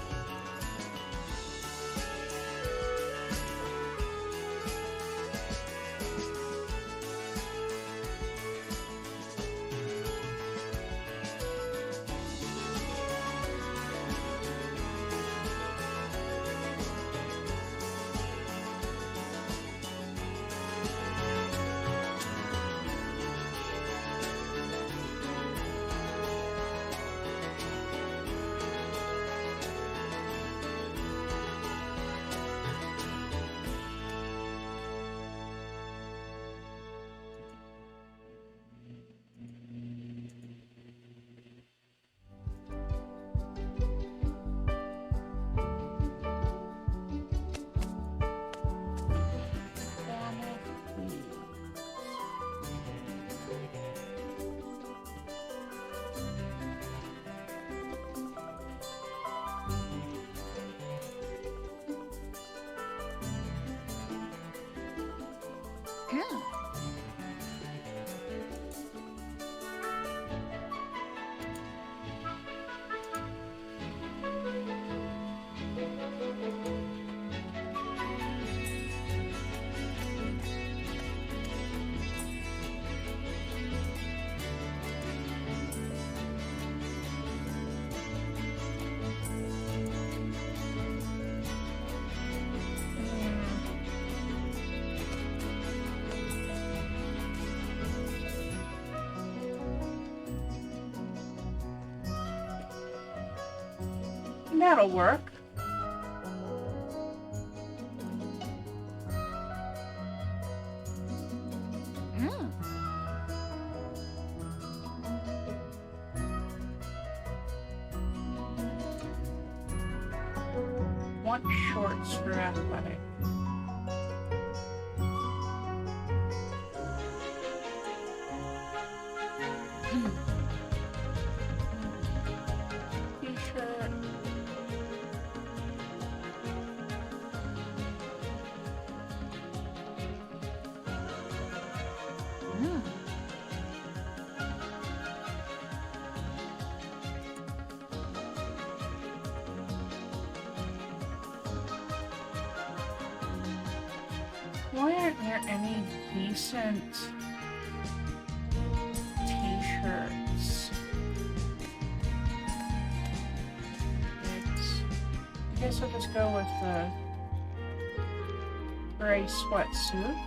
That'll work. Want shorts for athletic. T-shirt. Why aren't there any decent t-shirts? I guess I'll just go with the gray sweatsuit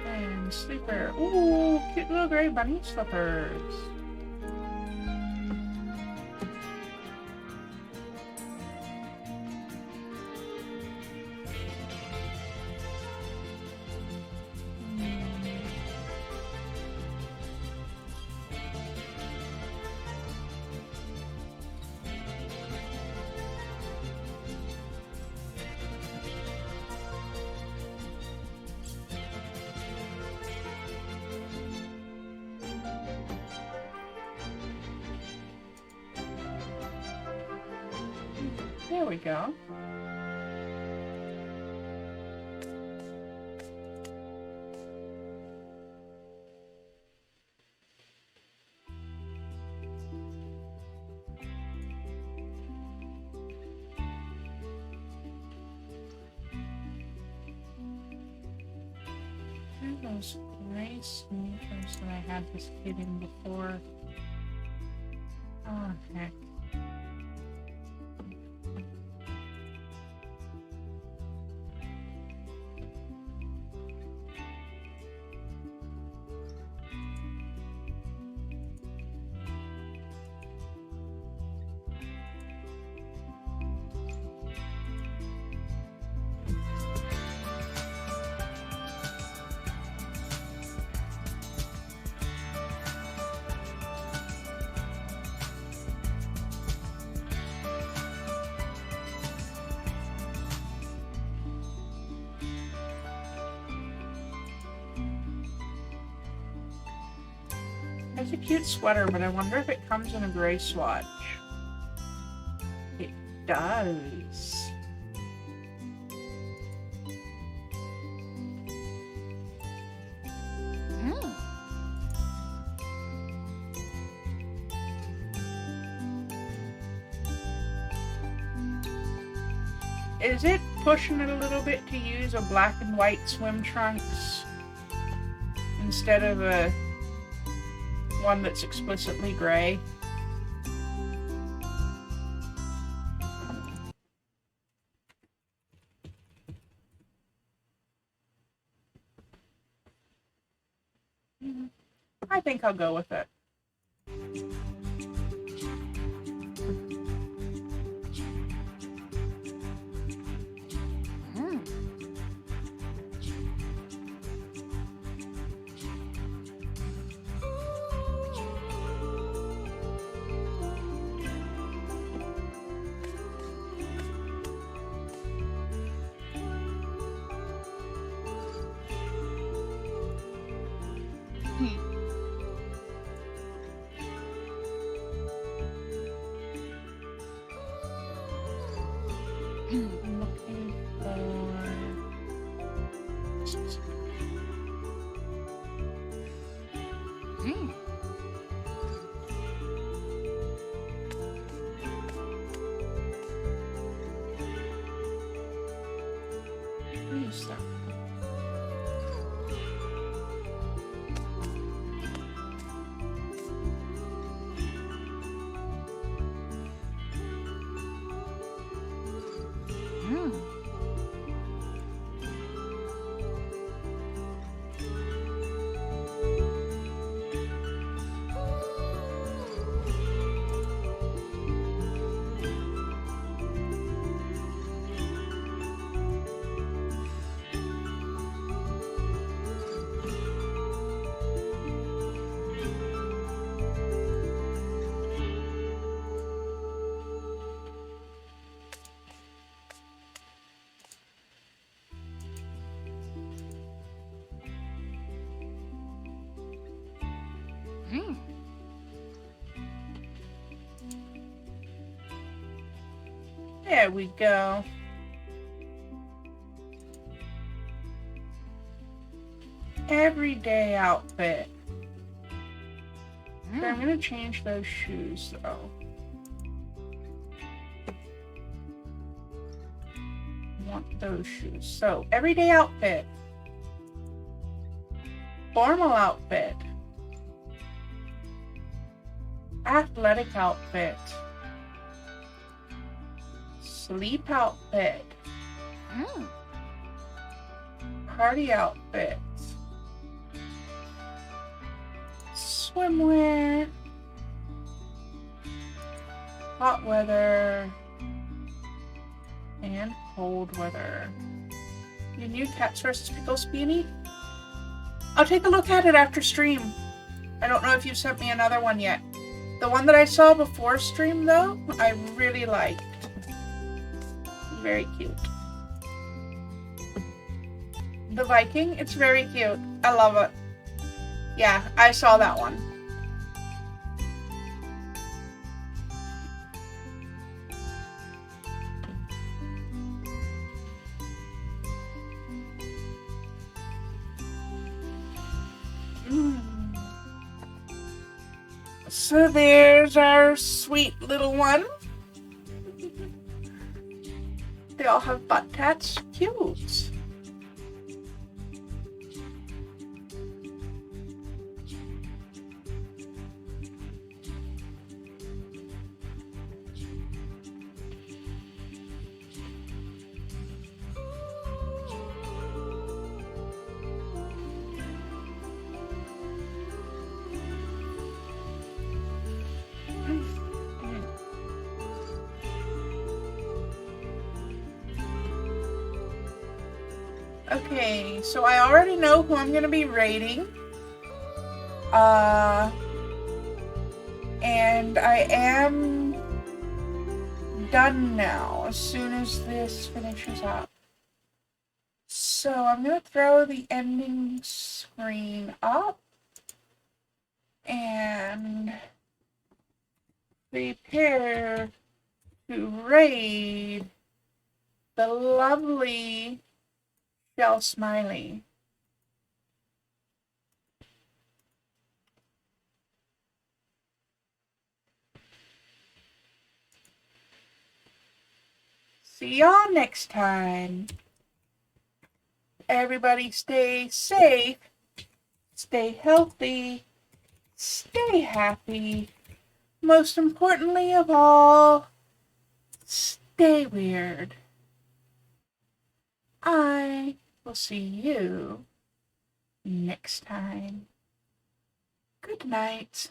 and sleeper. Ooh, cute little gray bunny slippers. There we go. Those gray sneakers that I had this kid in before. Oh, heck. It's a cute sweater, but I wonder if it comes in a gray swatch. It does. Is it pushing it a little bit to use a black and white swim trunks instead of a one that's explicitly gray? I think I'll go with it. I'm looking for... Use that. There we go. Everyday outfit. So I'm gonna change those shoes though. I want those shoes. So everyday outfit. Formal outfit. Athletic outfit. Sleep outfit. Party outfit. Swimwear. Hot weather. And cold weather. Your new Cats vs. Pickles beanie? I'll take a look at it after stream. I don't know if you've sent me another one yet. The one that I saw before stream, though, I really liked. Very cute. The Viking, it's very cute. I love it. Yeah, I saw that one. So there's our sweet little one. They all have butt tats. Cute. Okay, so I already know who I'm gonna be raiding. And I am done now as soon as this finishes up. So I'm gonna throw the ending screen up and prepare to raid the lovely Shell Smiley. See y'all next time. Everybody stay safe, stay healthy, stay happy. Most importantly of all, stay weird. I will see you next time. Good night.